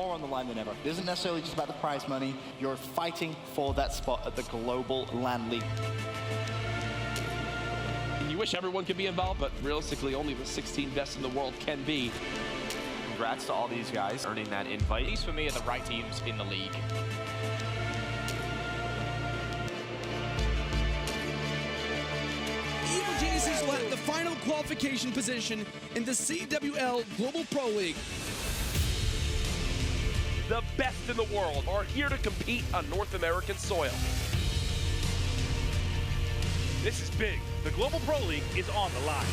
more on the line than ever. It isn't necessarily just about the prize money. You're fighting for that spot at the Global LAN League. You wish everyone could be involved, but realistically, only the 16 best in the world can be. Congrats to all these guys earning that invite. These, for me, are the right teams in the league. Evil Geniuses will have the final qualification position in the CWL Global Pro League. The best in the world are here to compete on North American soil. This is big. The Global Pro League is on the line.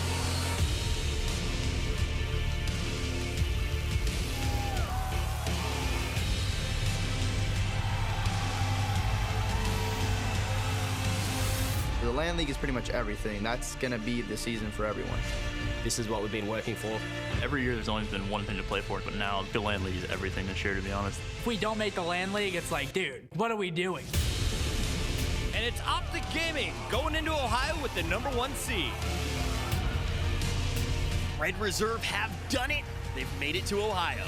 The LAN League is pretty much everything. That's going to be the season for everyone. This is what we've been working for. Every year there's only been one thing to play for, but now the LAN League is everything this year, to be honest. If we don't make the LAN League, it's like, dude, what are we doing? And it's Optic Gaming going into Ohio with the #1 seed. Red Reserve have done it. They've made it to Ohio.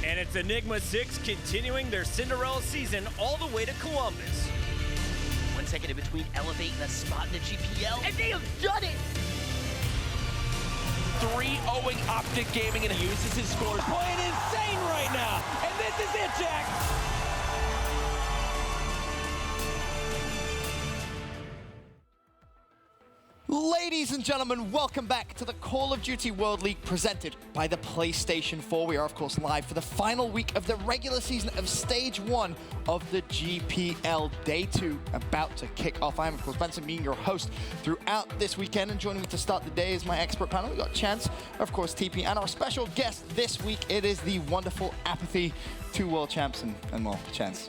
And it's Enigma 6 continuing their Cinderella season all the way to Columbus. 1 second in between Elevate and a spot in the GPL, and they have done it! 3-0ing Optic Gaming and uses his scores. Playing insane right now, and this is it, Jack! Ladies and gentlemen, welcome back to the Call of Duty World League presented by the PlayStation 4. We are, of course, live for the final week of the regular season of Stage 1 of the GPL. Day 2 about to kick off. I am, of course, Benson, being your host throughout this weekend, and joining me to start the day is my expert panel. We got Chance, of course, TP, and our special guest this week. It is the wonderful Apathy, 2 world champs, and well, Chance,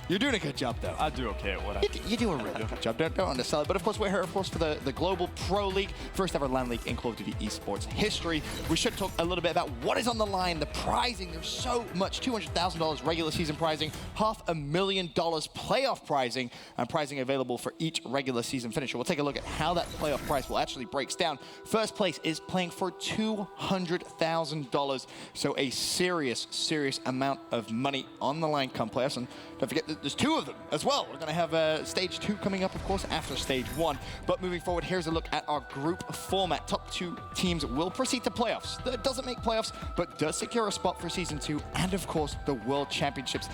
you're doing a good job, though. I do okay at what I do. You do a really good job. Don't undersell it. But of course, we're here, of course, for the Global Pro League, first ever LAN League in Call of Duty esports history. We should talk a little bit about what is on the line, the pricing. There's so much: $200,000 regular season pricing, $500,000 playoff pricing, and pricing available for each regular season finisher. We'll take a look at how that playoff price will actually breaks down. First place is playing for $200,000, so a serious amount of money on the line come playoffs. And don't forget that there's 2 of them as well. We're going to have Stage 2 coming up, of course, after Stage 1. But moving forward, here's a look at our group format. Top 2 teams will proceed to playoffs. That doesn't make playoffs, but does secure a spot for Season 2, and of course, the World Championships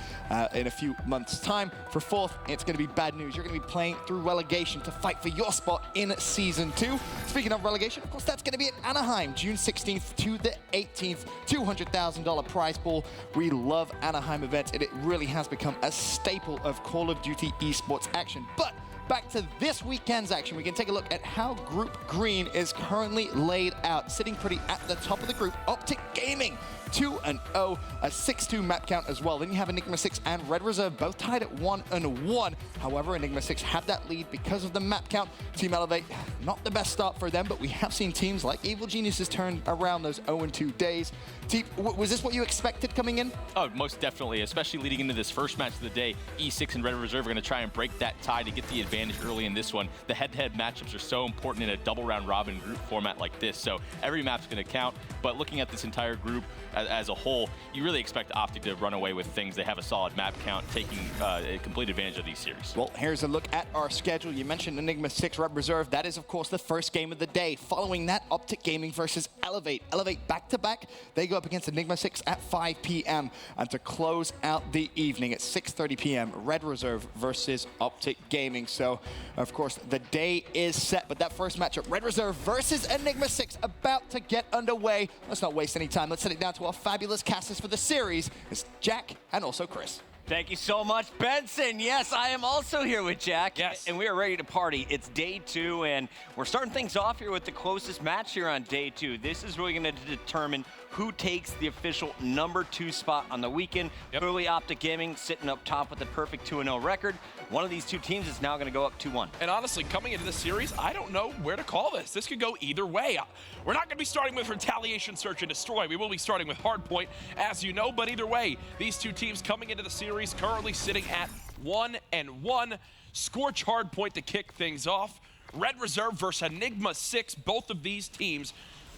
in a few months' time. For 4th, it's going to be bad news. You're going to be playing through relegation to fight for your spot in Season 2. Speaking of relegation, of course, that's going to be at Anaheim, June 16th to the 18th. $200,000 prize pool. We love Anaheim events, and it really has become a staple of Call of Duty esports action. But back to this weekend's action, we can take a look at how Group Green is currently laid out. Sitting pretty at the top of the group, Optic Gaming, 2-0, a 6-2 map count as well. Then you have Enigma 6 and Red Reserve both tied at 1-1. However, Enigma 6 had that lead because of the map count. Team Elevate, not the best start for them, but we have seen teams like Evil Geniuses turn around those 0-2 days. Team, was this what you expected coming in? Oh, most definitely, especially leading into this first match of the day. E6 and Red Reserve are going to try and break that tie to get the advantage early in this one. The head-to-head matchups are so important in a double round robin group format like this, so every map's going to count. But looking at this entire group as a whole, you really expect Optic to run away with things. They have a solid map count, taking a complete advantage of these series. Well, here's a look at our schedule. You mentioned Enigma 6 Red Reserve. That is, of course, the first game of the day. Following that, Optic Gaming versus Elevate. Elevate back-to-back. They go up against Enigma 6 at 5 p.m. And to close out the evening at 6:30 p.m., Red Reserve versus Optic Gaming. So, of course, the day is set, but that first matchup, Red Reserve versus Enigma 6, about to get underway. Let's not waste any time. Let's send it down to our fabulous casters for the series. It's Jack and also Chris. Thank you so much, Benson. Yes, I am also here with Jack. Yes. And we are ready to party. It's day 2, and we're starting things off here with the closest match here on day 2. This is really going to determine who takes the official #2 spot on the weekend. Yep. Clearly, Optic Gaming sitting up top with a perfect 2-0 record. One of these 2 teams is now going to go up 2-1. And honestly, coming into this series, I don't know where to call this. This could go either way. We're not going to be starting with Retaliation, Search, and Destroy. We will be starting with Hardpoint, as you know. But either way, these 2 teams coming into the series currently sitting at 1-1. Scorch Hardpoint to kick things off. Red Reserve versus Enigma 6. Both of these teams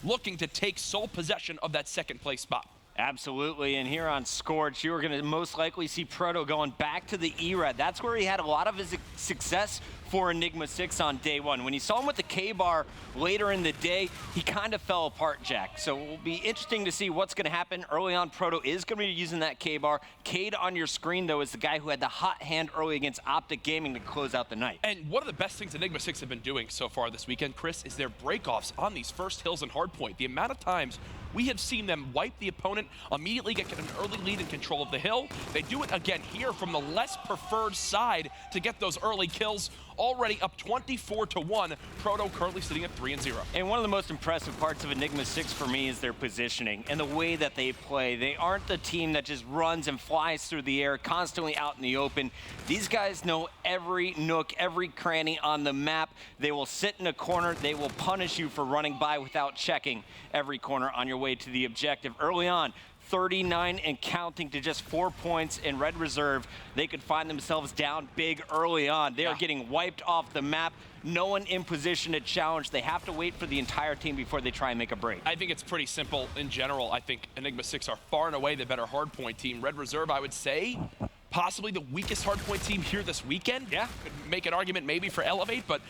looking to take sole possession of that second place spot. Absolutely, and here on Scorch, you are going to most likely see Proto going back to the E-Red. That's where he had a lot of his success for Enigma 6 on day one. When you saw him with the K-Bar later in the day, he kind of fell apart, Jack. So it will be interesting to see what's going to happen. Early on, Proto is going to be using that K-Bar. Cade on your screen, though, is the guy who had the hot hand early against Optic Gaming to close out the night. And one of the best things Enigma 6 have been doing so far this weekend, Chris, is their breakoffs on these first hills and hardpoint. The amount of times we have seen them wipe the opponent, immediately get an early lead in control of the hill. They do it again here from the less preferred side to get those early kills. Already up 24-1. Proto currently sitting at 3-0. And one of the most impressive parts of Enigma 6 for me is their positioning and the way that they play. They aren't the team that just runs and flies through the air, constantly out in the open. These guys know every nook, every cranny on the map. They will sit in a corner. They will punish you for running by without checking every corner on your way to the objective. Early on, 39 and counting to just 4 points in Red Reserve. They could find themselves down big early on. They are getting wiped off the map. No one in position to challenge. They have to wait for the entire team before they try and make a break. I think it's pretty simple in general. I think Enigma 6 are far and away the better hardpoint team. Red Reserve, I would say, possibly the weakest hardpoint team here this weekend. Yeah. Could make an argument maybe for Elevate, but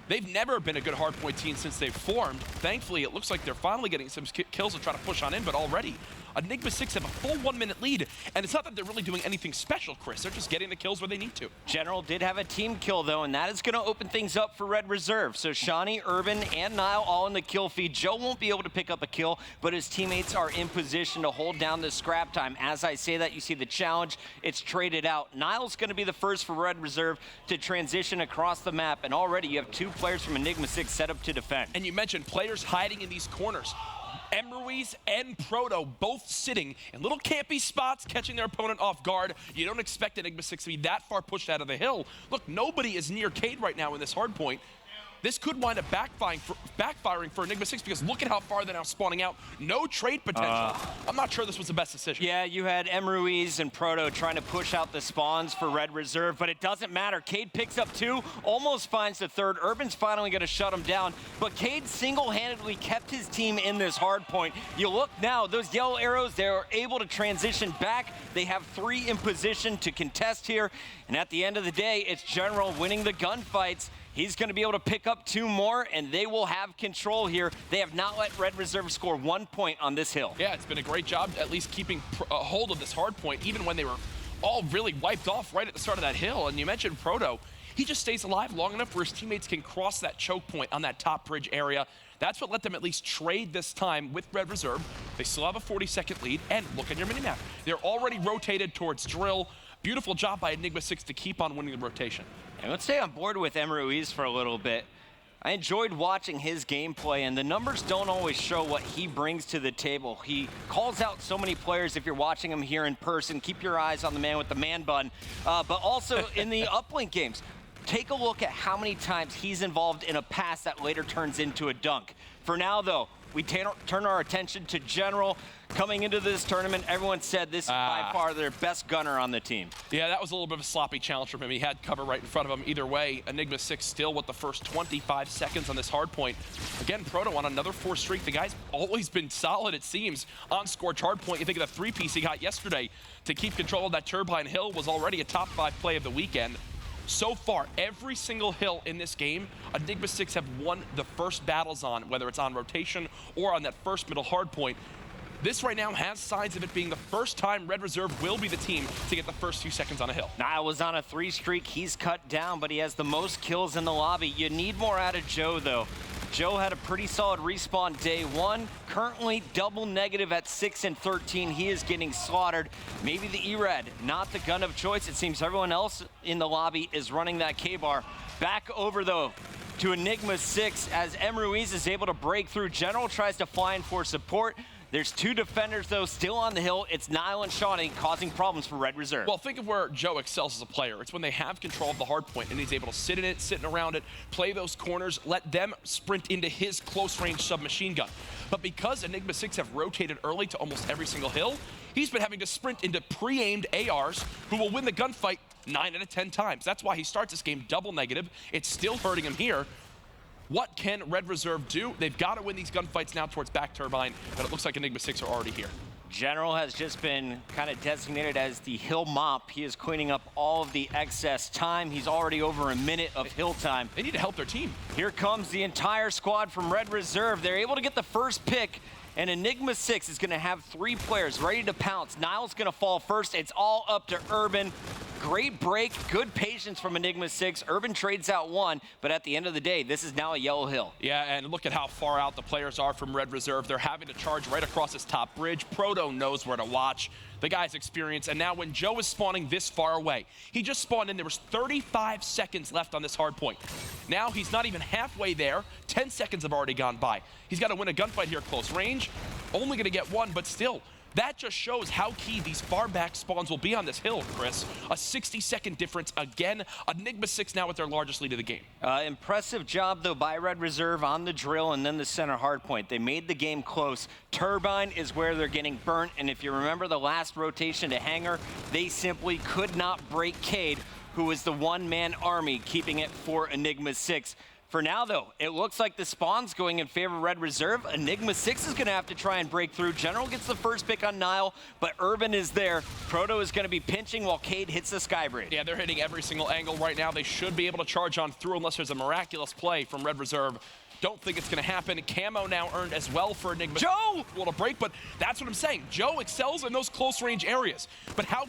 they've never been a good hardpoint team since they've formed. Thankfully, it looks like they're finally getting some kills to try to push on in, but already Enigma 6 have a full 1 minute lead, and it's not that they're really doing anything special, Chris. They're just getting the kills where they need to. General did have a team kill, though, and that is going to open things up for Red Reserve. So Shawnee, Urban, and Nile all in the kill feed. Joe won't be able to pick up a kill, but his teammates are in position to hold down the scrap time. As I say that, you see the challenge. It's traded out. Nile's going to be the first for Red Reserve to transition across the map, and already you have 2 players from Enigma 6 set up to defend. And you mentioned players hiding in these corners. Emruiz and Proto both sitting in little campy spots, catching their opponent off guard. You don't expect Enigma 6 to be that far pushed out of the hill. Look, nobody is near Cade right now in this hard point. This could wind up backfiring for Enigma 6 because look at how far they're now spawning out. No trade potential. I'm not sure this was the best decision. Yeah, you had Emruiz and Proto trying to push out the spawns for Red Reserve, but it doesn't matter. Cade picks up 2, almost finds the 3rd. Urban's finally going to shut him down, but Cade single-handedly kept his team in this hard point. You look now, those yellow arrows, they're able to transition back. They have 3 in position to contest here, and at the end of the day, it's General winning the gunfights. He's going to be able to pick up 2 more, and they will have control here. They have not let Red Reserve score 1 point on this hill. Yeah, it's been a great job at least keeping a hold of this hard point, even when they were all really wiped off right at the start of that hill. And you mentioned Proto. He just stays alive long enough where his teammates can cross that choke point on that top bridge area. That's what let them at least trade this time with Red Reserve. They still have a 40-second lead, and look at your minimap. They're already rotated towards Drill. Beautiful job by Enigma 6 to keep on winning the rotation. And let's stay on board with Emruiz for a little bit. I enjoyed watching his gameplay, and the numbers don't always show what he brings to the table. He calls out so many players if you're watching him here in person. Keep your eyes on the man with the man bun. But also in the uplink games, take a look at how many times he's involved in a pass that later turns into a dunk. For now, though, we turn our attention to General. Coming into this tournament, everyone said this is by far their best gunner on the team. Yeah, that was a little bit of a sloppy challenge from him. He had cover right in front of him. Either way, Enigma 6 still with the first 25 seconds on this hard point. Again, Proto on another 4 streak. The guy's always been solid, it seems, on Scorch hard point. You think of the 3-piece he got yesterday to keep control of that Turbine Hill was already a top 5 play of the weekend. So far, every single hill in this game, Enigma 6 have won the first battles on, whether it's on rotation or on that first middle hard point. This right now has signs of it being the first time Red Reserve will be the team to get the first few seconds on a hill. Nile was on a 3 streak. He's cut down, but he has the most kills in the lobby. You need more out of Joe, though. Joe had a pretty solid respawn day 1. Currently double negative at 6 and 13. He is getting slaughtered. Maybe the E-Red, not the gun of choice. It seems everyone else in the lobby is running that K-Bar. Back over, though, to Enigma 6 as Emruiz is able to break through. General tries to fly in for support. There's 2 defenders, though, still on the hill. It's Nile and Shawnee causing problems for Red Reserve. Well, think of where Joe excels as a player. It's when they have control of the hard point and he's able to sit in it, sitting around it, play those corners, let them sprint into his close-range submachine gun. But because Enigma 6 have rotated early to almost every single hill, he's been having to sprint into pre-aimed ARs who will win the gunfight 9 out of 10 times. That's why he starts this game double negative. It's still hurting him here. What can Red Reserve do? They've got to win these gunfights now towards back Turbine, but it looks like Enigma 6 are already here. General has just been kind of designated as the hill mop. He is cleaning up all of the excess time. He's already over a minute of hill time. They need to help their team. Here comes the entire squad from Red Reserve. They're able to get the first pick, and Enigma 6 is going to have 3 players ready to pounce. Niall's going to fall first. It's all up to Urban. Great break, good patience from Enigma 6. Urban trades out 1, but at the end of the day, this is now a yellow hill. Yeah, and look at how far out the players are from Red Reserve. They're having to charge right across this top bridge. Proto knows where to watch. The guy's experience, and now when Joe is spawning this far away, he just spawned in, there was 35 seconds left on this hard point. Now he's not even halfway there. 10 seconds have already gone by. He's got to win a gunfight here close range. Only going to get 1, but still. That just shows how key these far back spawns will be on this hill, Chris. A 60-second difference again. Enigma 6 now with their largest lead of the game. Impressive job, though, by Red Reserve on the drill and then the center hardpoint. They made the game close. Turbine is where they're getting burnt, and if you remember the last rotation to Hangar, they simply could not break Cade, who was the one-man army keeping it for Enigma 6. For now, though, it looks like the spawn's going in favor of Red Reserve. Enigma 6 is going to have to try and break through. General gets the first pick on Niall, but Urban is there. Proto is going to be pinching while Cade hits the Skybridge. Yeah, they're hitting every single angle right now. They should be able to charge on through unless there's a miraculous play from Red Reserve. Don't think it's going to happen. Camo now earned as well for Enigma. Joe! A little break, but that's what I'm saying. Joe excels in those close range areas. But how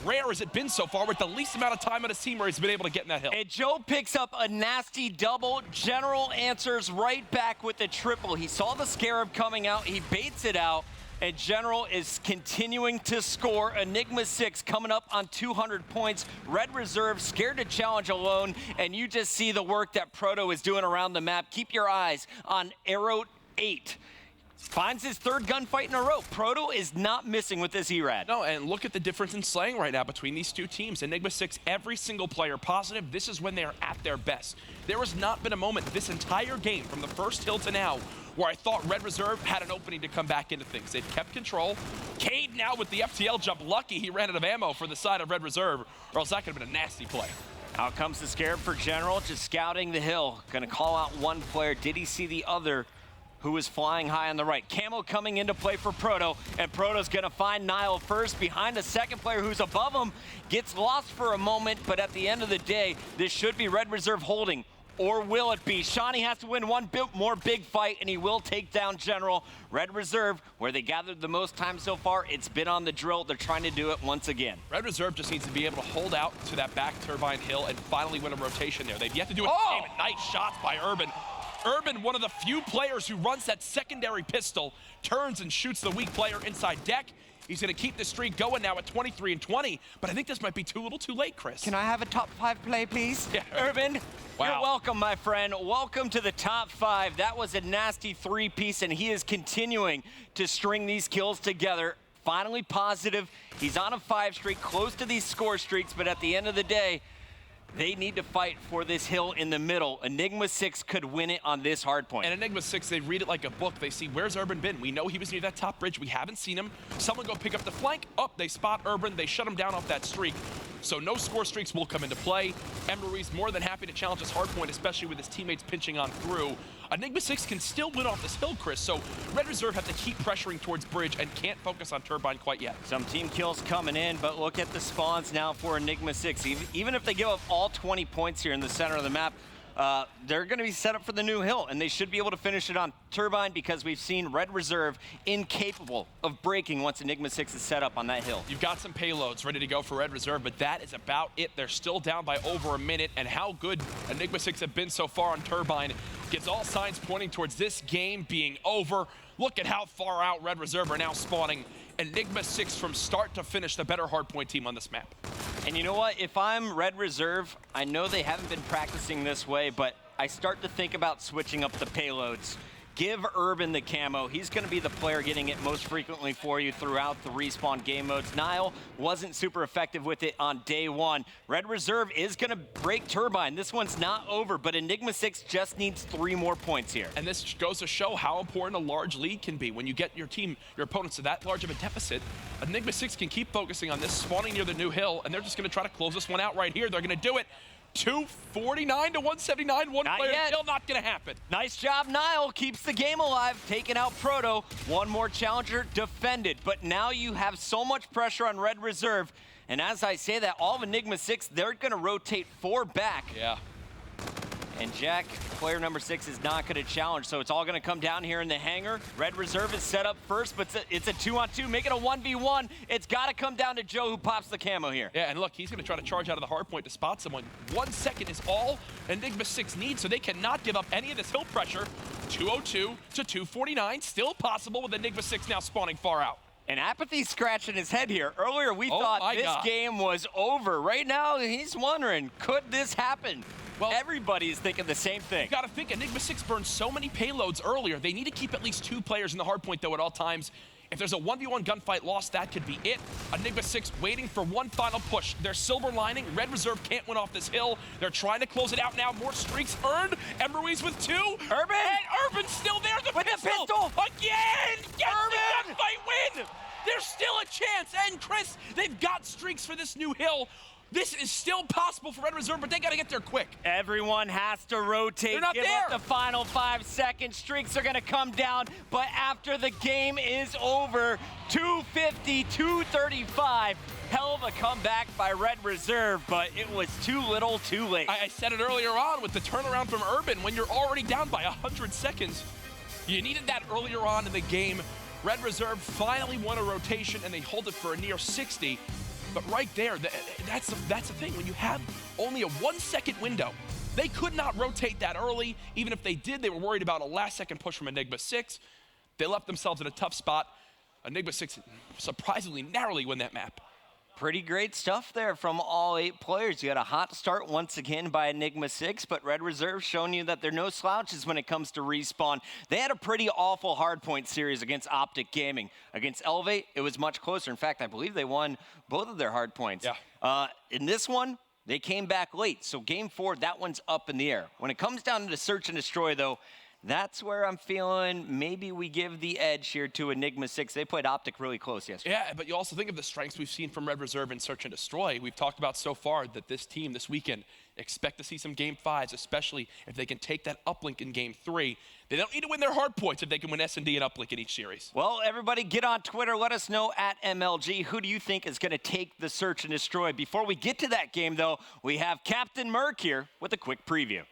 rare has it been so far with the least amount of time on his team where he's been able to get in that hill? And Joe picks up a nasty double. General answers right back with the triple. He saw the Scarab coming out. He baits it out. And General is continuing to score. Enigma 6 coming up on 200 points. Red Reserve scared to challenge alone. And you just see the work that Proto is doing around the map. Keep your eyes on Arrow 8. Finds his 3rd gunfight in a row. Proto is not missing with this ERAD. No, and look at the difference in slaying right now between these two teams. Enigma 6, every single player positive. This is when they are at their best. There has not been a moment this entire game, from the first hill to now, where I thought Red Reserve had an opening to come back into things. They've kept control. Cade now with the FTL jump. Lucky he ran out of ammo for the side of Red Reserve, or else that could have been a nasty play. Out comes the Scarab for General, just scouting the hill. Gonna call out one player. Did he see the other who is flying high on the right? Camo coming into play for Proto, and Proto's gonna find Niall first behind a second player who's above him. Gets lost for a moment, but at the end of the day, this should be Red Reserve holding. Or will it be? Shawnee has to win one more big fight, and he will take down General. Red Reserve, where they gathered the most time so far, it's been on the drill. They're trying to do it once again. Red Reserve just needs to be able to hold out to that back turbine hill and finally win a rotation there. They've yet to do it. Oh! Nice shots by Urban. Urban, one of the few players who runs that secondary pistol, turns and shoots the weak player inside deck. He's going to keep the streak going now at 23 and 20, but I think this might be a little too late, Chris. Can I have a top 5 play, please? Yeah. Urban, wow. You're welcome, my friend. Welcome to the top 5. That was a nasty 3-piece, and he is continuing to string these kills together. Finally positive. He's on a 5 streak, close to these score streaks, but at the end of the day, they need to fight for this hill in the middle. Enigma 6 could win it on this hard point. And Enigma 6, they read it like a book. They see, where's Urban been? We know he was near that top bridge. We haven't seen him. Someone go pick up the flank. Up, they spot Urban. They shut him down off that streak. So no score streaks will come into play. Emery's more than happy to challenge this hard point, especially with his teammates pinching on through. Enigma 6 can still win off this hill, Chris, so Red Reserve have to keep pressuring towards bridge and can't focus on turbine quite yet. Some team kills coming in, but look at the spawns now for Enigma 6. Even if they give up all 20 points here in the center of the map, they're going to be set up for the new hill, and they should be able to finish it on turbine because we've seen Red Reserve incapable of breaking once Enigma 6 is set up on that hill. You've got some payloads ready to go for Red Reserve, but that is about it. They're still down by over a minute, and how good Enigma 6 have been so far on turbine gets all signs pointing towards this game being over. Look at how far out Red Reserve are now spawning. Enigma 6 from start to finish, the better hardpoint team on this map. And you know what? If I'm Red Reserve, I know they haven't been practicing this way, but I start to think about switching up the payloads. Give Urban the camo. He's going to be the player getting it most frequently for you throughout the respawn game modes. Niall wasn't super effective with it on day 1. Red Reserve is going to break turbine. This one's not over, but Enigma 6 just needs 3 more points here. And this goes to show how important a large lead can be. When you get your team, your opponents to that large of a deficit, Enigma 6 can keep focusing on this, spawning near the new hill, and they're just going to try to close this one out right here. They're going to do it. 249 to 179. One Not player yet. still not going to happen. Nice job, Nile. Keeps the game alive, taking out Proto. One more challenger defended. But now you have so much pressure on Red Reserve. And as I say that, all of Enigma 6, they're going to rotate 4 back. Yeah. And Jack, player number 6, is not going to challenge, so it's all going to come down here in the hangar. Red Reserve is set up first, but it's a 2-on-2. Make it a 1v1. It's got to come down to Joe, who pops the camo here. Yeah, and look, he's going to try to charge out of the hard point to spot someone. 1 second is all Enigma 6 needs, so they cannot give up any of this hill pressure. 202 to 249, still possible with Enigma 6 now spawning far out. And Apathy's scratching his head here. Earlier, we thought this game was over. Right now, he's wondering, could this happen? Well, everybody's thinking the same thing. You got to think, Enigma 6 burned so many payloads earlier. They need to keep at least 2 players in the hard point, though, at all times. If there's a 1v1 gunfight lost, that could be it. Enigma 6 waiting for one final push. They're silver lining. Red Reserve can't win off this hill. They're trying to close it out now. More streaks earned. Emberweeze with 2. Urban! And Urban's still there. The pistol! Again! Gets the gunfight win! There's still a chance. And Chris, they've got streaks for this new hill. This is still possible for Red Reserve, but they got to get there quick. Everyone has to rotate. They're not Give there. up the final 5 seconds. Streaks are going to come down, but after the game is over, 250, 235. Hell of a comeback by Red Reserve, but it was too little, too late. I said it earlier on with the turnaround from Urban. When you're already down by 100 seconds, you needed that earlier on in the game. Red Reserve finally won a rotation, and they hold it for a near 60. But right there, that's the thing. When you have only a 1 second window, they could not rotate that early. Even if they did, they were worried about a last second push from Enigma 6. They left themselves in a tough spot. Enigma 6 surprisingly narrowly win that map. Pretty great stuff there from all 8 players. You had a hot start once again by Enigma 6, but Red Reserve showing you that they're no slouches when it comes to respawn. They had a pretty awful hardpoint series against Optic Gaming. Against Elevate, it was much closer. In fact, I believe they won both of their hardpoints. Yeah. In this one, they came back late. So game 4, that one's up in the air. When it comes down to search and destroy, though, that's where I'm feeling maybe we give the edge here to Enigma 6. They played Optic really close yesterday. Yeah, but you also think of the strengths we've seen from Red Reserve in Search and Destroy. We've talked about so far that this team this weekend expect to see some game 5s, especially if they can take that uplink in game 3. They don't need to win their hard points if they can win S&D and uplink in each series. Well, everybody get on Twitter. Let us know at MLG. Who do you think is going to take the Search and Destroy? Before we get to that game, though, we have Captain Merc here with a quick preview.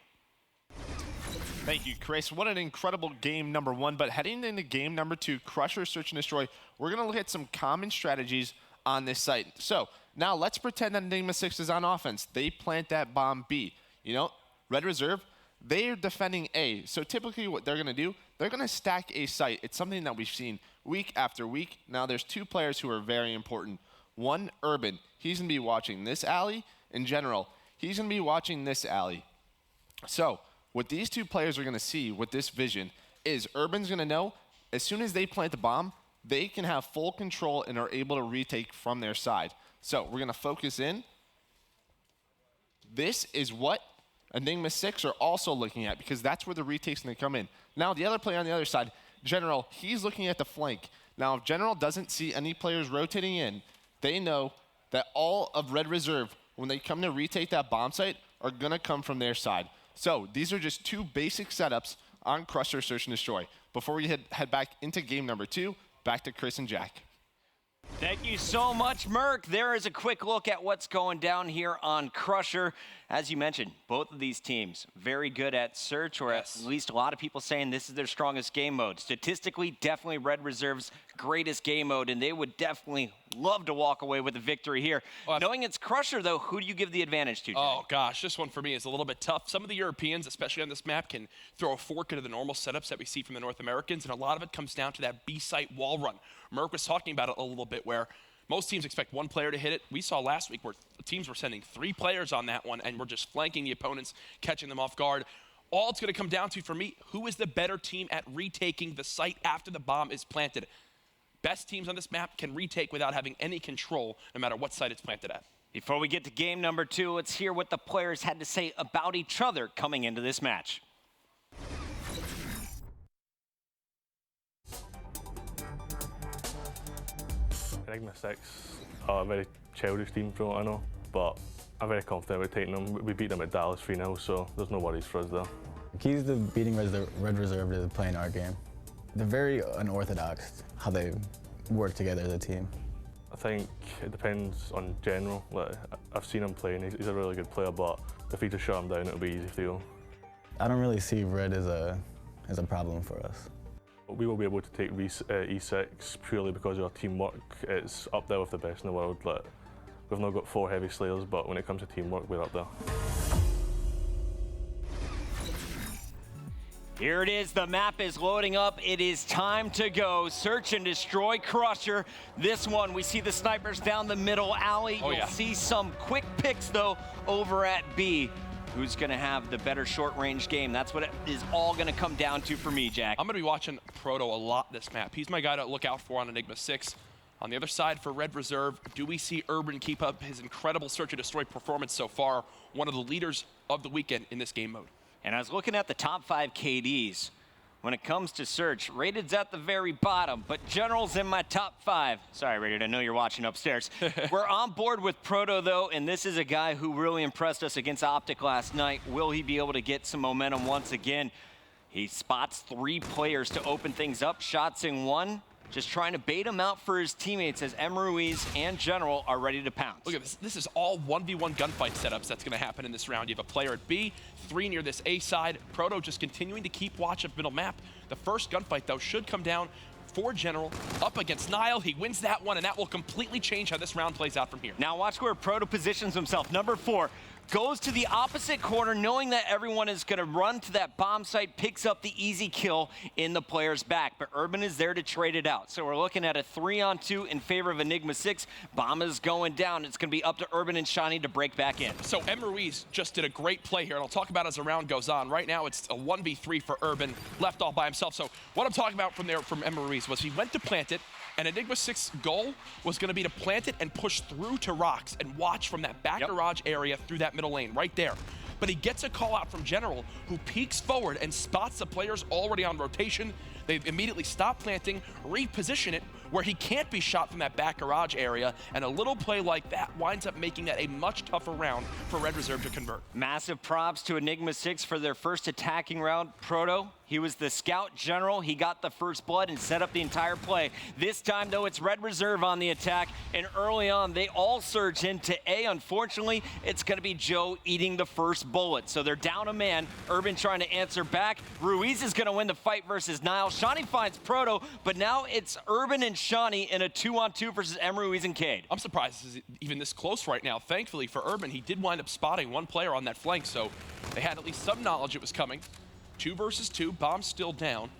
Thank you, Chris. What an incredible game number 1. But heading into game number 2, Crusher, Search and Destroy, we're going to look at some common strategies on this site. So now let's pretend that Enigma 6 is on offense. They plant that bomb B. You know, Red Reserve, they're defending A. So typically what they're going to do, they're going to stack a site. It's something that we've seen week after week. Now there's 2 players who are very important. One, Urban. He's going to be watching this alley. In general, he's going to be watching this alley. So what these 2 players are going to see with this vision is Urban's going to know as soon as they plant the bomb, they can have full control and are able to retake from their side. So we're going to focus in. This is what Enigma 6 are also looking at because that's where the retake's going to come in. Now the other player on the other side, General, he's looking at the flank. Now if General doesn't see any players rotating in, they know that all of Red Reserve, when they come to retake that bomb site, are going to come from their side. So these are just 2 basic setups on Crusher, Search and Destroy. Before we head back into game number 2, back to Chris and Jack. Thank you so much, Merc. There is a quick look at what's going down here on Crusher. As you mentioned, both of these teams very good at search, or at least a lot of people saying this is their strongest game mode. Statistically, definitely Red Reserve's greatest game mode, and they would definitely love to walk away with a victory here. Well, knowing it's Crusher, though, who do you give the advantage to, Jay? Oh, gosh, this one for me is a little bit tough. Some of the Europeans, especially on this map, can throw a fork into the normal setups that we see from the North Americans, and a lot of it comes down to that B-site wall run. Merc was talking about it a little bit, where most teams expect 1 player to hit it. We saw last week where teams were sending 3 players on that one, and we're just flanking the opponents, catching them off guard. All it's going to come down to, for me, who is the better team at retaking the site after the bomb is planted? Best teams on this map can retake without having any control, no matter what site it's planted at. Before we get to game number 2, let's hear what the players had to say about each other coming into this match. Enigma 6 are a very childish team from what I know, but I'm very confident with taking them. We beat them at Dallas 3-0, so there's no worries for us there. The keys to beating Red Reserve is playing our game. They're very unorthodox how they work together as a team. I think it depends on General. Like, I've seen him play, and he's a really good player, but if he just shut him down, it'll be easy for you. I don't really see Red as a problem for us. We will be able to take E6 purely because our teamwork is up there with the best in the world. Like, we've not got 4 heavy slayers, but when it comes to teamwork, we're up there. Here it is, the map is loading up. It is time to go. Search and destroy Crusher. This one, we see the snipers down the middle alley. You'll see some quick picks though over at B. Who's gonna have the better short range game? That's what it is all gonna come down to for me, Jack. I'm gonna be watching Proto a lot this map. He's my guy to look out for on Enigma 6. On the other side for Red Reserve, do we see Urban keep up his incredible search and destroy performance so far? One of the leaders of the weekend in this game mode. And I was looking at the top 5 KDs. When it comes to search, Rated's at the very bottom, but General's in my top 5. Sorry, Rated, I know you're watching upstairs. We're on board with Proto, though, and this is a guy who really impressed us against Optic last night. Will he be able to get some momentum once again? He spots 3 players to open things up, shots in 1. Just trying to bait him out for his teammates as M. Ruiz and General are ready to pounce. Look at this. This is all 1v1 gunfight setups that's going to happen in this round. You have a player at B, 3 near this A side. Proto just continuing to keep watch of middle map. The first gunfight, though, should come down for General up against Nile. He wins that one, and that will completely change how this round plays out from here. Now watch where Proto positions himself. Number 4. Goes to the opposite corner, knowing that everyone is going to run to that bomb site, picks up the easy kill in the player's back. But Urban is there to trade it out. So we're looking at a 3-on-2 in favor of Enigma 6. Bomb is going down. It's going to be up to Urban and Shani to break back in. So M. Ruiz just did a great play here, and I'll talk about it as the round goes on. Right now, it's a 1v3 for Urban, left all by himself. So what I'm talking about from M. Ruiz was he went to plant it, and Enigma 6's goal was going to be to plant it and push through to rocks and watch from that back garage area through that middle lane right there. But he gets a call out from General, who peeks forward and spots the players already on rotation. They immediately stop planting, reposition it where he can't be shot from that back garage area, and a little play like that winds up making that a much tougher round for Red Reserve to convert. Massive props to Enigma 6 for their first attacking round. Proto, he was the scout general. He got the first blood and set up the entire play. This time, though, it's Red Reserve on the attack, and early on, they all surge into A. Unfortunately, it's going to be Joe eating the first bullet. So they're down a man. Urban trying to answer back. Ruiz is going to win the fight versus Nile. Shani finds Proto, but now it's Urban and Shani in a 2-on-2 versus M. Ruiz and Cade. I'm surprised this is even this close right now. Thankfully for Urban, he did wind up spotting one player on that flank, so they had at least some knowledge it was coming. 2 versus 2, bomb still down,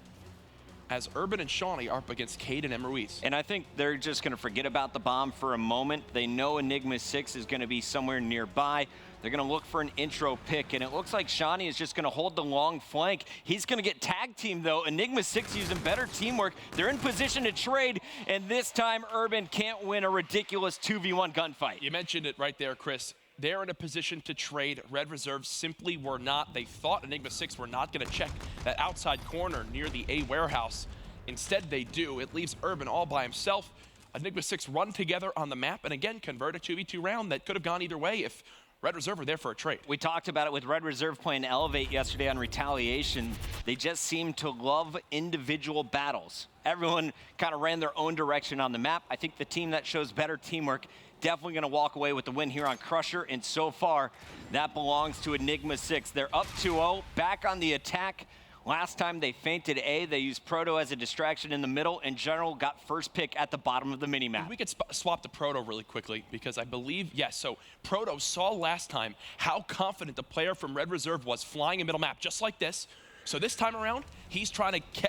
as Urban and Shani are up against Cade and M. Ruiz. And I think they're just going to forget about the bomb for a moment. They know Enigma 6 is going to be somewhere nearby. They're going to look for an intro pick, and it looks like Shani is just going to hold the long flank. He's going to get tag teamed, though. Enigma 6 using better teamwork. They're in position to trade, and this time Urban can't win a ridiculous 2v1 gunfight. You mentioned it right there, Chris. They're in a position to trade. Red Reserve simply were not. They thought Enigma 6 were not going to check that outside corner near the A warehouse. Instead, they do. It leaves Urban all by himself. Enigma 6 run together on the map, and again, convert a 2v2 round that could have gone either way if Red Reserve were there for a trade. We talked about it with Red Reserve playing Elevate yesterday on Retaliation. They just seem to love individual battles. Everyone kind of ran their own direction on the map. I think the team that shows better teamwork definitely going to walk away with the win here on Crusher, and so far, that belongs to Enigma 6. They're up 2-0, back on the attack. Last time they feinted A, they used Proto as a distraction in the middle, and General got first pick at the bottom of the minimap. We could swap to Proto really quickly, because I believe, yes, so Proto saw last time how confident the player from Red Reserve was flying a middle map, just like this. So this time around, he's trying to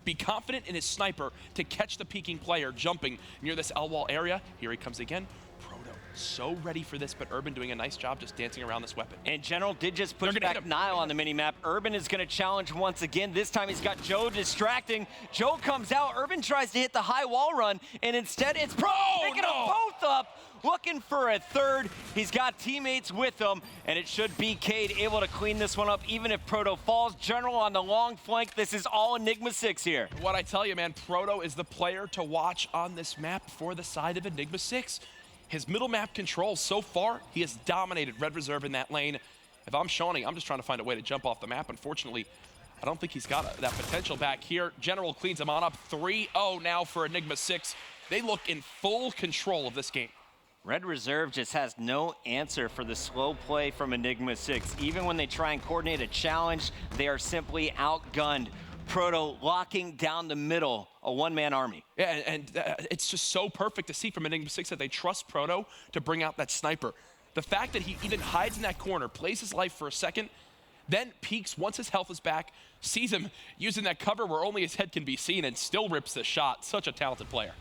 be confident in his sniper to catch the peeking player jumping near this L-wall area. Here he comes again. So ready for this, but Urban doing a nice job just dancing around this weapon. And General did just push back Nile on the minimap. Urban is going to challenge once again. This time he's got Joe distracting. Joe comes out. Urban tries to hit the high wall run, and instead it's Pro picking them both up, looking for a third. He's got teammates with him, and it should be Cade able to clean this one up, even if Proto falls. General on the long flank. This is all Enigma 6 here. What I tell you, man, Proto is the player to watch on this map for the side of Enigma 6. his middle map control so far, he has dominated Red Reserve in that lane. If I'm Shawnee, I'm just trying to find a way to jump off the map. Unfortunately, I don't think he's got that potential back here. General cleans him on up. 3-0 now for Enigma 6. They look in full control of this game. Red Reserve just has no answer for the slow play from Enigma 6. Even when they try and coordinate a challenge, they are simply outgunned. Proto locking down the middle, a one-man army. Yeah, and it's just so perfect to see from Enigma 6 that they trust Proto to bring out that sniper. The fact that he even hides in that corner, plays his life for a second, then peeks once his health is back, sees him using that cover where only his head can be seen, and still rips the shot. Such a talented player.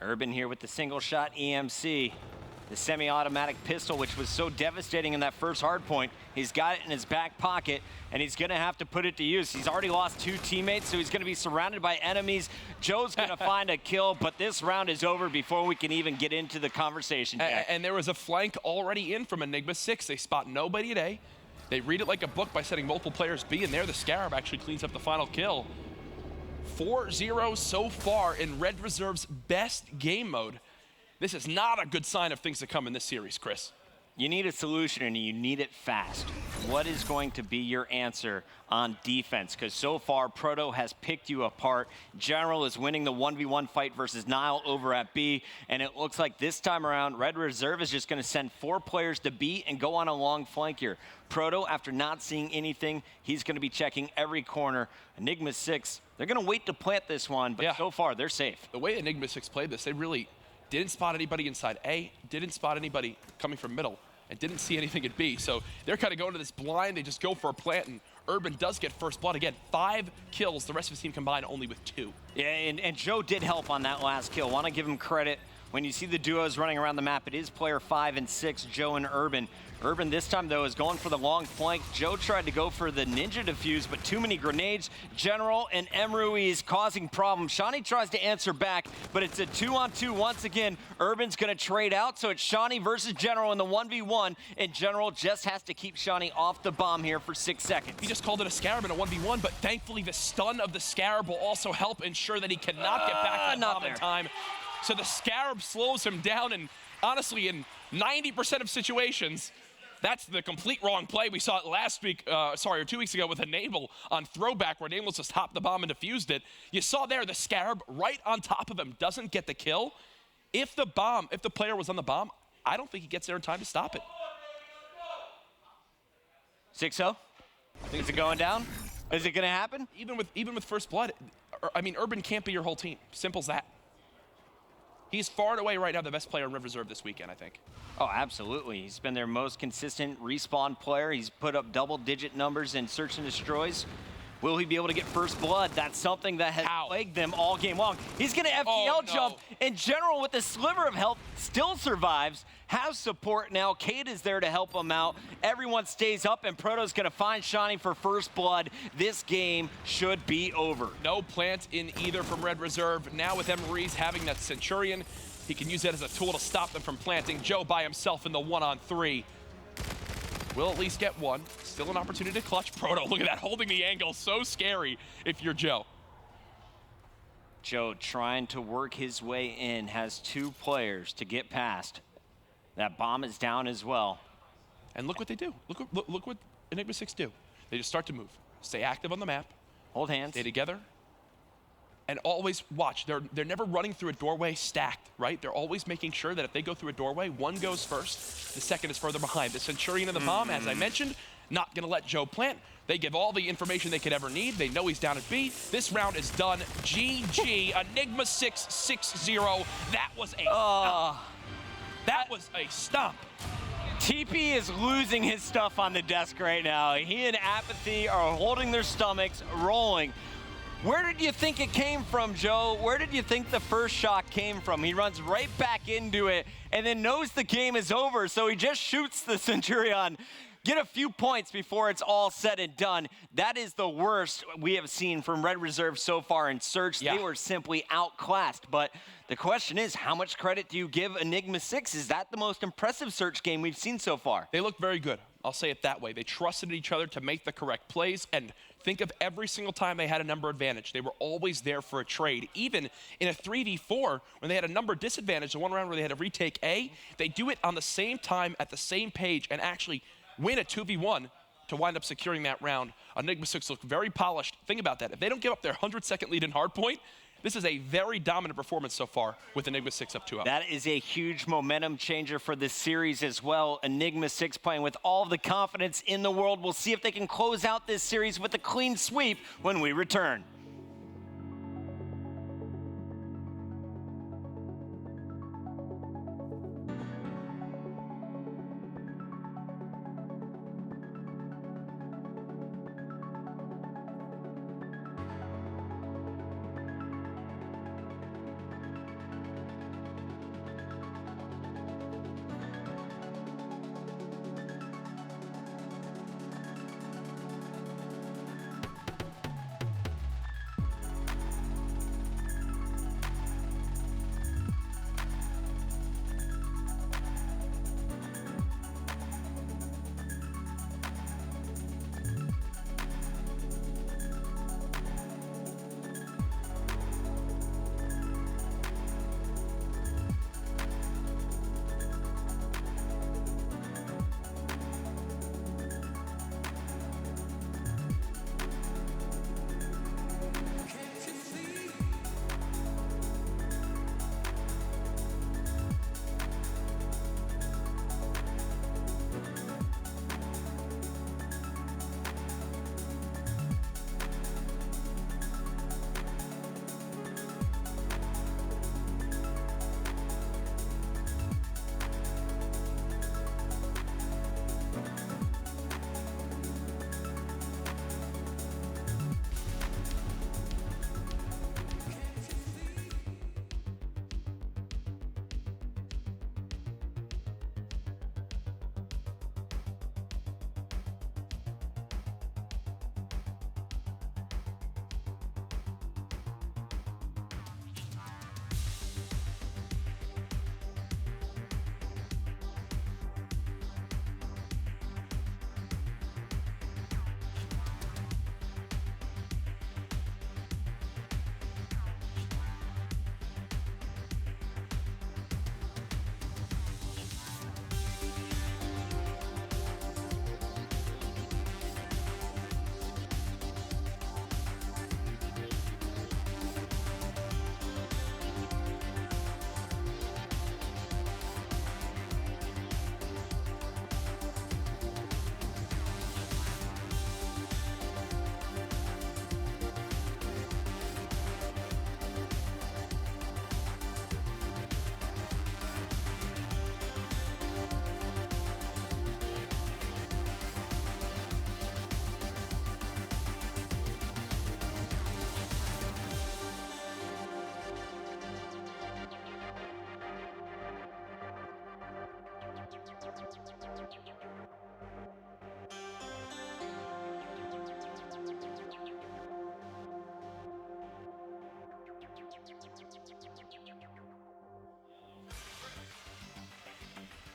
Urban here with the single shot EMC. The semi-automatic pistol, which was so devastating in that first hard point. He's got it in his back pocket, and he's gonna have to put it to use. He's already lost 2 teammates, so he's gonna be surrounded by enemies. Joe's gonna find a kill, but this round is over before we can even get into the conversation, Jack. And there was a flank already in from Enigma 6. They spot nobody at A. They read it like a book by setting multiple players B, and there the Scarab actually cleans up the final kill. 4-0 so far in Red Reserve's best game mode. This is not a good sign of things to come in this series, Chris. You need a solution, and you need it fast. What is going to be your answer on defense? Because so far, Proto has picked you apart. General is winning the 1v1 fight versus Nile over at B, and it looks like this time around, Red Reserve is just going to send 4 players to B and go on a long flank here. Proto, after not seeing anything, he's going to be checking every corner. Enigma 6, they're going to wait to plant this one, but so far, they're safe. The way Enigma 6 played this, they really didn't spot anybody inside A, didn't spot anybody coming from middle, and didn't see anything at B. So they're kind of going to this blind. They just go for a plant, and Urban does get first blood. Again, 5 kills. The rest of his team combined only with 2. Yeah, and Joe did help on that last kill. Want to give him credit. When you see the duos running around the map, it is player 5 and 6, Joe and Urban. Urban this time, though, is going for the long flank. Joe tried to go for the ninja defuse, but too many grenades. General and Emruiz causing problems. Shawnee tries to answer back, but it's a 2-on-2 once again. Urban's going to trade out, so it's Shawnee versus General in the 1v1, and General just has to keep Shawnee off the bomb here for 6 seconds. He just called it a Scarab in a 1v1, but thankfully the stun of the Scarab will also help ensure that he cannot get back to the bomb in time. So the Scarab slows him down, and honestly, in 90% of situations, that's the complete wrong play. We saw it last week, or 2 weeks ago with Enable on throwback where Enable just hopped the bomb and defused it. You saw there the Scarab right on top of him doesn't get the kill. If the player was on the bomb, I don't think he gets there in time to stop it. 6-0? Is it going down? Is it going to happen? Even with first blood, I mean, Urban can't be your whole team. Simple as that. He's far and away right now the best player in Red Reserve this weekend, I think. Oh, absolutely. He's been their most consistent respawn player. He's put up double-digit numbers in search and destroys. Will he be able to get first blood? That's something that has plagued them all game long. He's going to FTL jump. In general, with a sliver of health, still survives. Has support now. Cade is there to help him out. Everyone stays up, and Proto's going to find Shawnee for first blood. This game should be over. No plant in either from Red Reserve. Now with Emruiz having that Centurion, he can use that as a tool to stop them from planting. Joe by himself in the 1-on-3. Will at least get one. Still an opportunity to clutch. Proto, look at that, holding the angle. So scary if you're Joe. Joe trying to work his way in, has 2 players to get past. That bomb is down as well. And look what they do. Look what Enigma 6 do. They just start to move. Stay active on the map. Hold hands. Stay together. And always watch. They're never running through a doorway stacked, right? They're always making sure that if they go through a doorway, one goes first, the second is further behind. The Centurion and the bomb, as I mentioned, not going to let Joe plant. They give all the information they could ever need. They know he's down at B. This round is done. GG. Enigma 6, 6-0. That was a stomp. That was a stomp. TP is losing his stuff on the desk right now. He and Apathy are holding their stomachs, rolling. Where did you think it came from, Joe? Where did you think the first shot came from? He runs right back into it and then knows the game is over, so he just shoots the Centurion. Get a few points before it's all said and done. That is the worst we have seen from Red Reserve so far in Search. They were simply outclassed. But the question is, how much credit do you give Enigma 6? Is that the most impressive Search game we've seen so far? They look very good. I'll say it that way. They trusted each other to make the correct plays, and Think of every single time they had a number advantage. They were always there for a trade. Even in a 3v4, when they had a number disadvantage, the one round where they had to retake A, they do it on the same time at the same page and actually win a 2v1 to wind up securing that round. Enigma 6 look very polished. Think about that. If they don't give up their 100-second lead in hardpoint, this is a very dominant performance so far with Enigma 6 up 2-0. That is a huge momentum changer for this series as well. Enigma 6 playing with all of the confidence in the world. We'll see if they can close out this series with a clean sweep when we return.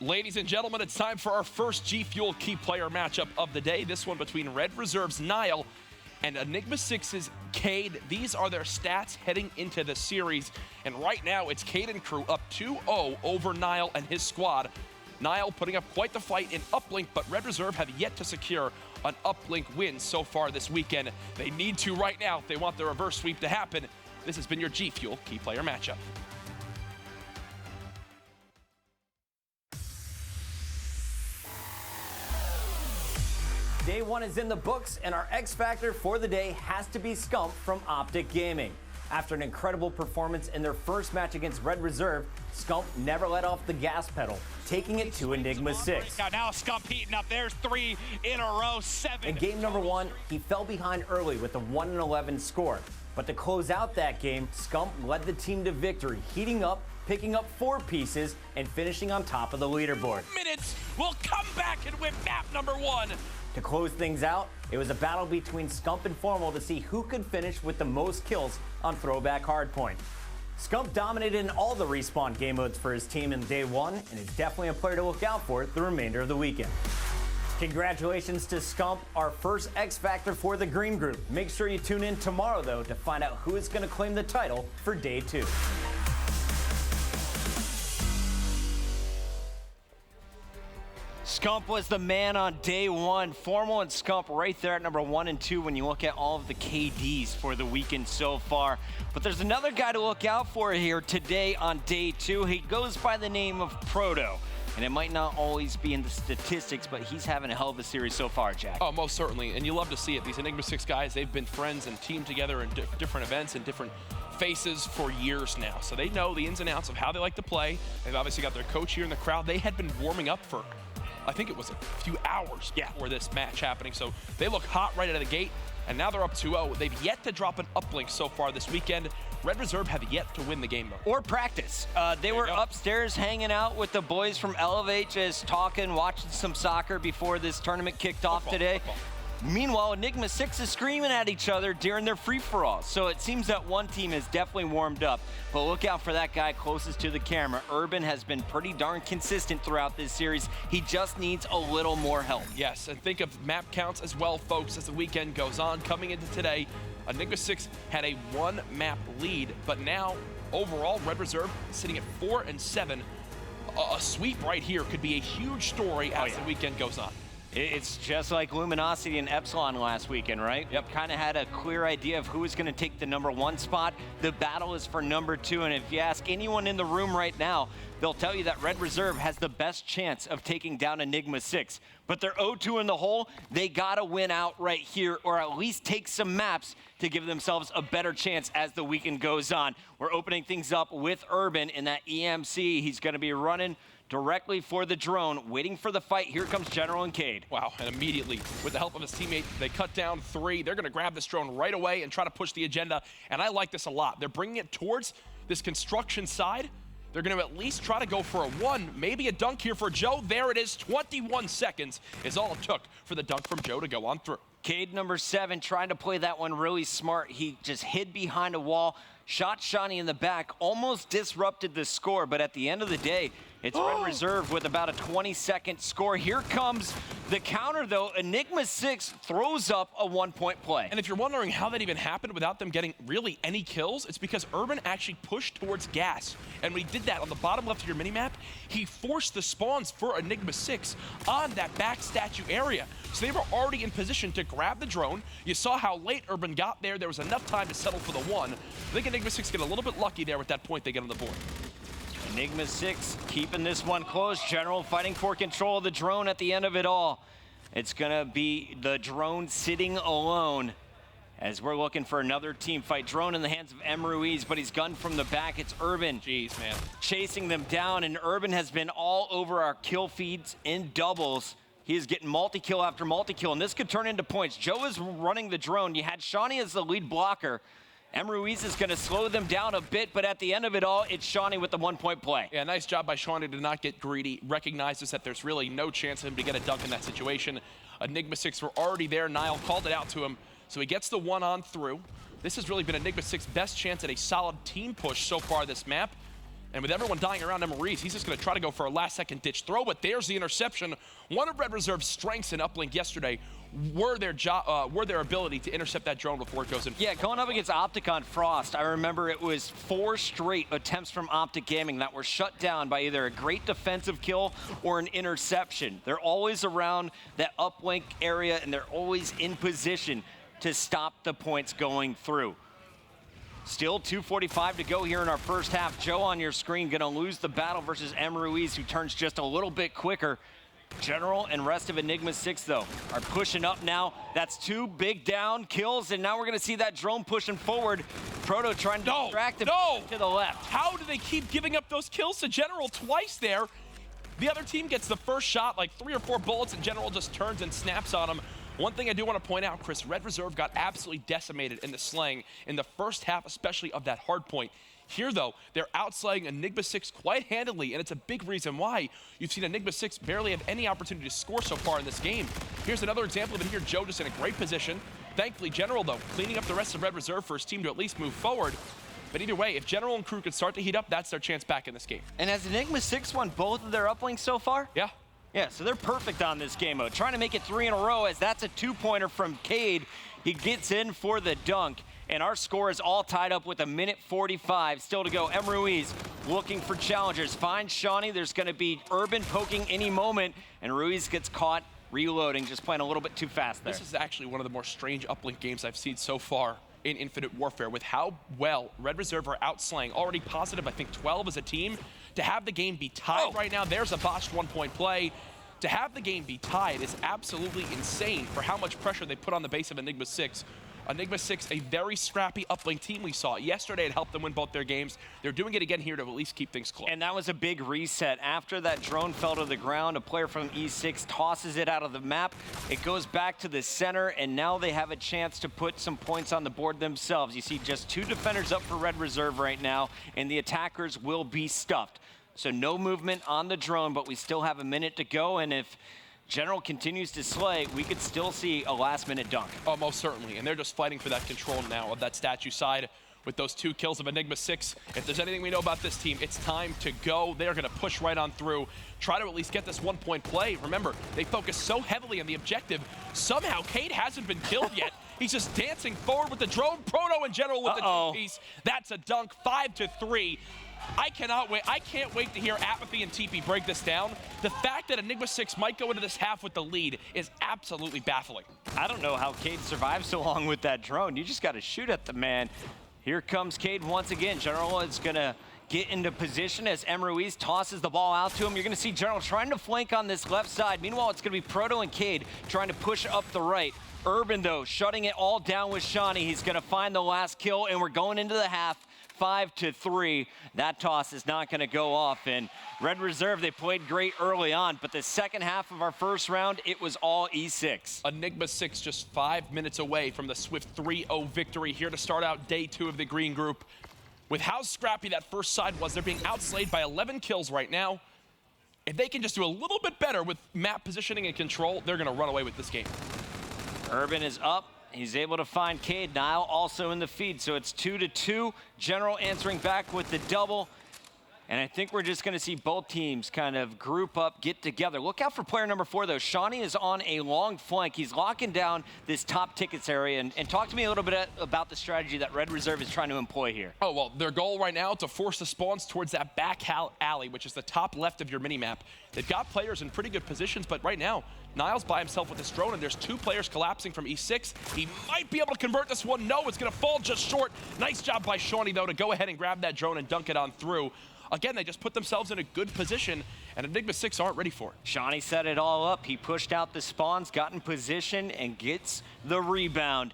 Ladies and gentlemen, it's time for our first G Fuel key player matchup of the day. This one between Red Reserve's Nile and Enigma 6's Cade. These are their stats heading into the series. And right now, it's Cade and crew up 2-0 over Nile and his squad. Nile putting up quite the fight in uplink, but Red Reserve have yet to secure an uplink win so far this weekend. They need to right now if they want the reverse sweep to happen. This has been your G Fuel key player matchup. Day one is in the books, and our X Factor for the day has to be Scump from Optic Gaming. After an incredible performance in their first match against Red Reserve, Scump never let off the gas pedal, taking it to Enigma 6. Now Scump heating up. There's 3 in a row, 7. In game number 1, he fell behind early with a 1-11 score. But to close out that game, Scump led the team to victory, heating up, picking up 4 pieces, and finishing on top of the leaderboard. Minutes will come back and win map number 1. To close things out, it was a battle between Scump and Formal to see who could finish with the most kills on Throwback Hardpoint. Scump dominated in all the respawn game modes for his team in day 1 and is definitely a player to look out for the remainder of the weekend. Congratulations to Scump, our first X Factor for the Green Group. Make sure you tune in tomorrow, though, to find out who is going to claim the title for Day 2. Scump was the man on day 1. Formal and Scump right there at number 1 and 2 when you look at all of the KDs for the weekend so far. But there's another guy to look out for here today on day 2. He goes by the name of Proto. And it might not always be in the statistics, but he's having a hell of a series so far, Jack. Oh, most certainly. And you love to see it. These Enigma 6 guys, they've been friends and teamed together in different events and different faces for years now. So they know the ins and outs of how they like to play. They've obviously got their coach here in the crowd. They had been warming up for, I think it was a few hours before this match happening. So they look hot right out of the gate. And now they're up 2-0. They've yet to drop an uplink so far this weekend. Red Reserve have yet to win the game, though. Or practice. They were upstairs hanging out with the boys from Elevate, just talking, watching some soccer before this tournament kicked off today. Meanwhile, Enigma 6 is screaming at each other during their free-for-all. So it seems that one team is definitely warmed up. But look out for that guy closest to the camera. Urban has been pretty darn consistent throughout this series. He just needs a little more help. Yes, and think of map counts as well, folks, as the weekend goes on. Coming into today, Enigma 6 had a 1-map lead, but now, overall, Red Reserve sitting at 4 and 7. A sweep right here could be a huge story as the weekend goes on. It's just like Luminosity and Epsilon last weekend, right? Yep. Kind of had a clear idea of who was going to take the number 1 spot. The battle is for number 2, and if you ask anyone in the room right now, they'll tell you that Red Reserve has the best chance of taking down Enigma 6. But they're 0-2 in the hole. They got to win out right here, or at least take some maps to give themselves a better chance as the weekend goes on. We're opening things up with Urban in that EMC. He's going to be running directly for the drone, waiting for the fight. Here comes General and Cade. Wow, and immediately, with the help of his teammate, they cut down 3. They're going to grab this drone right away and try to push the agenda, and I like this a lot. They're bringing it towards this construction side. They're going to at least try to go for a 1, maybe a dunk here for Joe. There it is. 21 seconds is all it took for the dunk from Joe to go on through. Cade, number 7, trying to play that one really smart. He just hid behind a wall, shot Shawnee in the back, almost disrupted the score, but at the end of the day, it's Red Reserve with about a 20-second score. Here comes the counter, though. Enigma 6 throws up a 1-point play. And if you're wondering how that even happened without them getting really any kills, it's because Urban actually pushed towards gas. And when he did that on the bottom left of your minimap, he forced the spawns for Enigma 6 on that back statue area. So they were already in position to grab the drone. You saw how late Urban got there. There was enough time to settle for the 1. I think Enigma 6 get a little bit lucky there with that point they get on the board. Enigma 6 keeping this one close. General fighting for control of the drone at the end of it all. It's going to be the drone sitting alone as we're looking for another team fight. Drone in the hands of M. Ruiz, but he's gunned from the back. It's Urban. Jeez, man. Chasing them down, and Urban has been all over our kill feeds in doubles. He is getting multi-kill after multi-kill, and this could turn into points. Joe is running the drone. You had Shawnee as the lead blocker. M. Ruiz is going to slow them down a bit, but at the end of it all, it's Shawnee with the 1-point play. Yeah, nice job by Shawnee to not get greedy. Recognizes that there's really no chance of him to get a dunk in that situation. Enigma 6 were already there. Niall called it out to him, so he gets the 1 on through. This has really been Enigma 6's best chance at a solid team push so far this map. And with everyone dying around M. Ruiz, he's just going to try to go for a last-second ditch throw, but there's the interception. One of Red Reserve's strengths in uplink yesterday were their ability to intercept that drone before it goes in. Yeah, going up against Optic on Frost, I remember it was 4 straight attempts from Optic Gaming that were shut down by either a great defensive kill or an interception. They're always around that uplink area, and they're always in position to stop the points going through. Still 2:45 to go here in our first half. Joe on your screen going to lose the battle versus M. Ruiz, who turns just a little bit quicker. General and rest of Enigma 6, though, are pushing up now. That's 2 big down kills, and now we're going to see that drone pushing forward. Proto trying to distract him to the left. How do they keep giving up those kills to General twice there? The other team gets the first shot, like 3 or 4 bullets, and General just turns and snaps on him. One thing I do want to point out, Chris, Red Reserve got absolutely decimated in the slaying in the first half, especially of that hard point. Here, though, they're outslaying Enigma 6 quite handily, and it's a big reason why you've seen Enigma 6 barely have any opportunity to score so far in this game. Here's another example of it here. Joe just in a great position. Thankfully, General, though, cleaning up the rest of Red Reserve for his team to at least move forward. But either way, if General and crew could start to heat up, that's their chance back in this game. And has Enigma 6 won both of their uplinks so far? Yeah. Yeah, so they're perfect on this game mode. Trying to make it 3 in a row as that's a 2-pointer from Cade. He gets in for the dunk. And our score is all tied up with 1:45 still to go. M. Ruiz looking for challengers. Finds Shawnee. There's going to be Urban poking any moment. And Ruiz gets caught reloading, just playing a little bit too fast there. This is actually one of the more strange uplink games I've seen so far in Infinite Warfare, with how well Red Reserve are outslaying. Already positive, I think, 12 as a team. To have the game be tied right now, there's a botched 1-point play. To have the game be tied is absolutely insane for how much pressure they put on the base of Enigma 6. Enigma 6, a very scrappy uplink team we saw. Yesterday, it helped them win both their games. They're doing it again here to at least keep things close. And that was a big reset. After that drone fell to the ground, a player from E6 tosses it out of the map. It goes back to the center, and now they have a chance to put some points on the board themselves. You see just 2 defenders up for Red Reserve right now, and the attackers will be stuffed. So no movement on the drone, but we still have a minute to go, and if General continues to slay, we could still see a last-minute dunk. Oh, most certainly. And they're just fighting for that control now of that statue side with those 2 kills of Enigma 6. If there's anything we know about this team, it's time to go. They're going to push right on through, try to at least get this 1-point play. Remember, they focus so heavily on the objective. Somehow, Cade hasn't been killed yet. He's just dancing forward with the drone. Proto and General with the 2-piece. That's a dunk, 5-3. I cannot wait. I can't wait to hear Apathy and TP break this down. The fact that Enigma 6 might go into this half with the lead is absolutely baffling. I don't know how Cade survived so long with that drone. You just got to shoot at the man. Here comes Cade once again. General is going to get into position as M. Ruiz tosses the ball out to him. You're going to see General trying to flank on this left side. Meanwhile, it's going to be Proto and Cade trying to push up the right. Urban, though, shutting it all down with Shawnee. He's going to find the last kill, and we're going into the half. 5-3. That toss is not going to go off. And Red Reserve, they played great early on, but the second half of our first round, it was all E6. Enigma 6 just 5 minutes away from the swift 3-0 victory here to start out day 2 of the green group. With how scrappy that first side was, they're being outslayed by 11 kills right now. If they can just do a little bit better with map positioning and control, they're going to run away with this game. Urban is up. He's able to find Cade. Nile also in the feed, so it's 2-2. General answering back with the double. And I think we're just going to see both teams kind of group up, get together. Look out for player number 4, though. Shawnee is on a long flank. He's locking down this top tickets area. And talk to me a little bit about the strategy that Red Reserve is trying to employ here. Oh, well, their goal right now is to force the spawns towards that back alley, which is the top left of your minimap. They've got players in pretty good positions, but right now, Niles by himself with this drone, and there's 2 players collapsing from E6. He might be able to convert this one. No, it's going to fall just short. Nice job by Shawnee, though, to go ahead and grab that drone and dunk it on through. Again, they just put themselves in a good position, and Enigma 6 aren't ready for it. Shawnee set it all up. He pushed out the spawns, got in position, and gets the rebound.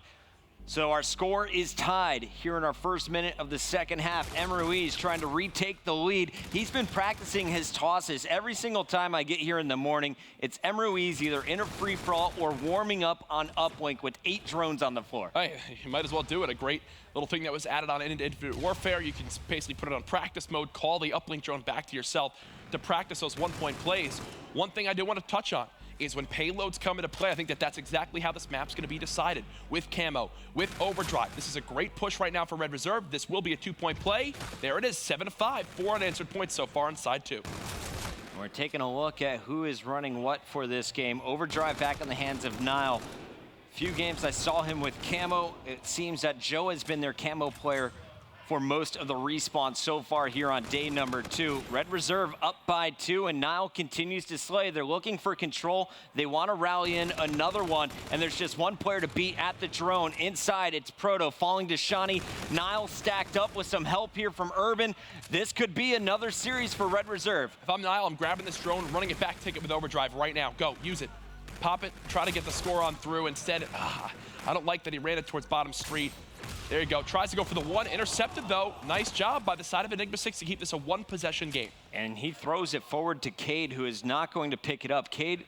So our score is tied here in our first minute of the second half. M. Ruiz trying to retake the lead. He's been practicing his tosses. Every single time I get here in the morning, it's M. Ruiz either in a free-for-all or warming up on uplink with 8 drones on the floor. Hey, you might as well do it. A great little thing that was added on Infinite Warfare. You can basically put it on practice mode, call the uplink drone back to yourself to practice those 1-point plays. One thing I do want to touch on is when payloads come into play, I think that's exactly how this map's going to be decided. With camo, with overdrive. This is a great push right now for Red Reserve. This will be a 2-point play. There it is, 7-5, 4 unanswered points so far on side 2. We're taking a look at who is running what for this game. Overdrive back in the hands of Nile. Few games I saw him with camo. It seems that Joe has been their camo player for most of the respawn so far here on day number 2. Red Reserve up by 2, and Nile continues to slay. They're looking for control. They want to rally in another one, and there's just one player to beat at the drone. Inside, it's Proto falling to Shawnee. Nile stacked up with some help here from Urban. This could be another series for Red Reserve. If I'm Nile, I'm grabbing this drone, running it back, take it with overdrive right now. Go, use it. Pop it, try to get the score on through. Instead, I don't like that he ran it towards bottom street. There you go. Tries to go for the 1. Intercepted, though. Nice job by the side of Enigma 6 to keep this a 1-possession game. And he throws it forward to Cade, who is not going to pick it up. Cade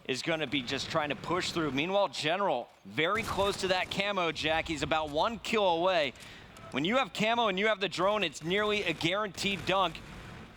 is going to be just trying to push through. Meanwhile, General, very close to that camo, Jack. He's about 1 kill away. When you have camo and you have the drone, it's nearly a guaranteed dunk.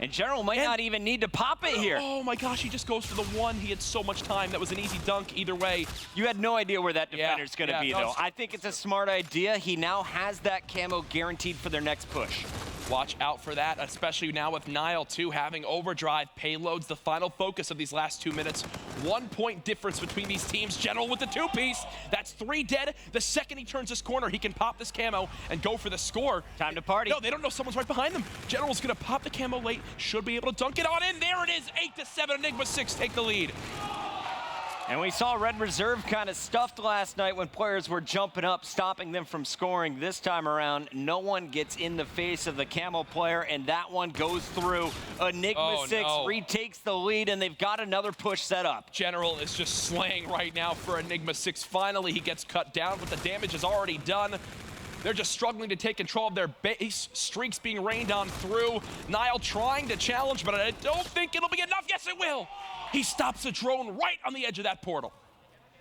And General might not even need to pop it here. Oh my gosh, he just goes for the 1. He had so much time. That was an easy dunk either way. You had no idea where that defender's going to be, though. I think it's a smart idea. He now has that camo guaranteed for their next push. Watch out for that, especially now with Nile, too, having overdrive payloads, the final focus of these last 2 minutes. 1 point difference between these teams. General with the 2-piece. That's 3 dead. The second he turns this corner, he can pop this camo and go for the score. Time to party. No, they don't know someone's right behind them. General's going to pop the camo late. Should be able to dunk it on in. There it is. 8-7. Enigma 6 take the lead. And we saw Red Reserve kind of stuffed last night when players were jumping up, stopping them from scoring. This time around, no one gets in the face of the camo player, and that one goes through. Enigma 6 retakes the lead, and they've got another push set up. General is just slaying right now for Enigma 6. Finally, he gets cut down, but the damage is already done. They're just struggling to take control of their base. Streaks being rained on through. Nile trying to challenge, but I don't think it'll be enough. Yes, it will. He stops a drone right on the edge of that portal.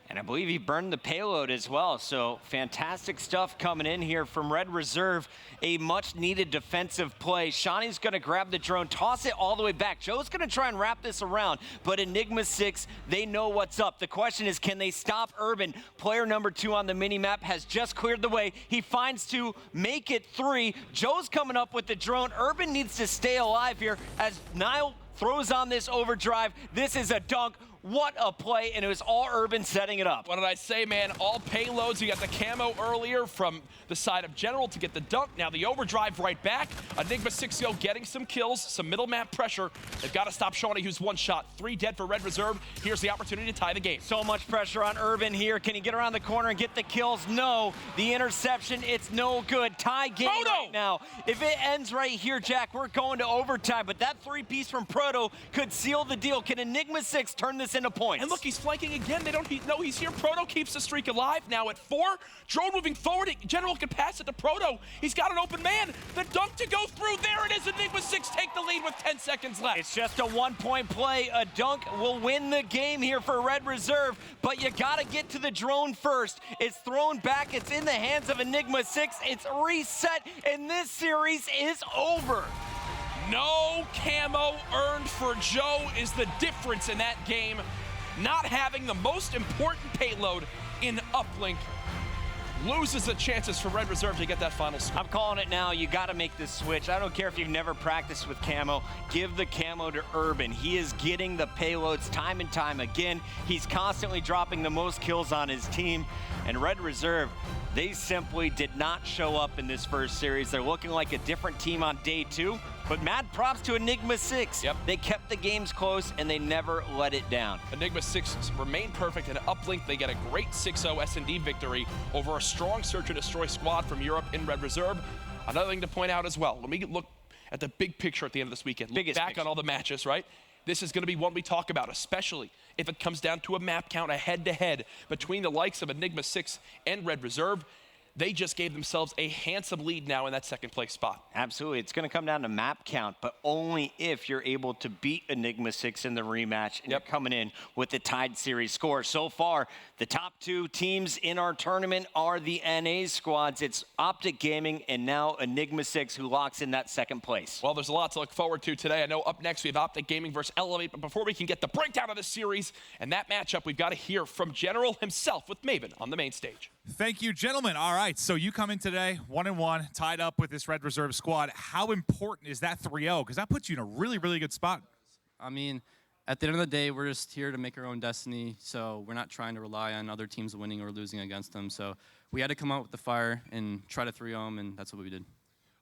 And I believe he burned the payload as well. So fantastic stuff coming in here from Red Reserve. A much needed defensive play. Shawnee's gonna grab the drone, toss it all the way back. Joe's gonna try and wrap this around, but Enigma 6, they know what's up. The question is, can they stop Urban? Player number 2 on the mini-map has just cleared the way. He finds 2, make it 3. Joe's coming up with the drone. Urban needs to stay alive here as Nile throws on this overdrive. This is a dunk. What a play, and it was all Urban setting it up. What did I say, man? All payloads. You got the camo earlier from the side of General to get the dunk. Now the overdrive right back. Enigma 6-0 getting some kills, some middle map pressure. They've got to stop Shawnee, who's 1 shot. 3 dead for Red Reserve. Here's the opportunity to tie the game. So much pressure on Urban here. Can he get around the corner and get the kills? No. The interception, it's no good. Tie game right now. If it ends right here, Jack, we're going to overtime, but that 3-piece from Proto could seal the deal. Can Enigma 6 turn this into points? And look, he's flanking again. They don't know he's here. Proto keeps the streak alive. Now at 4. Drone moving forward. General can pass it to Proto. He's got an open man. The dunk to go through. There it is. Enigma 6 take the lead with 10 seconds left. It's just a 1-point play. A dunk will win the game here for Red Reserve, but you got to get to the drone first. It's thrown back. It's in the hands of Enigma 6. It's reset, and this series is over. No camo earned for Joe is the difference in that game. Not having the most important payload in uplink loses the chances for Red Reserve to get that final score. I'm calling it now. You got to make this switch. I don't care if you've never practiced with camo. Give the camo to Urban. He is getting the payloads time and time again. He's constantly dropping the most kills on his team. And Red Reserve, they simply did not show up in this first series. They're looking like a different team on day 2. But mad props to Enigma 6. Yep. They kept the games close, and they never let it down. Enigma 6 remain perfect, and uplink, they get a great 6-0 S&D victory over a strong search and destroy squad from Europe in Red Reserve. Another thing to point out as well, when we look at the big picture at the end of this weekend, look back on all the matches, right? This is going to be one we talk about, especially if it comes down to a map count, a head-to-head between the likes of Enigma 6 and Red Reserve. They just gave themselves a handsome lead now in that second place spot. Absolutely. It's going to come down to map count, but only if you're able to beat Enigma 6 in the rematch and you're coming in with the tied series score. So far, the top 2 teams in our tournament are the NA squads. It's Optic Gaming and now Enigma 6 who locks in that second place. Well, there's a lot to look forward to today. I know up next we have Optic Gaming versus Elevate, but before we can get the breakdown of this series and that matchup, we've got to hear from General himself with Maven on the main stage. Thank you, gentlemen. All right, so you come in today 1-1, tied up with this Red Reserve squad. How important is that 3-0? Because that puts you in a really, really good spot. I mean, at the end of the day, we're just here to make our own destiny, so we're not trying to rely on other teams winning or losing against them. So we had to come out with the fire and try to 3-0 them, and that's what we did.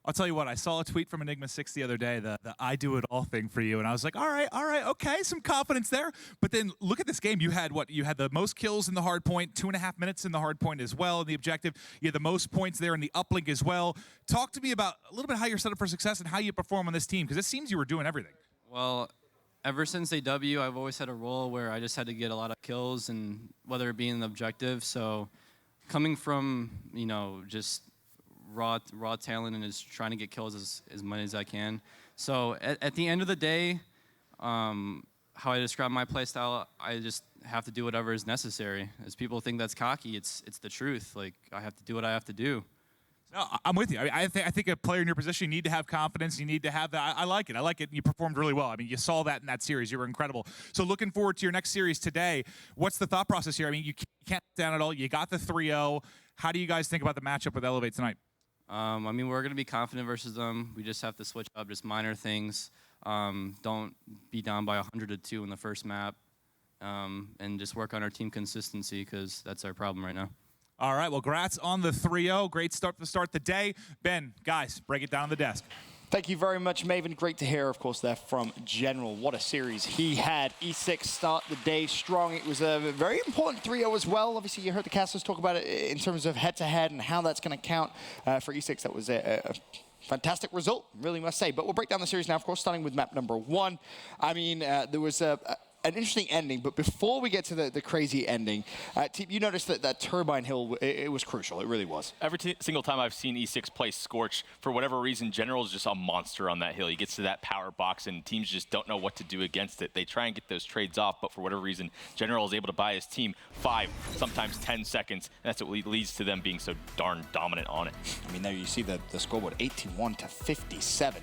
I'll tell you what, I saw a tweet from Enigma 6 the other day, the I do it all thing for you, and I was like, all right, okay, some confidence there. But then look at this game. You had what? You had the most kills in the hard point, 2.5 minutes in the hard point as well in the objective. You had the most points there in the uplink as well. Talk to me about a little bit how you're set up for success and how you perform on this team, because it seems you were doing everything. Well, ever since AW, I've always had a role where I just had to get a lot of kills, and whether it be in the objective. So coming from, just raw talent and just trying to get kills as many as I can. So at the end of the day, how I describe my play style, I just have to do whatever is necessary. As people think that's cocky, it's the truth. Like, I have to do what I have to do. No, I'm with you. I think a player in your position, you need to have confidence. You need to have that. I like it. I like it. You performed really well. I mean, you saw that in that series. You were incredible. So looking forward to your next series today. What's the thought process here? I mean, you can't down at all. You got the 3-0. How do you guys think about the matchup with Elevate tonight? I mean, we're going to be confident versus them. We just have to switch up just minor things. Don't be down by 100-2 in the first map, and just work on our team consistency because that's our problem right now. All right, well, congrats on the 3-0. Great start to start the day. Ben, guys, break it down on the desk. Thank you very much, Maven. Great to hear, of course, there from General. What a series he had. E6 start the day strong. It was a very important 3-0 as well. Obviously, you heard the casters talk about it in terms of head-to-head and how that's going to count for E6. That was a fantastic result, really must say. But we'll break down the series now, of course, starting with map number 1. I mean, there was an interesting ending, but before we get to the crazy ending, you noticed that Turbine Hill, it was crucial. It really was. Every single time I've seen E6 play Scorch, for whatever reason, General is just a monster on that hill. He gets to that power box, and teams just don't know what to do against it. They try and get those trades off, but for whatever reason, General is able to buy his team 5, sometimes 10 seconds, and that's what leads to them being so darn dominant on it. I mean, there you see the scoreboard, 81-57.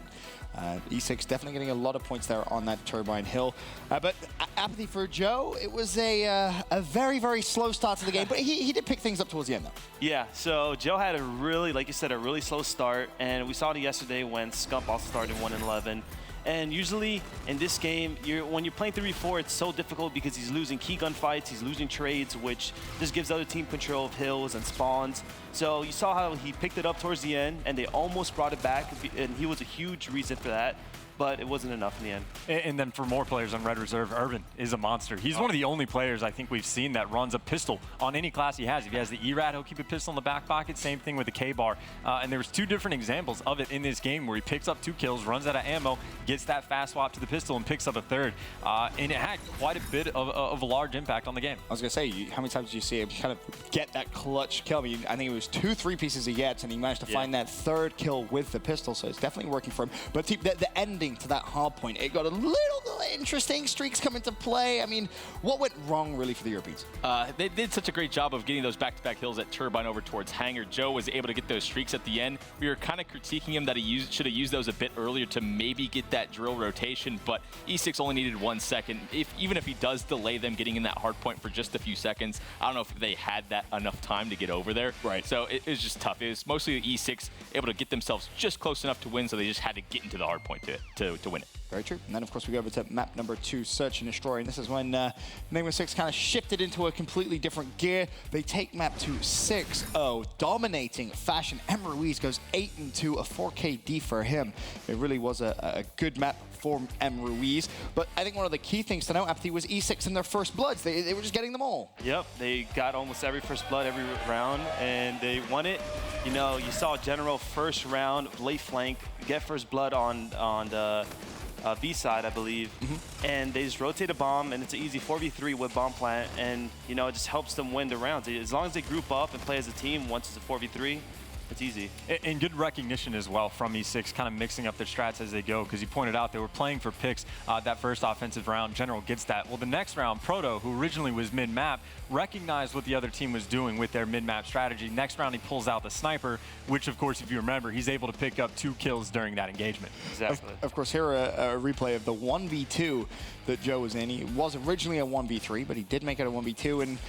E6 definitely getting a lot of points there on that Turbine Hill. But apathy for Joe, it was a very, very slow start to the game, but he did pick things up towards the end, though. Yeah, so Joe had a really, like you said, a really slow start, and we saw it yesterday when Scump also started 1-11. And usually in this game, when you're playing 3v4, it's so difficult because he's losing key gunfights, he's losing trades, which just gives the other team control of hills and spawns. So you saw how he picked it up towards the end, and they almost brought it back, and he was a huge reason for that. But it wasn't enough in the end. And then for more players on Red Reserve, Urban is a monster. He's one of the only players I think we've seen that runs a pistol on any class he has. If he has the ERAT, he'll keep a pistol in the back pocket. Same thing with the K-Bar. And there was 2 different examples of it in this game where he picks up 2 kills, runs out of ammo, gets that fast swap to the pistol, and picks up a 3rd. And it had quite a bit of a large impact on the game. I was going to say, how many times did you see him kind of get that clutch kill? I mean, I think it was 2 3-pieces he gets, and he managed to find that 3rd kill with the pistol, so it's definitely working for him. But the ending to that hard point, it got a little interesting. Streaks come into play. I mean, what went wrong really for the Europeans? They did such a great job of getting those back-to-back hills at Turbine over towards Hangar. Joe was able to get those streaks at the end. We were kind of critiquing him that he should have used those a bit earlier to maybe get that drill rotation, but E6 only needed 1 second. Even if he does delay them getting in that hard point for just a few seconds, I don't know if they had that enough time to get over there. Right. So it was just tough. It was mostly E6 able to get themselves just close enough to win, so they just had to get into the hard point to win it. Very true. And then, of course, we go over to map number 2, Search and Destroy. And this is when Enigma 6 kind of shifted into a completely different gear. They take map 2 6-0, dominating fashion. M. Ruiz goes 8-2, a 4KD for him. It really was a good map for M. Ruiz. But I think one of the key things to know, Apathy, was E6 in their first bloods. They were just getting them all. Yep, they got almost every first blood every round, and they won it. You know, you saw General first round, late flank, get first blood on the B side, I believe, and they just rotate a bomb, and it's an easy 4v3 with bomb plant, and you know, it just helps them win the rounds. As long as they group up and play as a team, once it's a 4v3, it's easy. And good recognition as well from E6, kind of mixing up their strats as they go, because you pointed out they were playing for picks that first offensive round. General gets that. Well, the next round, Proto, who originally was mid-map, recognized what the other team was doing with their mid-map strategy. Next round, he pulls out the sniper, which, of course, if you remember, he's able to pick up 2 kills during that engagement. Exactly. Of course, here a replay of the 1v2 that Joe was in. He was originally a 1v3, but he did make it a 1v2, and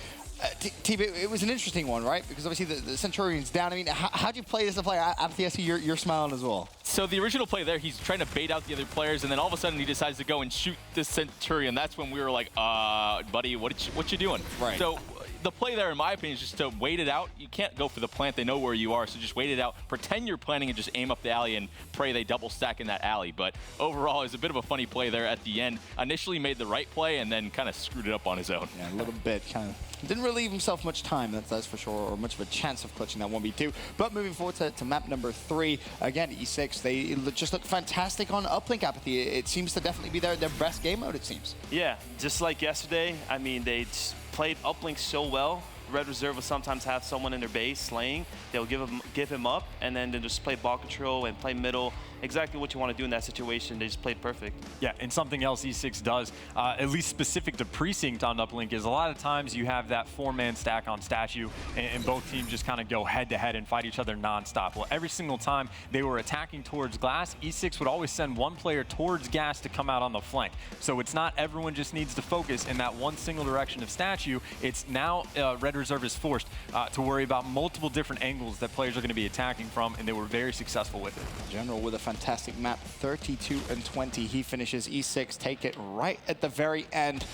it was an interesting one, right? Because obviously the Centurion's down. I mean, how'd you play this to play? Apathy, I see you're smiling as well. So the original play there, he's trying to bait out the other players, and then all of a sudden he decides to go and shoot the Centurion. That's when we were like, buddy, what you doing? Right. So the play there, in my opinion, is just to wait it out. You can't go for the plant. They know where you are, so just wait it out. Pretend you're planning and just aim up the alley and pray they double stack in that alley. But overall, it's a bit of a funny play there at the end. Initially made the right play and then kind of screwed it up on his own. Yeah, a little bit, kind of. Didn't really leave himself much time, that's for sure, or much of a chance of clutching that 1v2. But moving forward to map number 3, again, E6, they just look fantastic on uplink, Apathy. It seems to definitely be their best game mode, it seems. Yeah, just like yesterday, I mean, they played uplink so well. Red Reserve will sometimes have someone in their base slaying. They'll give him up, and then they'll just play ball control and play middle exactly what you want to do in that situation. They just played perfect. Yeah, and something else E6 does, at least specific to Precinct on Uplink, is a lot of times you have that 4-man stack on Statue, and both teams just kind of go head-to-head and fight each other nonstop. Well, every single time they were attacking towards Glass, E6 would always send one player towards Gas to come out on the flank. So it's not everyone just needs to focus in that one single direction of Statue. It's now Red Reserve is forced to worry about multiple different angles that players are going to be attacking from, and they were very successful with it. General with a fantastic map, 32-20. He finishes. E6 take it right at the very end.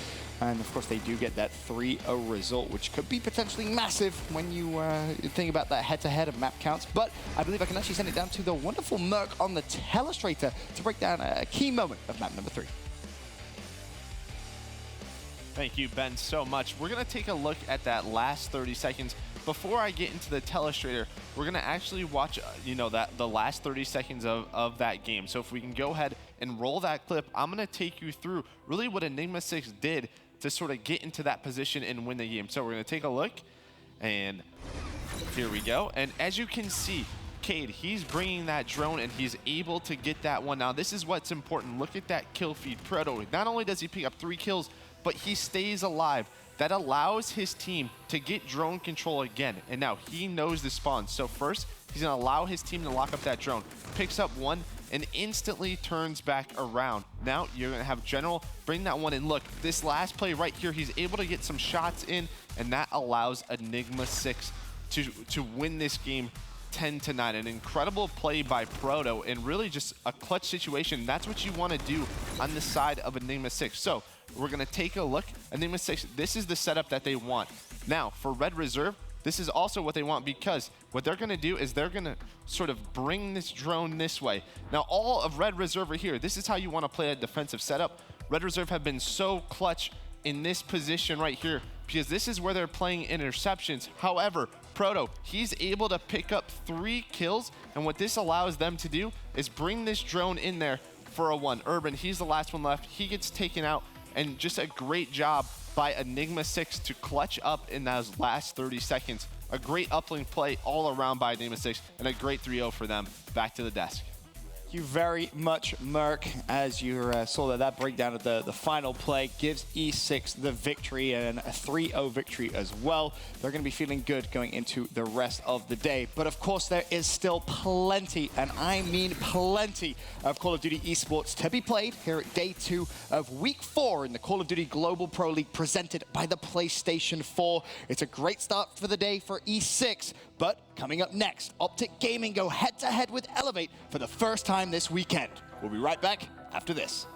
And of course, they do get that 3-0 result, which could be potentially massive when you think about that head-to-head of map counts. But I believe I can actually send it down to the wonderful Merc on the Telestrator to break down a key moment of map number 3. Thank you, Ben, so much. We're going to take a look at that last 30 seconds. Before I get into the Telestrator, we're going to actually watch, the last 30 seconds of that game. So if we can go ahead and roll that clip, I'm going to take you through really what Enigma 6 did to sort of get into that position and win the game. So we're going to take a look, and here we go. And as you can see, Cade, he's bringing that drone, and he's able to get that one. Now, this is what's important. Look at that kill feed. Proto, not only does he pick up 3 kills, but he stays alive. That allows his team to get drone control again. And now he knows the spawn. So first, he's going to allow his team to lock up that drone. Picks up one and instantly turns back around. Now you're going to have General bring that one in. Look, this last play right here, he's able to get some shots in, and that allows Enigma 6 to win this game 10-9. An incredible play by Proto, and really just a clutch situation. That's what you want to do on the side of Enigma 6. So we're going to take a look. Enigma 6, this is the setup that they want. Now, for Red Reserve, this is also what they want, because what they're going to do is they're going to sort of bring this drone this way. Now, all of Red Reserve are here. This is how you want to play a defensive setup. Red Reserve have been so clutch in this position right here, because this is where they're playing interceptions. However, Proto, he's able to pick up 3 kills, and what this allows them to do is bring this drone in there for a 1. Urban, he's the last one left. He gets taken out, and just a great job by Enigma 6 to clutch up in those last 30 seconds. A great uplink play all around by Enigma 6, and a great 3-0 for them. Back to the desk. Thank you very much, Merc. As you saw that breakdown of the final play gives E6 the victory, and a 3-0 victory as well. They're going to be feeling good going into the rest of the day. But of course, there is still plenty, and I mean plenty, of Call of Duty esports to be played here at day 2 of week 4 in the Call of Duty Global Pro League presented by the PlayStation 4. It's a great start for the day for E6, but coming up next, Optic Gaming go head-to-head with Elevate for the first time this weekend. We'll be right back after this.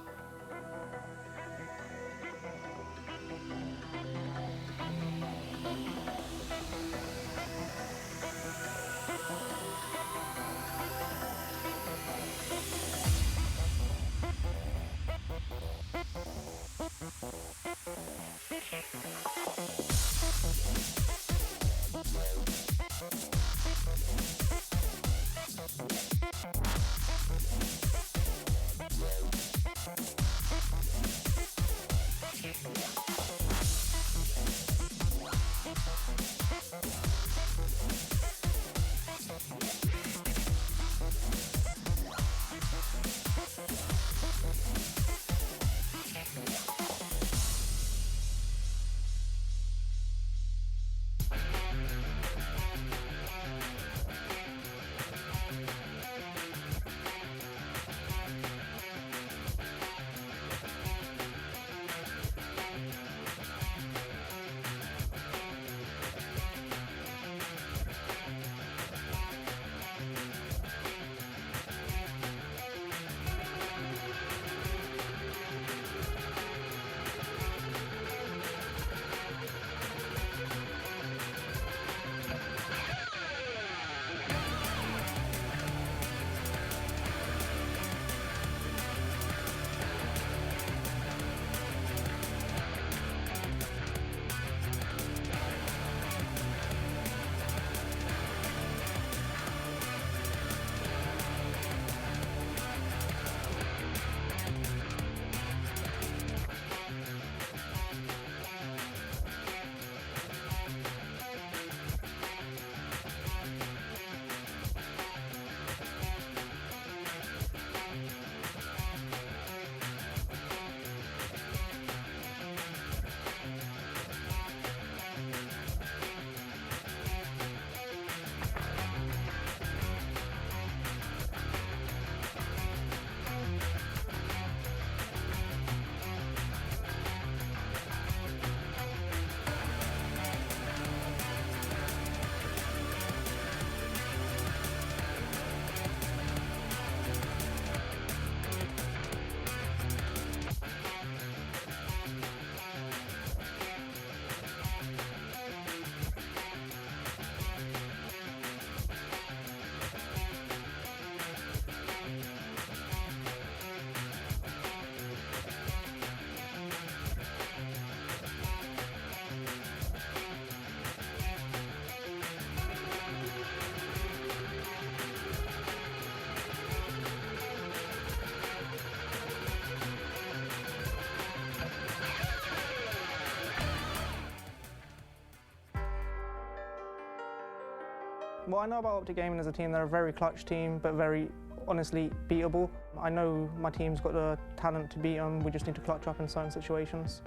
What I know about Optic Gaming as a team, they're a very clutch team, but very honestly beatable. I know my team's got the talent to beat them. We just need to clutch up in certain situations.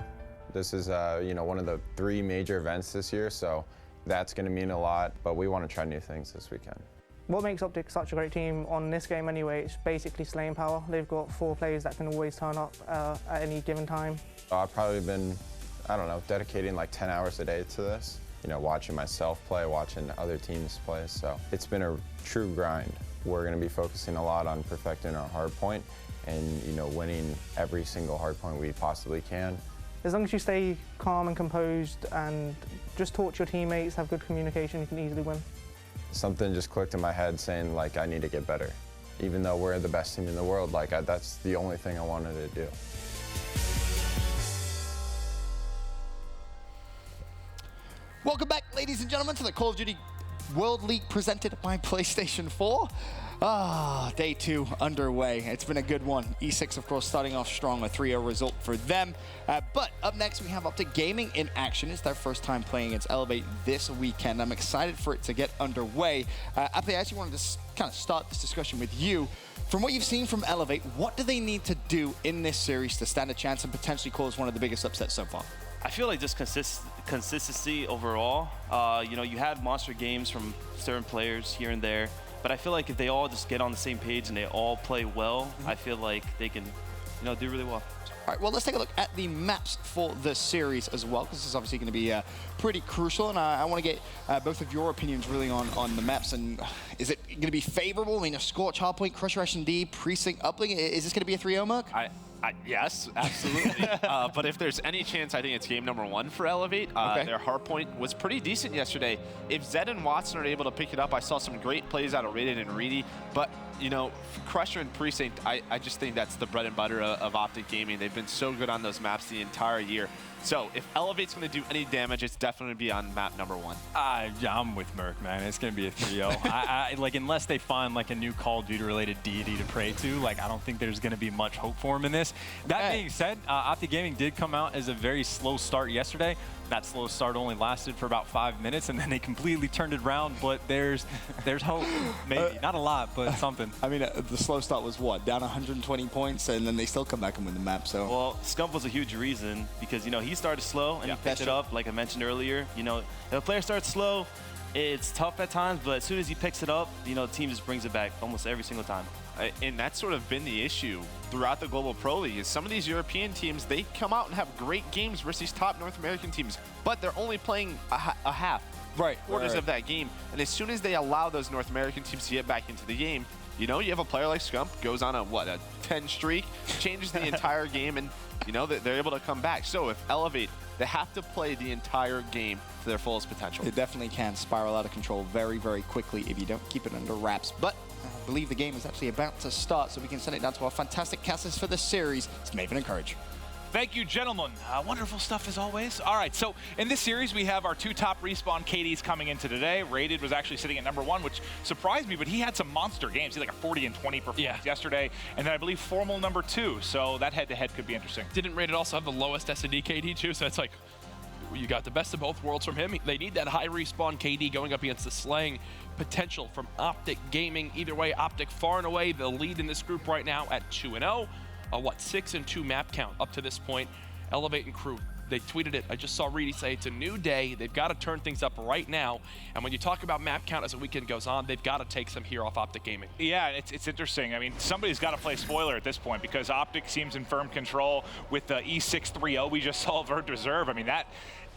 This is, one of the 3 major events this year, so that's going to mean a lot, but we want to try new things this weekend. What makes Optic such a great team on this game anyway, it's basically slaying power. They've got 4 players that can always turn up at any given time. I've probably been, dedicating like 10 hours a day to this. Watching myself play, watching other teams play, so it's been a true grind. We're going to be focusing a lot on perfecting our hard point and, winning every single hard point we possibly can. As long as you stay calm and composed and just talk to your teammates, have good communication, you can easily win. Something just clicked in my head saying, I need to get better. Even though we're the best team in the world, that's the only thing I wanted to do. Welcome back, ladies and gentlemen, to the Call of Duty World League presented by PlayStation 4. Day 2 underway. It's been a good one. E6, of course, starting off strong, a 3-0 result for them. But up next, we have Optic Gaming in action. It's their first time playing against Elevate this weekend. I'm excited for it to get underway. Aple, I actually wanted to kind of start this discussion with you. From what you've seen from Elevate, what do they need to do in this series to stand a chance and potentially cause one of the biggest upsets so far? I feel like just consistency overall. You had monster games from certain players here and there, but I feel like if they all just get on the same page and they all play well, I feel like they can, do really well. All right, well, let's take a look at the maps for the series as well, because this is obviously going to be pretty crucial, and I want to get both of your opinions really on the maps. And is it going to be favorable? I mean, a Scorch, Hardpoint, Crusher S&D, Precinct, Uplink, is this going to be a 3-0 mark? Yes, absolutely. But if there's any chance, I think it's game number 1 for Elevate. Their hardpoint was pretty decent yesterday. If Zed and Watson are able to pick it up, I saw some great plays out of Rated and Reedy. But, Crusher and Precinct, I just think that's the bread and butter of Optic Gaming. They've been so good on those maps the entire year. So if Elevate's going to do any damage, it's definitely be on map number 1. I'm with Merc, man. It's going to be a 3-0. Unless they find a new Call of Duty related deity to pray to, I don't think there's going to be much hope for them in this. That being said, Optic Gaming did come out as a very slow start yesterday. That slow start only lasted for about 5 minutes, and then they completely turned it around. But there's hope, maybe not a lot, but something. I mean, the slow start was what, down 120 points, and then they still come back and win the map. So well, Scump was a huge reason because he started slow and he picked it up, like I mentioned earlier. If a player starts slow, it's tough at times, but as soon as he picks it up, the team just brings it back almost every single time. And that's sort of been the issue throughout the Global Pro League is some of these European teams, they come out and have great games versus these top North American teams, but they're only playing a half, quarters of that game. And as soon as they allow those North American teams to get back into the game, you have a player like Scump, goes on a 10 streak, changes the entire game, and they're able to come back. So if Elevate, they have to play the entire game to their fullest potential. It definitely can spiral out of control very, very quickly if you don't keep it under wraps. But I believe the game is actually about to start, so we can send it down to our fantastic casters for this series. It's Maven and Courage. Thank you, gentlemen. Wonderful stuff as always. All right, so in this series, we have our 2 top respawn KDs coming into today. Rated was actually sitting at number 1, which surprised me, but he had some monster games. He had like a 40 and 20 performance yesterday, and then I believe Formal number 2, so that head-to-head could be interesting. Didn't Rated also have the lowest S&D KD too, so it's like, you got the best of both worlds from him. They need that high respawn KD going up against the slaying potential from Optic Gaming. Either way, Optic far and away the lead in this group right now at 2-0. 6-2 map count up to this point. Elevate and crew, they tweeted it. I just saw Reedy say it's a new day. They've got to turn things up right now. And when you talk about map count as the weekend goes on, they've got to take some here off Optic Gaming. Yeah, it's interesting. I mean, somebody's got to play spoiler at this point because Optic seems in firm control with the E6 3-0 we just saw Verd Reserve. I mean, that...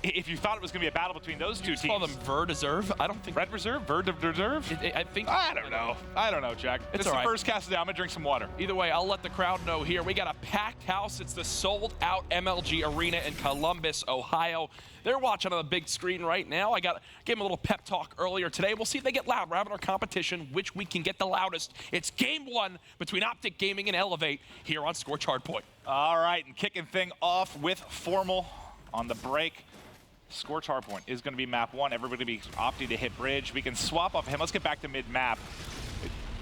If you thought it was going to be a battle between those two teams. Call them Verd Reserve? I don't think... Red Reserve? Verd Reserve? I think... I don't know, Jack. It's the first cast of the... I'm going to drink some water. Either way, I'll let the crowd know here. We got a packed house. It's the sold-out MLG Arena in Columbus, Ohio. They're watching on the big screen right now. I gave them a little pep talk earlier today. We'll see if they get loud. We're having our competition, which we can get the loudest. It's game 1 between Optic Gaming and Elevate here on Scorch Hardpoint. All right, and kicking thing off with Formal on the break. Scorch Hardpoint is going to be map 1. Everybody be opting to hit bridge. We can swap off him. Let's get back to mid-map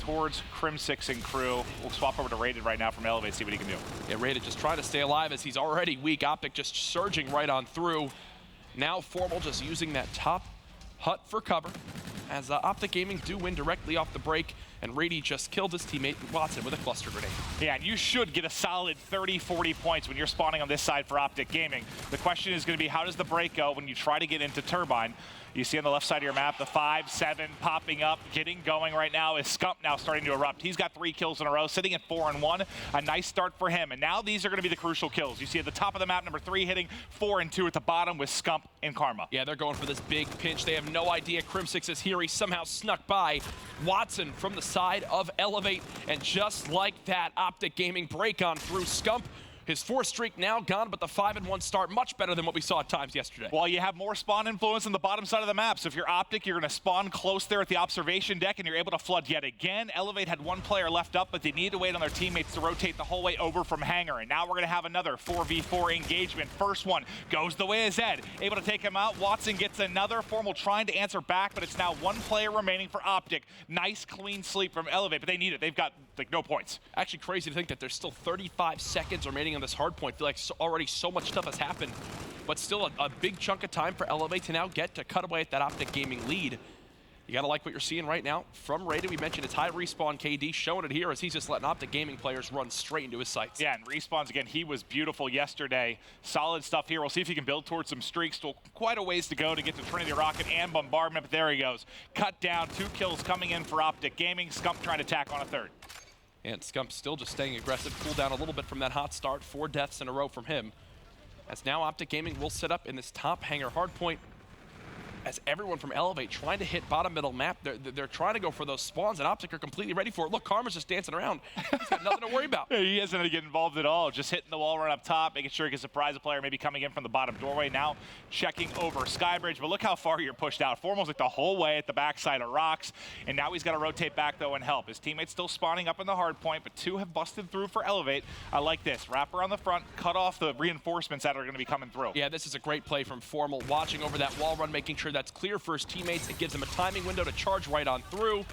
towards Crim6 and crew. We'll swap over to Rated right now from Elevate, see what he can do. Yeah, Rated just trying to stay alive as he's already weak. Optic just surging right on through. Now Formal just using that top hut for cover as Optic Gaming do win directly off the break, and Rady just killed his teammate Watson with a cluster grenade. Yeah, and you should get a solid 30, 40 points when you're spawning on this side for Optic Gaming. The question is going to be, how does the break go when you try to get into Turbine? You see on the left side of your map, the 5-7 popping up, getting going right now is Scump now starting to erupt. He's got 3 kills in a row, sitting at 4-1. A nice start for him. And now these are going to be the crucial kills. You see at the top of the map, number 3 hitting 4-2 at the bottom with Scump and Karma. Yeah, they're going for this big pinch. They have no idea Crimsix is here. He somehow snuck by Watson from the side of Elevate. And just like that, Optic Gaming break on through Scump. His 4th streak now gone, but the 5-1 start much better than what we saw at times yesterday. Well, you have more spawn influence on the bottom side of the map. So if you're Optic, you're going to spawn close there at the observation deck, and you're able to flood yet again. Elevate had 1 player left up, but they need to wait on their teammates to rotate the whole way over from Hangar. And now we're going to have another 4v4 engagement. First one goes the way of Zed. Able to take him out. Watson gets another. Formal trying to answer back, but it's now 1 player remaining for Optic. Nice, clean sleep from Elevate, but they need it. They've got like no points. Actually crazy to think that there's still 35 seconds remaining on this hard point. I feel like already so much stuff has happened, but still a big chunk of time for Elevate to now get to cut away at that Optic Gaming lead. You gotta like what you're seeing right now from Raiden. We mentioned it's high respawn KD, showing it here as he's just letting Optic Gaming players run straight into his sights. Yeah, and respawns again, he was beautiful yesterday. Solid stuff here. We'll see if he can build towards some streaks. Still quite a ways to go to get to Trinity Rocket and Bombardment, but there he goes. Cut down, 2 kills coming in for Optic Gaming. Scump trying to tack on a 3rd. And Scump still just staying aggressive, cool down a little bit from that hot start. 4 deaths in a row from him. As now Optic Gaming will sit up in this top Hangar hardpoint. As everyone from Elevate trying to hit bottom middle map, they're trying to go for those spawns, and Optic are completely ready for it. Look, Karma's just dancing around. He's got nothing to worry about. He hasn't had to get involved at all. Just hitting the wall right up top, making sure he can surprise a player, maybe coming in from the bottom doorway. Now checking over Skybridge, but look how far you're pushed out. Formal's like the whole way at the backside of rocks, and now he's got to rotate back though and help. His teammates still spawning up in the hard point, but 2 have busted through for Elevate. I like this. Wrap around the front, cut off the reinforcements that are going to be coming through. Yeah, this is a great play from Formal, watching over that wall run, making sure that's clear for his teammates. It gives them a timing window to charge right on through.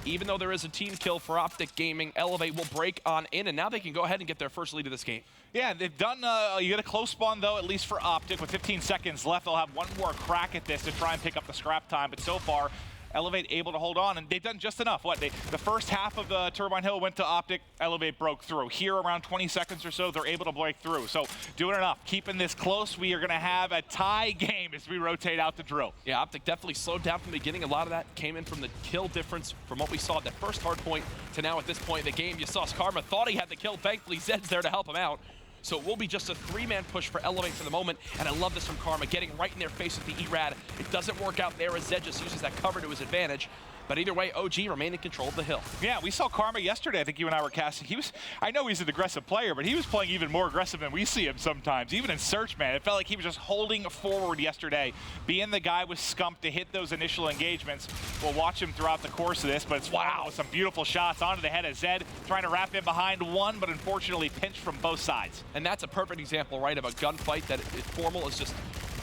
Even though there is a team kill for Optic Gaming, Elevate will break on in, and now they can go ahead and get their first lead of this game. Yeah, they've done, you get a close spawn though, at least for Optic. With 15 seconds left, they'll have 1 more crack at this to try and pick up the scrap time, but so far, Elevate able to hold on, and they've done just enough. The first half of the Turbine Hill went to Optic, Elevate broke through. Here, around 20 seconds or so, they're able to break through. So, doing enough, keeping this close. We are going to have a tie game as we rotate out the drill. Yeah, Optic definitely slowed down from the beginning. A lot of that came in from the kill difference from what we saw at that first hard point to now at this point in the game. You saw Karma thought he had the kill. Thankfully, Zed's there to help him out. So it will be just a 3-man push for Elevate for the moment, and I love this from Karma, getting right in their face with the ERAD. It doesn't work out there as Zed just uses that cover to his advantage. But either way, OG remain in control of the hill. Yeah, we saw Karma yesterday. I think you and I were casting. I know he's an aggressive player, but he was playing even more aggressive than we see him sometimes. Even in Search, man, it felt like he was just holding forward yesterday, being the guy with Scump to hit those initial engagements. We'll watch him throughout the course of this, but it's wow, some beautiful shots onto the head of Zed, trying to wrap in behind 1, but unfortunately pinched from both sides. And that's a perfect example, right, of a gunfight that Formal is just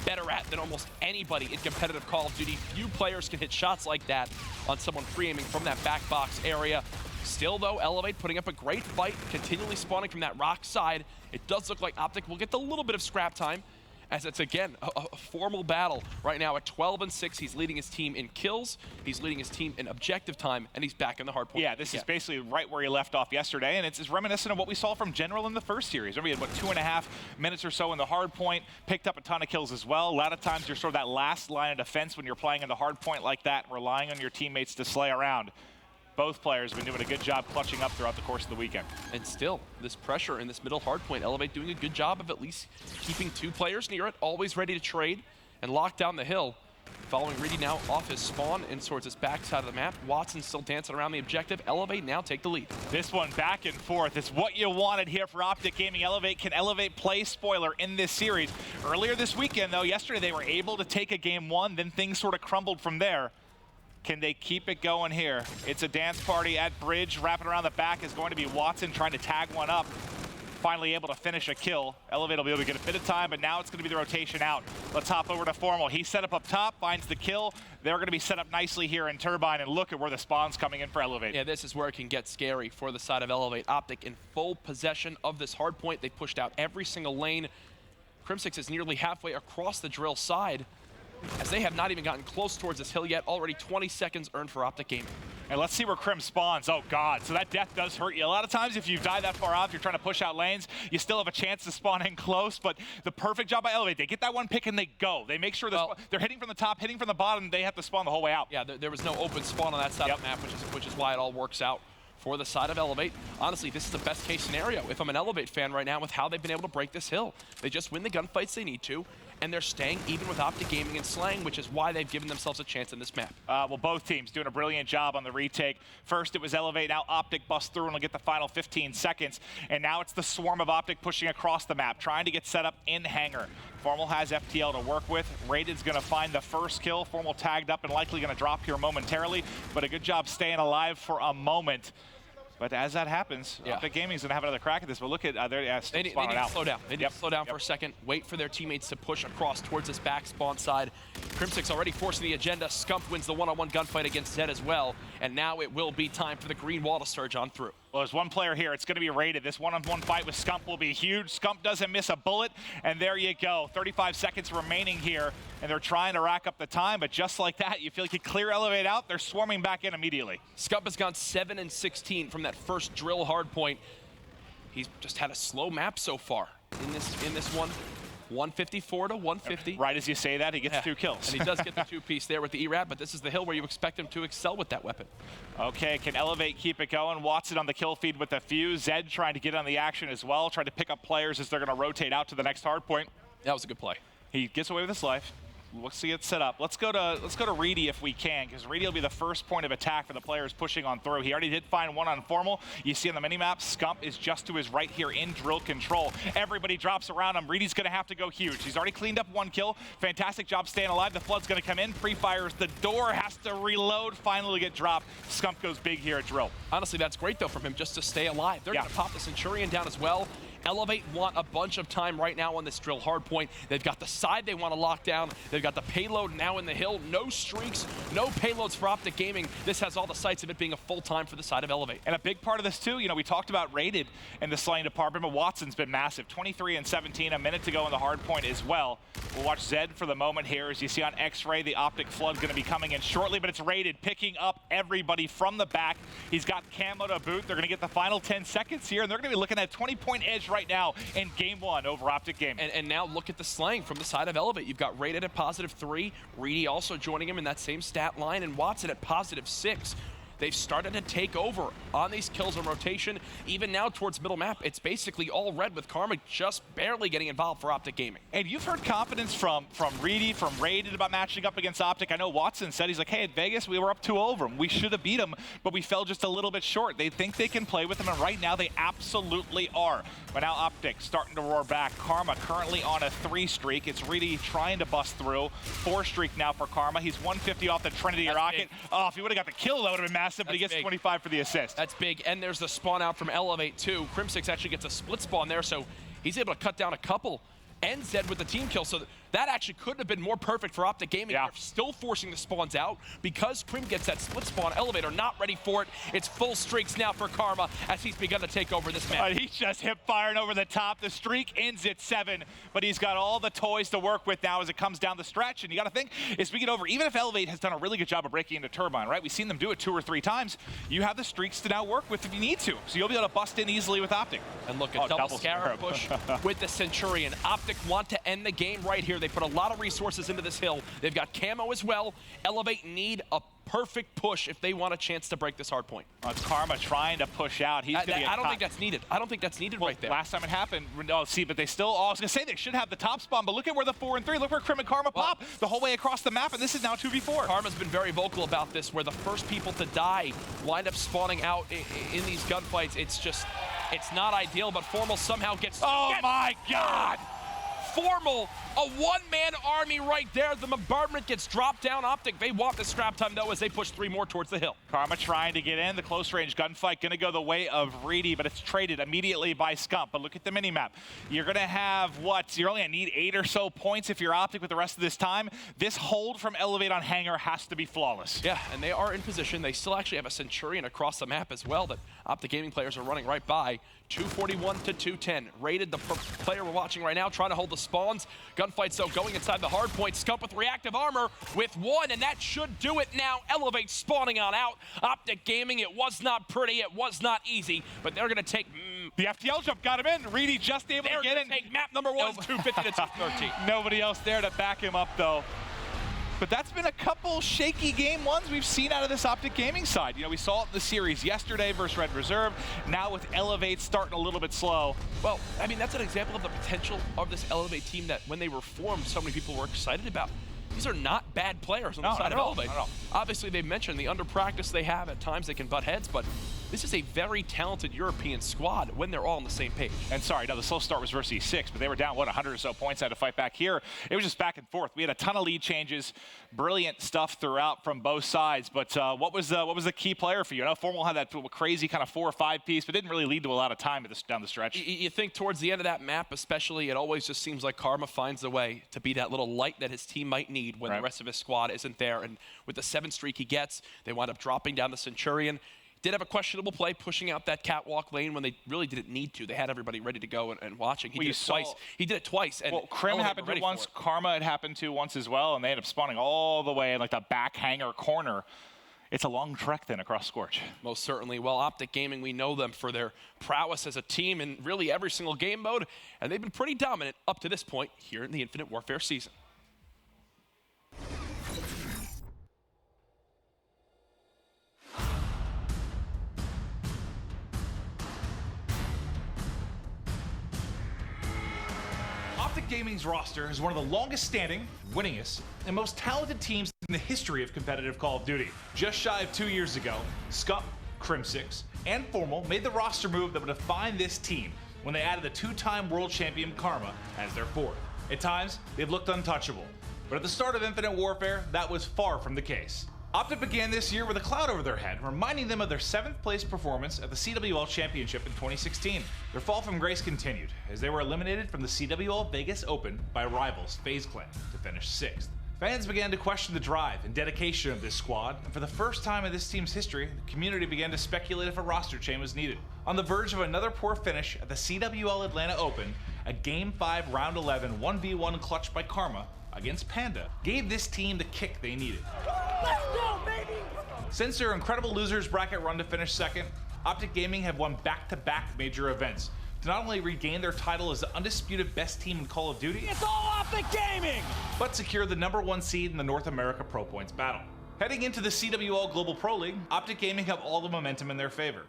better at than almost anybody in competitive Call of Duty. Few players can hit shots like that on someone pre-aiming from that back box area. Still, though, Elevate putting up a great fight, continually spawning from that rock side. It does look like Optic will get a little bit of scrap time, as it's, again, a formal battle right now at 12-6. He's leading his team in kills, he's leading his team in objective time, and he's back in the hard point. Yeah, this is basically right where he left off yesterday, and it's reminiscent of what we saw from General in the first series. Remember, he had, 2.5 minutes or so in the hard point, picked up a ton of kills as well. A lot of times you're sort of that last line of defense when you're playing in the hard point like that, relying on your teammates to slay around. Both players have been doing a good job clutching up throughout the course of the weekend. And still, this pressure in this middle hard point, Elevate doing a good job of at least keeping 2 players near it, always ready to trade and lock down the hill. Following Reedy now off his spawn and towards his backside of the map. Watson still dancing around the objective. Elevate now take the lead. This one back and forth. It's what you wanted here for Optic Gaming. Elevate can Elevate play spoiler in this series. Earlier this weekend, though, yesterday they were able to take a game 1, then things sort of crumbled from there. Can they keep it going here? It's a dance party at Bridge. Wrapping around the back is going to be Watson trying to tag one up. Finally able to finish a kill. Elevate will be able to get a bit of time, but now it's going to be the rotation out. Let's hop over to Formal. He's set up top, finds the kill. They're going to be set up nicely here in Turbine, and look at where the spawn's coming in for Elevate. Yeah, this is where it can get scary for the side of Elevate. Optic in full possession of this hard point. They pushed out every single lane. Crimsix is nearly halfway across the drill side. as they have not even gotten close towards this hill yet. Already 20 seconds earned for Optic Gaming. And let's see where Crim spawns. Oh, God. So that death does hurt you. A lot of times, if you die that far off, you're trying to push out lanes, you still have a chance to spawn in close. But the perfect job by Elevate, they get that one pick and they go. They make sure they're hitting from the top, hitting from the bottom. They have to spawn the whole way out. Yeah, there was no open spawn on that side of the map, which is why it all works out for the side of Elevate. Honestly, this is the best case scenario if I'm an Elevate fan right now with how they've been able to break this hill. They just win the gunfights they need to, and they're staying even with Optic Gaming and Slang, which is why they've given themselves a chance in this map. Well, both teams doing a brilliant job on the retake. First, it was Elevate. Now Optic busts through and will get the final 15 seconds. And now it's the swarm of Optic pushing across the map, trying to get set up in hangar. Formal has FTL to work with. Raided's going to find the first kill. Formal tagged up and likely going to drop here momentarily, but a good job staying alive for a moment. But as that happens, Optic Gaming's going to have another crack at this. But look at they need to slow down. They need to slow down for a second, wait for their teammates to push across towards this back spawn side. Crimsix already forcing the agenda. Scump wins the one-on-one gunfight against Zed as well. And now it will be time for the green wall to surge on through. Well, there's one player here. It's going to be Raided. This one-on-one fight with Scump will be huge. Scump doesn't miss a bullet, and there you go. 35 seconds remaining here, and they're trying to rack up the time, but just like that, you feel like you clear Elevate out, they're swarming back in immediately. Scump has gone 7 and 16 from that first drill hard point. He's just had a slow map so far in this one. 154 to 150. Right as you say that, he gets 2 kills. And he does get the 2-piece there with the ERAT, but this is the hill where you expect him to excel with that weapon. Okay, can Elevate keep it going? Watson on the kill feed with the fuse. Zed trying to get on the action as well, trying to pick up players as they're going to rotate out to the next hard point. That was a good play. He gets away with his life. Let's see it set up. Let's go to Reedy if we can, because Reedy will be the first point of attack for the players pushing on through. He already did find one on Formal. You see on the minimap, Scump is just to his right here in drill control. Everybody drops around him. Reedy's going to have to go huge. He's already cleaned up 1 kill. Fantastic job staying alive. The flood's going to come in. Pre-fires the door, has to reload, finally get dropped. Scump goes big here at drill. Honestly, that's great though from him just to stay alive. They're going to pop the Centurion down as well. Elevate want a bunch of time right now on this drill hard point. They've got the side they want to lock down. They've got the payload now in the hill. No streaks, no payloads for Optic Gaming. This has all the sights of it being a full time for the side of Elevate. And a big part of this too, you know, we talked about Raided in the slaying department, but Watson's been massive. 23 and 17, a minute to go on the hard point as well. We'll watch Zed for the moment here. As you see on X-Ray, the Optic Flood going to be coming in shortly, but it's Raided picking up everybody from the back. He's got camo to boot. They're going to get the final 10 seconds here, and they're going to be looking at a 20-point edge right now in game 1 over Optic Gaming. And now look at the slang from the side of Elevate. You've got Raided at +3, Reedy also joining him in that same stat line, and Watson at +6. They've started to take over on these kills in rotation. Even now towards middle map, it's basically all red with Karma just barely getting involved for Optic Gaming. And you've heard confidence from Reedy, from Raided about matching up against Optic. I know Watson said, he's like, hey, at Vegas, we were up 2 over them. We should have beat them, but we fell just a little bit short. They think they can play with them, and right now they absolutely are. But now Optic starting to roar back. Karma currently on a 3 streak. It's Reedy trying to bust through. 4 streak now for Karma. He's 150 off the Trinity rocket. Big. Oh, if he would have got the kill, that would have been massive, but he gets big. 25 for the assist. That's big, and there's the spawn out from Elevate too. Crimsix actually gets a split spawn there, so he's able to cut down a couple. And Zed with the team kill, so that actually couldn't have been more perfect for Optic Gaming. They're still forcing the spawns out because Crim gets that split spawn. Elevator not ready for it. It's full streaks now for Karma as he's begun to take over this map. He's just hip firing over the top. The streak ends at 7, but he's got all the toys to work with now as it comes down the stretch. And you got to think, as we get over, even if Elevate has done a really good job of breaking into Turbine, right? We've seen them do it 2 or 3 times. You have the streaks to now work with if you need to. So you'll be able to bust in easily with Optic. And look at double Scarab push with the Centurion. Optic want to end the game right here. They put a lot of resources into this hill. They've got camo as well. Elevate need a perfect push if they want a chance to break this hard point. It's Karma trying to push out. He's gonna get I don't think that's needed. I don't think that's needed right there. Last time it happened, but they still, I was going to say they should have the top spawn, but look at where the 4 and 3, look where Crim and Karma pop the whole way across the map, and this is now 2v4. Karma's been very vocal about this, where the first people to die wind up spawning out in these gunfights. It's just, it's not ideal, but Formal somehow gets... Oh my God! Formal, a one-man army right there. The bombardment gets dropped down. Optic, they want the scrap time, though, as they push 3 more towards the hill. Karma trying to get in. The close-range gunfight going to go the way of Reedy, but it's traded immediately by Scump. But look at the minimap. You're going to have, what? You're only going to need 8 or so points if you're Optic with the rest of this time. This hold from Elevate on Hangar has to be flawless. Yeah, and they are in position. They still actually have a Centurion across the map as well that Optic Gaming players are running right by. 241 to 210. Rated, the player we're watching right now, trying to hold the spawns. Gunfight, so going inside the hard point. Scump with reactive armor with one, and that should do it now. Elevate spawning on out. Optic Gaming, it was not pretty, it was not easy, but they're going to take... The FTL jump got him in. Reedy just able to get in. Take map number 1, 250 to 213. Nobody else there to back him up, though. But that's been a couple shaky game ones we've seen out of this Optic Gaming side. You know, we saw it in the series yesterday versus Red Reserve. Now with Elevate starting a little bit slow. Well, I mean, that's an example of the potential of this Elevate team that when they were formed, so many people were excited about. These are not bad players on the side of Elevate. Obviously, they mentioned the under practice they have. At times they can butt heads, but this is a very talented European squad when they're all on the same page. And sorry, now the slow start was versus E6, but they were down, what, 100 or so points, had to fight back here. It was just back and forth. We had a ton of lead changes, brilliant stuff throughout from both sides. But what was the key player for you? I know Formal had that crazy kind of 4 or 5 piece, but didn't really lead to a lot of time down the stretch. You think towards the end of that map, especially, it always just seems like Karma finds a way to be that little light that his team might need when the rest of his squad isn't there. And with the 7 streak he gets, they wind up dropping down the Centurion. Did have a questionable play pushing out that catwalk lane when they really didn't need to. They had everybody ready to go and watching. He did it twice. He did it twice. And well, Krim happened to once, Karma had happened to once as well, and they ended up spawning all the way in like the back hanger corner. It's a long trek then across Scorch. Most certainly. Well, Optic Gaming, we know them for their prowess as a team in really every single game mode, and they've been pretty dominant up to this point here in the Infinite Warfare season. Optic Gaming's roster is one of the longest standing, winningest, and most talented teams in the history of competitive Call of Duty. Just shy of 2 years ago, Scump, Crim6, and Formal made the roster move that would define this team when they added the 2-time world champion Karma as their fourth. At times, they've looked untouchable, but at the start of Infinite Warfare, that was far from the case. Optic began this year with a cloud over their head, reminding them of their 7th place performance at the CWL Championship in 2016. Their fall from grace continued, as they were eliminated from the CWL Vegas Open by rivals FaZe Clan to finish 6th. Fans began to question the drive and dedication of this squad, and for the first time in this team's history, the community began to speculate if a roster change was needed. On the verge of another poor finish at the CWL Atlanta Open, a Game 5 Round 11 1v1 clutch by Karma against Panda gave this team the kick they needed. Let's go, baby! Since their incredible losers bracket run to finish 2nd, Optic Gaming have won back-to-back major events to not only regain their title as the undisputed best team in Call of Duty, It's all Optic Gaming! but secure the #1 seed in the North America Pro Points battle. Heading into the CWL Global Pro League, Optic Gaming have all the momentum in their favor.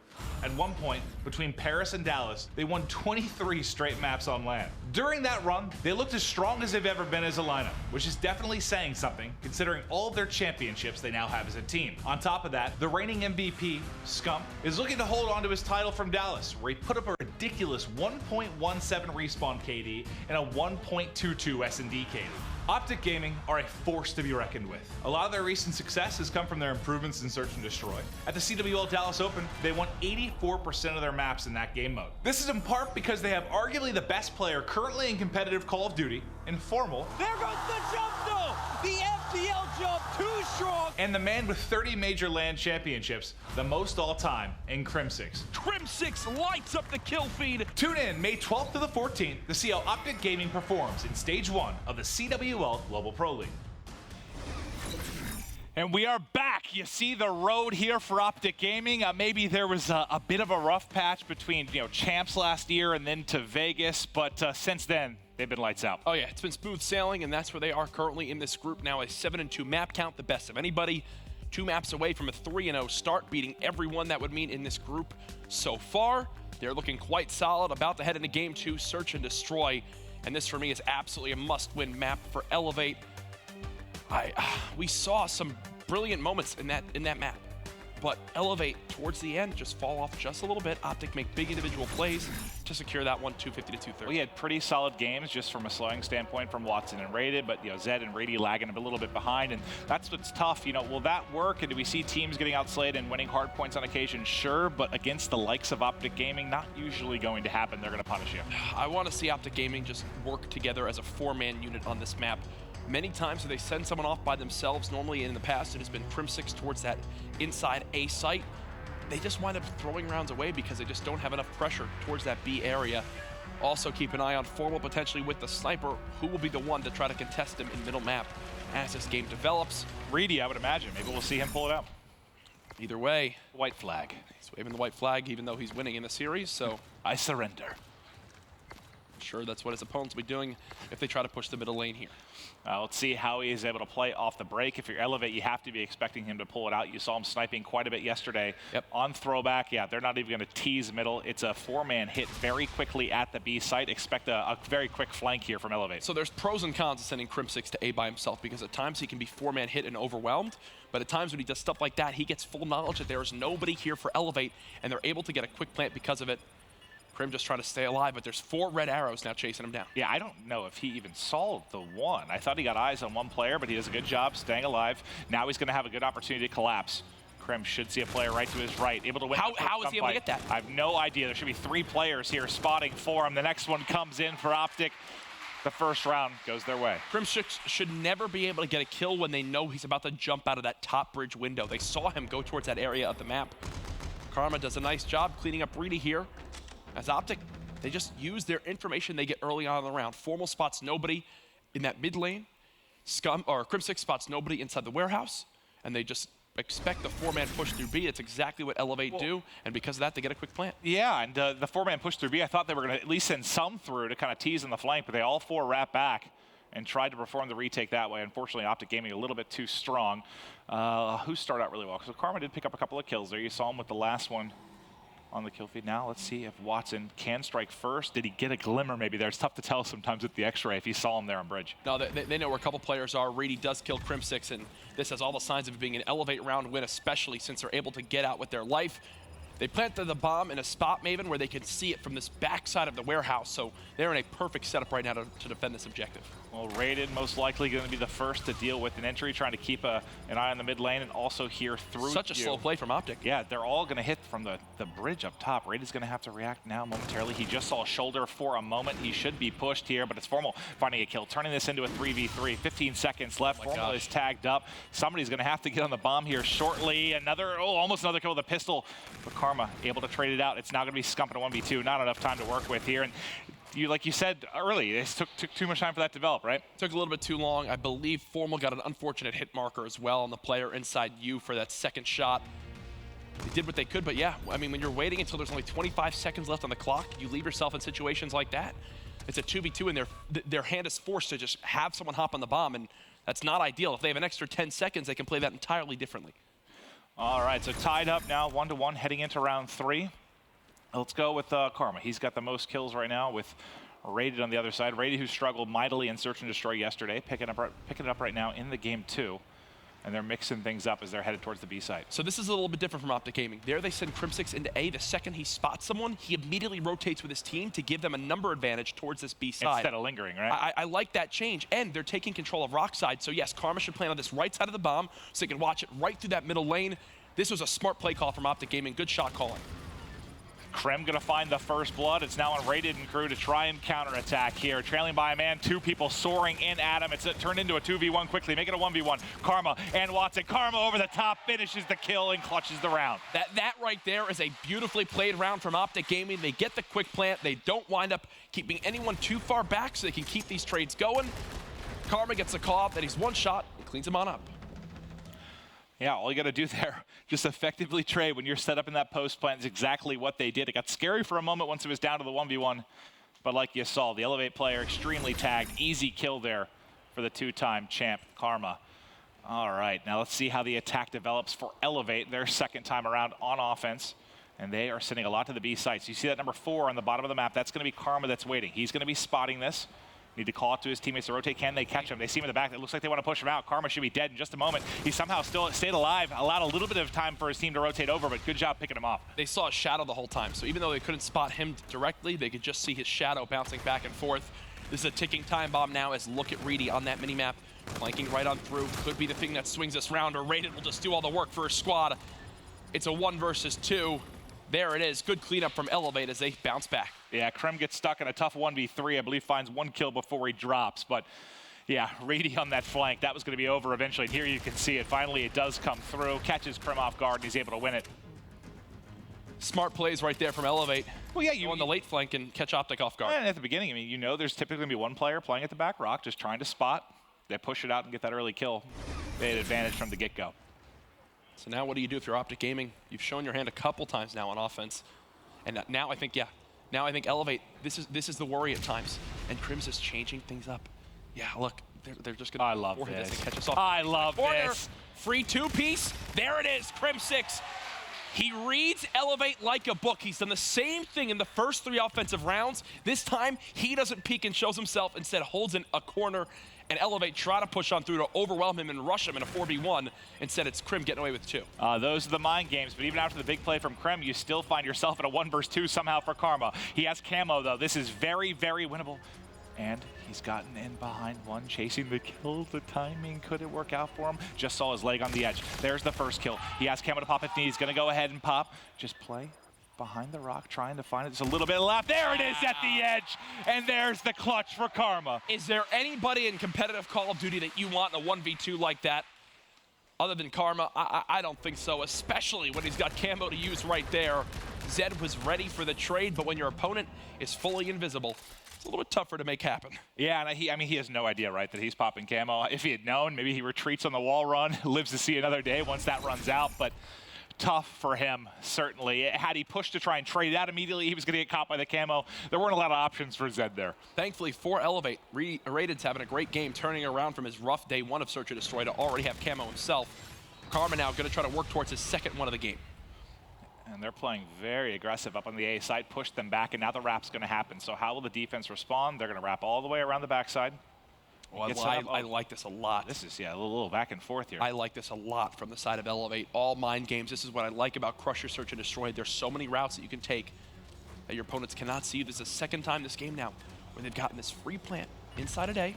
At one point, between Paris and Dallas, they won 23 straight maps on LAN. During that run, they looked as strong as they've ever been as a lineup, which is definitely saying something, considering all of their championships they now have as a team. On top of that, the reigning MVP, Scump, is looking to hold on to his title from Dallas, where he put up a ridiculous 1.17 respawn KD and a 1.22 S&D KD. Optic Gaming are a force to be reckoned with. A lot of their recent success has come from their improvements in Search and Destroy. At the CWL Dallas Open, they won 84% of their maps in that game mode. This is in part because they have arguably the best player currently in competitive Call of Duty, in Formal. There goes the jump though! The FTL jump, too strong! And the man with 30 major LAN championships, the most all time, in Crim6. Crim6 lights up the kill feed. Tune in May 12th to the 14th to see how Optic Gaming performs in Stage 1 of the CWL Global Pro League. And we are back. You see the road here for Optic Gaming. Maybe there was a bit of a rough patch between champs last year and then to Vegas, but since then, they've been lights out. Oh yeah, it's been smooth sailing, and that's where they are currently in this group now. A 7-2 map count, the best of anybody. 2 maps away from a 3-0 start, beating everyone that would mean in this group so far. They're looking quite solid, about to head into Game 2, Search and Destroy. And this, for me, is absolutely a must-win map for Elevate. We saw some brilliant moments in that map, but Elevate towards the end just fall off just a little bit. Optic make big individual plays to secure that one, 250 to 230. We had pretty solid games just from a slowing standpoint from Watson and Rated, but Zed and Rady lagging a little bit behind, and that's what's tough. Will that work? And do we see teams getting outslayed and winning hard points on occasion? Sure, but against the likes of Optic Gaming, not usually going to happen. They're going to punish you. I want to see Optic Gaming just work together as a 4-man unit on this map. Many times when they send someone off by themselves, normally in the past it has been Crim6 towards that inside A site. they just wind up throwing rounds away because they just don't have enough pressure towards that B area. Also keep an eye on Formal potentially with the sniper, who will be the one to try to contest him in middle map as this game develops. Reedy, I would imagine. Maybe we'll see him pull it out. Either way. White flag. He's waving the white flag even though he's winning in the series, so. I surrender. I'm sure that's what his opponents will be doing if they try to push the middle lane here. Let's see how he is able to play off the break. If you're Elevate, you have to be expecting him to pull it out. You saw him sniping quite a bit yesterday. On throwback. Yeah, they're not even going to tease middle. It's a 4-man hit very quickly at the B site. Expect a very quick flank here from Elevate. So there's pros and cons to sending Crim6 to A by himself, because at times he can be 4-man hit and overwhelmed, but at times when he does stuff like that, he gets full knowledge that there is nobody here for Elevate, and they're able to get a quick plant because of it. Crim just trying to stay alive, but there's 4 red arrows now chasing him down. Yeah, I don't know if he even saw the one. I thought he got eyes on one player, but he does a good job staying alive. Now he's going to have a good opportunity to collapse. Crim should see a player right to his right, able to win. How is he able to get that? I have no idea. There should be 3 players here spotting for him. The next one comes in for Optic. The first round goes their way. Crim6 should never be able to get a kill when they know he's about to jump out of that top bridge window. They saw him go towards that area of the map. Karma does a nice job cleaning up Reedy here. As Optic, they just use their information they get early on in the round. Formal spots nobody in that mid lane. Crim6 spots nobody inside the warehouse, and they just expect the 4-man push through B. It's exactly what Elevate do, and because of that, they get a quick plant. Yeah, and the 4-man push through B, I thought they were going to at least send some through to kind of tease in the flank, but they all 4 wrap back and tried to perform the retake that way. Unfortunately, Optic Gaming a little bit too strong. Who started out really well? So Karma did pick up a couple of kills there. You saw him with the last one on the kill feed. Now let's see if Watson can strike first. Did he get a glimmer maybe there? It's tough to tell sometimes with the X-ray if he saw him there on bridge. No, they know where a couple players are. Reedy does kill Crim6, and this has all the signs of it being an Elevate round win, especially since they're able to get out with their life. They planted the bomb in a spot, Maven, where they can see it from this backside of the warehouse, so they're in a perfect setup right now to defend this objective. Well, Rated most likely going to be the first to deal with an entry, trying to keep an eye on the mid lane and also here through Such a slow play from Optic. Yeah, they're all going to hit from the bridge up top. Rated's going to have to react now momentarily. He just saw a shoulder for a moment. He should be pushed here, but it's Formal finding a kill, turning this into a 3v3. 15 seconds left. Formal is tagged up. Somebody's going to have to get on the bomb here shortly. Almost another kill with a pistol. But Karma able to trade it out. It's now going to be Scump in a 1v2. Not enough time to work with here. And like you said early, it took too much time for that to develop, right? Took a little bit too long. I believe Formal got an unfortunate hit marker as well on the player inside you for that second shot. They did what they could, but yeah, I mean, when you're waiting until there's only 25 seconds left on the clock, you leave yourself in situations like that. It's a 2v2, and their hand is forced to just have someone hop on the bomb, and that's not ideal. If they have an extra 10 seconds, they can play that entirely differently. All right, so tied up now, 1-1, heading into round 3. Let's go with Karma. He's got the most kills right now with Rated on the other side. Rated, who struggled mightily in Search and Destroy yesterday, picking it up right now in the game 2. And they're mixing things up as they're headed towards the B site. So this is a little bit different from Optic Gaming. There they send Crim6 into A. The second he spots someone, he immediately rotates with his team to give them a number advantage towards this B side. Instead of lingering, right? I like that change. And they're taking control of Rock side. So yes, Karma should plan on this right side of the bomb so they can watch it right through that middle lane. This was a smart play call from Optic Gaming. Good shot calling. Krem gonna find the first blood. It's now on Rated and crew to try and counterattack here. Trailing by a man, 2 people soaring in at him. It's turned into a 2v1 quickly, make it a 1v1. Karma and Watson. Karma over the top, finishes the kill and clutches the round. That right there is a beautifully played round from Optic Gaming. They get the quick plant. They don't wind up keeping anyone too far back so they can keep these trades going. Karma gets a call out that he's one shot and cleans him on up. Yeah, all you got to do there, just effectively trade when you're set up in that post plant is exactly what they did. It got scary for a moment once it was down to the 1v1, but like you saw, the Elevate player extremely tagged. Easy kill there for the 2-time champ, Karma. All right, now let's see how the attack develops for Elevate, their second time around on offense. And they are sending a lot to the B sites. You see that number 4 on the bottom of the map. That's going to be Karma that's waiting. He's going to be spotting this. Need to call out to his teammates to rotate. Can they catch him? They see him in the back. It looks like they want to push him out. Karma should be dead in just a moment. He somehow still stayed alive, allowed a little bit of time for his team to rotate over, but good job picking him off. They saw a shadow the whole time, so even though they couldn't spot him directly, they could just see his shadow bouncing back and forth. This is a ticking time bomb now as look at Reedy on that minimap, flanking right on through. Could be the thing that swings this round, or Rated will just do all the work for his squad. It's a 1 versus 2. There it is. Good cleanup from Elevate as they bounce back. Yeah, Krem gets stuck in a tough 1v3. I believe finds 1 kill before he drops. But yeah, Reedy on that flank. That was going to be over eventually. And here you can see it. Finally, it does come through. Catches Krem off guard, and he's able to win it. Smart plays right there from Elevate. Well, yeah, you go on the late flank and catch Optic off guard. And at the beginning, I mean, you know there's typically going to be one player playing at the back rock, just trying to spot. They push it out and get that early kill. They had advantage from the get-go. So now what do you do with your Optic gaming? You've shown your hand a couple times now on offense. And now I think, Elevate, this is the worry at times. And Crims is changing things up. Yeah, look, they're just going to I love this. And catch us off. I love this. Free two-piece. There it is, Crim 6. He reads Elevate like a book. He's done the same thing in the first 3 offensive rounds. This time, he doesn't peek and shows himself. Instead, holds in a corner, and Elevate try to push on through to overwhelm him and rush him in a 4v1. Instead, it's Crim getting away with 2. Those are the mind games, but even after the big play from Crim, you still find yourself in a 1 versus 2 somehow for Karma. He has camo, though. This is very, very winnable. And he's gotten in behind one, chasing the kill. The timing couldn't work out for him. Just saw his leg on the edge. There's the first kill. He has camo to pop if needs. He's going to go ahead and pop. Just play behind the rock, trying to find it. There's a little bit left. There it is at the edge. And there's the clutch for Karma. Is there anybody in competitive Call of Duty that you want in a 1v2 like that? Other than Karma, I don't think so, especially when he's got camo to use right there. Zed was ready for the trade, but when your opponent is fully invisible, it's a little bit tougher to make happen. Yeah, and he has no idea, right, that he's popping camo. If he had known, maybe he retreats on the wall run, lives to see another day once that runs out, but tough for him, certainly. Had he pushed to try and trade out immediately, he was going to get caught by the camo. There weren't a lot of options for Zed there. Thankfully for Elevate, Raided's having a great game, turning around from his rough day 1 of Search and Destroy to already have camo himself. Karma now going to try to work towards his second one of the game. And they're playing very aggressive up on the A side, pushed them back, and now the wrap's going to happen. So how will the defense respond? They're going to wrap all the way around the backside. Well, I like this a lot. This is, a little back and forth here. I like this a lot from the side of Elevate. All mind games. This is what I like about Crusher, Search, and Destroy. There's so many routes that you can take that your opponents cannot see. This is the second time this game now where they've gotten this free plant inside of A,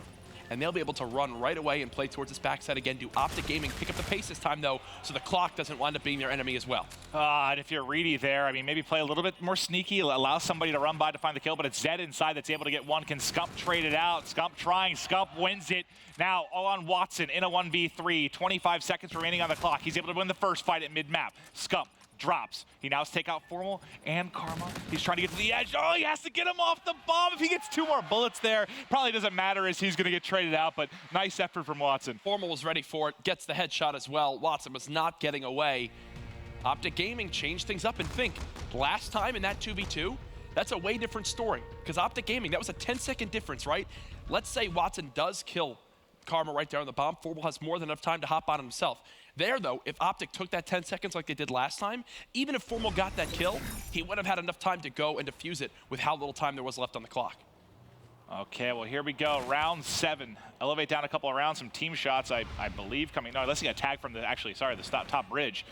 and they'll be able to run right away and play towards this backside again. Do Optic Gaming pick up the pace this time, though, so the clock doesn't wind up being their enemy as well. And if you're Reedy there, I mean, maybe play a little bit more sneaky, allow somebody to run by to find the kill, but it's Zed inside that's able to get one. Can Scump trade it out? Scump trying, Scump wins it. Now, all on Watson in a 1v3, 25 seconds remaining on the clock. He's able to win the first fight at mid-map. Scump drops. He now has to take out Formal and Karma. He's trying to get to the edge. Oh, he has to get him off the bomb. If he gets 2 more bullets there, probably doesn't matter as he's going to get traded out, but nice effort from Watson. Formal was ready for it, gets the headshot as well. Watson was not getting away. Optic Gaming changed things up, and think, last time in that 2v2, that's a way different story, because Optic Gaming, that was a 10-second difference, right? Let's say Watson does kill Karma right there on the bomb. Formal has more than enough time to hop on himself. There, though, if Optic took that 10 seconds like they did last time, even if Formal got that kill, he would have had enough time to go and defuse it with how little time there was left on the clock. Okay, well, here we go. Round 7. Elevate down a couple of rounds. Some team shots, I believe, coming. No, unless he got tagged from the, the top bridge.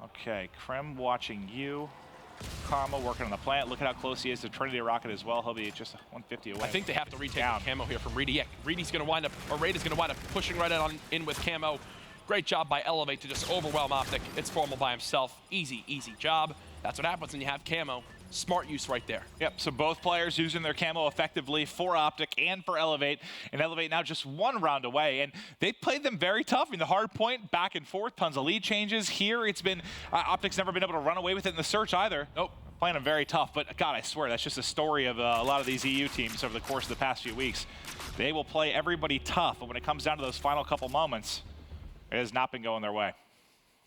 Okay, Krem watching you. Karma working on the plant. Look at how close he is to Trinity Rocket as well. He'll be just 150 away. I think they have to retake the camo here from Reedy. Yeah, Reedy's going to wind up, or Raid is going to wind up pushing right in with camo. Great job by Elevate to just overwhelm Optic. It's Formal by himself. Easy, easy job. That's what happens when you have camo. Smart use right there. Yep, so both players using their camo effectively for Optic and for Elevate. And Elevate now just 1 round away. And they played them very tough. I mean, the hard point, back and forth, tons of lead changes. Here it's been, Optic's never been able to run away with it in the search either. Nope. Playing them very tough. But God, I swear, that's just a story of a lot of these EU teams over the course of the past few weeks. They will play everybody tough. But when it comes down to those final couple moments, it has not been going their way.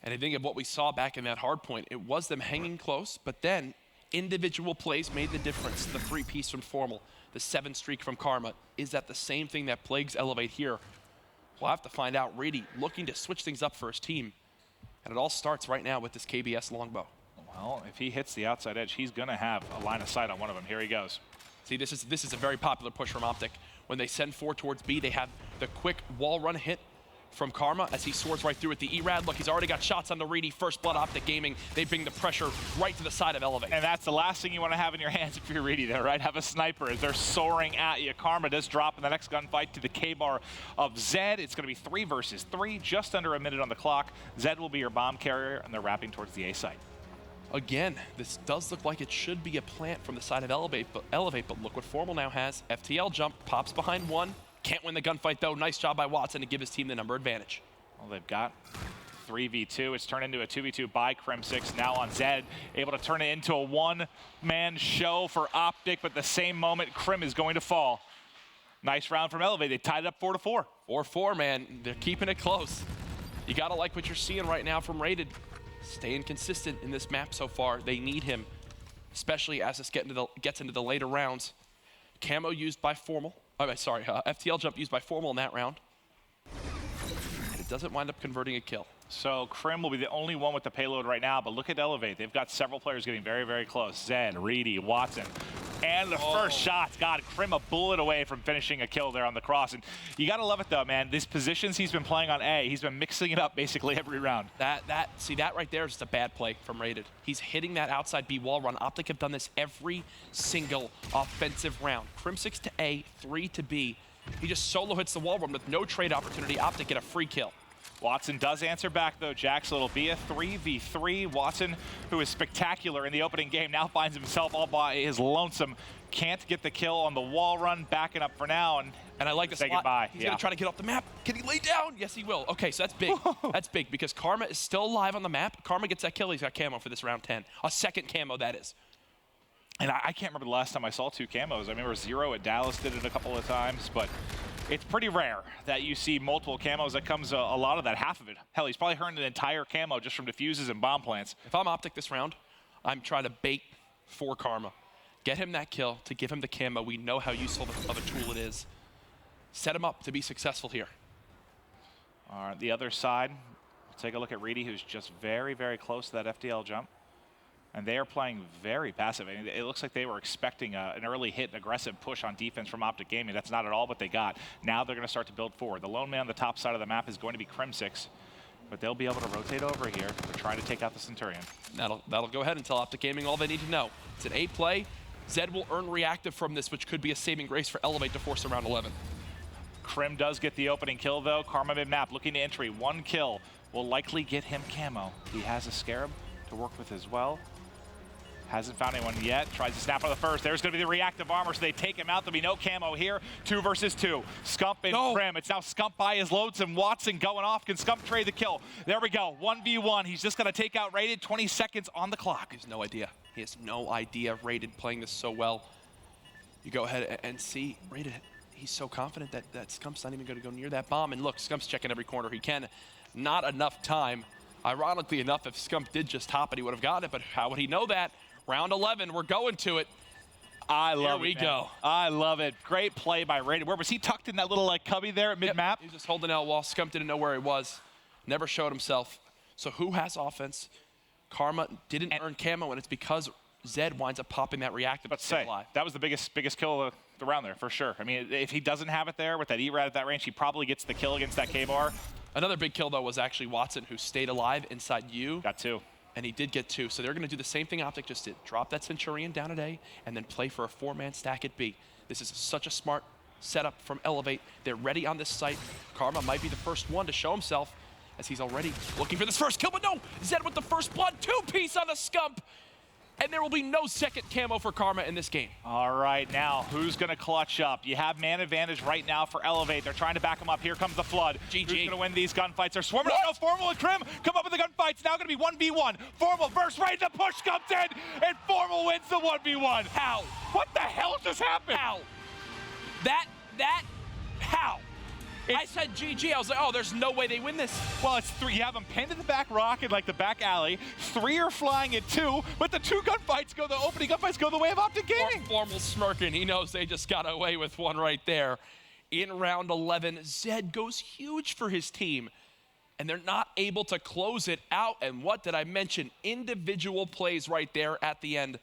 And I think of what we saw back in that hard point, it was them hanging close, but then individual plays made the difference. The 3-piece from Formal, the 7 streak from Karma. Is that the same thing that plagues Elevate here? We'll have to find out. Reedy looking to switch things up for his team. And it all starts right now with this KBS longbow. Well, if he hits the outside edge, he's going to have a line of sight on one of them. Here he goes. See, this is a very popular push from Optic. When they send 4 towards B, they have the quick wall run hit from Karma as he soars right through at the E-Rad. Look, he's already got shots on the Reedy. First blood Optic Gaming. They bring the pressure right to the side of Elevate. And that's the last thing you want to have in your hands if you're Reedy there, right? Have a sniper as they're soaring at you. Karma does drop in the next gunfight to the K-bar of Zed. It's going to be 3 versus 3, just under a minute on the clock. Zed will be your bomb carrier, and they're wrapping towards the A site. Again, this does look like it should be a plant from the side of Elevate, but look what Formal now has. FTL jump, pops behind 1. Can't win the gunfight, though. Nice job by Watson to give his team the number advantage. Well, they've got 3v2. It's turned into a 2v2 by Crim6 now on Zed, able to turn it into a one-man show for Optic, but the same moment, Crim is going to fall. Nice round from Elevate. They tied it up 4-4. 4-4, man. They're keeping it close. You gotta like what you're seeing right now from Rated. Staying consistent in this map so far. They need him, especially as this gets into the later rounds. Camo used by Formal. FTL jump used by Formal in that round. And it doesn't wind up converting a kill. So Crim will be the only one with the payload right now, but look at Elevate. They've got several players getting very, very close. Zed, Reedy, Watson. And the first shot's got Crim a bullet away from finishing a kill there on the cross. And you got to love it, though, man. These positions he's been playing on A, he's been mixing it up basically every round. See, that right there is just a bad play from Rated. He's hitting that outside B wall run. Optic have done this every single offensive round. Crim6 to A, 3 to B. He just solo hits the wall run with no trade opportunity. Optic get a free kill. Watson does answer back, though, Jack, so it'll be a 3v3. Watson, who is spectacular in the opening game, now finds himself all by his lonesome. Can't get the kill on the wall run, backing up for now, and I like this a lot. Goodbye. He's gonna try to get off the map. Can he lay down? Yes, he will. Okay, so that's big. That's big because Karma is still alive on the map. Karma gets that kill. He's got camo for this round 10. A second camo, that is. And I can't remember the last time I saw 2 camos. I remember 0 at Dallas did it a couple of times, but it's pretty rare that you see multiple camos. That comes a lot of that, half of it. Hell, he's probably earned an entire camo just from diffuses and bomb plants. If I'm Optic this round, I'm trying to bait for Karma. Get him that kill to give him the camo. We know how useful of a tool it is. Set him up to be successful here. All right, the other side, we'll take a look at Reedy, who's just very, very close to that FDL jump. And they are playing very passive. I mean, it looks like they were expecting an early hit, an aggressive push on defense from Optic Gaming. That's not at all what they got. Now they're going to start to build forward. The lone man on the top side of the map is going to be Crim6, but they'll be able to rotate over here. They're trying to take out the Centurion. That'll go ahead and tell Optic Gaming all they need to know. It's an A play. Zed will earn reactive from this, which could be a saving grace for Elevate to force around 11. Crim does get the opening kill, though. Karma mid-map looking to entry. 1 kill will likely get him camo. He has a Scarab to work with as well. Hasn't found anyone yet. Tries to snap on the first. There's going to be the reactive armor, so they take him out. There'll be no camo here. 2 versus 2. Scump and Crim. It's now Scump by his lonesome. Watson going off. Can Scump trade the kill? There we go. 1v1. He's just going to take out Rated. 20 seconds on the clock. He has no idea. He has no idea. Rated playing this so well. You go ahead and see Rated. He's so confident that Scump's not even going to go near that bomb. And look, Scump's checking every corner he can. Not enough time. Ironically enough, if Scump did just hop it, he would have gotten it. But how would he know that? Round 11, we're going to it. I love it. Here we go. I love it. Great play by Rated. Where was he tucked in that little cubby there at mid-map? He was just holding out while Scump didn't know where he was. Never showed himself. So who has offense? Karma didn't earn camo, and it's because Zed winds up popping that reactive. Let's say that was the biggest kill of the round there for sure. I mean, if he doesn't have it there with that E-Rat at that range, he probably gets the kill against that K-bar. Another big kill though was actually Watson, who stayed alive inside U. Got 2. And he did get 2. So they're going to do the same thing Optic just did. Drop that Centurion down at A and then play for a 4-man stack at B. This is such a smart setup from Elevate. They're ready on this site. Karma might be the first one to show himself as he's already looking for this first kill, but no! Zed with the first blood, 2-piece on the Scump! And there will be no second camo for Karma in this game. All right, now, who's going to clutch up? You have man advantage right now for Elevate. They're trying to back him up. Here comes the Flood. GG. Who's going to win these gunfights? They're swarming. No, Formal and Crim come up with the gunfights. Now going to be 1v1. Formal versus Raid. The push comes in, and Formal wins the 1v1. How? What the hell just happened? How? How? I said GG. I was like, oh, there's no way they win this. Well, it's 3. You have them pinned in the back rock in like the back alley. 3 are flying at 2, but the 2 gunfights the opening gunfights go the way of Optic Gaming. Formal smirking. He knows they just got away with one right there. In round 11, Zed goes huge for his team, and they're not able to close it out. And what did I mention? Individual plays right there at the end,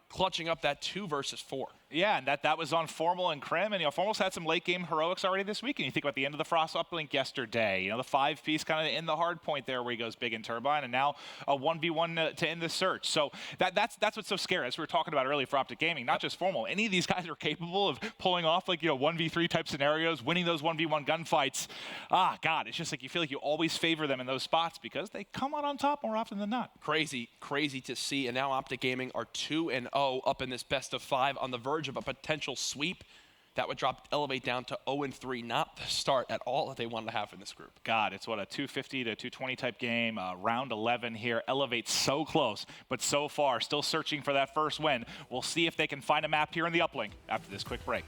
clutching up that 2 versus 4. Yeah, and that was on Formal and Crim, and Formal's had some late game heroics already this week. And you think about the end of the Frost uplink yesterday, the 5-piece kind of in the hard point there where he goes big in Turbine, and now a 1v1 to end the search. So that's what's so scary, as we were talking about earlier for Optic Gaming, not just Formal. Any of these guys are capable of pulling off 1v3 type scenarios, winning those 1v1 gunfights. God, it's just like you feel like you always favor them in those spots because they come out on top more often than not. Crazy to see. And now Optic Gaming are 2-0 up in this best of 5 on the verge of a potential sweep. That would drop Elevate down to 0-3, not the start at all that they wanted to have in this group. God, it's what, a 250 to 220 type game, round 11 here. Elevate so close, but so far still searching for that first win. We'll see if they can find a map here in the uplink after this quick break.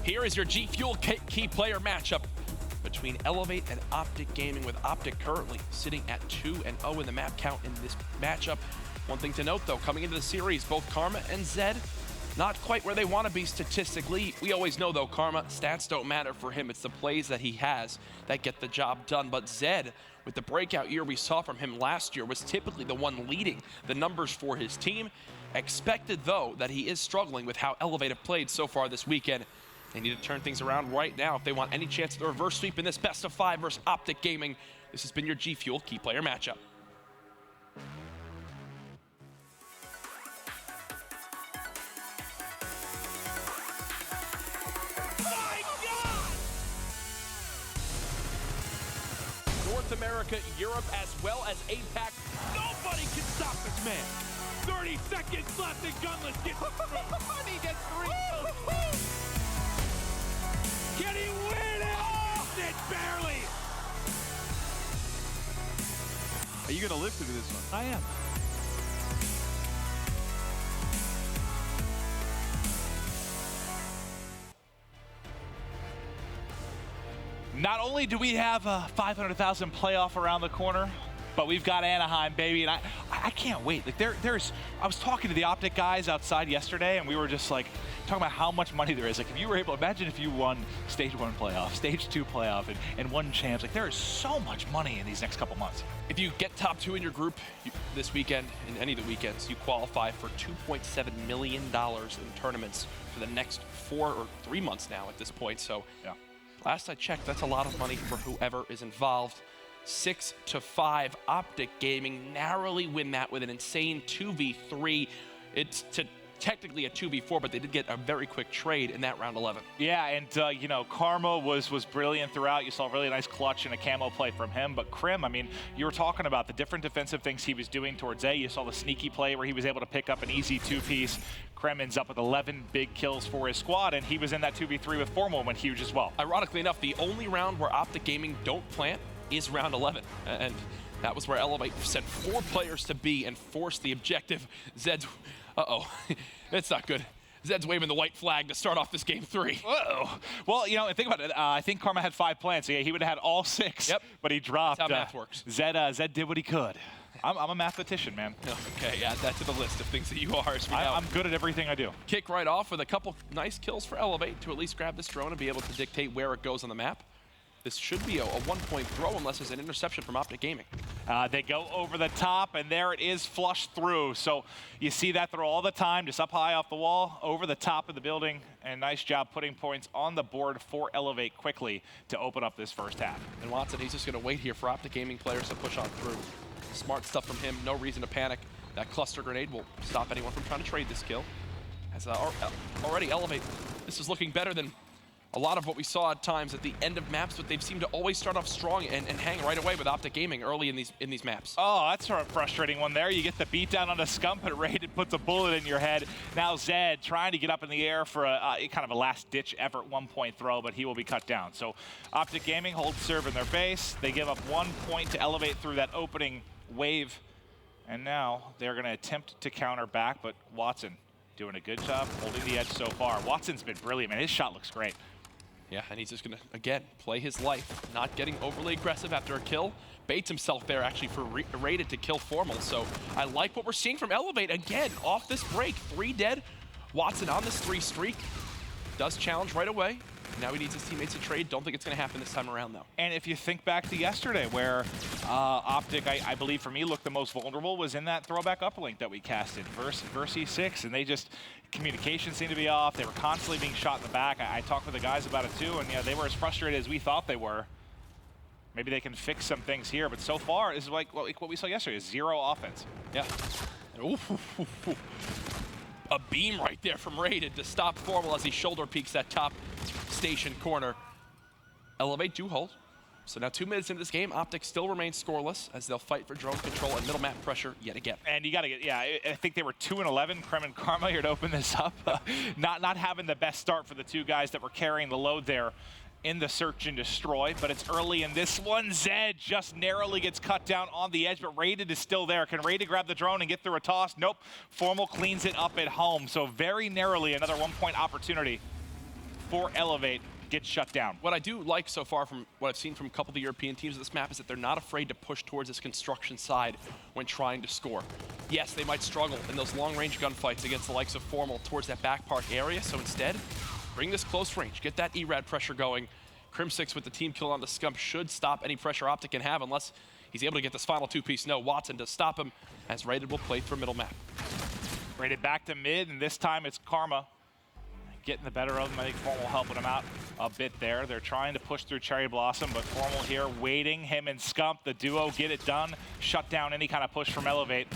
Here is your G Fuel key player matchup between Elevate and Optic Gaming, with Optic currently sitting at 2-0 in the map count in this matchup. One thing to note though, coming into the series, both Karma and Zed, not quite where they want to be statistically. We always know though, Karma, stats don't matter for him. It's the plays that he has that get the job done. But Zed, with the breakout year we saw from him last year, was typically the one leading the numbers for his team. Expected though that he is struggling with how Elevate have played so far this weekend. They need to turn things around right now if they want any chance of the reverse sweep in this best of 5 versus Optic Gaming. This has been your G Fuel key player matchup. North America, Europe, as well as APAC. Nobody can stop this man. 30 seconds left and Gunless gets through. He gets 3. Can he win it? Oh, it barely. Are you going to live through this one? I am. Not only do we have a 500,000 playoff around the corner, But we've got Anaheim, baby, and I can't wait. Like I was talking to the Optic guys outside yesterday, and we were just like talking about how much money there is. Like if you were able, imagine if you won Stage 1 playoff, Stage 2 playoff, and won champs. Like there is so much money in these next couple months. If you get top 2 in your group this weekend, in any of the weekends, you qualify for $2.7 million in tournaments for the next 4 or 3 months now at this point. So yeah. Last I checked, that's a lot of money for whoever is involved. 6-5, Optic Gaming narrowly win that with an insane 2v3. It's technically a 2v4, but they did get a very quick trade in that round 11. Yeah, and you know, Karma was brilliant throughout. You saw a really nice clutch and a camo play from him. But Krim, I mean, you were talking about the different defensive things he was doing towards A. You saw the sneaky play where he was able to pick up an easy 2-piece. Krim ends up with 11 big kills for his squad, and he was in that 2v3 with Formal, went huge as well. Ironically enough, the only round where Optic Gaming don't plant is round 11, and that was where Elevate sent 4 players to B and forced the objective. Zed's, that's not good. Zed's waving the white flag to start off this game 3. Uh-oh. Well, you know, and think about it. I think Karma had 5 plants, so yeah, he would have had all 6. Yep. But he dropped. That's how math works. Zed did what he could. I'm a mathematician, man. Okay, add that to the list of things that you are. I'm good at everything I do. Kick right off with a couple nice kills for Elevate to at least grab this drone and be able to dictate where it goes on the map. This should be a 1-point throw unless there's an interception from Optic Gaming. They go over the top, and there it is flushed through. So you see that throw all the time, just up high off the wall, over the top of the building, and nice job putting points on the board for Elevate quickly to open up this first half. And Watson, he's just going to wait here for Optic Gaming players to push on through. Smart stuff from him, no reason to panic. That cluster grenade will stop anyone from trying to trade this kill. As already Elevate, this is looking better than a lot of what we saw at times at the end of maps, but they've seemed to always start off strong and hang right away with Optic Gaming early in these maps. Oh, that's a frustrating one there. You get the beat down on the Scump, but Raiden puts a bullet in your head. Now Zed trying to get up in the air for a kind of a last-ditch effort 1-point throw, but he will be cut down. So Optic Gaming holds serve in their base. They give up 1 point to Elevate through that opening wave, and now they're going to attempt to counter back, but Watson doing a good job holding the edge so far. Watson's been brilliant, man. His shot looks great. Yeah, and he's just going to, again, play his life, not getting overly aggressive after a kill. Baits himself there, actually, for Rated to kill Formal. So I like what we're seeing from Elevate. Again, off this break, 3 dead. Watson on this 3 streak. Does challenge right away. Now he needs his teammates to trade. Don't think it's going to happen this time around, though. And if you think back to yesterday, where Optic, I believe for me, looked the most vulnerable, was in that throwback uplink that we casted versus E6, and they just, communication seemed to be off. They were constantly being shot in the back. I talked with the guys about it too, and yeah, they were as frustrated as we thought they were. Maybe they can fix some things here, but so far, this is like what we saw yesterday, is 0 offense. Yeah. A beam right there from Rated to stop Formal as he shoulder peeks that top station corner. Elevate do hold. So now 2 minutes into this game, Optic still remains scoreless as they'll fight for drone control and middle map pressure yet again. And you got to get, yeah, I think they were 2-11, Krem and Karma here to open this up. Not having the best start for the 2 guys that were carrying the load there in the search and destroy, but it's early in this one. Zed just narrowly gets cut down on the edge, but Rated is still there. Can Rated grab the drone and get through a toss? Nope. Formal cleans it up at home. So very narrowly, another 1-point opportunity for Elevate gets shut down. What I do like so far from what I've seen from a couple of the European teams of this map is that they're not afraid to push towards this construction side when trying to score. Yes, they might struggle in those long-range gunfights against the likes of Formal towards that back park area, so instead, bring this close range, get that ERAD pressure going. Crim6 with the team kill on the Scump should stop any pressure Optic can have unless he's able to get this final 2-piece. No, Watson to stop him as Rated will play through middle map. Rated back to mid, and this time it's Karma getting the better of them. I think Formal helping him out a bit there. They're trying to push through Cherry Blossom, but Formal here waiting. Him and Scump, the duo, get it done. Shut down any kind of push from Elevate.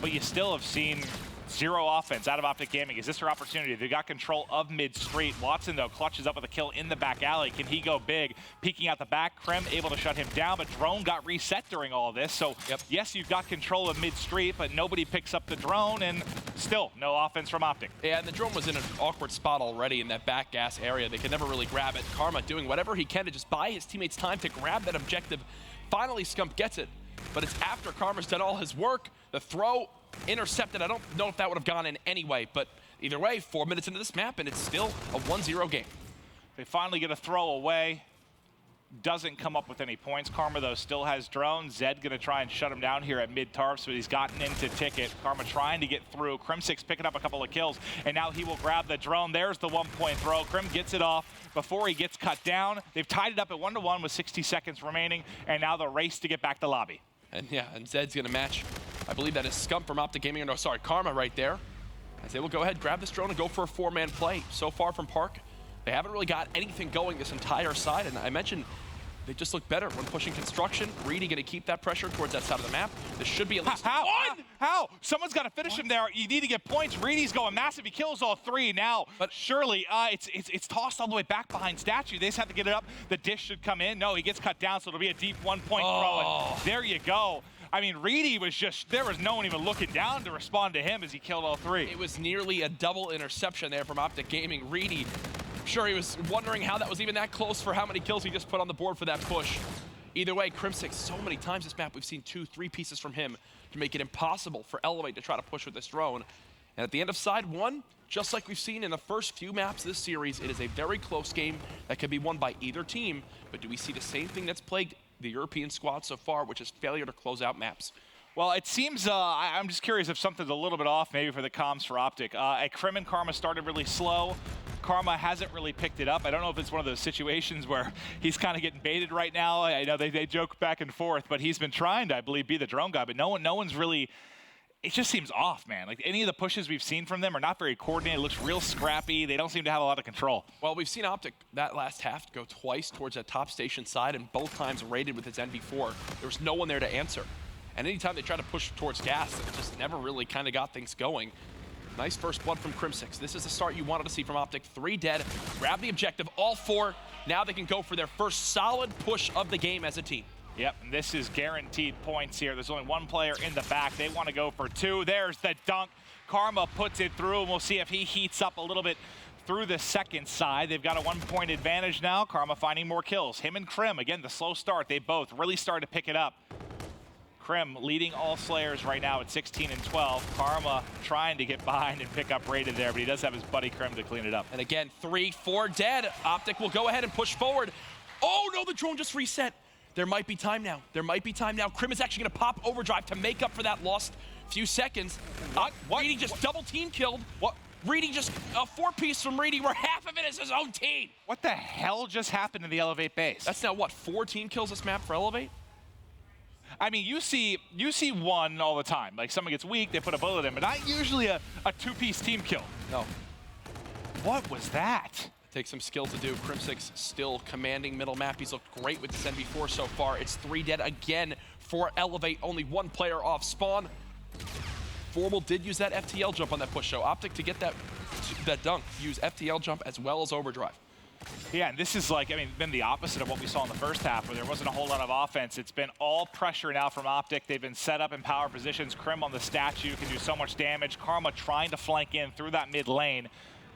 But you still have seen 0 offense out of Optic Gaming. Is this their opportunity? They got control of mid-street. Watson, though, clutches up with a kill in the back alley. Can he go big? Peeking out the back, Krem able to shut him down, but drone got reset during all of this. So, yes, you've got control of mid-street, but nobody picks up the drone, and still no offense from Optic. Yeah, and the drone was in an awkward spot already in that back gas area. They could never really grab it. Karma doing whatever he can to just buy his teammates time to grab that objective. Finally, Scump gets it, but it's after Karma's done all his work. The throw intercepted. I don't know if that would have gone in anyway, but either way, 4 minutes into this map, and it's still a 1-0 game. They finally get a throw away. doesn't come up with any points. Karma, though, still has drone. Zed going to try and shut him down here at mid-tarps, but he's gotten into Ticket. Karma trying to get through. Crimsix picking up a couple of kills, and now he will grab the drone. There's the one-point throw. Krim gets it off before he gets cut down. They've tied it up at 1-1 with 60 seconds remaining, and now the race to get back to lobby. And yeah, and Zed's going to match, I believe that is Scump from Optic Gaming, no, sorry, Karma right there. As they will go ahead, grab this drone and go for a 4-man play. So far from Park, they haven't really got anything going this entire side, and I mentioned they just look better when pushing construction. Reedy going to keep that pressure towards that side of the map. This should be at least one! How? Someone's got to finish him there. You need to get points. Reedy's going massive. He kills all three. Now, but surely it's tossed all the way back behind Statue. They just have to get it up. The dish should come in. No, he gets cut down, so it'll be a deep one-point throw. And there you go. I mean, Reedy was just, there was no one even looking down to respond to him as he killed all three. It was nearly a double interception there from Optic Gaming. Reedy, I'm sure he was wondering how that was even that close for how many kills he just put on the board for that push. Either way, Crimsix, so many times this map we've seen 2-3 pieces from him to make it impossible for Elevate to try to push with this drone. And at the end of side one, just like we've seen in the first few maps of this series, it is a very close game that can be won by either team. But do we see the same thing that's plagued the European squad so far, which is failure to close out maps? Well, it seems, I'm just curious if something's a little bit off maybe for the comms for Optic. Krim and Karma started really slow. Karma hasn't really picked it up. I don't know if it's one of those situations where he's kind of getting baited right now. I know they joke back and forth, but he's been trying to, I believe, be the drone guy, but no one's really, it just seems off, man. Like any of the pushes we've seen from them are not very coordinated. It looks real scrappy. They don't seem to have a lot of control. Well, we've seen Optic that last half go twice towards that top station side, and both times raided with his NV4. There was no one there to answer. And anytime they try to push towards gas, it just never really kind of got things going. Nice first blood from Crimsix. This is the start you wanted to see from Optic. 3 dead, grab the objective, all 4. Now they can go for their first solid push of the game as a team. Yep, and this is guaranteed points here. There's only one player in the back. They want to go for 2. There's the dunk. Karma puts it through, and we'll see if he heats up a little bit through the second side. They've got a 1-point advantage now. Karma finding more kills. Him and Krim, again, the slow start. They both really started to pick it up. Krim leading all Slayers right now at 16 and 12. Karma trying to get behind and pick up Rated there, but he does have his buddy Krim to clean it up. And again, 3-4 dead. Optic will go ahead and push forward. Oh no, the drone just reset. There might be time now. There might be time now. Krim is actually gonna pop overdrive to make up for that lost few seconds. Reedy just double team killed. What? Reedy just a 4-piece from Reedy where half of it is his own team. What the hell just happened in the Elevate base? That's now what, 4 team kills this map for Elevate? I mean, you see one all the time. Like someone gets weak, they put a bullet in, but not usually a 2-piece team kill. No. What was that? Takes some skill to do. Crimsix still commanding middle map. He's looked great with this NV4 so far. It's 3 dead again for Elevate. Only 1 player off spawn. Formal did use that FTL jump on that push, so Optic to get that dunk, use FTL jump as well as overdrive. Yeah, and this is like, I mean, been the opposite of what we saw in the first half where there wasn't a whole lot of offense. It's been all pressure now from Optic. They've been set up in power positions. Krim on the statue can do so much damage. Karma trying to flank in through that mid lane,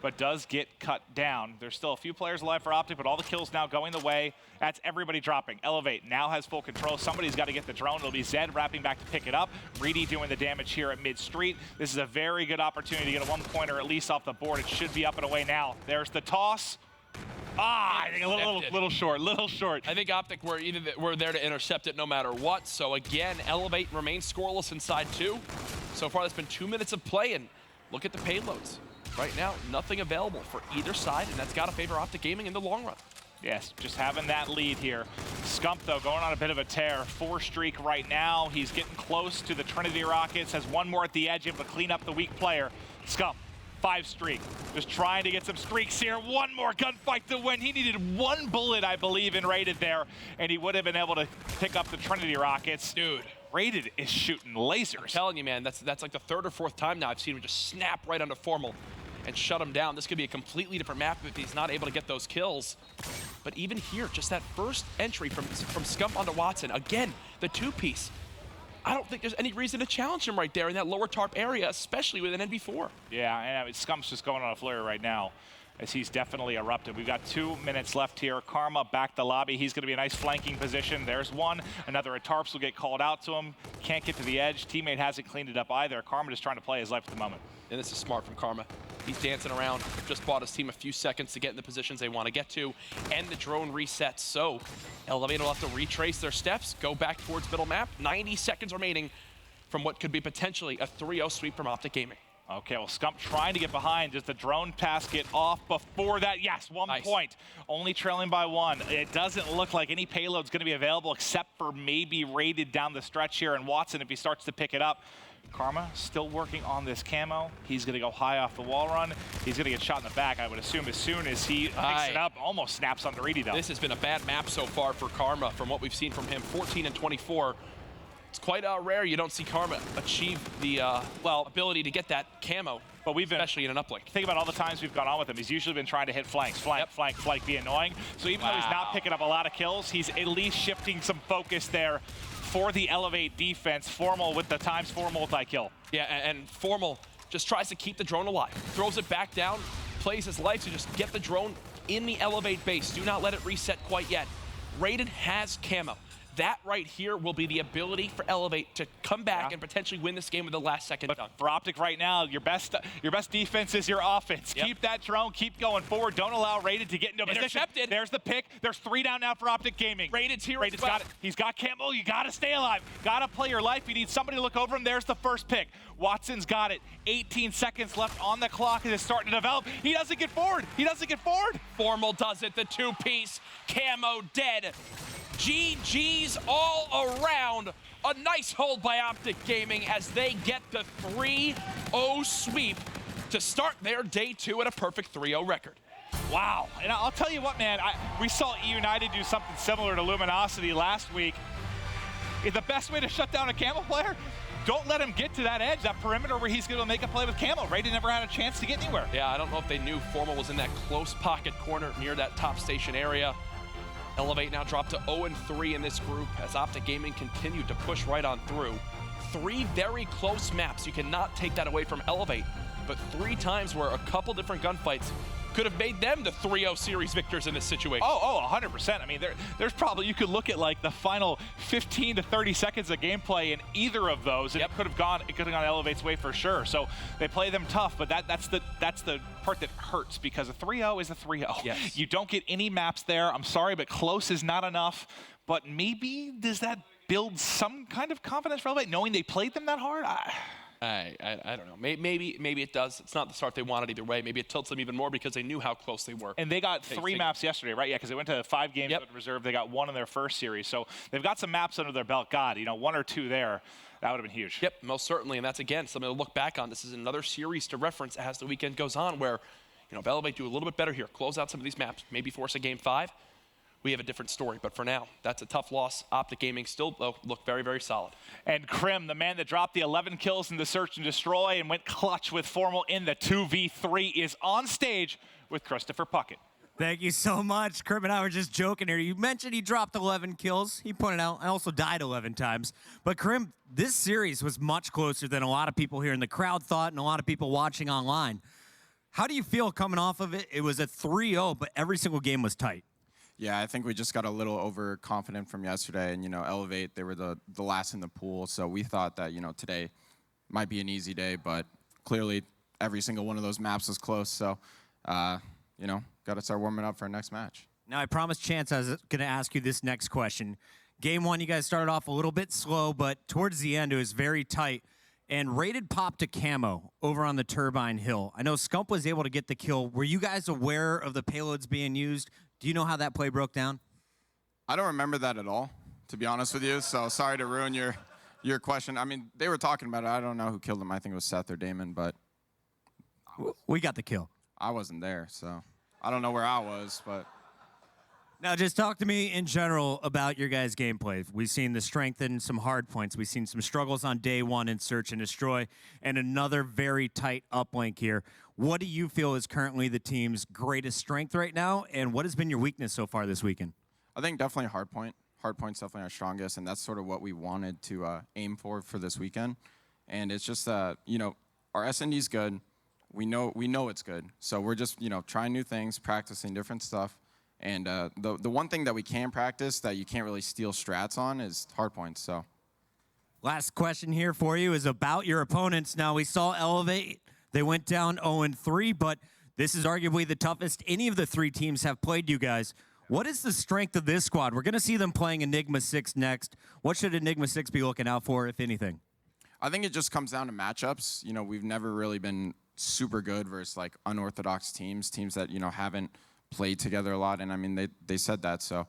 but does get cut down. There's still a few players alive for Optic, but all the kills now going the way. That's everybody dropping. Elevate now has full control. Somebody's got to get the drone. It'll be Zed wrapping back to pick it up. Reedy doing the damage here at mid-street. This is a very good opportunity to get a 1-pointer at least off the board. It should be up and away now. There's the toss. I think a little short. I think Optic were there to intercept it no matter what. So again, Elevate remains scoreless inside 2. So far, that's been 2 minutes of play, and look at the payloads. Right now, nothing available for either side, and that's got to favor Optic Gaming in the long run. Yes, just having that lead here. Scump, though, going on a bit of a tear. 4 streak right now. He's getting close to the Trinity Rockets. Has 1 more at the edge, able to clean up the weak player. Scump. 5 streak. Just trying to get some streaks here. 1 more gunfight to win. He needed 1 bullet, I believe, in Rated there, and he would have been able to pick up the Trinity Rockets. Dude. Rated is shooting lasers. I'm telling you, man, that's like the 3rd or 4th time now I've seen him just snap right onto Formal and shut him down. This could be a completely different map if he's not able to get those kills. But even here, just that first entry from Scump onto Watson, again, the 2-piece. I don't think there's any reason to challenge him right there in that lower tarp area, especially with an NV4. Yeah, and I mean, Scump's just going on a flare right now. as he's definitely erupted. We've got 2 minutes left here. Karma back to lobby. He's going to be a nice flanking position. There's one. Another at Tarps will get called out to him. Can't get to the edge. Teammate hasn't cleaned it up either. Karma just trying to play his life at the moment. And this is smart from Karma. He's dancing around, just bought his team a few seconds to get in the positions they want to get to, and the drone resets. So Elevate will have to retrace their steps, go back towards middle map. 90 seconds remaining from what could be potentially a 3-0 sweep from Optic Gaming. Okay, well, Scump trying to get behind. Does the drone pass get off before that? Yes, 1 point. Only trailing by 1. It doesn't look like any payload's going to be available except for maybe Rated down the stretch here, and Watson, if he starts to pick it up. Karma still working on this camo. He's going to go high off the wall run. He's going to get shot in the back, I would assume, as soon as he picks it up. Almost snaps under 80, though. This has been a bad map so far for Karma from what we've seen from him. 14 and 24. It's quite rare you don't see Karma achieve the ability to get that camo, but we've been, especially in an uplink. Think about all the times we've gone on with him. He's usually been trying to hit flanks, flank, be annoying. So even though he's not picking up a lot of kills, he's at least shifting some focus there for the Elevate defense. Formal with the ×4 multi-kill. Yeah, and Formal just tries to keep the drone alive. Throws it back down, plays his life to just get the drone in the Elevate base. Do not let it reset quite yet. Raiden has camo. That right here will be the ability for Elevate to come back and potentially win this game with the last second dunk. For Optic right now, your best defense is your offense. Keep that drone, keep going forward. Don't allow Rated to get into a position. There's the pick. There's 3 down now for Optic Gaming. Rated's here Rated's got it. He's got camo. You got to stay alive. Got to play your life. You need somebody to look over him. There's the first pick. Watson's got it. 18 seconds left on the clock. It is starting to develop. He doesn't get forward. He doesn't get forward. Formal does it. The 2-piece. Camo dead. GG's all around. A nice hold by Optic Gaming as they get the 3-0 sweep to start their day 2 at a perfect 3-0 record. Wow. And I'll tell you what, man, we saw E United do something similar to Luminosity last week. Is the best way to shut down a camo player? Don't let him get to that edge, that perimeter where he's going to make a play with camo. Raiden never had a chance to get anywhere. Yeah, I don't know if they knew Formal was in that close pocket corner near that top station area. Elevate now dropped to 0-3 in this group as Optic Gaming continued to push right on through. 3 very close maps. You cannot take that away from Elevate, but 3 times where a couple different gunfights could have made them the 3-0 series victors in this situation. Oh, 100%. I mean, there's probably, you could look at like the final 15 to 30 seconds of gameplay in either of those, and it could have gone Elevate's way for sure. So they play them tough, but that's the part that hurts, because a 3-0 is a 3-0. Yes. You don't get any maps there. I'm sorry, but close is not enough. But maybe does that build some kind of confidence for Elevate, knowing they played them that hard? I don't know. Maybe it does. It's not the start they wanted either way. Maybe it tilts them even more because they knew how close they were. And they got 3 maps yesterday, right? Yeah, because they went to 5 games with reserve. They got 1 in their first series. So they've got some maps under their belt. God, 1 or 2 there. That would have been huge. Yep, most certainly. And that's, again, something to look back on. This is another series to reference as the weekend goes on where, if Elevate do a little bit better here, close out some of these maps, maybe force a game 5, we have a different story. But for now, that's a tough loss. Optic Gaming still look very, very solid. And Krim, the man that dropped the 11 kills in the search and destroy and went clutch with Formal in the 2v3, is on stage with Christopher Puckett. Thank you so much. Krim and I were just joking here. You mentioned he dropped 11 kills. He pointed out I also died 11 times. But Krim, this series was much closer than a lot of people here in the crowd thought and a lot of people watching online. How do you feel coming off of it? It was a 3-0, but every single game was tight. Yeah, I think we just got a little overconfident from yesterday, and Elevate, they were the last in the pool, so we thought that today might be an easy day, but clearly every single one of those maps was close, so got to start warming up for our next match. Now, I promised Chance I was going to ask you this next question. Game 1, you guys started off a little bit slow, but towards the end it was very tight, and Rated popped a camo over on the Turbine Hill. I know Scump was able to get the kill. Were you guys aware of the payloads being used? Do you know how that play broke down? I don't remember that at all, to be honest with you, so sorry to ruin your question. I mean, they were talking about it. I don't know who killed him. I think it was Seth or Damon, but we got the kill. I wasn't there, so I don't know where I was, but... Now, just talk to me in general about your guys' gameplay. We've seen the strength and some hard points. We've seen some struggles on day 1 in Search and Destroy, and another very tight uplink here. What do you feel is currently the team's greatest strength right now, and what has been your weakness so far this weekend? I think definitely hard point. Hard point's definitely our strongest, and that's sort of what we wanted to aim for this weekend. And it's just, our S&D's good. we know it's good. So we're just, trying new things, practicing different stuff. And the one thing that we can practice that you can't really steal strats on is hard points. So. Last question here for you is about your opponents. Now, we saw Elevate. They went down 0-3, but this is arguably the toughest any of the 3 teams have played you guys. What is the strength of this squad? We're going to see them playing Enigma 6 next. What should Enigma 6 be looking out for, if anything? I think it just comes down to matchups. We've never really been super good versus like unorthodox teams that, haven't played together a lot. And I mean, they said that. So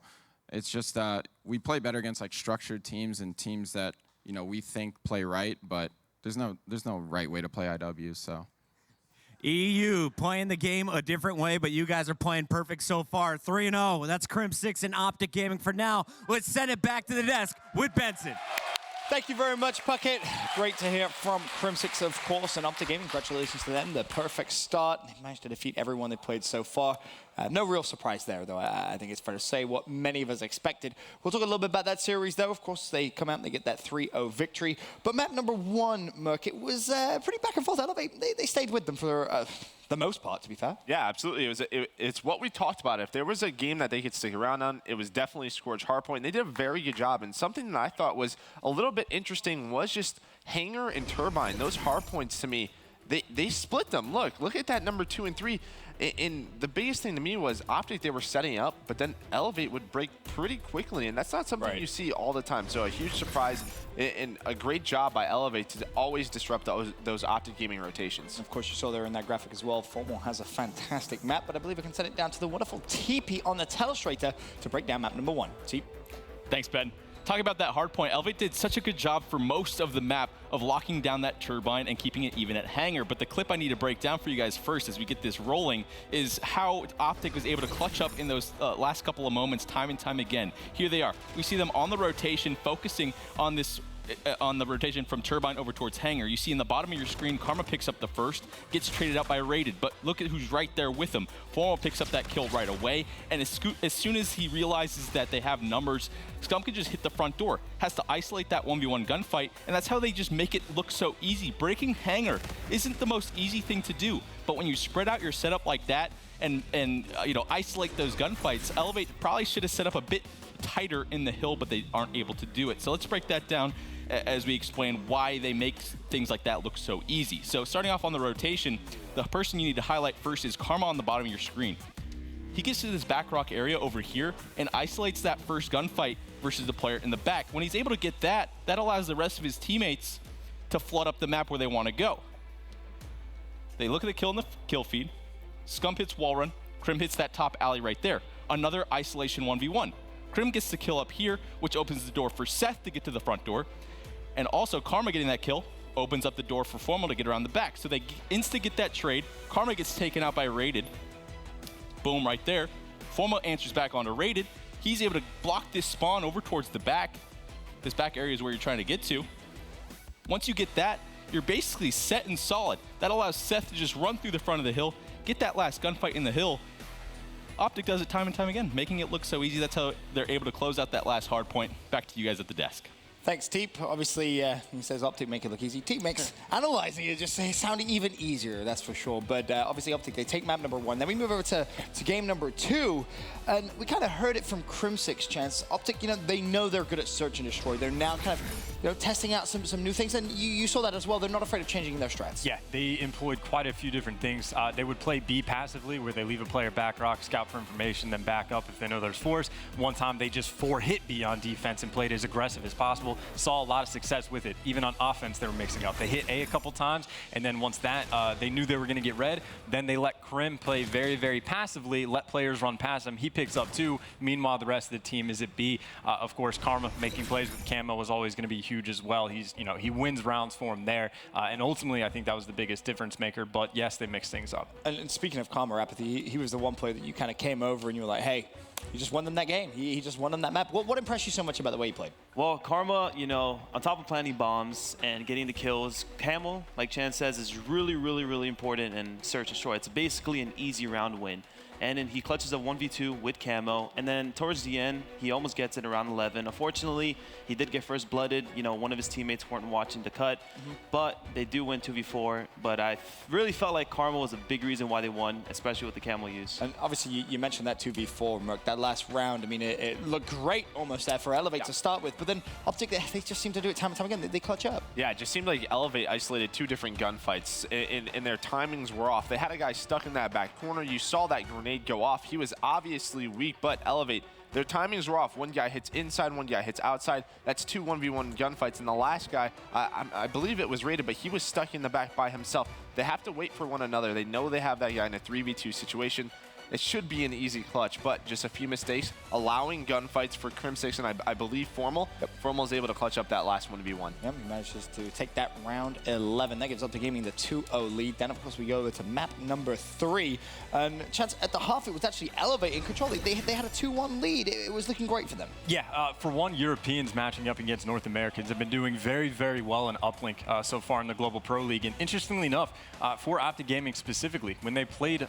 it's just we play better against like structured teams and teams that, we think play right, but there's no right way to play IW, so. EU playing the game a different way, but you guys are playing perfect so far. 3-0. That's Crim 6 and Optic Gaming for now. Let's send it back to the desk with Benson. Thank you very much, Puckett. Great to hear from Crim 6, of course, and Optic Gaming. Congratulations to them. The perfect start. They managed to defeat everyone they played so far. No real surprise there, though. I think it's fair to say what many of us expected. We'll talk a little bit about that series, though. Of course, they come out and they get that 3-0 victory. But map number 1, Merc, it was pretty back and forth. Elevate, they stayed with them for the most part, to be fair. Yeah, absolutely. It's what we talked about. If there was a game that they could stick around on, it was definitely Scourge Hardpoint. They did a very good job. And something that I thought was a little bit interesting was just Hanger and Turbine. Those Hardpoints, to me, they split them. Look at that number 2 and 3. And the biggest thing to me was Optic, they were setting up, but then Elevate would break pretty quickly, and that's not something you see all the time. So a huge surprise and a great job by Elevate to always disrupt those Optic Gaming rotations. Of course, you saw there in that graphic as well, Formal has a fantastic map, but I believe we can send it down to the wonderful TP on the Telestrator to break down map number 1. Teep. Thanks, Ben. Talking about that hard point, Elevate did such a good job for most of the map of locking down that turbine and keeping it even at Hanger. But the clip I need to break down for you guys first as we get this rolling is how Optic was able to clutch up in those last couple of moments time and time again. Here they are. We see them on the rotation, focusing on this on the rotation from Turbine over towards Hanger. You see in the bottom of your screen, Karma picks up the first, gets traded out by Rated, but look at who's right there with him. Formal picks up that kill right away, and as soon as he realizes that they have numbers, Scum can just hit the front door, has to isolate that 1v1 gunfight, and that's how they just make it look so easy. Breaking Hanger isn't the most easy thing to do, but when you spread out your setup like that and isolate those gunfights, Elevate probably should have set up a bit tighter in the hill, but they aren't able to do it. So let's break that down as we explain why they make things like that look so easy. So starting off on the rotation, the person you need to highlight first is Karma on the bottom of your screen. He gets to this back rock area over here and isolates that first gunfight versus the player in the back. When he's able to get that, that allows the rest of his teammates to flood up the map where they want to go. They look at the kill in the kill feed. Scum hits wall run. Crim hits that top alley right there. Another isolation 1v1. Crim gets the kill up here, which opens the door for Seth to get to the front door. And also, Karma getting that kill opens up the door for Formal to get around the back. So they insta get that trade. Karma gets taken out by Rated. Boom, right there. Formal answers back onto Rated. He's able to block this spawn over towards the back. This back area is where you're trying to get to. Once you get that, you're basically set and solid. That allows Seth to just run through the front of the hill, get that last gunfight in the hill. Optic does it time and time again, making it look so easy. That's how they're able to close out that last hard point. Back to you guys at the desk. Thanks, Teep. Obviously, he says Optic make it look easy. Teep makes analyzing it just sounding even easier, that's for sure. But obviously, Optic, they take map number 1. Then we move over to game number 2. And we kind of heard it from Crim6 Chance. Optic, they know they're good at search and destroy. They're now kind of, testing out some new things. And you saw that as well. They're not afraid of changing their strats. Yeah, they employed quite a few different things. They would play B passively, where they leave a player back rock, scout for information, then back up if they know there's fours. One time, they just 4-hit B on defense and played as aggressive as possible. Saw a lot of success with it. Even on offense, they were mixing up. They hit A a couple times, and then once that, they knew they were going to get red, then they let Crim play very, very passively, let players run past him. He picks up 2. Meanwhile, the rest of the team is at B. Of course, Karma making plays with Camo was always going to be huge as well. He's, he wins rounds for him there, and ultimately, I think that was the biggest difference maker. But yes, they mixed things up. And speaking of Karma, Apathy, he was the one player that you kind of came over and you were like, hey, he just won them that game. He just won them that map. What impressed you so much about the way he played? Well, Karma, on top of planting bombs and getting the kills, Camel, like Chan says, is really, really, really important in Search and Destroy. It's basically an easy round win. and then he clutches a 1v2 with camo, and then towards the end, he almost gets it around 11. Unfortunately, he did get first blooded. You know, one of his teammates weren't watching the cut, but they do win 2v4. But I really felt like Karma was a big reason why they won, especially with the camo use. And obviously, you mentioned that 2v4, Merc, that last round. I mean, it looked great almost there for Elevate to start with, but then Optic, they just seem to do it time and time again. They clutch up. Yeah, it just seemed like Elevate isolated 2 different gunfights, and their timings were off. They had a guy stuck in that back corner. You saw that grenade go off. He was obviously weak, but Elevate, their timings were off. One guy hits inside, one guy hits outside. That's 2 1v1 gunfights, and the last guy, I believe it was rated, but he was stuck in the back by himself. They have to wait for one another. They know they have that guy in a 3v2 situation. It should be an easy clutch, but just a few mistakes, allowing gunfights for Crim6 and I believe Formal. Formal is able to clutch up that last 1v1. Yep, he manages to take that round 11. That gives Optic Gaming the 2-0 lead. Then, of course, we go over to map number 3. And Chance, at the half, it was actually Elevate in control. They had a 2-1 lead. It was looking great for them. Yeah, for one, Europeans matching up against North Americans have been doing very, very well in Uplink so far in the Global Pro League. And interestingly enough, for Optic Gaming specifically, when they played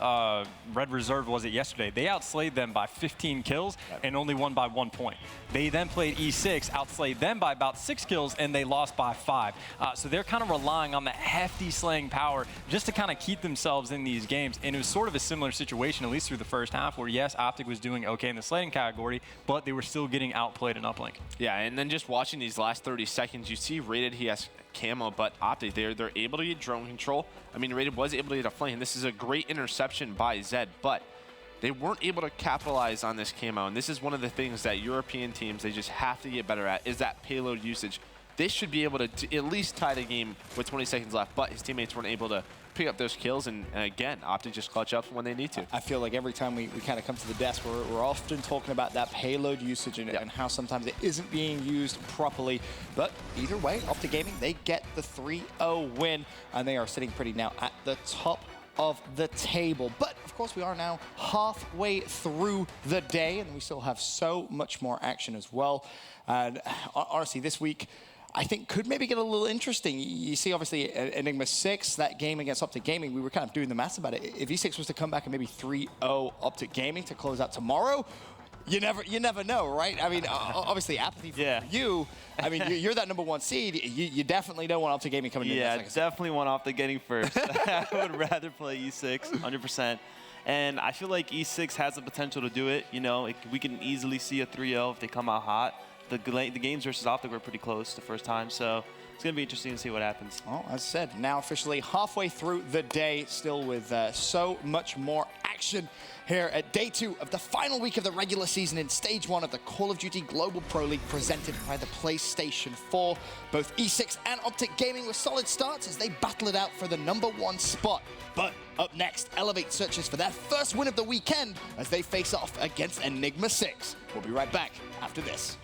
Red Reserve, was it yesterday, they outslayed them by 15 kills and only won by 1 point. They then played E6, outslayed them by about 6 kills, and they lost by 5. So they're kind of relying on that hefty slaying power just to kind of keep themselves in these games. And it was sort of a similar situation, at least through the first half, where yes, Optic was doing okay in the slaying category, but they were still getting outplayed in Uplink. Yeah, and then just watching these last 30 seconds, you see Rated, he has camo, but Optic, they're able to get drone control. I mean, Rated was able to get a flame. This is a great interception by Zed, but they weren't able to capitalize on this camo, and this is one of the things that European teams, they just have to get better at, is that payload usage. They should be able to at least tie the game with 20 seconds left, but his teammates weren't able to pick up those kills, and again, Optic just clutch up when they need to. I feel like every time we kind of come to the desk, we're often talking about that payload usage and how sometimes it isn't being used properly. But either way, Optic Gaming, they get the 3-0 win, and they are sitting pretty now at the top of the table. But of course, we are now halfway through the day, and we still have so much more action as well. And honestly, this week, I think could maybe get a little interesting. You see, obviously, Enigma 6, that game against Optic Gaming, we were kind of doing the maths about it. If E6 was to come back and maybe 3-0 Optic Gaming to close out tomorrow, you never know, right? I mean, obviously, apathy for you. I mean, you're that #1 seed. You definitely don't want Optic Gaming coming in. Yeah, definitely want Optic Gaming first. I would rather play E6, 100%. And I feel like E6 has the potential to do it. You know, we can easily see a 3-0 if they come out hot. The games versus Optic were pretty close the first time, so it's going to be interesting to see what happens. Well, as I said, now officially halfway through the day, still with so much more action here at day 2 of the final week of the regular season in stage 1 of the Call of Duty Global Pro League presented by the PlayStation 4. Both E6 and Optic Gaming with solid starts as they battle it out for the #1 spot. But up next, Elevate searches for their first win of the weekend as they face off against Enigma 6. We'll be right back after this.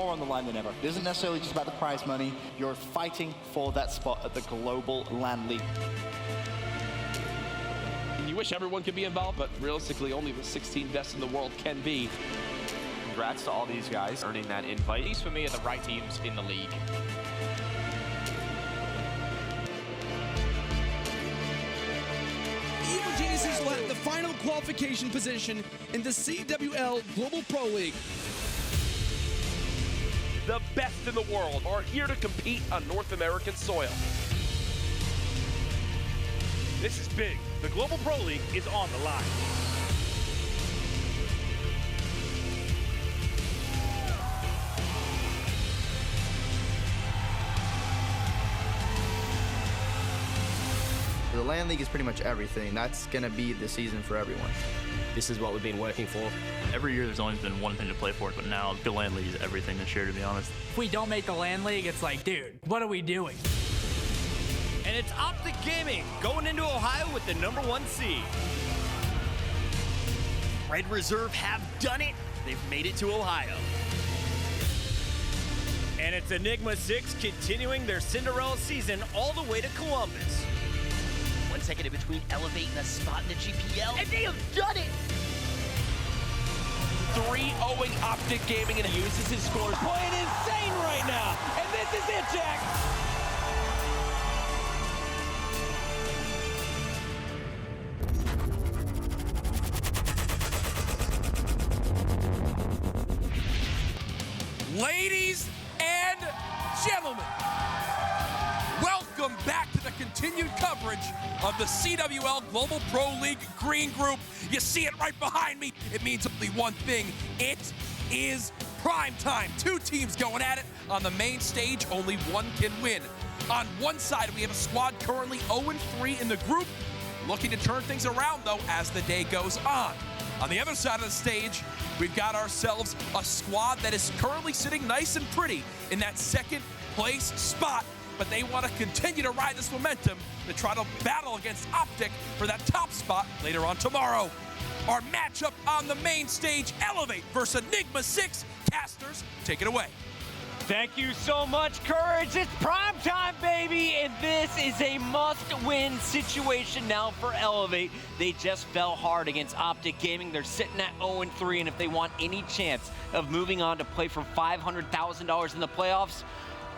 more on the line than ever. It isn't necessarily just about the prize money. You're fighting for that spot at the Global LAN League. You wish everyone could be involved, but realistically, only the 16 best in the world can be. Congrats to all these guys earning that invite. These, for me, are the right teams in the league. Evil Geniuses will have the final qualification position in the CWL Global Pro League. The best in the world are here to compete on North American soil. This is big. The Global Pro League is on the line. The LAN League is pretty much everything. That's going to be the season for everyone. This is what we've been working for. Every year there's always been one thing to play for, but now the LAN League is everything this year, to be honest. If we don't make the LAN League, it's like, dude, what are we doing? And it's Optic Gaming going into Ohio with the #1 seed. Red Reserve have done it. They've made it to Ohio. And it's Enigma 6 continuing their Cinderella season all the way to Columbus. 1 second in between Elevate and a spot in the GPL. And they have done it! 3-0ing Optic Gaming and uses his scores. Playing insane right now. And this is it, Jack. Ladies and gentlemen, welcome back to the continued coverage of the CWL Global Pro League Green Group. You see it right behind me. It means only one thing. It is prime time. Two teams going at it on the main stage. Only one can win. On one side, we have a squad currently 0-3 in the group, looking to turn things around, though, as the day goes on. On the other side of the stage, we've got ourselves a squad that is currently sitting nice and pretty in that second place spot, but they want to continue to ride this momentum to try to battle against Optic for that top spot later on tomorrow. Our matchup on the main stage, Elevate versus Enigma 6. Casters, take it away. Thank you so much, Courage. It's prime time, baby, and this is a must-win situation now for Elevate. They just fell hard against Optic Gaming. They're sitting at 0-3, and if they want any chance of moving on to play for $500,000 in the playoffs,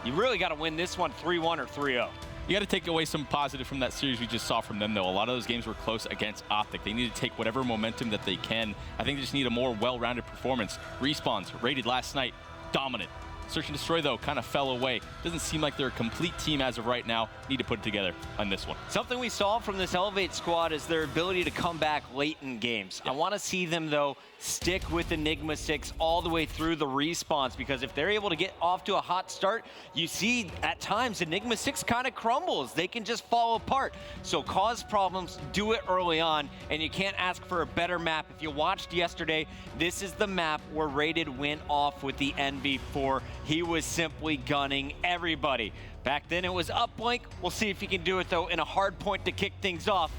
you really got to win this one 3-1 or 3-0. You got to take away some positive from that series we just saw from them, though. A lot of those games were close against Optic. They need to take whatever momentum that they can. I think they just need a more well-rounded performance. Respawns, rated last night, dominant. Search and Destroy, though, kind of fell away. Doesn't seem like they're a complete team as of right now. Need to put it together on this one. Something we saw from this Elevate squad is their ability to come back late in games. Yep. I want to see them, though, stick with Enigma 6 all the way through the respawns, because if they're able to get off to a hot start, you see at times Enigma 6 kind of crumbles. They can just fall apart. So cause problems, do it early on, and you can't ask for a better map. If you watched yesterday, this is the map where Rated went off with the NV4. He was simply gunning everybody. Back then it was Uplink. We'll see if he can do it, though, in a hard point to kick things off.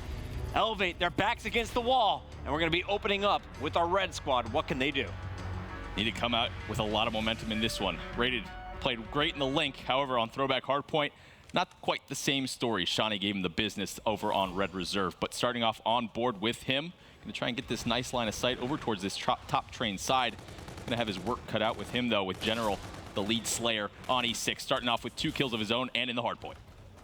Elevate, their backs against the wall, and we're going to be opening up with our red squad. What can they do? Need to come out with a lot of momentum in this one. Rated played great in the link. However, on throwback hardpoint, not quite the same story. Shawnee gave him the business over on Red Reserve, but starting off on board with him, going to try and get this nice line of sight over towards this top train side. Going to have his work cut out with him, though, with General, the lead slayer on E6, starting off with 2 kills of his own and in the hardpoint.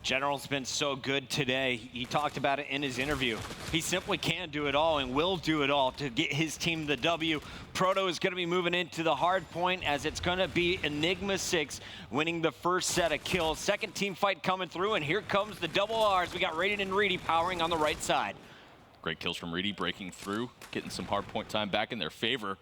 General's been so good today. He talked about it in his interview. He simply can do it all and will do it all to get his team the W. Proto is going to be moving into the hard point, as it's going to be Enigma 6 winning the first set of kills. Second team fight coming through, and here comes the double R's. We got Raiden and Reedy powering on the right side. Great kills from Reedy, breaking through, getting some hard point time back in their favor.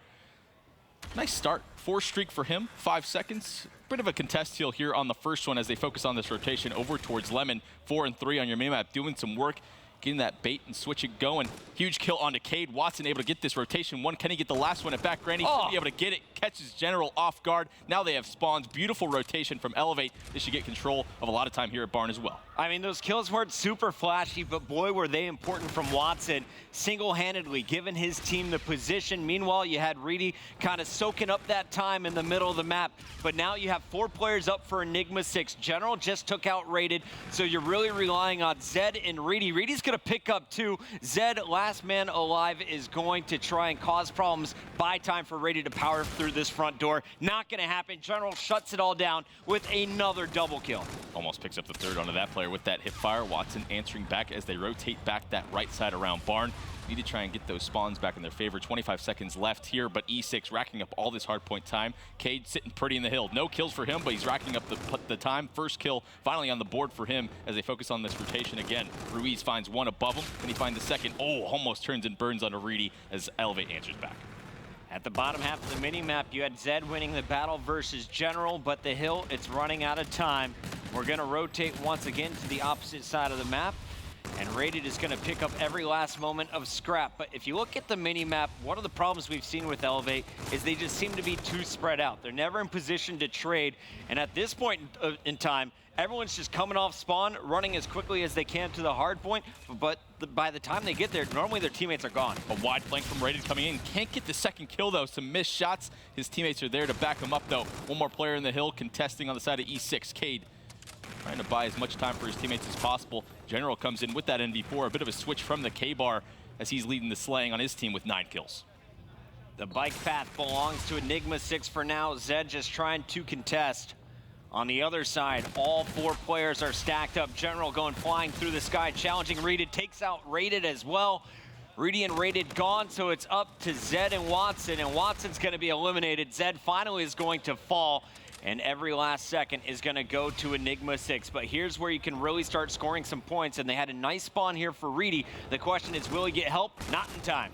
Nice start, 4 streak for him, 5 seconds. Bit of a contest heal here on the first one as they focus on this rotation over towards Lemon. 4 and 3 on your main map, doing some work. getting that bait and switch it going. Huge kill onto Cade. Watson able to get this rotation one. Can he get the last one at back? Granny should be able to get it. Catches General off guard. Now they have spawns. Beautiful rotation from Elevate. They should get control of a lot of time here at Barn as well. I mean, those kills weren't super flashy, but boy, were they important from Watson. Single-handedly giving his team the position. Meanwhile, you had Reedy kind of soaking up that time in the middle of the map. But now you have 4 players up for Enigma 6. General just took out Rated, so you're really relying on Zed and Reedy. Reedy's going to pick up 2. Zed, last man alive, is going to try and cause problems. Buy time for Rated to power through this front door. Not going to happen. General shuts it all down with another double kill. Almost picks up the 3rd onto that player with that hip fire. Watson answering back as they rotate back that right side around Barn. Need to try and get those spawns back in their favor. 25 seconds left here, but E6 racking up all this hardpoint time. Cade sitting pretty in the hill. No kills for him, but he's racking up the time. First kill finally on the board for him as they focus on this rotation again. Ruiz finds one above him. Can he find the second? Oh, almost turns and burns onto Reedy as Elevate answers back. At the bottom half of the mini-map, you had Zed winning the battle versus General, but the hill, it's running out of time. We're going to rotate once again to the opposite side of the map, and Rated is going to pick up every last moment of scrap. But if you look at the mini-map, one of the problems we've seen with Elevate is they just seem to be too spread out. They're never in position to trade, and at this point in time, everyone's just coming off spawn, running as quickly as they can to the hard point, but by the time they get there, normally their teammates are gone. A wide flank from Rated coming in. Can't get the second kill, though. Some missed shots. His teammates are there to back him up, though. One more player in the hill contesting on the side of E6. Cade trying to buy as much time for his teammates as possible. General comes in with that NV4. A bit of a switch from the K-Bar as he's leading the slaying on his team with 9 kills. The bike path belongs to Enigma 6 for now. Zed just trying to contest. On the other side, all 4 players are stacked up. General going flying through the sky, challenging Rated, takes out Rated as well. Reedy and Rated gone, so it's up to Zed and Watson's going to be eliminated. Zed finally is going to fall, and every last second is going to go to Enigma 6. But here's where you can really start scoring some points, and they had a nice spawn here for Reedy. The question is, will he get help? Not in time.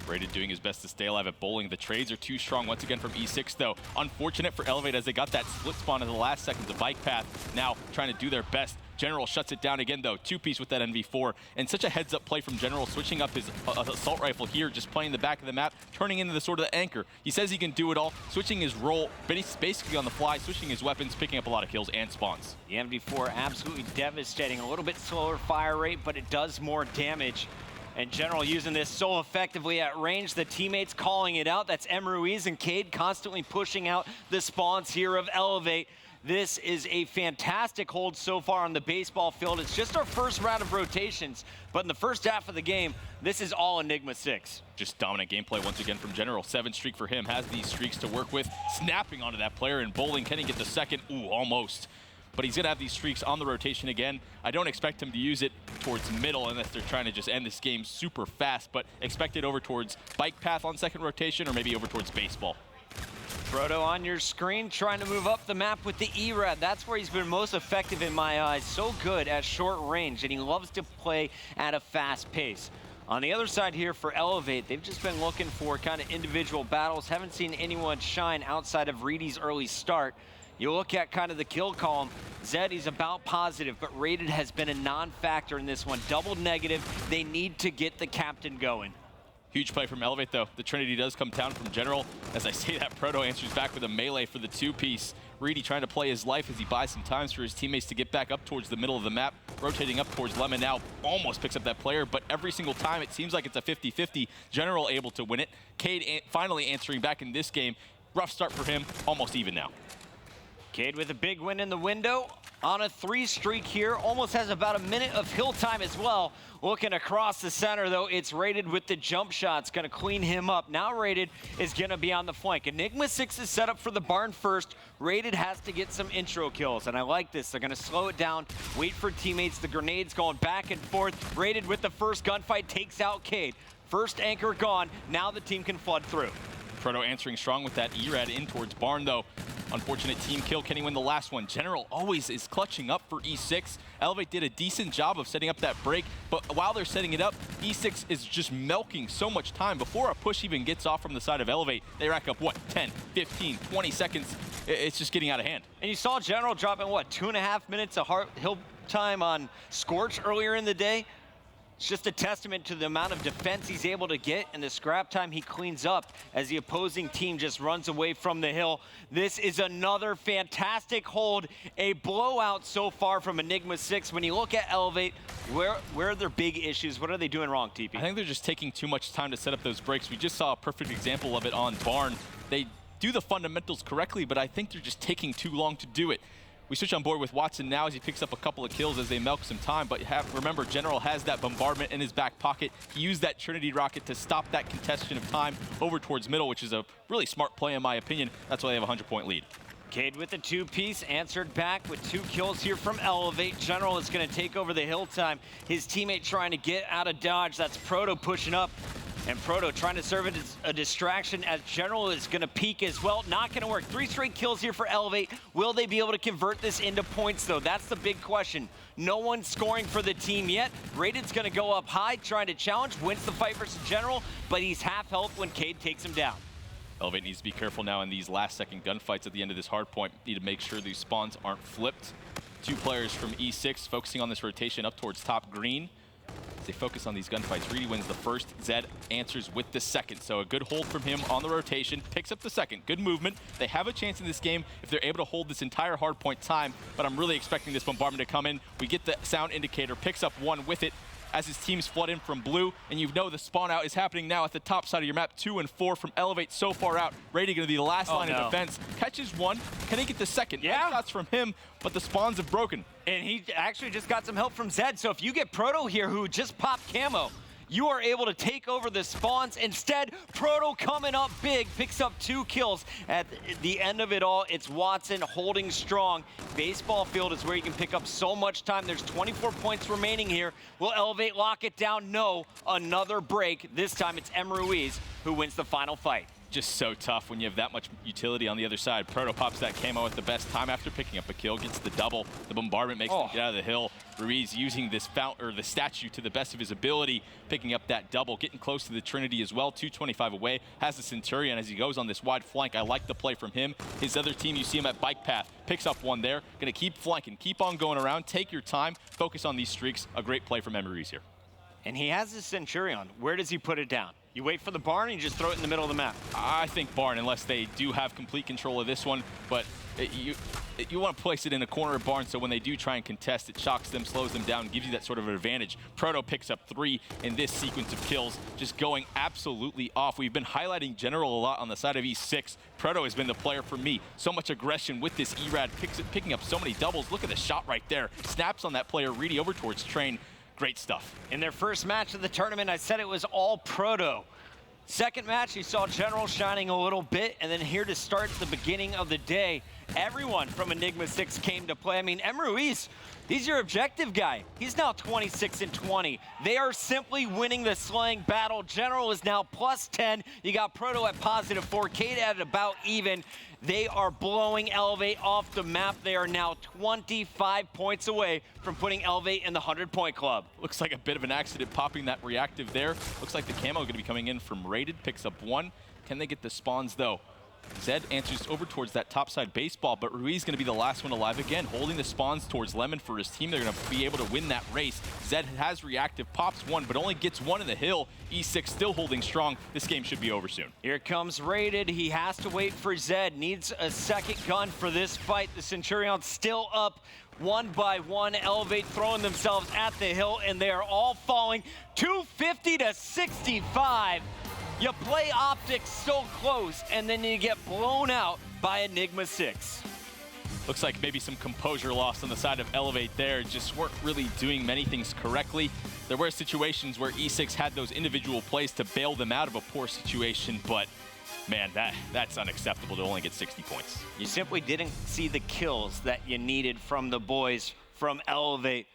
Rated doing his best to stay alive at bowling. The trades are too strong once again from E6, though. Unfortunate for Elevate as they got that split spawn in the last seconds of bike path. Now trying to do their best. General shuts it down again, though. 2-piece with that NV4. And such a heads-up play from General, switching up his assault rifle here, just playing the back of the map, turning into the sort of the anchor. He says he can do it all, switching his role basically on the fly, switching his weapons, picking up a lot of kills and spawns. The NV4 absolutely devastating. A little bit slower fire rate, but it does more damage. And General using this so effectively at range, the teammates calling it out. That's Ruiz and Cade constantly pushing out the spawns here of Elevate. This is a fantastic hold so far on the baseball field. It's just our first round of rotations, but in the first half of the game, this is all Enigma 6. Just dominant gameplay once again from General. 7 streak for him, has these streaks to work with. Snapping onto that player in bowling. Can he get the second? Ooh, almost. But he's going to have these streaks on the rotation again. I don't expect him to use it towards middle unless they're trying to just end this game super fast, but expect it over towards bike path on second rotation or maybe over towards baseball. Proto on your screen, trying to move up the map with the E-Rad. That's where he's been most effective in my eyes. So good at short range, and he loves to play at a fast pace. On the other side here for Elevate, they've just been looking for kind of individual battles. Haven't seen anyone shine outside of Reedy's early start. You look at kind of the kill column, Zed, he's about positive, but Rated has been a non-factor in this one. Double negative, they need to get the captain going. Huge play from Elevate, though. The Trinity does come down from General. As I say that, Proto answers back with a melee for the 2-piece. Reedy trying to play his life as he buys some times for his teammates to get back up towards the middle of the map. Rotating up towards Lemon now, almost picks up that player, but every single time it seems like it's a 50-50. General able to win it. Cade finally answering back in this game. Rough start for him, almost even now. Cade with a big win in the window on a 3 streak here. Almost has about a minute of hill time as well. Looking across the center, though, it's Rated with the jump shots. Going to clean him up. Now Rated is going to be on the flank. Enigma 6 is set up for the barn first. Rated has to get some intro kills, and I like this. They're going to slow it down, wait for teammates. The grenades going back and forth. Rated with the first gunfight takes out Cade. First anchor gone. Now the team can flood through. Proto answering strong with that E-Rad in towards Barn, though. Unfortunate team kill. Can he win the last one? General always is clutching up for E6. Elevate did a decent job of setting up that break, but while they're setting it up, E6 is just milking so much time. Before a push even gets off from the side of Elevate, they rack up, what, 10, 15, 20 seconds? It's just getting out of hand. And you saw General dropping, what, 2.5 minutes of hill time on Scorch earlier in the day? It's just a testament to the amount of defense he's able to get and the scrap time he cleans up as the opposing team just runs away from the hill. This is another fantastic hold, a blowout so far from Enigma 6. When you look at Elevate, where are their big issues? What are they doing wrong, TP? I think they're just taking too much time to set up those breaks. We just saw a perfect example of it on Barn. They do the fundamentals correctly, but I think they're just taking too long to do it. We switch on board with Watson now as he picks up a couple of kills as they milk some time, but remember, General has that bombardment in his back pocket. He used that Trinity rocket to stop that congestion of time over towards middle, which is a really smart play in my opinion. That's why they have a 100-point lead. Cade with the 2-piece, answered back with 2 kills here from Elevate. General is going to take over the hill time. His teammate trying to get out of dodge. That's Proto pushing up. And Proto trying to serve it as a distraction as General is going to peek as well. Not going to work. 3 straight kills here for Elevate. Will they be able to convert this into points, though? That's the big question. No one's scoring for the team yet. Raided's going to go up high, trying to challenge. Wins the fight versus General, but he's half health when Cade takes him down. Elevate needs to be careful now in these last-second gunfights at the end of this hard point. Need to make sure these spawns aren't flipped. 2 players from E6 focusing on this rotation up towards top green. As they focus on these gunfights, Reedy wins the first, Zed answers with the second. So a good hold from him on the rotation, picks up the second. Good movement. They have a chance in this game if they're able to hold this entire hardpoint time, but I'm really expecting this bombardment to come in. We get the sound indicator, picks up 1 with it as his teams flood in from blue, and you know the spawn out is happening now at the top side of your map. 2 and 4 from Elevate so far out. Rady going to be the last line of defense. Catches 1. Can he get the second? Yeah. Shots from him, but the spawns have broken. And he actually just got some help from Zed. So if you get Proto here, who just popped camo, you are able to take over the spawns. Instead, Proto coming up big, picks up 2 kills. At the end of it all, it's Watson holding strong. Baseball field is where you can pick up so much time. There's 24 points remaining here. Will Elevate lock it down? No. Another break. This time it's M. Ruiz who wins the final fight. Just so tough when you have that much utility on the other side. Proto pops that camo at the best time after picking up a kill, gets the double. The bombardment makes them get out of the hill. Ruiz using this the statue to the best of his ability, picking up that double, getting close to the Trinity as well. 225 away, has the Centurion as he goes on this wide flank. I like the play from him. His other team, you see him at bike path, picks up 1 there. Gonna keep flanking, keep on going around, take your time, focus on these streaks. A great play from Ruiz here. And he has his Centurion. Where does he put it down? You wait for the barn and you just throw it in the middle of the map? I think barn, unless they do have complete control of this one. But you want to place it in a corner of barn so when they do try and contest, it shocks them, slows them down, gives you that sort of an advantage. Proto picks up 3 in this sequence of kills, just going absolutely off. We've been highlighting General a lot on the side of E6. Proto has been the player for me. So much aggression with this E-Rad, picking up so many doubles. Look at the shot right there. Snaps on that player, Reedy over towards Train. Great stuff. In their first match of the tournament, I said it was all Proto. Second match, you saw General shining a little bit, and then here to start the beginning of the day, everyone from Enigma 6 came to play. I mean, M. Ruiz, he's your objective guy. He's now 26 and 20. They are simply winning the slaying battle. General is now +10. You got Proto at +4, Cade at about even. They are blowing Elevate off the map. They are now 25 points away from putting Elevate in the 100-point club. Looks like a bit of an accident popping that reactive there. Looks like the camo going to be coming in from Rated, picks up 1. Can they get the spawns though? Zed answers over towards that topside baseball, but Ruiz going to be the last one alive again, holding the spawns towards Lemon for his team. They're going to be able to win that race. Zed has reactive, pops 1, but only gets 1 in the hill. E6 still holding strong. This game should be over soon. Here comes Rated. He has to wait for Zed. Needs a second gun for this fight. The Centurion's still up 1 by 1. Elevate throwing themselves at the hill, and they are all falling. 250 to 65. You play optics so close, and then you get blown out by Enigma 6. Looks like maybe some composure lost on the side of Elevate there. Just weren't really doing many things correctly. There were situations where E6 had those individual plays to bail them out of a poor situation, but man, that's unacceptable to only get 60 points. You simply didn't see the kills that you needed from the boys from Elevate.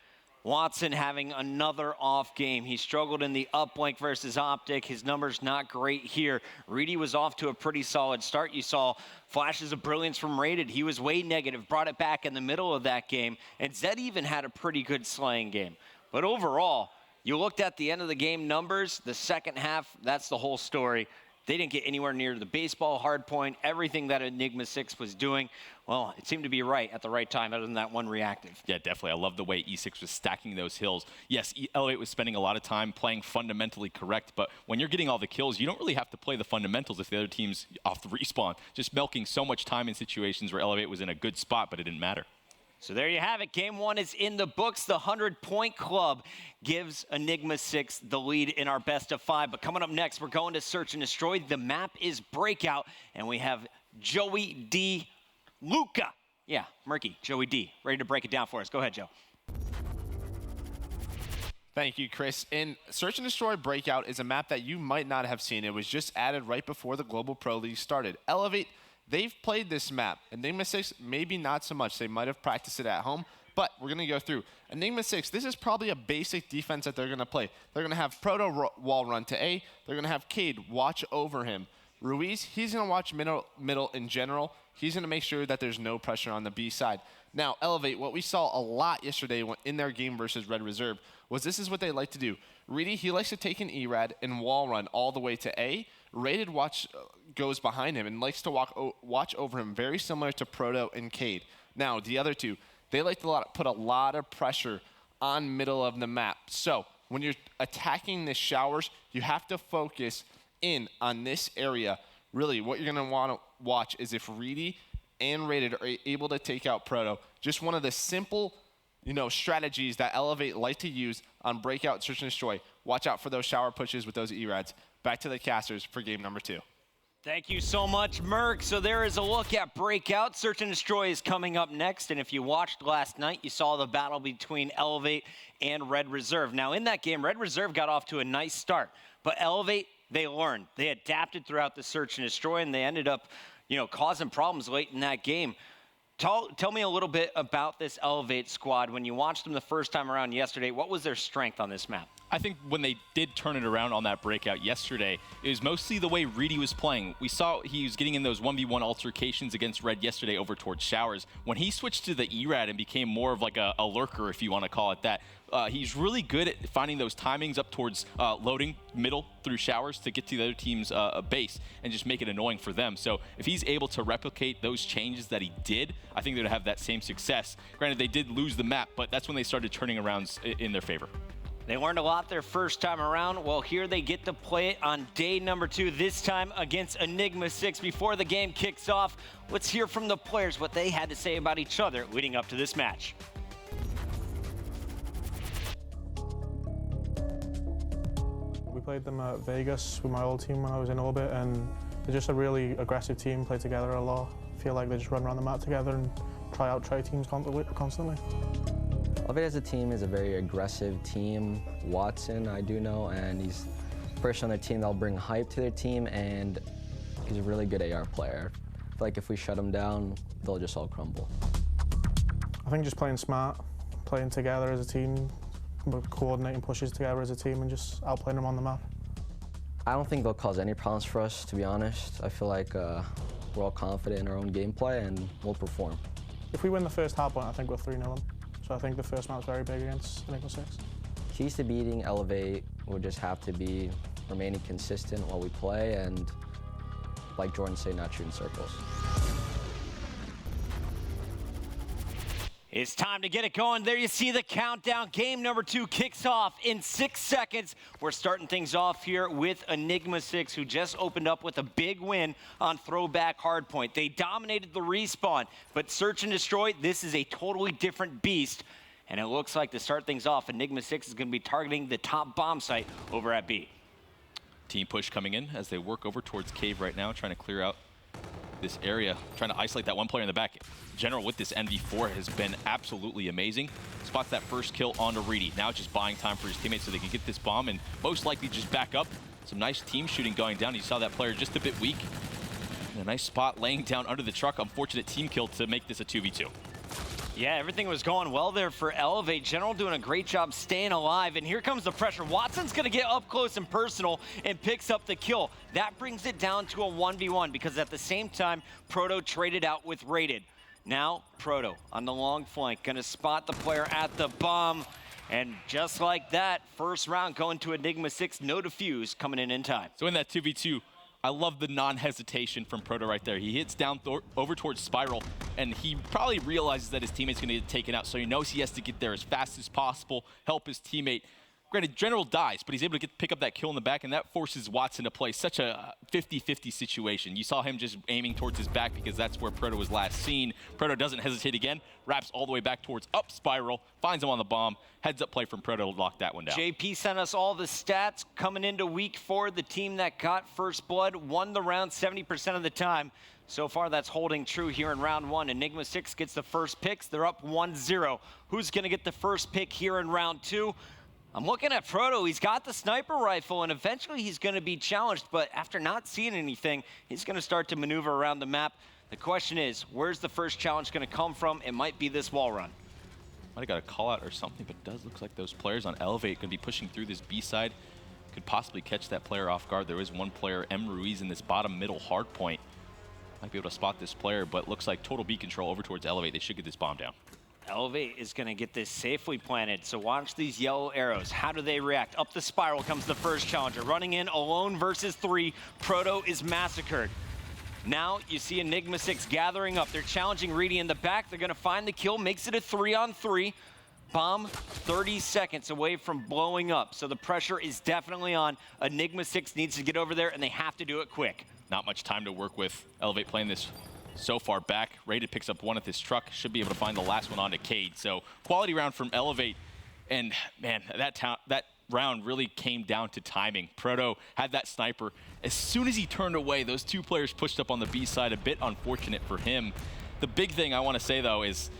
Watson having another off game. He struggled in the uplink versus Optic. His numbers not great here. Reedy was off to a pretty solid start. You saw flashes of brilliance from Rated. He was way negative, brought it back in the middle of that game. And Zed even had a pretty good slaying game. But overall, you looked at the end of the game numbers, the second half, that's the whole story. They didn't get anywhere near the baseball hard point. Everything that Enigma 6 was doing, well, it seemed to be right at the right time, other than that one reactive. Yeah, definitely. I love the way E6 was stacking those hills. Yes, Elevate was spending a lot of time playing fundamentally correct, but when you're getting all the kills, you don't really have to play the fundamentals if the other team's off the respawn. Just milking so much time in situations where Elevate was in a good spot, but it didn't matter. So there you have it. Game 1 is in the books. The 100-point club gives Enigma 6 the lead in our best of 5. But coming up next, we're going to Search and Destroy. The map is Breakout, and we have Joey D. Luca. Yeah, Murky, Joey D. Ready to break it down for us. Go ahead, Joe. Thank you, Chris. And Search and Destroy Breakout is a map that you might not have seen. It was just added right before the Global Pro League started. Elevate, they've played this map. Enigma 6, maybe not so much. They might have practiced it at home, but we're going to go through. Enigma 6, this is probably a basic defense that they're going to play. They're going to have Proto wall run to A. They're going to have Cade watch over him. Ruiz, he's going to watch middle in general. He's going to make sure that there's no pressure on the B side. Now, Elevate, what we saw a lot yesterday in their game versus Red Reserve was this is what they like to do. Reedy, he likes to take an ERAD and wall run all the way to A. Rated goes behind him and likes to watch over him, very similar to Proto and Cade. Now, the other two, they like to put a lot of pressure on middle of the map. So when you're attacking the showers, you have to focus in on this area. Really, what you're going to want to watch is if Reedy and Rated are able to take out Proto. Just one of the simple, strategies that Elevate like to use on Breakout, Search and Destroy. Watch out for those shower pushes with those ERADs. Back to the casters for game number 2. Thank you so much, Merc. So there is a look at Breakout. Search and Destroy is coming up next. And if you watched last night, you saw the battle between Elevate and Red Reserve. Now, in that game, Red Reserve got off to a nice start. But Elevate, they learned. They adapted throughout the Search and Destroy, and they ended up, causing problems late in that game. Tell me a little bit about this Elevate squad. When you watched them the first time around yesterday, what was their strength on this map? I think when they did turn it around on that breakout yesterday, it was mostly the way Reedy was playing. We saw he was getting in those 1v1 altercations against Red yesterday over towards showers. When he switched to the ERAD and became more of like a lurker, if you want to call it that, he's really good at finding those timings up towards loading middle through showers to get to the other team's base and just make it annoying for them. So if he's able to replicate those changes that he did, I think they're going to have that same success. Granted, they did lose the map, but that's when they started turning around in their favor. They learned a lot their first time around. Well, here they get to play it on day number 2, this time against Enigma 6. Before the game kicks off, let's hear from the players what they had to say about each other leading up to this match. We played them at Vegas with my old team when I was in orbit, and they're just a really aggressive team, play together a lot. I feel like they just run around the map together and try out teams constantly. Elevate as a team is a very aggressive team. Watson, I do know, and he's the person on their team that'll bring hype to their team, and he's a really good AR player. I feel like if we shut him down, they'll just all crumble. I think just playing smart, playing together as a team, coordinating pushes together as a team, and just outplaying them on the map. I don't think they'll cause any problems for us, to be honest. I feel like we're all confident in our own gameplay, and we'll perform. If we win the first hard point, I think we'll 3-0 them. So I think the first map's very big against Enigma 6. Keys to beating Elevate will just have to be remaining consistent while we play, and like Jordan said, not shooting circles. It's time to get it going. There you see the countdown. Game number 2 kicks off in 6 seconds. We're starting things off here with Enigma 6, who just opened up with a big win on Throwback Hardpoint. They dominated the respawn, but Search and Destroy, this is a totally different beast. And it looks like to start things off, Enigma 6 is going to be targeting the top bomb site over at B. Team push coming in as they work over towards Cave right now, trying to clear out this area, trying to isolate that one player in the back. General with this NV4 has been absolutely amazing. Spots that first kill onto Reedy. Now just buying time for his teammates so they can get this bomb and most likely just back up. Some nice team shooting going down. You saw that player just a bit weak. And a nice spot laying down under the truck. Unfortunate team kill to make this a 2v2. Yeah, everything was going well there for Elevate. General doing a great job staying alive. And here comes the pressure. Watson's going to get up close and personal and picks up the kill. That brings it down to a 1v1 because at the same time, Proto traded out with Rated. Now, Proto on the long flank, going to spot the player at the bomb. And just like that, first round going to Enigma 6, no defuse coming in time. So in that 2v2, I love the non-hesitation from Proto right there. He hits down over towards Spiral, and he probably realizes that his teammate's going to get taken out, so he knows he has to get there as fast as possible, help his teammate. Granted, General dies, but he's able to pick up that kill in the back, and that forces Watson to play such a 50-50 situation. You saw him just aiming towards his back because that's where Proto was last seen. Proto doesn't hesitate again, wraps all the way back towards up Spiral, finds him on the bomb, heads up play from Proto to lock that one down. JP sent us all the stats coming into week 4. The team that got first blood won the round 70% of the time. So far, that's holding true here in round 1. Enigma 6 gets the first picks. They're up 1-0. Who's going to get the first pick here in round 2? I'm looking at Proto. He's got the sniper rifle, and eventually he's going to be challenged. But after not seeing anything, he's going to start to maneuver around the map. The question is, where's the first challenge going to come from? It might be this wall run. Might have got a call out or something, but it does look like those players on Elevate going to be pushing through this B side. Could possibly catch that player off guard. There is one player, M. Ruiz, in this bottom middle hard point. Might be able to spot this player, but looks like total B control over towards Elevate. They should get this bomb down. Elevate is going to get this safely planted, so watch these yellow arrows. How do they react? Up the spiral comes the first challenger. Running in alone versus 3. Proto is massacred. Now you see Enigma 6 gathering up. They're challenging Reedy in the back. They're going to find the kill, makes it a 3-on-3. Bomb 30 seconds away from blowing up, so the pressure is definitely on. Enigma 6 needs to get over there, and they have to do it quick. Not much time to work with. Elevate playing this so far back. Rated picks up one at this truck. Should be able to find the last one onto Cade. So quality round from Elevate. And man, that round really came down to timing. Proto had that sniper. As soon as he turned away, those 2 players pushed up on the B side. A bit unfortunate for him. The big thing I want to say, though, is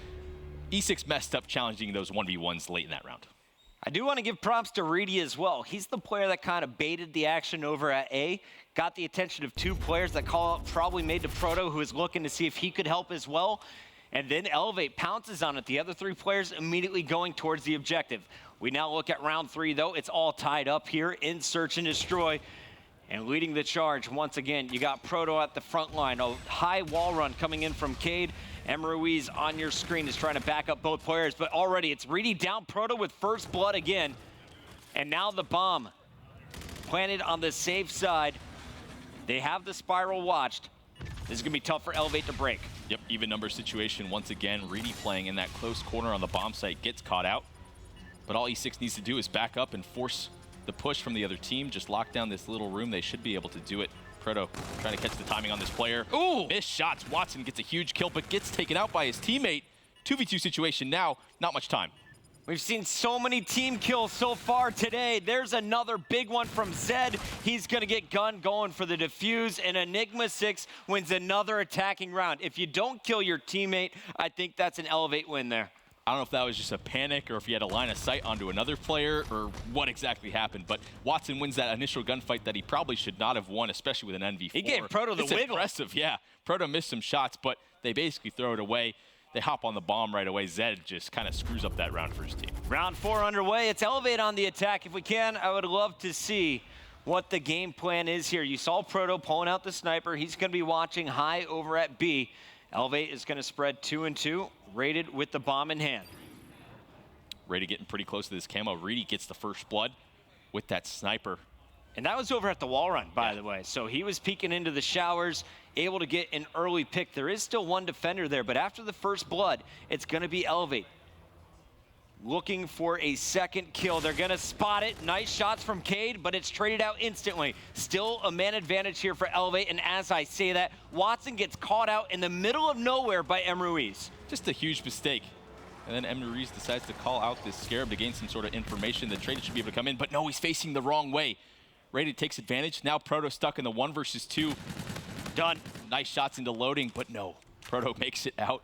E6 messed up challenging those 1v1s late in that round. I do want to give props to Reedy as well. He's the player that kind of baited the action over at A, got the attention of 2 players. That call out probably made to Proto, who is looking to see if he could help as well. And then Elevate pounces on it. The other 3 players immediately going towards the objective. We now look at round 3, though. It's all tied up here in Search and Destroy. And leading the charge, once again, you got Proto at the front line. A high wall run coming in from Cade. M. Ruiz on your screen is trying to back up both players, but already it's Reedy down Proto with first blood again. And now the bomb planted on the safe side. They have the spiral watched. This is gonna be tough for Elevate to break. Yep, even number situation once again. Reedy playing in that close corner on the bomb site, gets caught out. But all E6 needs to do is back up and force the push from the other team. Just lock down this little room. They should be able to do it. Proto trying to catch the timing on this player. Ooh! Missed shots. Watson gets a huge kill, but gets taken out by his teammate. 2v2 situation now, not much time. We've seen so many team kills so far today. There's another big one from Zed. He's gonna get gun going for the defuse, and Enigma 6 wins another attacking round. If you don't kill your teammate, I think that's an Elevate win there. I don't know if that was just a panic or if he had a line of sight onto another player or what exactly happened, but Watson wins that initial gunfight that he probably should not have won, especially with an NV4. He gave Proto the wiggle. Impressive, yeah. Proto missed some shots, but they basically throw it away. They hop on the bomb right away. Zed just kind of screws up that round for his team. Round 4 underway. It's Elevate on the attack. If we can, I would love to see what the game plan is here. You saw Proto pulling out the sniper. He's going to be watching high over at B. Elevate is going to spread 2 and 2, Rated with the bomb in hand. Rated getting pretty close to this camo. Reedy gets the first blood with that sniper. And that was over at the wall run, by the way. So he was peeking into the showers, able to get an early pick. There is still one defender there, but after the first blood, it's going to be Elevate. Looking for a second kill. They're going to spot it. Nice shots from Cade, but it's traded out instantly. Still a man advantage here for Elevate, and as I say that, Watson gets caught out in the middle of nowhere by M. Ruiz. Just a huge mistake. And then M. Ruiz decides to call out this Scarab to gain some sort of information. The Traded should be able to come in, but no, he's facing the wrong way. Rated takes advantage. Now Proto stuck in the 1 versus 2. Done. Nice shots into loading, but no. Proto makes it out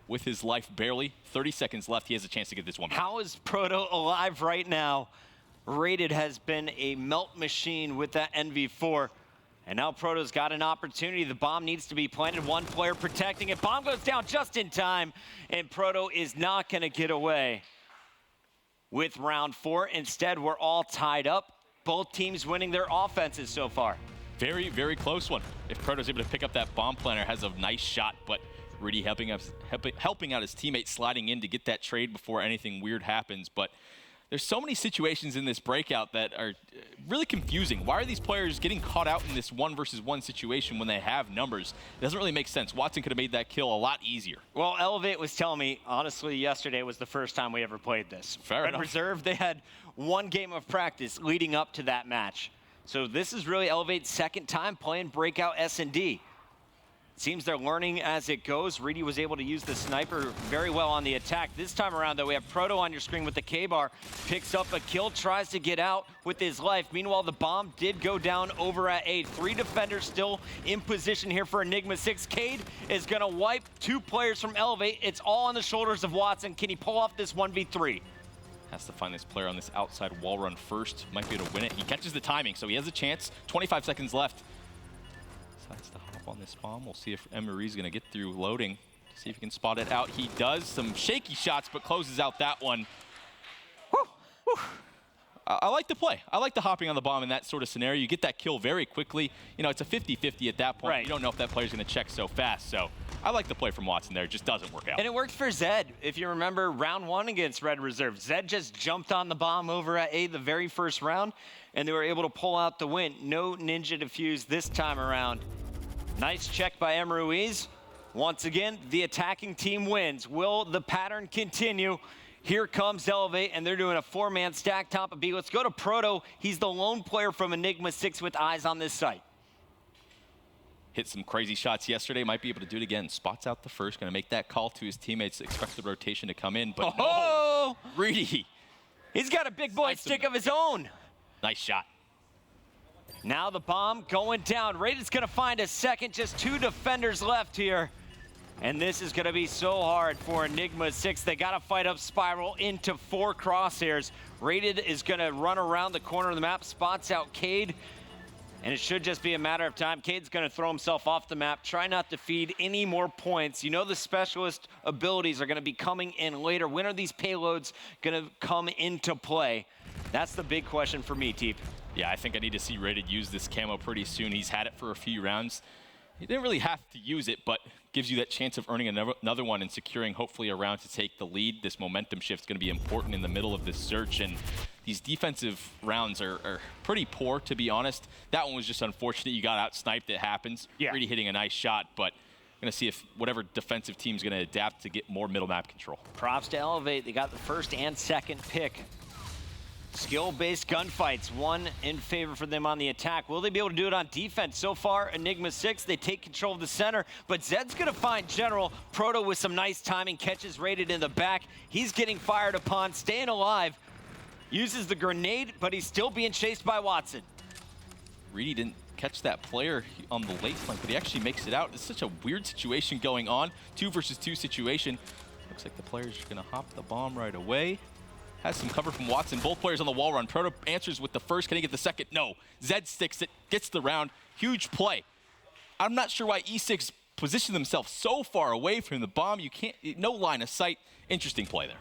with his life barely. 30 seconds left. He has a chance to get this one back. How is Proto alive right now? Rated has been a melt machine with that NV4. And now Proto's got an opportunity. The bomb needs to be planted. One player protecting it. Bomb goes down just in time, and Proto is not going to get away with round 4. Instead, we're all tied up. Both teams winning their offenses so far. Very, very close one. If Proto's able to pick up that bomb planter, has a nice shot, but Reedy helping out his teammate sliding in to get that trade before anything weird happens. But There's so many situations in this breakout that are really confusing. Why are these players getting caught out in this 1-versus-1 situation when they have numbers? It doesn't really make sense. Watson could have made that kill a lot easier. Well, Elevate was telling me, honestly, yesterday was the first time we ever played this. Fair enough. Reserve, they had one game of practice leading up to that match. So this is really Elevate's second time playing breakout S&D. Seems they're learning as it goes. Reedy was able to use the sniper very well on the attack. This time around, though, we have Proto on your screen with the K-bar. Picks up a kill, tries to get out with his life. Meanwhile, the bomb did go down over at A. 3 defenders still in position here for Enigma 6. Cade is going to wipe 2 players from Elevate. It's all on the shoulders of Watson. Can he pull off this 1v3? Has to find this player on this outside wall run first. Might be able to win it. He catches the timing, so he has a chance. 25 seconds left. Decides to hop on this bomb. We'll see if Emery's going to get through loading. See if he can spot it out. He does. Some shaky shots, but closes out that one. Whew. Whew. I like the play. I like the hopping on the bomb in that sort of scenario. You get that kill very quickly. You know, it's a 50-50 at that point. Right. You don't know if that player's going to check so fast. So I like the play from Watson there. It just doesn't work out. And it worked for Zed. If you remember round 1 against Red Reserve, Zed just jumped on the bomb over at A the very first round, and they were able to pull out the win. No Ninja defuse this time around. Nice check by M. Ruiz. Once again, the attacking team wins. Will the pattern continue? Here comes Elevate, and they're doing a 4-man stack top of B. Let's go to Proto. He's the lone player from Enigma 6 with eyes on this site. Hit some crazy shots yesterday. Might be able to do it again. Spots out the first. Going to make that call to his teammates. Expect the rotation to come in, but no. Reedy. He's got a big boy stick of his own. Nice shot. Now the bomb going down. Raid's going to find a second. Just 2 defenders left here. And this is going to be so hard for Enigma 6. They got to fight up Spiral into 4 crosshairs. Rated is going to run around the corner of the map, spots out Cade. And it should just be a matter of time. Cade's going to throw himself off the map, try not to feed any more points. You know the specialist abilities are going to be coming in later. When are these payloads going to come into play? That's the big question for me, Teep. Yeah, I think I need to see Rated use this camo pretty soon. He's had it for a few rounds. He didn't really have to use it, but gives you that chance of earning another one and securing hopefully a round to take the lead. This momentum shift is going to be important in the middle of this search, and these defensive rounds are pretty poor, to be honest. That one was just unfortunate. You got out-sniped. It happens. Yeah. Really hitting a nice shot, but I'm going to see if whatever defensive team's going to adapt to get more middle map control. Props to Elevate. They got the first and second pick. Skill-based gunfights, one in favor for them on the attack. Will they be able to do it on defense? So far, Enigma 6, they take control of the center, but Zed's gonna find General. Proto with some nice timing, catches Rated in the back. He's getting fired upon, staying alive. Uses the grenade, but he's still being chased by Watson. Reedy didn't catch that player on the late flank, but he actually makes it out. It's such a weird situation going on. 2 versus 2 situation. Looks like the player's gonna hop the bomb right away. Has some cover from Watson. Both players on the wall run. Proto answers with the first. Can he get the second? No. Zed sticks it, gets the round. Huge play. I'm not sure why E6 positioned themselves so far away from the bomb. You can't, no line of sight. Interesting play there.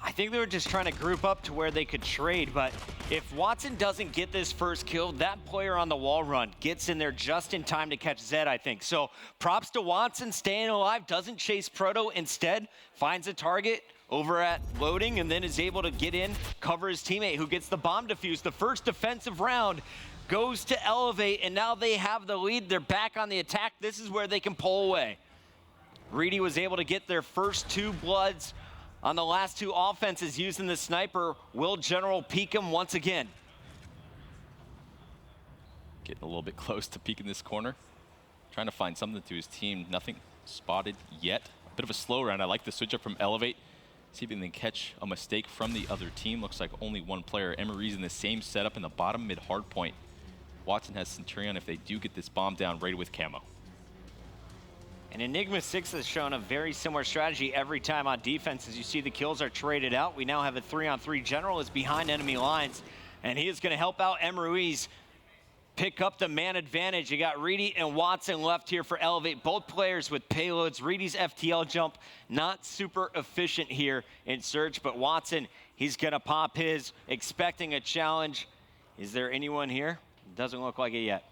I think they were just trying to group up to where they could trade, but if Watson doesn't get this first kill, that player on the wall run gets in there just in time to catch Zed, I think. So props to Watson, staying alive, doesn't chase Proto, instead finds a target over at loading, and then is able to get in, cover his teammate who gets the bomb defused. The first defensive round goes to Elevate, and now they have the lead. They're back on the attack. This is where they can pull away. Reedy was able to get their first 2 bloods on the last 2 offenses using the sniper. Will General peek him once again? Getting a little bit close to peeking this corner. Trying to find something to his team. Nothing spotted yet. A bit of a slow round. I like the switch up from Elevate. See if they can catch a mistake from the other team. Looks like only one player. Emery's in the same setup in the bottom mid hard point. Watson has Centurion if they do get this bomb down, Rated with camo. And Enigma 6 has shown a very similar strategy every time on defense. As you see, the kills are traded out. We now have a 3-on-3. General is behind enemy lines, and he is going to help out M. Ruiz pick up the man advantage. You got Reedy and Watson left here for Elevate. Both players with payloads. Reedy's FTL jump, not super efficient here in search, but Watson, he's going to pop his, expecting a challenge. Is there anyone here? Doesn't look like it yet.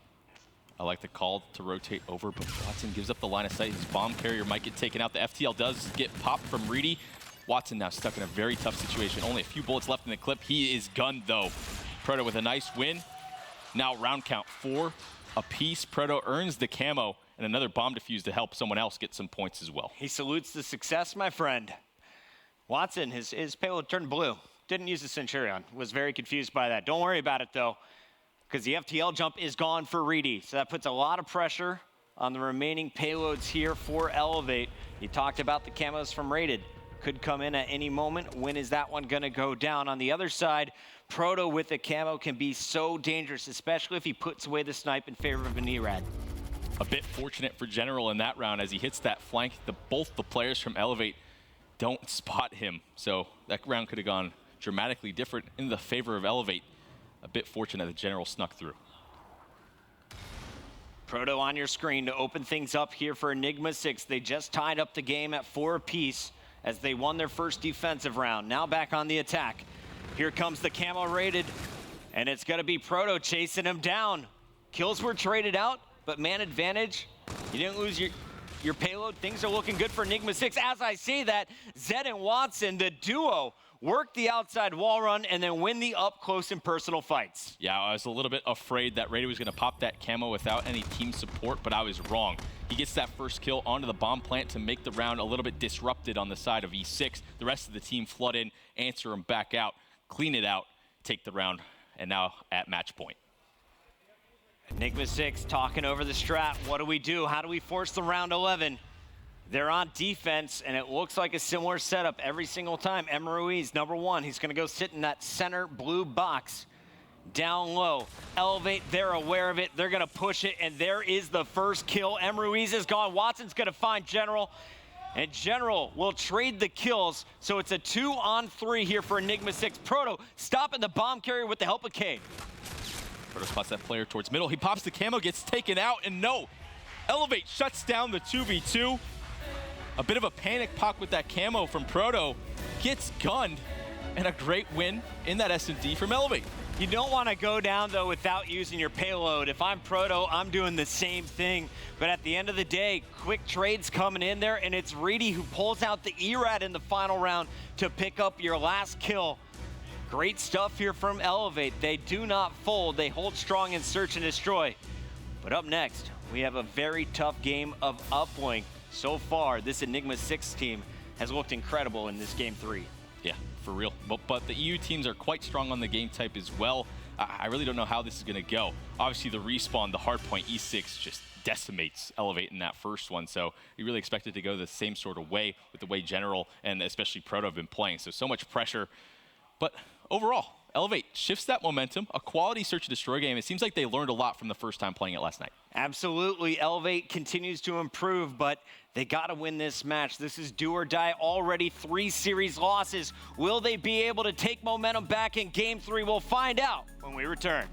I like the call to rotate over, but Watson gives up the line of sight. His bomb carrier might get taken out. The FTL does get popped from Reedy. Watson now stuck in a very tough situation. Only a few bullets left in the clip. He is gunned, though. Proto with a nice win. Now round count 4 apiece. Proto earns the camo and another bomb defuse to help someone else get some points as well. He salutes the success, my friend. Watson, his payload turned blue. Didn't use the Centurion. Was very confused by that. Don't worry about it, though, because the FTL jump is gone for Reedy. So that puts a lot of pressure on the remaining payloads here for Elevate. He talked about the camos from Rated. Could come in at any moment. When is that one going to go down? On the other side, Proto with the camo can be so dangerous, especially if he puts away the snipe in favor of an ERAD. A bit fortunate for General in that round as he hits that flank. Both the players from Elevate don't spot him. So that round could have gone dramatically different in the favor of Elevate. A bit fortunate that General snuck through. Proto on your screen to open things up here for Enigma 6. They just tied up the game at 4 apiece as they won their first defensive round. Now back on the attack. Here comes the camo rated, and it's gonna be Proto chasing him down. Kills were traded out, but man advantage. You didn't lose your payload. Things are looking good for Enigma 6. As I say that, Zed and Watson, the duo, work the outside wall run and then win the up close and personal fights. Yeah, I was a little bit afraid that Rated was gonna pop that camo without any team support, but I was wrong. He gets that first kill onto the bomb plant to make the round a little bit disrupted on the side of E6. The rest of the team flood in, answer him back out, clean it out, take the round, and now at match point. Enigma 6 talking over the strat. What do we do? How do we force the round 11? They're on defense, and it looks like a similar setup every single time. M. Ruiz, number 1. He's going to go sit in that center blue box. Down low. Elevate, they're aware of it. They're going to push it, and there is the first kill. M. Ruiz is gone. Watson's going to find General, and General will trade the kills, so it's a 2-on-3 here for Enigma 6. Proto stopping the bomb carrier with the help of Cade. Proto spots that player towards middle. He pops the camo, gets taken out, and no. Elevate shuts down the 2v2. A bit of a panic pop with that camo from Proto. Gets gunned, and a great win in that S&D from Elevate. You don't want to go down, though, without using your payload. If I'm Proto, I'm doing the same thing. But at the end of the day, quick trades coming in there, and it's Reedy who pulls out the ERAD in the final round to pick up your last kill. Great stuff here from Elevate. They do not fold. They hold strong in search and destroy. But up next, we have a very tough game of Uplink. So far, this Enigma 6 team has looked incredible in this game 3. Yeah, for real. But the EU teams are quite strong on the game type as well. I really don't know how this is going to go. Obviously, the respawn, the hardpoint, E6 just decimates Elevate in that first one. So you really expect it to go the same sort of way with the way General and especially Proto have been playing. So much pressure. But overall, Elevate shifts that momentum. A quality search and destroy game. It seems like they learned a lot from the first time playing it last night. Absolutely. Elevate continues to improve, but they got to win this match. This is do or die. Already 3 series losses. Will they be able to take momentum back in game 3? We'll find out when we return.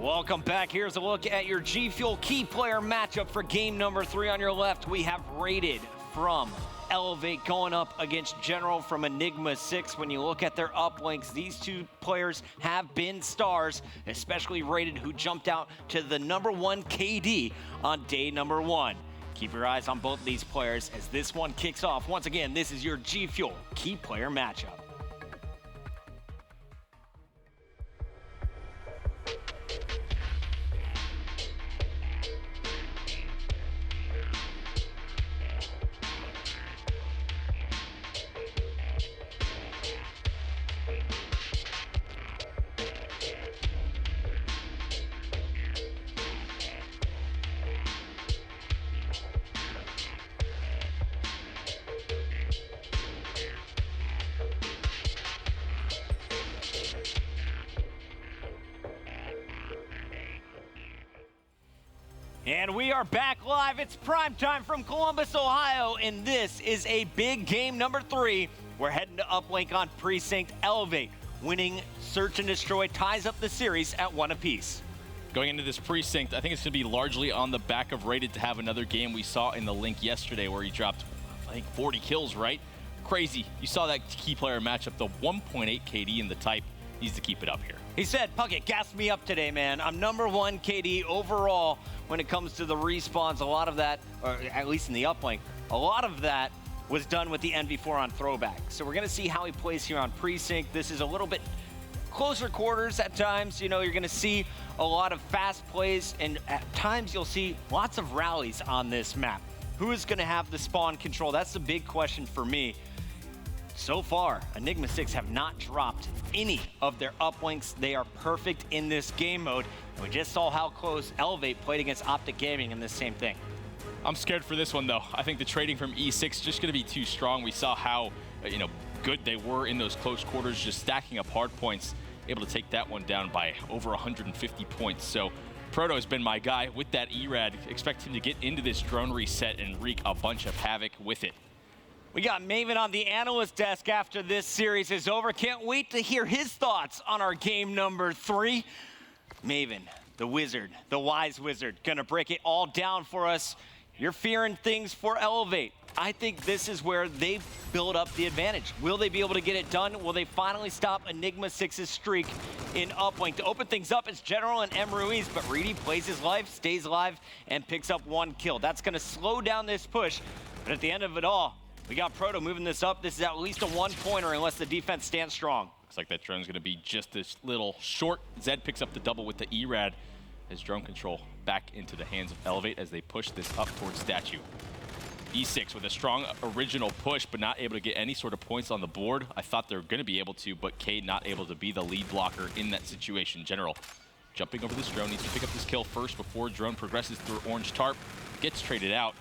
Welcome back. Here's a look at your G Fuel key player matchup for game number 3. On your left, we have Rated from Elevate going up against General from Enigma 6. When you look at their uplinks, these two players have been stars, especially Rated, who jumped out to the #1 KD on day number 1. Keep your eyes on both of these players as this one kicks off. Once again, this is your G Fuel key player matchup. And we are back live. It's prime time from Columbus, Ohio, and this is a big game number 3. We're heading to uplink on Precinct. Elevate, winning Search and Destroy, ties up the series at 1 apiece. Going into this Precinct, I think it's going to be largely on the back of Rated to have another game we saw in the link yesterday where he dropped, I think, 40 kills, right? Crazy. You saw that key player matchup, the 1.8 KD in the type. Needs to keep it up here. He said, Puckett, gas me up today, man. I'm #1 KD overall when it comes to the respawns. A lot of that, or at least in the uplink, a lot of that was done with the NV4 on throwback. So we're going to see how he plays here on Precinct. This is a little bit closer quarters at times. You know, you're going to see a lot of fast plays, and at times you'll see lots of rallies on this map. Who is going to have the spawn control? That's the big question for me. So far, Enigma 6 have not dropped any of their uplinks. They are perfect in this game mode. And we just saw how close Elevate played against Optic Gaming in this same thing. I'm scared for this one, though. I think the trading from E6 just going to be too strong. We saw how, good they were in those close quarters, just stacking up hard points, able to take that one down by over 150 points. So Proto has been my guy with that ERAD. Expect him to get into this drone reset and wreak a bunch of havoc with it. We got Maven on the analyst desk after this series is over. Can't wait to hear his thoughts on our game number 3. Maven, the wizard, the wise wizard, gonna break it all down for us. You're fearing things for Elevate. I think this is where they build up the advantage. Will they be able to get it done? Will they finally stop Enigma 6's streak in uplink? To open things up, it's General and M. Ruiz, but Reedy plays his life, stays alive, and picks up 1 kill. That's gonna slow down this push, but at the end of it all, we got Proto moving this up. This is at least a 1-pointer unless the defense stands strong. Looks like that drone's going to be just this little short. Zed picks up the double with the ERAD as drone control back into the hands of Elevate as they push this up towards Statue. E6 with a strong original push, but not able to get any sort of points on the board. I thought they were going to be able to, but Cade not able to be the lead blocker in that situation. General jumping over this drone, needs to pick up this kill first before drone progresses through orange tarp, gets traded out.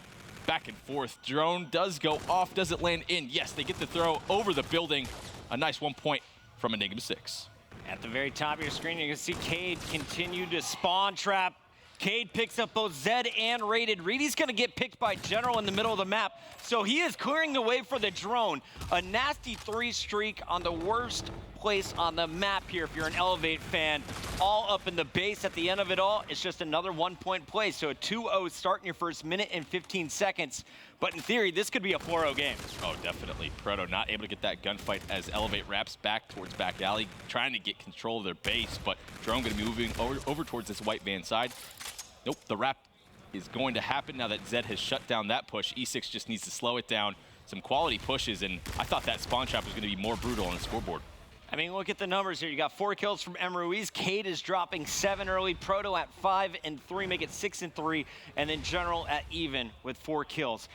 Back and forth. Drone does go off. Does it land in? Yes, they get the throw over the building. A nice 1 point from Enigma 6. At the very top of your screen, you can see Cade continue to spawn trap. Cade picks up both Zed and Rated. Reedy's going to get picked by General in the middle of the map, so he is clearing the way for the drone. A nasty 3 streak on the worst place on the map here if you're an Elevate fan. All up in the base at the end of it all. It's just another 1-point play, so a 2-0 start in your first minute and 15 seconds. But in theory, this could be a 4-0 game. Oh, definitely. Proto not able to get that gunfight as Elevate wraps back towards back alley, trying to get control of their base, but Drone going to be moving over towards this white van side. Nope, the wrap is going to happen now that Zed has shut down that push. E6 just needs to slow it down. Some quality pushes, and I thought that spawn trap was going to be more brutal on the scoreboard. I mean, look at the numbers here. You got 4 kills from M. Ruiz. Cade is dropping 7 early. Proto at 5 and 3, make it 6 and 3. And then General at even with 4 kills.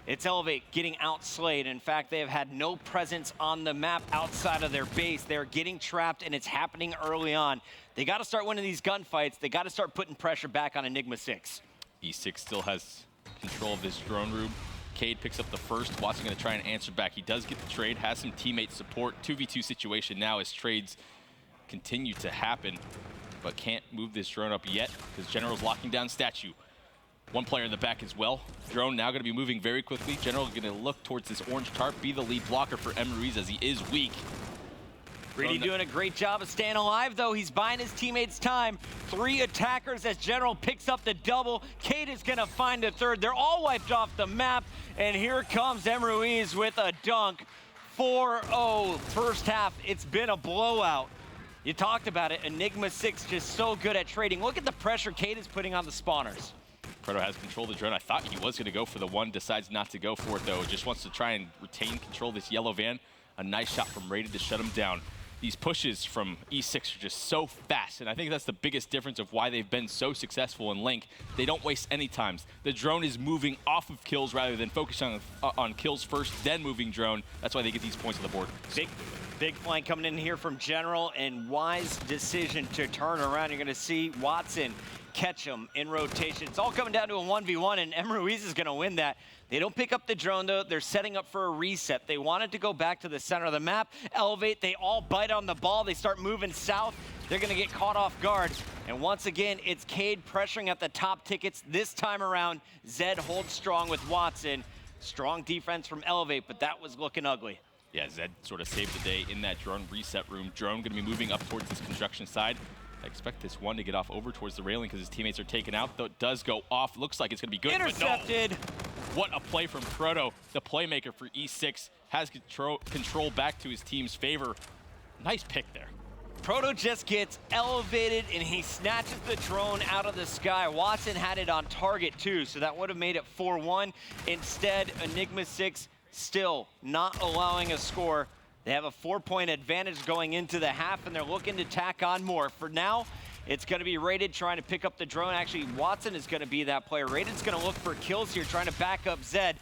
It's Elevate getting outslayed. In fact, they have had no presence on the map outside of their base. They're getting trapped, and it's happening early on. They got to start winning these gunfights. They got to start putting pressure back on Enigma 6. E6 still has control of this drone room. Cade picks up the first. Watson going to try and answer back. He does get the trade, has some teammate support. 2v2 situation now as trades continue to happen, but can't move this drone up yet because General's locking down Statue. 1 player in the back as well. Drone now going to be moving very quickly. General going to look towards this orange tarp, be the lead blocker for M. Ruiz as he is weak. Reedy doing a great job of staying alive, though. He's buying his teammates time. 3 attackers as General picks up the double. Cade is going to find a third. They're all wiped off the map. And here comes M. Ruiz with a dunk. 4-0 first half. It's been a blowout. You talked about it. Enigma 6 just so good at trading. Look at the pressure Cade is putting on the spawners. Proto has control of the drone. I thought he was going to go for the one, decides not to go for it, though. Just wants to try and retain control of this yellow van. A nice shot from Rated to shut him down. These pushes from E6 are just so fast, and I think that's the biggest difference of why they've been so successful in Link. They don't waste any times. The drone is moving off of kills rather than focusing on kills first, then moving drone. That's why they get these points on the board. Big flank coming in here from General, and wise decision to turn around. You're going to see Watson catch him in rotation. It's all coming down to a 1v1, and M. Ruiz is going to win that. They don't pick up the drone, though. They're setting up for a reset. They wanted to go back to the center of the map, elevate. They all bite on the ball. They start moving south. They're going to get caught off guard. And once again, it's Cade pressuring at the top tickets. This time around, Zed holds strong with Watson. Strong defense from Elevate, but that was looking ugly. Yeah, Zed sort of saved the day in that drone reset room. Drone going to be moving up towards this construction side. I expect this one to get off over towards the railing because his teammates are taken out, though it does go off. Looks like it's going to be good. Intercepted. But no. What a play from Proto. The playmaker for E6 has control back to his team's favor. Nice pick there. Proto just gets elevated, and he snatches the drone out of the sky. Watson had it on target, too, so that would have made it 4-1. Instead, Enigma 6 still not allowing a score. They have a 4-point advantage going into the half, and they're looking to tack on more. For now, it's going to be Rated trying to pick up the drone. Actually, Watson is going to be that player. Rated's going to look for kills here, trying to back up Zed.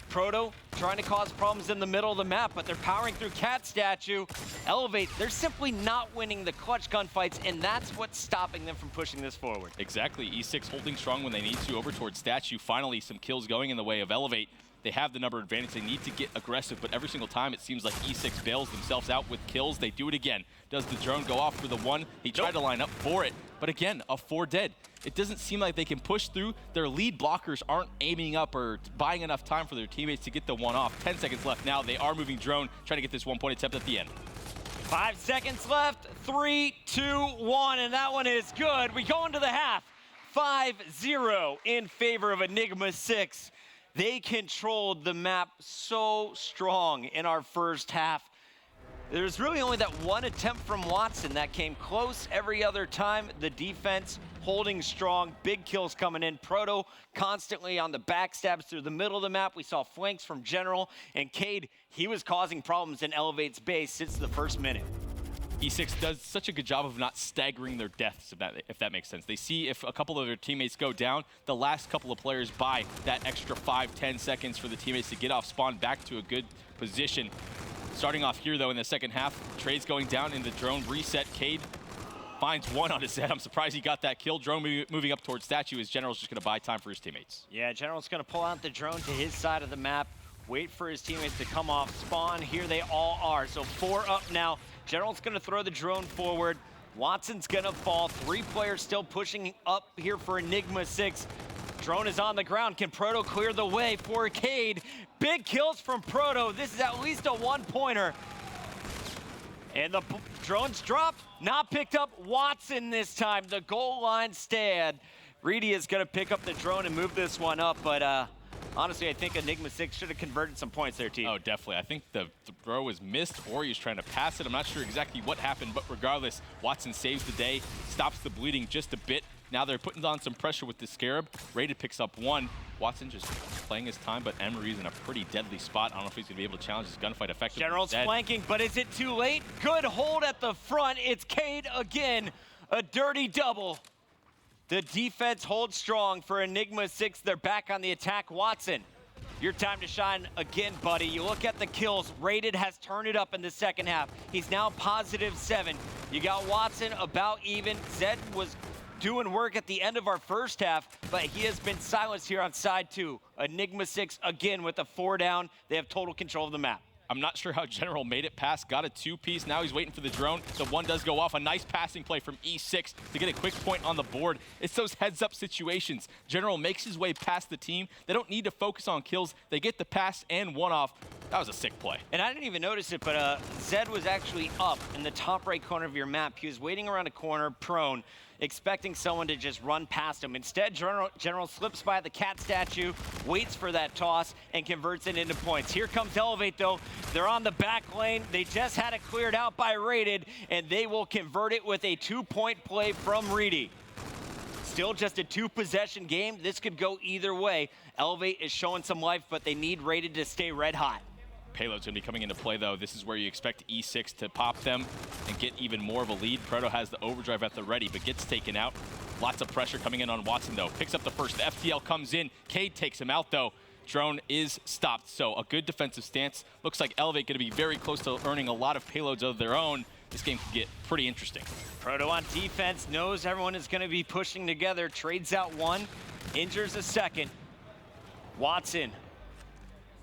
Proto trying to cause problems in the middle of the map, but they're powering through Cat Statue. Elevate, they're simply not winning the clutch gunfights, and that's what's stopping them from pushing this forward. Exactly. E6 holding strong when they need to over towards Statue. Finally, some kills going in the way of Elevate. They have the number advantage. They need to get aggressive, but every single time it seems like E6 bails themselves out with kills. They do it again. Does the drone go off for the one? He tried to line up for it, but again, a 4 dead. It doesn't seem like they can push through. Their lead blockers aren't aiming up or buying enough time for their teammates to get the one off. 10 seconds left now. They are moving drone, trying to get this 1-point attempt at the end. 5 seconds left. 3, 2, 1, and that one is good. We go into the half. 5-0 in favor of Enigma 6. They controlled the map so strong in our first half. There's really only that one attempt from Watson that came close. Every other time, the defense holding strong. Big kills coming in. Proto constantly on the backstabs through the middle of the map. We saw flanks from General. And Cade, he was causing problems in Elevate's base since the first minute. E6 does such a good job of not staggering their deaths, if that makes sense. They see if a couple of their teammates go down, the last couple of players buy that extra 5-10 seconds for the teammates to get off spawn back to a good position. Starting off here, though, in the second half, trades going down in the drone reset. Cade finds one on his head. I'm surprised he got that kill. Drone moving up towards Statue as General's just going to buy time for his teammates. Yeah, General's going to pull out the drone to his side of the map, wait for his teammates to come off spawn. Here they all are. So 4 up now. General's going to throw the drone forward. Watson's going to fall. 3 players still pushing up here for Enigma 6. Drone is on the ground. Can Proto clear the way for Cade? Big kills from Proto. This is at least a 1-pointer. And the drone's dropped. Not picked up. Watson this time. The goal line stand. Reedy is going to pick up the drone and move this one up, but honestly, I think Enigma 6 should have converted some points there, team. Oh, definitely. I think the throw was missed, or he was trying to pass it. I'm not sure exactly what happened, but regardless, Watson saves the day, stops the bleeding just a bit. Now they're putting on some pressure with the Scarab. Rated picks up 1. Watson just playing his time, but Emery's in a pretty deadly spot. I don't know if he's going to be able to challenge this gunfight effectively. General's flanking, but is it too late? Good hold at the front. It's Cade again. A dirty double. The defense holds strong for Enigma 6. They're back on the attack. Watson, your time to shine again, buddy. You look at the kills. Rated has turned it up in the second half. He's now +7. You got Watson about even. Zed was doing work at the end of our first half, but he has been silenced here on side 2. Enigma 6 again with a 4 down. They have total control of the map. I'm not sure how General made it past, got a 2-piece. Now he's waiting for the drone. The one does go off. A nice passing play from E6 to get a quick point on the board. It's those heads-up situations. General makes his way past the team. They don't need to focus on kills. They get the pass and one off. That was a sick play. And I didn't even notice it, but Zed was actually up in the top right corner of your map. He was waiting around a corner, prone, expecting someone to just run past him. Instead, General slips by the cat statue, waits for that toss, and converts it into points. Here comes Elevate, though. They're on the back lane. They just had it cleared out by Rated, and they will convert it with a 2-point play from Reedy. Still just a 2-possession game. This could go either way. Elevate is showing some life, but they need Rated to stay red hot. Payload's going to be coming into play, though. This is where you expect E6 to pop them and get even more of a lead. Proto has the overdrive at the ready, but gets taken out. Lots of pressure coming in on Watson, though. Picks up the first. The FTL comes in. Cade takes him out, though. Drone is stopped, so a good defensive stance. Looks like Elevate going to be very close to earning a lot of payloads of their own. This game could get pretty interesting. Proto on defense, knows everyone is going to be pushing together. Trades out one, injures a second. Watson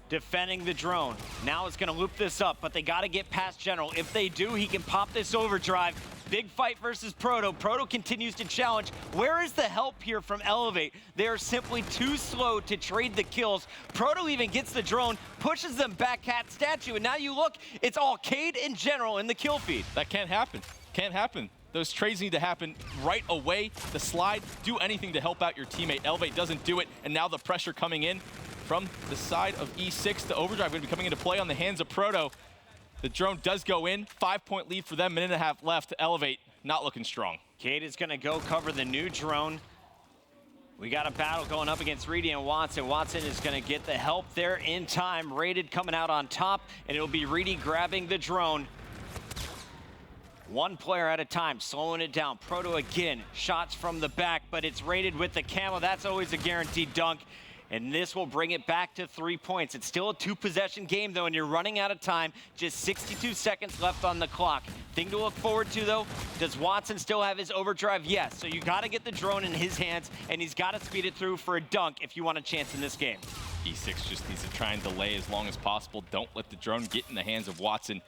defending the drone. Now it's going to loop this up, but they got to get past General. If they do, he can pop this overdrive. Big fight versus Proto. Proto continues to challenge. Where is the help here from Elevate? They are simply too slow to trade the kills. Proto even gets the drone, pushes them back cat statue, and now you look, it's all Cade and General in the kill feed. That can't happen. Can't happen. Those trades need to happen right away. The slide, do anything to help out your teammate. Elevate doesn't do it, and now the pressure coming in from the side of E6. The overdrive going to be coming into play on the hands of Proto. The drone does go in. 5-point lead for them, minute and a half left. Elevate, not looking strong. Cade is going to go cover the new drone. We got a battle going up against Reedy and Watson. Watson is going to get the help there in time. Rated coming out on top, and it'll be Reedy grabbing the drone. One player at a time, slowing it down. Proto again, shots from the back, but it's Rated with the camo. That's always a guaranteed dunk. And this will bring it back to 3 points. It's still a 2-possession game, though, and you're running out of time. Just 62 seconds left on the clock. Thing to look forward to, though, does Watson still have his overdrive? Yes. So you got to get the drone in his hands, and he's got to speed it through for a dunk if you want a chance in this game. E6 just needs to try and delay as long as possible. Don't let the drone get in the hands of Watson.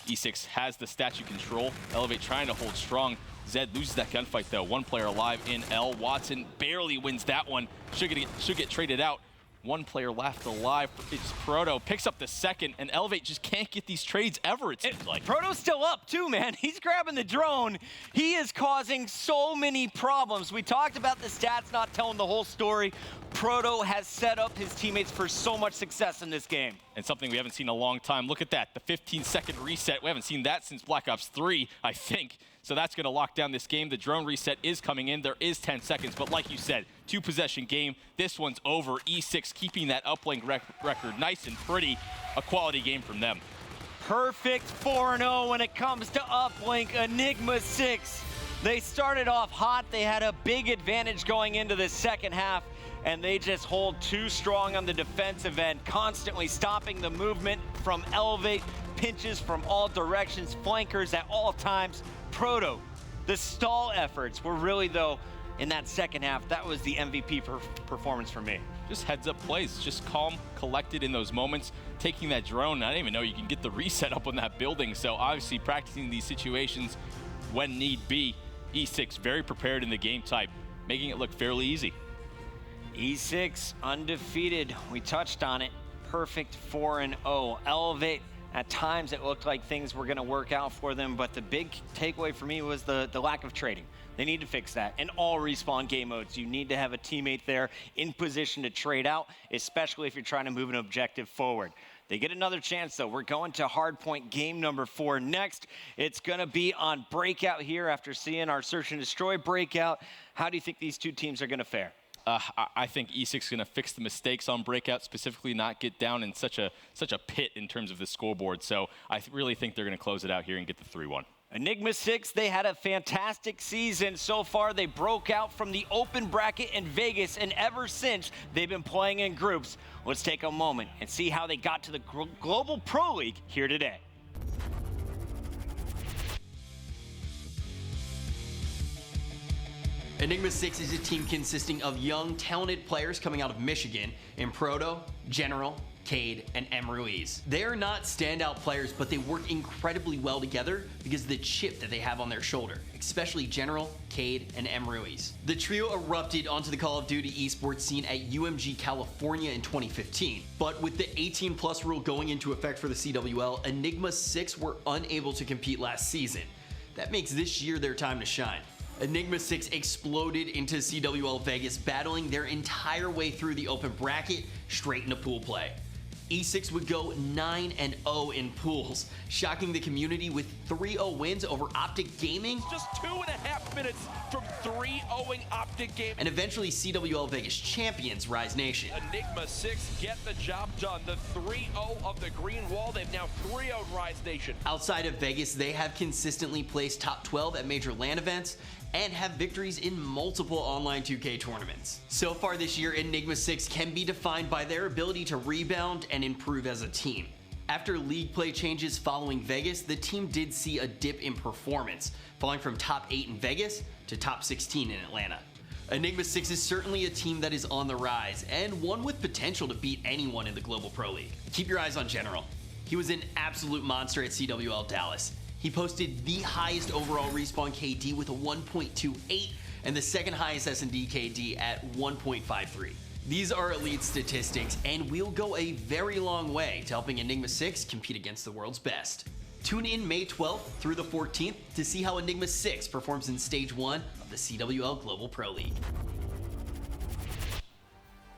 E6 has the statue control. Elevate trying to hold strong. Zed loses that gunfight, though. One player alive in L. Watson barely wins that one. Should get traded out. One player left alive. It's Proto. Picks up the second, and Elevate just can't get these trades ever, it seems like. Proto's still up, too, man. He's grabbing the drone. He is causing so many problems. We talked about the stats not telling the whole story. Proto has set up his teammates for so much success in this game. And something we haven't seen in a long time. Look at that, the 15-second reset. We haven't seen that since Black Ops 3, I think. So that's going to lock down this game. The drone reset is coming in. There is 10 seconds, but like you said, 2-possession game. This one's over. E6 keeping that uplink record nice and pretty. A quality game from them. Perfect 4-0 when it comes to uplink. Enigma 6. They started off hot. They had a big advantage going into the second half, and they just hold too strong on the defensive end, constantly stopping the movement from Elevate, pinches from all directions, flankers at all times. Proto, the stall efforts were really, though, in that second half, that was the MVP performance for me. Just heads-up plays, just calm, collected in those moments, taking that drone. I didn't even know you can get the reset up on that building, so obviously practicing these situations when need be. E6 very prepared in the game type, making it look fairly easy. E6 undefeated, we touched on it. Perfect 4-0. Elevate, at times it looked like things were gonna work out for them, but the big takeaway for me was the lack of trading. They need to fix that. In all respawn game modes, you need to have a teammate there in position to trade out, especially if you're trying to move an objective forward. They get another chance, though. We're going to Hardpoint game number 4 next. It's going to be on Breakout here after seeing our Search and Destroy Breakout. How do you think these two teams are going to fare? I think E6 is going to fix the mistakes on Breakout, specifically not get down in such a pit in terms of the scoreboard. So I really think they're going to close it out here and get the 3-1. Enigma 6, they had a fantastic season so far. They broke out from the open bracket in Vegas, and ever since, they've been playing in groups. Let's take a moment and see how they got to the Global Pro League here today. Enigma 6 is a team consisting of young, talented players coming out of Michigan in Proto, General, Cade, and M. Ruiz. They're not standout players, but they work incredibly well together because of the chip that they have on their shoulder, especially General, Cade, and M. Ruiz. The trio erupted onto the Call of Duty esports scene at UMG California in 2015, but with the 18+ rule going into effect for the CWL, Enigma 6 were unable to compete last season. That makes this year their time to shine. Enigma 6 exploded into CWL Vegas, battling their entire way through the open bracket straight into pool play. E6 would go 9-0 in pools, shocking the community with 3-0 wins over Optic Gaming. Just 2.5 minutes from 3-0ing Optic Gaming. And eventually CWL Vegas champions Rise Nation. Enigma 6 get the job done. The 3-0 of the Green Wall. They've now 3-0'd Rise Nation. Outside of Vegas, they have consistently placed top 12 at major LAN events and have victories in multiple online 2K tournaments. So far this year, Enigma 6 can be defined by their ability to rebound and improve as a team. After league play changes following Vegas, the team did see a dip in performance, falling from top 8 in Vegas to top 16 in Atlanta. Enigma 6 is certainly a team that is on the rise, and one with potential to beat anyone in the Global Pro League. Keep your eyes on General. He was an absolute monster at CWL Dallas. He posted the highest overall respawn KD with a 1.28 and the second highest S&D KD at 1.53. These are elite statistics and will go a very long way to helping Enigma 6 compete against the world's best. Tune in May 12th through the 14th to see how Enigma 6 performs in Stage 1 of the CWL Global Pro League.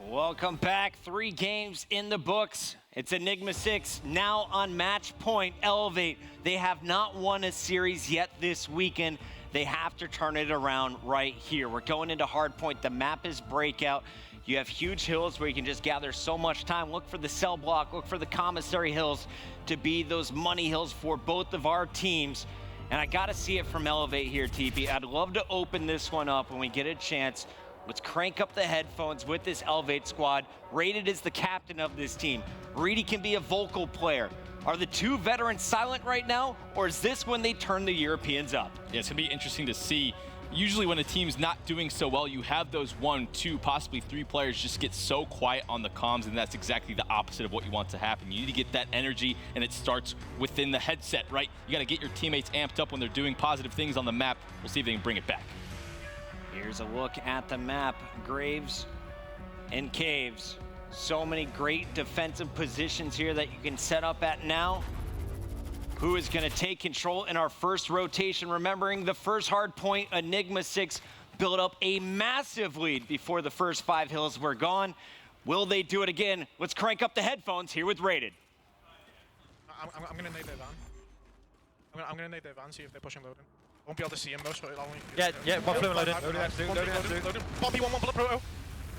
Welcome back. 3 games in the books. It's Enigma 6 now on match point. Elevate. They have not won a series yet this weekend. They have to turn it around right here. We're going into hardpoint. The map is breakout. You have huge hills where you can just gather so much time. Look for the cell block. Look for the commissary hills to be those money hills for both of our teams. And I got to see it from Elevate here, TP. I'd love to open this one up when we get a chance. Let's crank up the headphones with this Elevate squad. Rated is the captain of this team. Reedy can be a vocal player. Are the 2 veterans silent right now, or is this when they turn the Europeans up? Yeah, it's going to be interesting to see. Usually when a team's not doing so well, you have those 1, 2, possibly 3 players just get so quiet on the comms, and that's exactly the opposite of what you want to happen. You need to get that energy, and it starts within the headset, right? You got to get your teammates amped up when they're doing positive things on the map. We'll see if they can bring it back. Here's a look at the map. Graves and Caves. So many great defensive positions here that you can set up at now. Who is going to take control in our first rotation? Remembering the first hard point, Enigma 6 built up a massive lead before the first 5 hills were gone. Will they do it again? Let's crank up the headphones here with Rated. I'm going to nade their van. I'm going to nade their van, see if they're pushing loading. Won't be able to see him though, so it'll only... Yeah, one fluid loading. Loading. Bomby, one bullet proto.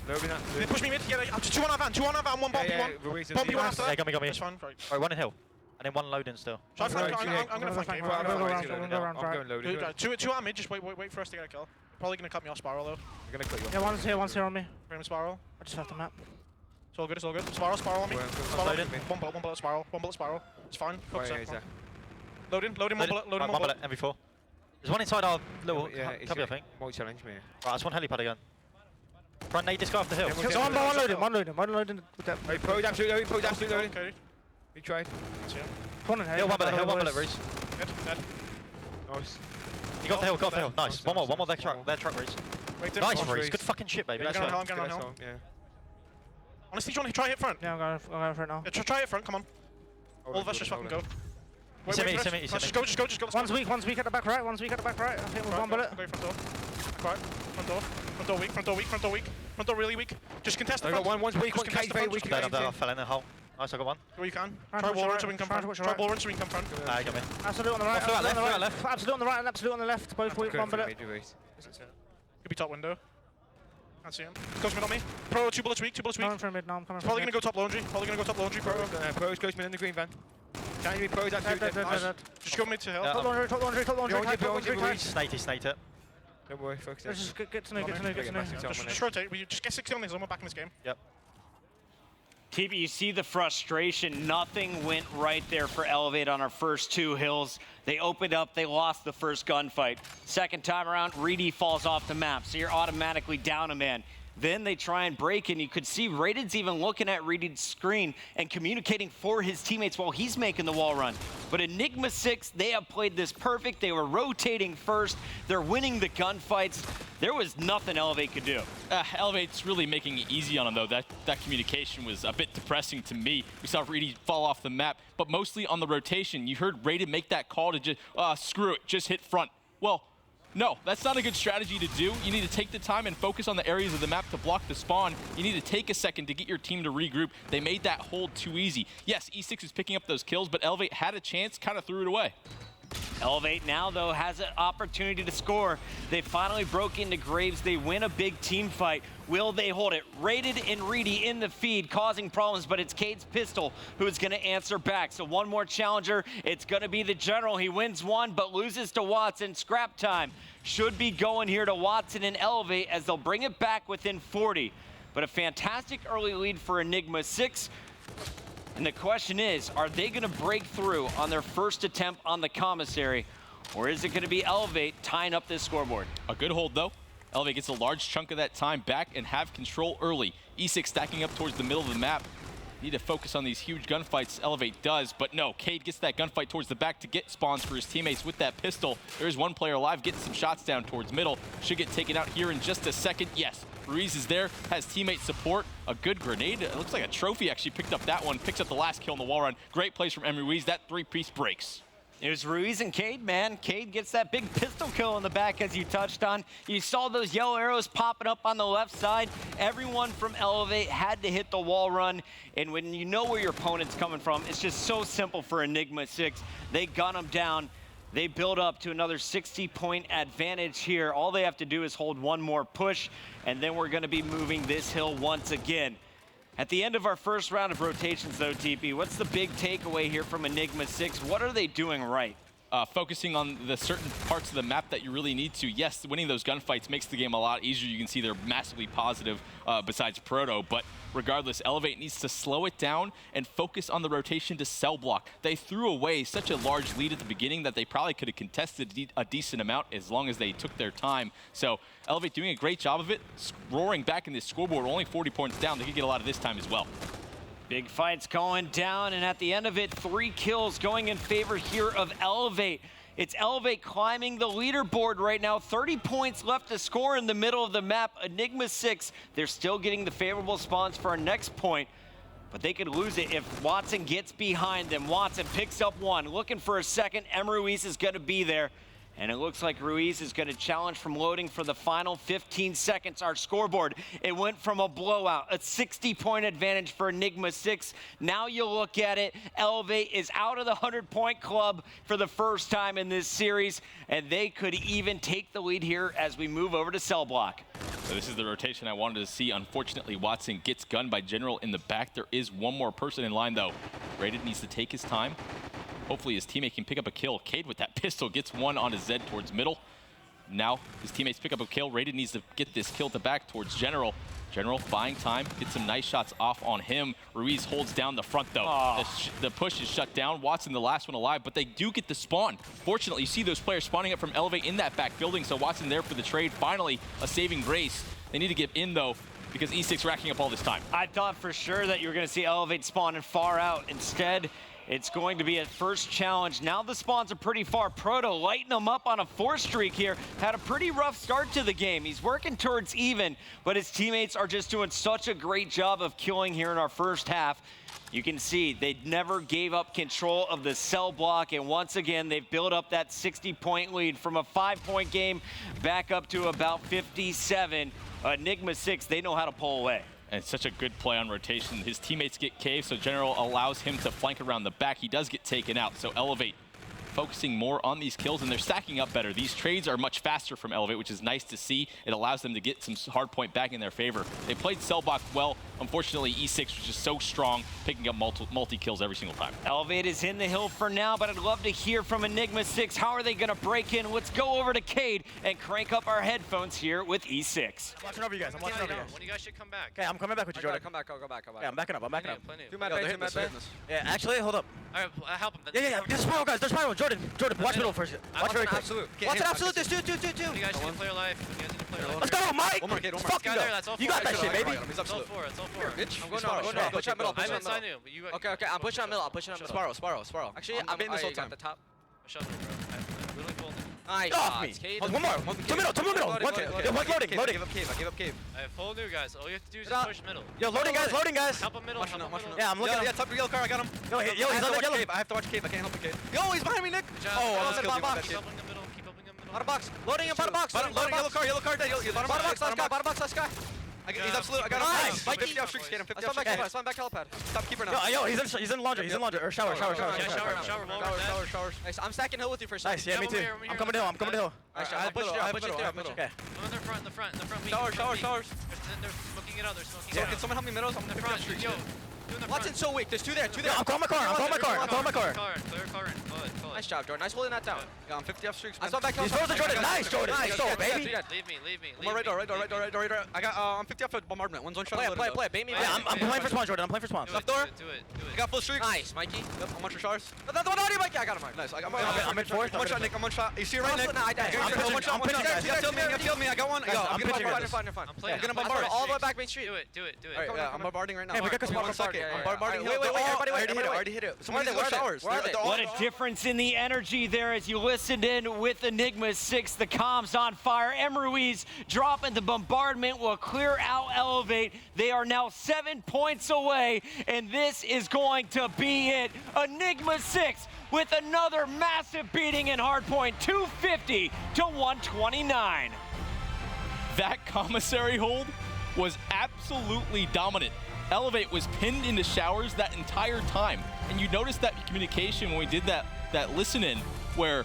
They push me mid. Yeah, 2 on our van, 2 on our van, 1 Bomby, 1. Bomby, 1 after that. Got me. That's fine, right. Alright, 1 in hill. And then 1 loading still. I'm going to flank I'm going loading. 2 on mid, just wait for us to get a kill. Probably going to cut me off Spiral though. They're going to cut you off. Yeah, one's here on me. Frame Spiral. I just have the map. It's all good, Spiral on me. One bullet Spiral. It's fine. Focus up. Loading, 1 bullet. MV4. There's one inside our little cubby, I think. Multi-challenge me. Right, that's one helipad again. Run nade this guy off the hill. One loading. Hey, pro absolute loading. Okay. We tried. One in Hill, 1 bullet, Reese. Dead. Nice. You got the hill, nice. One more, their truck, Reese. Nice, Reese. Good fucking shit, baby. I'm going on hill. Yeah. Honestly, John, try hit front. Yeah, I'm going for it now. Yeah, try hit front, come on. All of us just fucking go. Wait, just go. One's weak at the back right. I think with 1 bullet. Okay, front door. Quiet. Front door weak. Front door really weak. Just contest the front. One's weak, one's very weak. I fell in the hole. Nice, I got 1. Where you can. Try wall run so we can come front. Try wall run so we can come front. Nah, you got me. Absolute on the right. Absolute on the right and absolute on the left. Both weak, 1 bullet. Could be top window. Can't see him. Goes mid on me. Pro, 2 bullets weak. Coming from mid now, I'm coming from Probably going to go top laundry. Pro. Pro's goes mid in the green van. Can't you be pros out dead. Just go mid to hill. Top laundry. Snate it. Don't worry, focus. Just get to know. Just rotate. We just get 60 on this and we're back in this game. Yep. TB, you see the frustration. Nothing went right there for Elevate on our first 2 hills. They opened up, they lost the first gunfight. Second time around, Reedy falls off the map, so you're automatically down a man. Then they try and break, and you could see Raided's even looking at Reed's screen and communicating for his teammates while he's making the wall run. But Enigma 6, they have played this perfect. They were rotating first. They're winning the gunfights. There was nothing Elevate could do. Elevate's really making it easy on him, though. That communication was a bit depressing to me. We saw Reedy fall off the map, but mostly on the rotation. You heard Raiden make that call to just, screw it, just hit front. Well, no, that's not a good strategy to do. You need to take the time and focus on the areas of the map to block the spawn. You need to take a second to get your team to regroup. They made that hold too easy. Yes, E6 is picking up those kills, but Elevate had a chance, kind of threw it away. Elevate now, though, has an opportunity to score. They finally broke into Graves. They win a big team fight. Will they hold it? Raided and Reedy in the feed, causing problems, but it's Cade's pistol who is going to answer back. So one more challenger. It's going to be the General. He wins one, but loses to Watson. Scrap time should be going here to Watson and Elevate as they'll bring it back within 40. But a fantastic early lead for Enigma 6. And the question is, are they going to break through on their first attempt on the commissary, or is it going to be Elevate tying up this scoreboard? A good hold, though. Elevate gets a large chunk of that time back and have control early. E6 stacking up towards the middle of the map. Need to focus on these huge gunfights. Elevate does, but no. Cade gets that gunfight towards the back to get spawns for his teammates with that pistol. There is one player alive, getting some shots down towards middle. Should get taken out here in just a second. Yes, Ruiz is there, has teammate support. A good grenade. It looks like a trophy actually picked up that one. Picks up the last kill on the wall run. Great plays from Ruiz. That three-piece breaks. It was Ruiz and Cade, man. Cade gets that big pistol kill in the back, as you touched on. You saw those yellow arrows popping up on the left side. Everyone from Elevate had to hit the wall run. And when you know where your opponent's coming from, it's just so simple for Enigma 6. They gun them down. They build up to another 60-point advantage here. All they have to do is hold one more push, and then we're going to be moving this hill once again. At the end of our first round of rotations, though, TP, what's the big takeaway here from Enigma 6? What are they doing right? Focusing on the certain parts of the map that you really need to. Yes, winning those gunfights makes the game a lot easier. You can see they're massively positive besides Proto, but regardless, Elevate needs to slow it down and focus on the rotation to cell block. They threw away such a large lead at the beginning that they probably could have contested a decent amount as long as they took their time. So Elevate doing a great job of it, roaring back in this scoreboard, only 40 points down. They could get a lot of this time as well. Big fights going down, and at the end of it, 3 kills going in favor here of Elevate. It's Elevate climbing the leaderboard right now. 30 points left to score in the middle of the map. Enigma 6, they're still getting the favorable spawns for our next point, but they could lose it if Watson gets behind them. Watson picks up one, looking for a second. Ruiz is going to be there. And it looks like Ruiz is going to challenge from loading for the final 15 seconds. Our scoreboard, it went from a blowout, a 60-point advantage for Enigma 6. Now you look at it, Elevate is out of the 100-point club for the first time in this series, and they could even take the lead here as we move over to cell block. So this is the rotation I wanted to see. Unfortunately, Watson gets gunned by General in the back. There is one more person in line, though. Raiden needs to take his time. Hopefully his teammate can pick up a kill. Cade with that pistol gets one on his Zed towards middle. Now his teammates pick up a kill. Raiden needs to get this kill to back towards General. General buying time, gets some nice shots off on him. Ruiz holds down the front though. The push is shut down. Watson the last one alive, but they do get the spawn. Fortunately, you see those players spawning up from Elevate in that back building, so Watson there for the trade. Finally, a saving grace. They need to get in though, because E6 racking up all this time. I thought for sure that you were going to see Elevate spawning far out. Instead, it's going to be a first challenge. Now the spawns are pretty far. Proto lighting them up on a 4 streak here. Had a pretty rough start to the game. He's working towards even, but his teammates are just doing such a great job of killing here in our first half. You can see they never gave up control of the cell block, and once again, they've built up that 60-point lead from a 5-point game back up to about 57. Enigma 6, they know how to pull away. And such a good play on rotation. His teammates get caved, so General allows him to flank around the back. He does get taken out, so Elevate focusing more on these kills, and they're stacking up better. These trades are much faster from Elevate, which is nice to see. It allows them to get some hard point back in their favor. They played cell block well. Unfortunately, E6 was just so strong, picking up multi-kills every single time. Elevate is in the hill for now, but I'd love to hear from Enigma 6. How are they going to break in? Let's go over to Cade and crank up our headphones here with E6. I'm watching over you guys. I'm watching over you guys. When you guys should come back. Okay, I'm coming back with you, Jordan. Come back. Yeah, I'm backing up. Two mad base. Yeah, actually, hold up. Alright, help him. Yeah. There's spiral, guys. There's spiral. Jordan, watch middle first. Watch very quick. Absolute. Watch an absolute. There's two. You guys need to play your life. You guys need to play your life. Let's go, Mike. One more kid, one more. Fucking go. You got that shit, baby. It's all four. It's all four. I'm going down. Push out middle. I'm inside you, but you. Okay. I'm pushing out middle. Spiral. Actually, I'm in this whole time. The top. Shut up, bro. I'm literally folding. Nice. Off me. One more. Two middle. One loading. I gave up cave. I have full new guys. All you have to do is just push middle. Yo, loading guys. Help him middle. Yeah, I'm looking. Yeah, top of yellow car, I got him. Yo, he's on the yellow. I have to watch cave. I can't help the kid. Yo, he's behind me, Nick. Oh, I bottom box. Keep opening the middle. Keep opening the middle. Bottom box. Loading in bottom box. Loading yellow car dead. Bottom box, last guy. He's absolute. I got him. Nice. 50 off streaks, get him. 50 off streaks. Spawn back helipad. Top keeper now. Yo, he's in laundry. Or shower. Shower. Nice. I'm stacking hill with you for a second. Nice, yeah, me too. I'm coming to hill. I'll push you through. Okay. I'm in the front. Showers. They're smoking it out. So can someone help me middles? I'm gonna 50 off streaks. Watson's so weak. There's two there. I'm calling my car. Clear car in. Nice job, Jordan. Nice holding that down. Yeah, I'm 50 off streaks. I saw back hill. Jordan. Nice, Jordan. Nice, baby. Leave me. One right door. I got, I'm 50 off bombardment. One's on shot. Play. Bait me. Yeah, I'm playing for spawn, Jordan. I'm playing for spawn. Left door. Do it. I got full streaks. Nice, Mikey. Yep, I'm on for showers. That's the one already, Mikey. I got him. Nice. I'm in fourth. I'm one shot, Nick. I'm one shot. You see it right, Nick? No, I died. I'm pitching, guys. You gotta kill me. I got one. Yo, I'm gonna bombard. Fine. I'm gonna bombard. All the way back Main Street. Do it. Alright, yeah, I'm bombarding right now. Hey, we got this one second. I'm bombarding. Wait, everybody already hit it. Someone needs to go showers. What a difference in the energy there as you listened in with Enigma 6. The comms on fire. M. Ruiz dropping the bombardment will clear out Elevate. They are now 7 points away, and this is going to be it. Enigma 6 with another massive beating in hardpoint, 250 to 129. That commissary hold was absolutely dominant. Elevate was pinned into showers that entire time. And you noticed that communication when we did that listen in where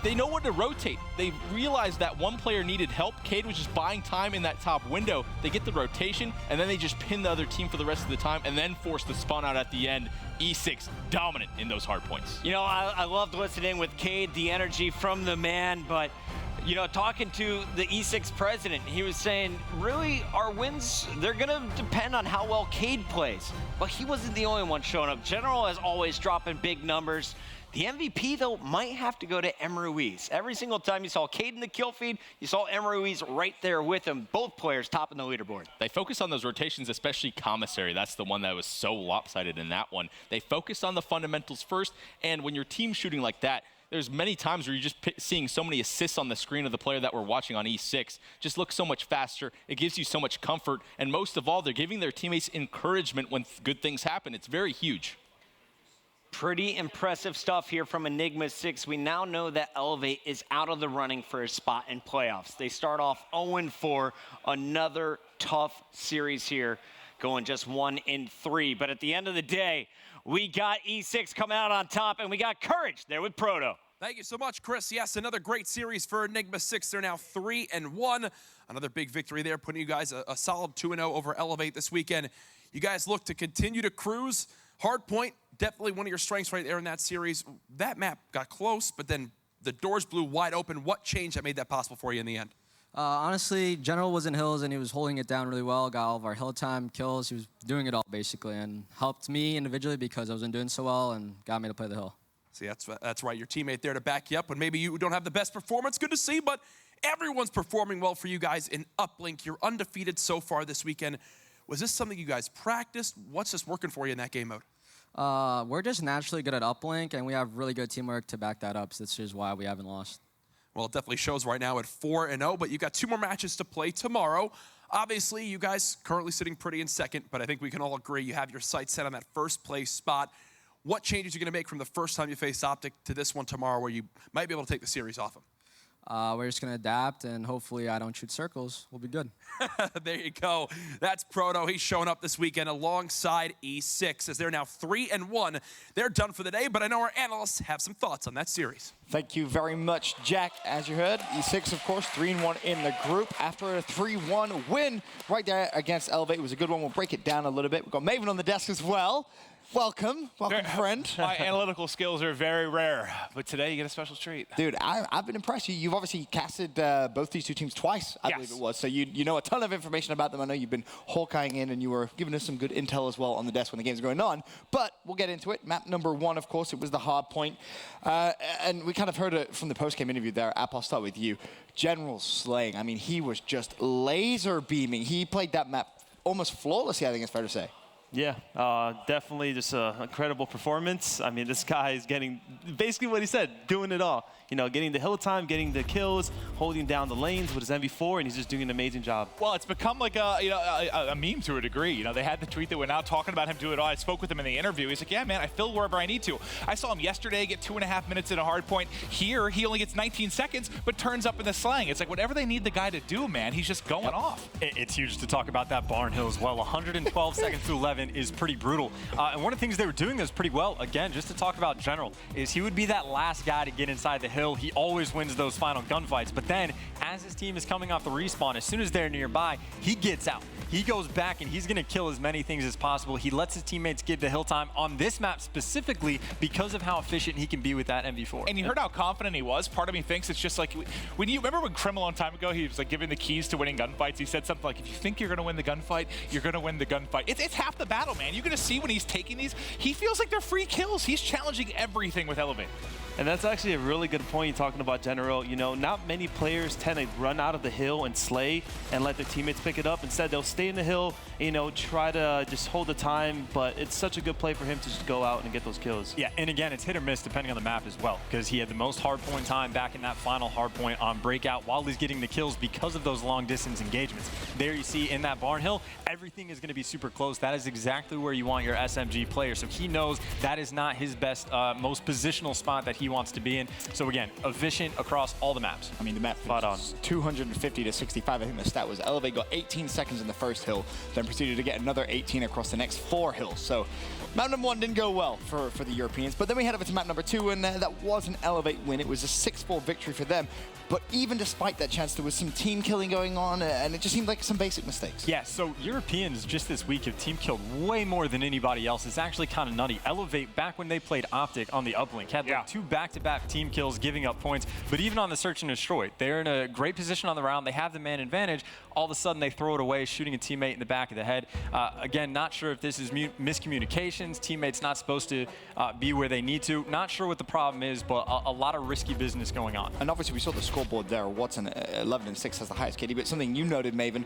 they know when to rotate. They realized that one player needed help. Cade was just buying time in that top window. They get the rotation, and then they just pin the other team for the rest of the time and then force the spawn out at the end. E6 dominant in those hard points. You know, I loved listening with Cade, the energy from the man, but you know, talking to the E6 president, he was saying, really, our wins, they're going to depend on how well Cade plays. But he wasn't the only one showing up. General is always dropping big numbers. The MVP, though, might have to go to M. Ruiz. Every single time you saw Cade in the kill feed, you saw M. Ruiz right there with him. Both players topping the leaderboard. They focus on those rotations, especially commissary. That's the one that was so lopsided in that one. They focused on the fundamentals first, and when your team's shooting like that, there's many times where you're just seeing so many assists on the screen of the player that we're watching on E6. Just looks so much faster. It gives you so much comfort. And most of all, they're giving their teammates encouragement when good things happen. It's very huge. Pretty impressive stuff here from Enigma 6. We now know that Elevate is out of the running for a spot in playoffs. They start off 0-4, another tough series here, going just 1-3. But at the end of the day, we got E6 coming out on top, and we got Courage there with Proto. Thank you so much, Chris. Yes, another great series for Enigma 6. They're now 3-1. Another big victory there, putting you guys a solid 2-0 over Elevate this weekend. You guys look to continue to cruise. Hardpoint, definitely one of your strengths right there in that series. That map got close, but then the doors blew wide open. What changed that made that possible for you in the end? Honestly, General was in hills, and he was holding it down really well, got all of our hill time, kills. He was doing it all, basically, and helped me individually because I wasn't doing so well and got me to play the hill. See, that's right. Your teammate there to back you up when maybe you don't have the best performance. Good to see, but everyone's performing well for you guys in Uplink. You're undefeated so far this weekend. Was this something you guys practiced? What's just working for you in that game mode? We're just naturally good at Uplink, and we have really good teamwork to back that up, so that's just why we haven't lost. Well, it definitely shows right now at 4-0, but you've got 2 more matches to play tomorrow. Obviously, you guys currently sitting pretty in second, but I think we can all agree you have your sights set on that first place spot. What changes are you going to make from the first time you face Optic to this one tomorrow where you might be able to take the series off them? We're just going to adapt, and hopefully I don't shoot circles. We'll be good. There you go. That's Proto. He's showing up this weekend alongside E6 as they're now 3-1. They're done for the day, but I know our analysts have some thoughts on that series. Thank you very much, Jack. As you heard, E6, of course, 3-1 in the group after a 3-1 win right there against Elevate. It was a good one. We'll break it down a little bit. We've got Maven on the desk as well. Welcome, friend. My analytical skills are very rare, but today you get a special treat. Dude, I've been impressed. You've obviously casted both these two teams twice, I believe it was. So you know a ton of information about them. I know you've been Hawkeyeing in, and you were giving us some good intel as well on the desk when the game's going on. But we'll get into it. Map number 1, of course, it was the hard point. And we kind of heard it from the post-game interview there. App, I'll start with you. General slaying. I mean, he was just laser beaming. He played that map almost flawlessly, I think it's fair to say. Yeah, definitely just an incredible performance. I mean, this guy is getting basically what he said, doing it all. You know, getting the hill time, getting the kills, holding down the lanes with his MV4, and he's just doing an amazing job. Well, it's become like a meme to a degree. You know, they had the tweet that went out talking about him doing it all. I spoke with him in the interview. He's like, yeah, man, I fill wherever I need to. I saw him yesterday get 2.5 minutes in a hard point. Here, he only gets 19 seconds, but turns up in the slang. It's like whatever they need the guy to do, man, he's just going off. It's huge to talk about that barn hill as well. 112 seconds to 11 is pretty brutal. And one of the things they were doing this pretty well, again, just to talk about General, is he would be that last guy to get inside the hill. He always wins those final gunfights. But then, as his team is coming off the respawn, as soon as they're nearby, he gets out. He goes back and he's going to kill as many things as possible. He lets his teammates give the hill time on this map specifically because of how efficient he can be with that MV4. And you heard how confident he was. Part of me thinks it's just like, when you remember when Krim a long time ago, he was like giving the keys to winning gunfights. He said something like, if you think you're going to win the gunfight, you're going to win the gunfight. It's half the battle, man. You're going to see when he's taking these, he feels like they're free kills. He's challenging everything with Elevate. And that's actually a really good point you're talking about, General. You know, not many players tend to run out of the hill and slay and let their teammates pick it up. Instead, they'll stay in the hill, you know, try to just hold the time. But it's such a good play for him to just go out and get those kills. Yeah, and again, it's hit or miss depending on the map as well, because he had the most hardpoint time back in that final hardpoint on Breakout while he's getting the kills because of those long-distance engagements. There you see in that barn hill, everything is going to be super close. That is exactly where you want your SMG player. So he knows that is not his best, most positional spot that he wants to be in. So again, efficient across all the maps. I mean, the map was 250 to 65. I think the stat was Elevate got 18 seconds in the first hill, then proceeded to get another 18 across the next 4 hills. So map number 1 didn't go well for the Europeans. But then we head over to map number 2, and that was an Elevate win. It was a 6-4 victory for them. But even despite that chance, there was some team killing going on, and it just seemed like some basic mistakes. Yeah, so Europeans just this week have team killed way more than anybody else. It's actually kind of nutty. Elevate, back when they played Optic on the uplink, had like 2 back-to-back team kills, giving up points. But even on the search and destroy, they're in a great position on the round. They have the man advantage. All of a sudden, they throw it away, shooting a teammate in the back of the head. Again, not sure if this is miscommunications, teammates not supposed to be where they need to. Not sure what the problem is, but a lot of risky business going on. And obviously, we saw the scoreboard there. Watson, 11 and 6 has the highest KD, but something you noted, Maven,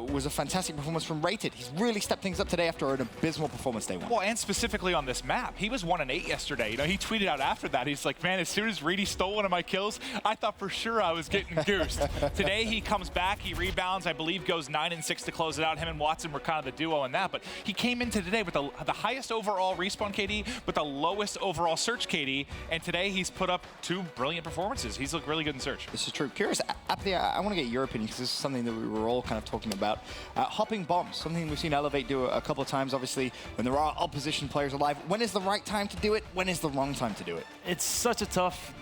was a fantastic performance from Rated. He's really stepped things up today after an abysmal performance day 1. Well, and specifically on this map, he was 1 and 8 yesterday. You know, he tweeted out after that, he's like, man, as soon as Reedy stole one of my kills, I thought for sure I was getting goosed. Today, he comes back, he rebounds, I believe goes 9 and 6 to close it out. Him and Watson were kind of the duo in that, but he came into today with the highest overall respawn KD, but the lowest overall search KD, and today he's put up 2 brilliant performances. He's looked really good in search. This is true. Curious, Apathy, I want to get your opinion, because this is something that we were all kind of talking about. Hopping bombs, something we've seen Elevate do a couple of times, obviously, when there are opposition players alive. When is the right time to do it? When is the wrong time to do it? It's such a tough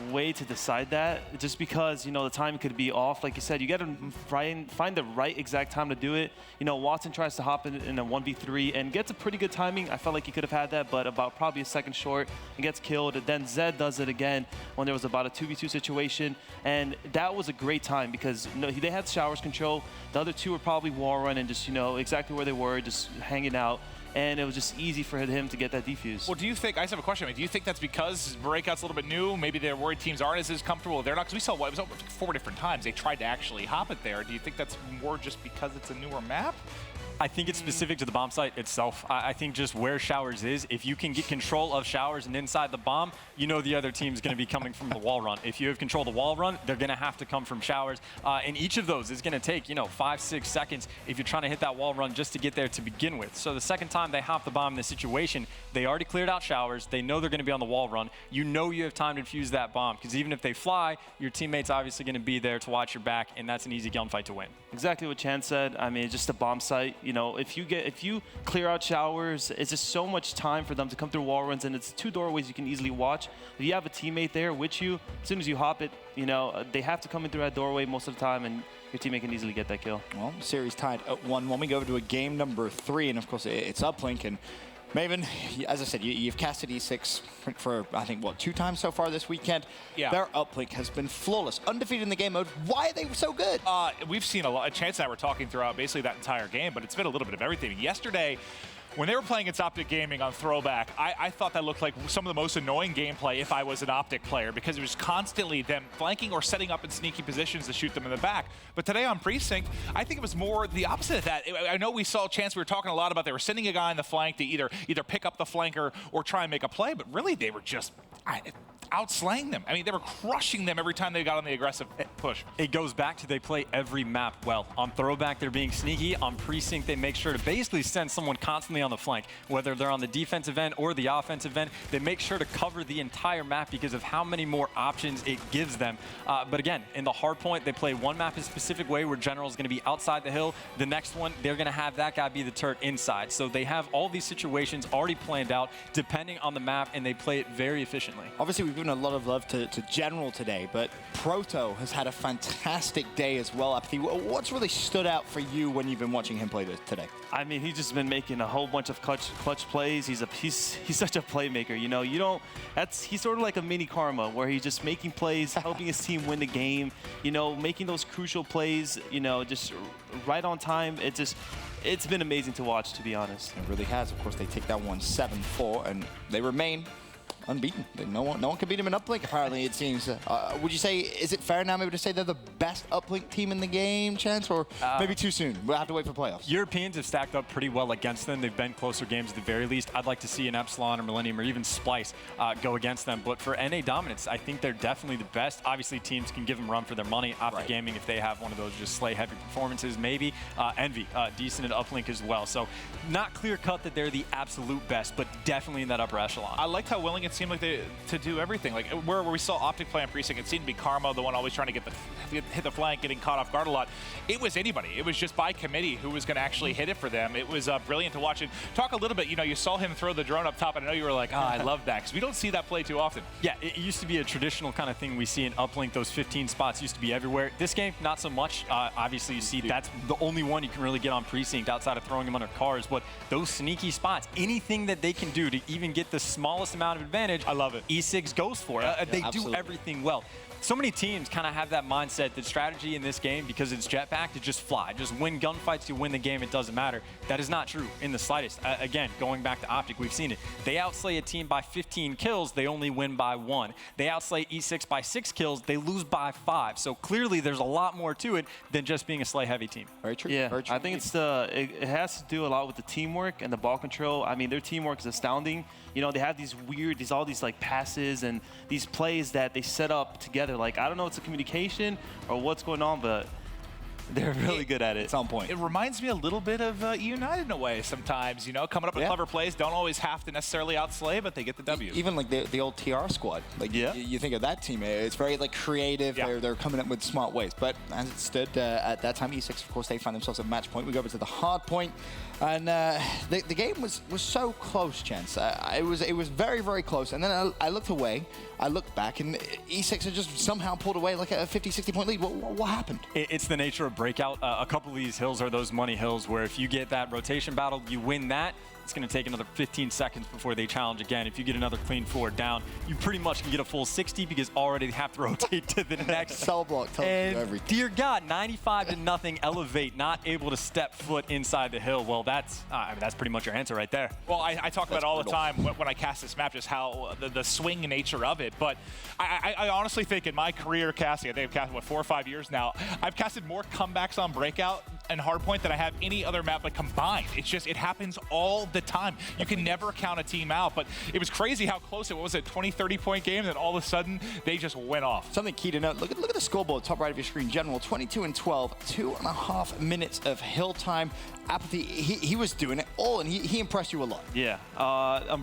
way to decide that, just because, you know, the time could be off. Like you said, you got to find the right exact time to do it. You know, Watson tries to hop in a 1v3 and gets a pretty good timing. I felt like he could have had that, but about probably a second short and gets killed. And then Zed does it again when there was about a 2v2 situation, and that was a great time because, you know, they had showers control. The other 2 were probably wall run and just, you know, exactly where they were, just hanging out. And it was just easy for him to get that defuse. Well, do you think, I just have a question, I mean, do you think that's because Breakout's a little bit new, maybe they're worried teams aren't as comfortable, they're not, because we saw, it was 4 different times they tried to actually hop it there. Do you think that's more just because it's a newer map? I think it's specific to the bomb site itself. I think just where Showers is, if you can get control of Showers and inside the bomb, you know the other team's going to be coming from the wall run. If you have control of the wall run, they're going to have to come from Showers. And each of those is going to take, you know, 5-6 seconds if you're trying to hit that wall run just to get there to begin with. So the second time they hop the bomb in this situation, they already cleared out Showers. They know they're going to be on the wall run. You know you have time to defuse that bomb, because even if they fly, your teammate's obviously going to be there to watch your back, and that's an easy gunfight to win. Exactly what Chan said. I mean, just a bomb site. You know, if you clear out Showers, it's just so much time for them to come through wall runs, and it's 2 doorways you can easily watch. If you have a teammate there with you, as soon as you hop it, you know, they have to come in through that doorway most of the time, and your teammate can easily get that kill. Well, series tied at 1-1. We go over to a game number 3, and of course it's uplink, and Maven, as I said, you've casted E6 for, I think, what, 2 times so far this weekend? Yeah. Their uplink has been flawless, undefeated in the game mode. Why are they so good? We've seen a lot. Chance and I were talking throughout basically that entire game, but it's been a little bit of everything. Yesterday, when they were playing against Optic Gaming on Throwback, I thought that looked like some of the most annoying gameplay if I was an Optic player, because it was constantly them flanking or setting up in sneaky positions to shoot them in the back. But today on Precinct, I think it was more the opposite of that. I know we saw Chance, we were talking a lot about they were sending a guy in the flank to either pick up the flanker or try and make a play, but really they were just outslaying them. I mean, they were crushing them every time they got on the aggressive push. It goes back to they play every map well. On Throwback, they're being sneaky. On Precinct, they make sure to basically send someone constantly on the flank. Whether they're on the defensive end or the offensive end, they make sure to cover the entire map because of how many more options it gives them. But again, in the hard point, they play one map a specific way where General is going to be outside the hill. The next one, they're going to have that guy be the turret inside. So they have all these situations already planned out depending on the map, and they play it very efficiently. Obviously, we've given a lot of love to General today, but Proto has had a fantastic day as well. Apathy, what's really stood out for you when you've been watching him play today? I mean, he's just been making a whole bunch of clutch plays. He's such a playmaker. You know, he's sort of like a mini Karma, where he's just making plays, helping his team win the game. You know, making those crucial plays. You know, just right on time. It's been amazing to watch, to be honest. It really has. Of course, they take that one 7-4, and they remain unbeaten. No one can beat them in uplink, apparently, it seems. Would you say, is it fair now maybe to say they're the best uplink team in the game, Chance, or maybe too soon? We'll have to wait for playoffs. Europeans have stacked up pretty well against them. They've been closer games at the very least. I'd like to see an Epsilon or Millennium or even Splice go against them. But for NA dominance, I think they're definitely the best. Obviously, teams can give them a run for their money. Optic Gaming, if they have one of those just slay-heavy performances, maybe. Envy, decent at uplink as well. So not clear-cut that they're the absolute best, but definitely in that upper echelon. I liked how willing it seemed like to do everything. Like where we saw Optic play on Precinct, it seemed to be Karma, the one always trying to hit the flank, getting caught off guard a lot. It was anybody. It was just by committee who was going to actually hit it for them. It was brilliant to watch. And talk a little bit, you saw him throw the drone up top, and I know you were like, I love that, because we don't see that play too often. Yeah, it used to be a traditional kind of thing we see in uplink. Those 15 spots used to be everywhere. This game, not so much. Obviously, you see that's the only one you can really get on Precinct outside of throwing them under cars. But those sneaky spots, anything that they can do to even get the smallest amount of advantage, I love it. E6 goes for it. They do everything well. So many teams kind of have that mindset that strategy in this game, because it's jetpack, to just fly. Just win gunfights, you win the game, it doesn't matter. That is not true in the slightest. Again, going back to Optic, we've seen it. They outslay a team by 15 kills, they only win by 1. They outslay E6 by 6 kills, they lose by 5. So clearly there's a lot more to it than just being a slay-heavy team. Very true. Yeah, very true. I think it has to do a lot with the teamwork and the ball control. I mean, their teamwork is astounding. They have all these like passes and these plays that they set up together. Like, I don't know if it's a communication or what's going on, but they're really good at it. It's on point. It reminds me a little bit of United in a way sometimes, coming up with clever plays, don't always have to necessarily outslay, but they get the W. Even like the old TR squad. Like, you think of that team, it's very like creative. Yeah. They're coming up with smart ways. But as it stood at that time, E6, of course, they find themselves at match point. We go over to the hard point. And the game was so close, Chance. It was very, very close. And then I looked away, I looked back, and E6 had just somehow pulled away like a 50, 60-point lead. What happened? It's the nature of breakout. A couple of these hills are those money hills where if you get that rotation battle, you win that. It's going to take another 15 seconds before they challenge again. If you get another clean forward down, you pretty much can get a full 60 because already they have to rotate to the next. Cell block tells you everything. Dear God, 95-0 elevate, not able to step foot inside the hill. Well, that's pretty much your answer right there. Well, I talk about it all the time when I cast this map, just how the swing nature of it. But I honestly think in my career casting, I think I've casted, 4 or 5 years now, I've casted more comebacks on Breakout and Hardpoint than I have any other map like combined. It happens all the time. You can never count a team out, but it was crazy how close it was. A 20-30 point game, and then all of a sudden they just went off. Something key to note, look at the scoreboard top right of your screen. General 22-12, 2.5 minutes of hill time. Apathy, he was doing it all, and he impressed you a lot. Yeah,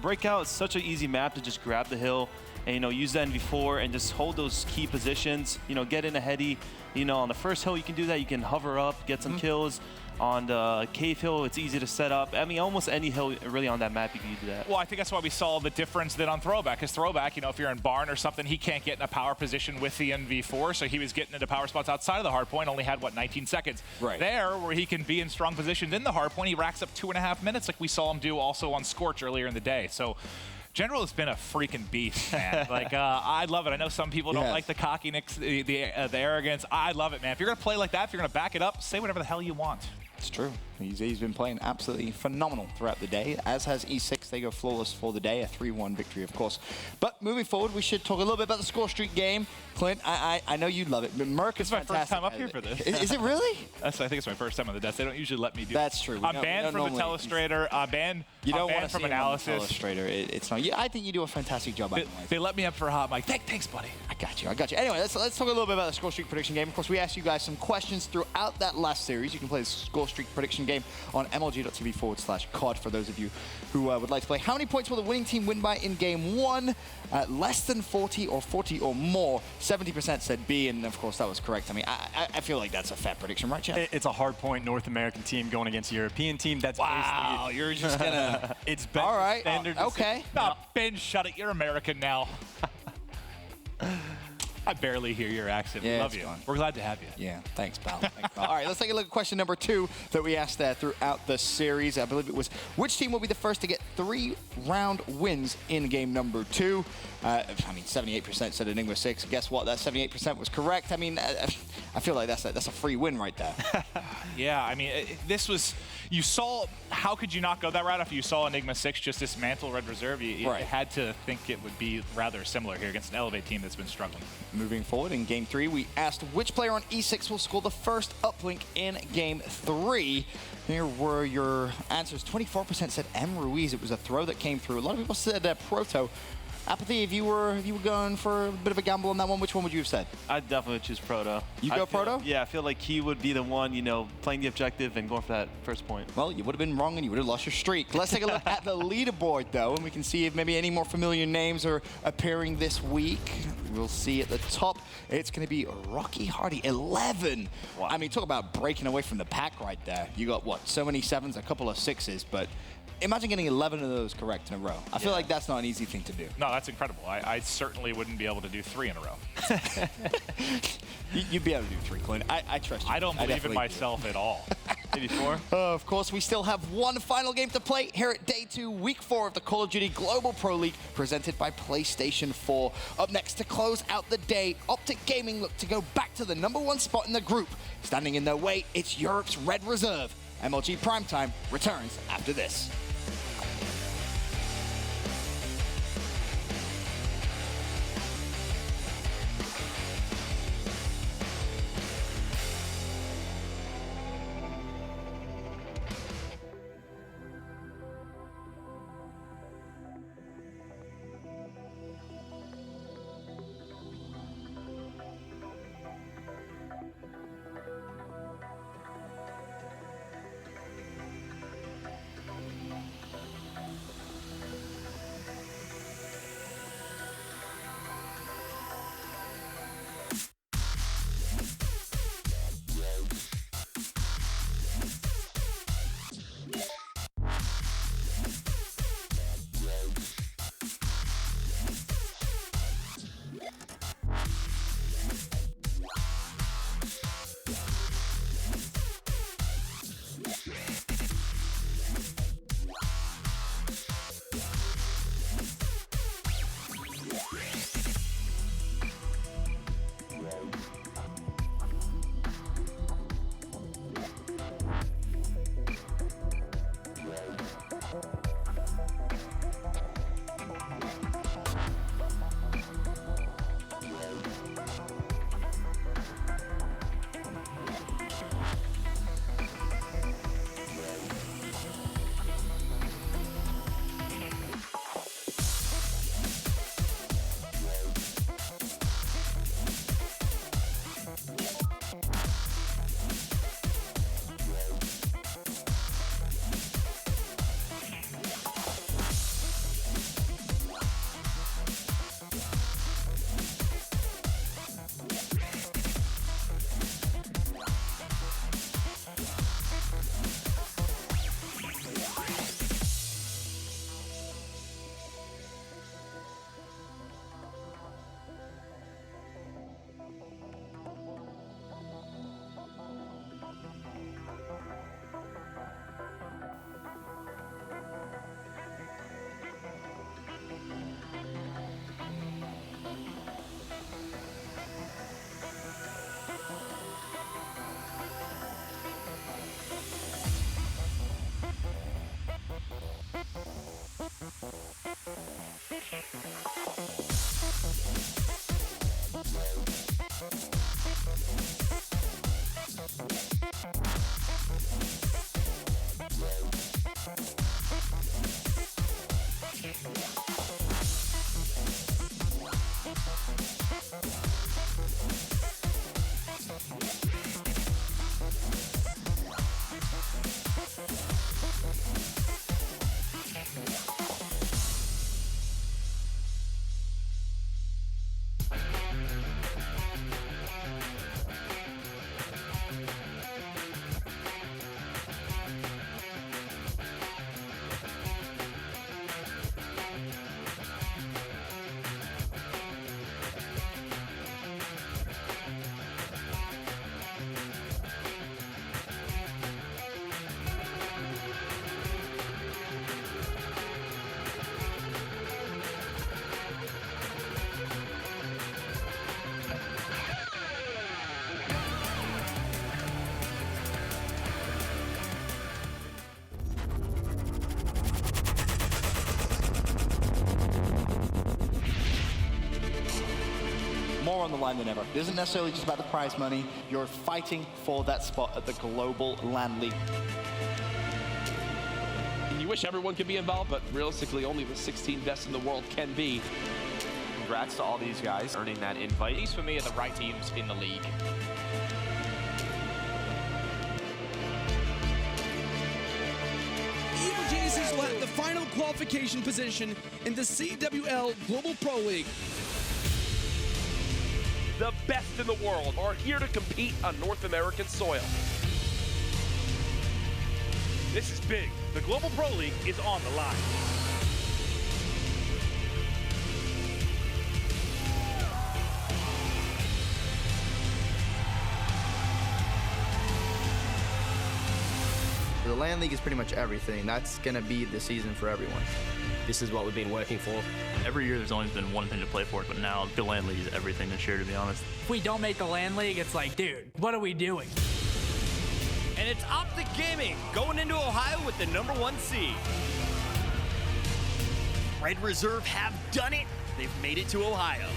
Breakout is such an easy map to just grab the hill and, you know, use the NV4 and just hold those key positions, you know, get in a heady, you know, on the first hill you can do that. You can hover up, get some kills. On the cave hill, it's easy to set up. I mean, almost any hill really on that map, you can do that. Well, I think that's why we saw the difference then on Throwback. Because Throwback, you know, if you're in Barn or something, he can't get in a power position with the NV4, so he was getting into power spots outside of the hard point, only had, what, 19 seconds. Right. There, where he can be in strong positions in the hard point, he racks up 2.5 minutes like we saw him do also on Scorch earlier in the day. So General has been a freaking beast, man. Like, I love it. I know some people don't like the cockiness, the arrogance. I love it, man. If you're going to play like that, if you're going to back it up, say whatever the hell you want. It's true. He's been playing absolutely phenomenal throughout the day, as has E6. They go flawless for the day, a 3-1 victory, of course. But moving forward, we should talk a little bit about the score streak game. Clint, I know you love it, but Merc is fantastic. It's my first time up here for this. Is it really? I think it's my first time on the desk. They don't usually let me do That's true. I'm banned from the Telestrator. I'm banned from analysis. Telestrator. It's not. I think you do a fantastic job. They let me up for a hot mic. Thanks, buddy. I got you. Anyway, let's talk a little bit about the score streak prediction game. Of course, we asked you guys some questions throughout that last series. You can play the score streak prediction game on MLG.tv/COD for those of you who would like to play. How many points will the winning team win by in game 1? Less than 40 or 40 or more. 70% said B, and of course that was correct. I mean, I feel like that's a fair prediction, right, Chad? It's a hard point North American team going against a European team. That's wow, you're just gonna. It's been all right. Standard. Okay. No, Ben, shut it. You're American now. I barely hear your accent. We love you. Gone. We're glad to have you. Yeah, thanks, pal. All right, let's take a look at question number 2 that we asked throughout the series. I believe it was, which team will be the first to get 3-round wins in game number 2? I mean, 78% said Enigma 6. Guess what? That 78% was correct. I mean, I feel like that's a free win right there. Yeah, I mean, this was, you saw, how could you not go that route if you saw Enigma 6 just dismantle Red Reserve? You had to think it would be rather similar here against an Elevate team that's been struggling. Moving forward, in game 3, we asked which player on E6 will score the first uplink in game 3. Here were your answers. 24% said M. Ruiz. It was a throw that came through. A lot of people said Proto. Apathy, if you were going for a bit of a gamble on that one, which one would you have said? I'd definitely choose Proto. You go Proto? Yeah, I feel like he would be the one, you know, playing the objective and going for that first point. Well, you would have been wrong and you would have lost your streak. Let's take a look at the leaderboard, though, and we can see if maybe any more familiar names are appearing this week. We'll see at the top, it's going to be Rocky Hardy, 11. Wow. I mean, talk about breaking away from the pack right there. You got, what, so many 7s, a couple of 6s, but imagine getting 11 of those correct in a row. I feel like that's not an easy thing to do. No, that's incredible. I certainly wouldn't be able to do 3 in a row. You'd be able to do 3, Clint. I trust you. I don't believe in myself at all. Maybe 4? Of course, we still have one final game to play here at Day 2, Week 4 of the Call of Duty Global Pro League, presented by PlayStation 4. Up next to close out the day, Optic Gaming look to go back to the #1 spot in the group. Standing in their way, it's Europe's Red Reserve. MLG Primetime returns after this. More on the line than ever. It isn't necessarily just about the prize money. You're fighting for that spot at the Global LAN League. And you wish everyone could be involved, but realistically only the 16 best in the world can be. Congrats to all these guys earning that invite. These for me are the right teams in the league. Evil Geniuses will have the final qualification position in the CWL Global Pro League. The best in the world are here to compete on North American soil. This is big. The Global Pro League is on the line. The LAN League is pretty much everything. That's going to be the season for everyone. This is what we've been working for. Every year there's only been one thing to play for, but now the LAN League is everything this year, to be honest. If we don't make the LAN League, it's like, dude, what are we doing? And it's Optic Gaming going into Ohio with the #1 seed. Red Reserve have done it. They've made it to Ohio.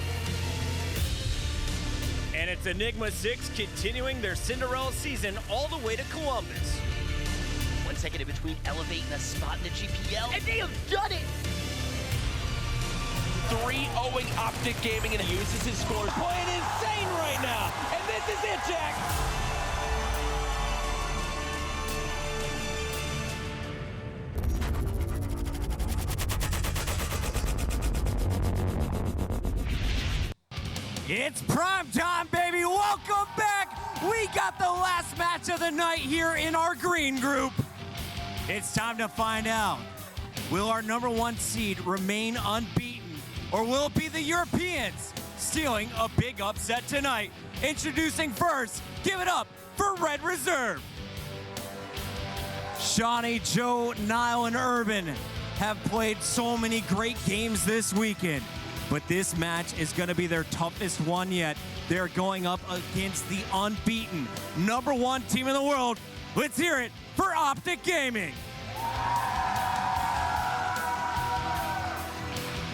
And it's Enigma 6 continuing their Cinderella season all the way to Columbus. 1 second in between Elevate and a spot in the GPL, and they have done it! 3-0ing Optic Gaming and uses his scores. Playing insane right now, and this is it, Jack. It's prime time, baby. Welcome back. We got the last match of the night here in our green group. It's time to find out. Will our #1 seed remain unbeaten, or will it be the Europeans stealing a big upset tonight? Introducing first, give it up for Red Reserve. Shawnee, Joe, Niall, and Urban have played so many great games this weekend, but this match is going to be their toughest one yet. They're going up against the unbeaten #1 team in the world. Let's hear it for Optic Gaming.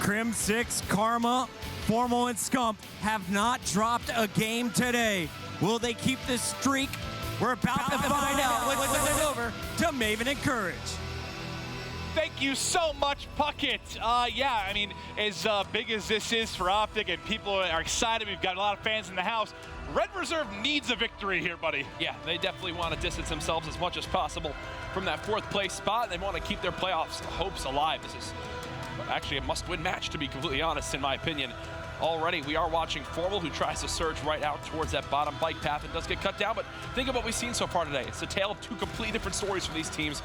Crim 6, Karma, Formal, and Scump have not dropped a game today. Will they keep this streak? We're about to find out. Let's send it over to Maven and Courage. Thank you so much, Puckett. Yeah, I mean, as big as this is for Optic and people are excited, we've got a lot of fans in the house, Red Reserve needs a victory here, buddy. Yeah, they definitely want to distance themselves as much as possible from that 4th place spot. They want to keep their playoffs hopes alive. This is actually a must-win match, to be completely honest, in my opinion. Already, we are watching Formal, who tries to surge right out towards that bottom bike path and does get cut down, but think of what we've seen so far today. It's a tale of 2 completely different stories for these teams.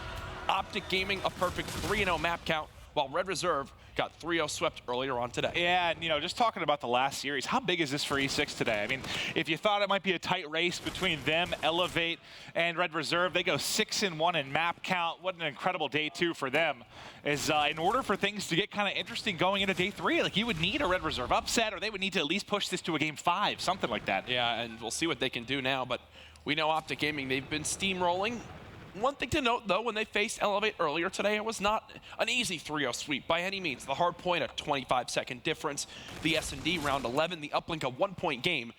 Optic Gaming, a perfect 3-0 map count, while Red Reserve got 3-0 swept earlier on today. Yeah, and just talking about the last series, how big is this for E6 today? I mean, if you thought it might be a tight race between them, Elevate, and Red Reserve, they go 6-1 in map count. What an incredible day 2 for them. In order for things to get kind of interesting going into day 3, like you would need a Red Reserve upset, or they would need to at least push this to a game 5, something like that. Yeah, and we'll see what they can do now, but we know Optic Gaming, they've been steamrolling. One thing to note, though, when they faced Elevate earlier today, it was not an easy 3-0 sweep by any means. The hard point, a 25-second difference. The S&D round 11, the uplink, a 1-point game.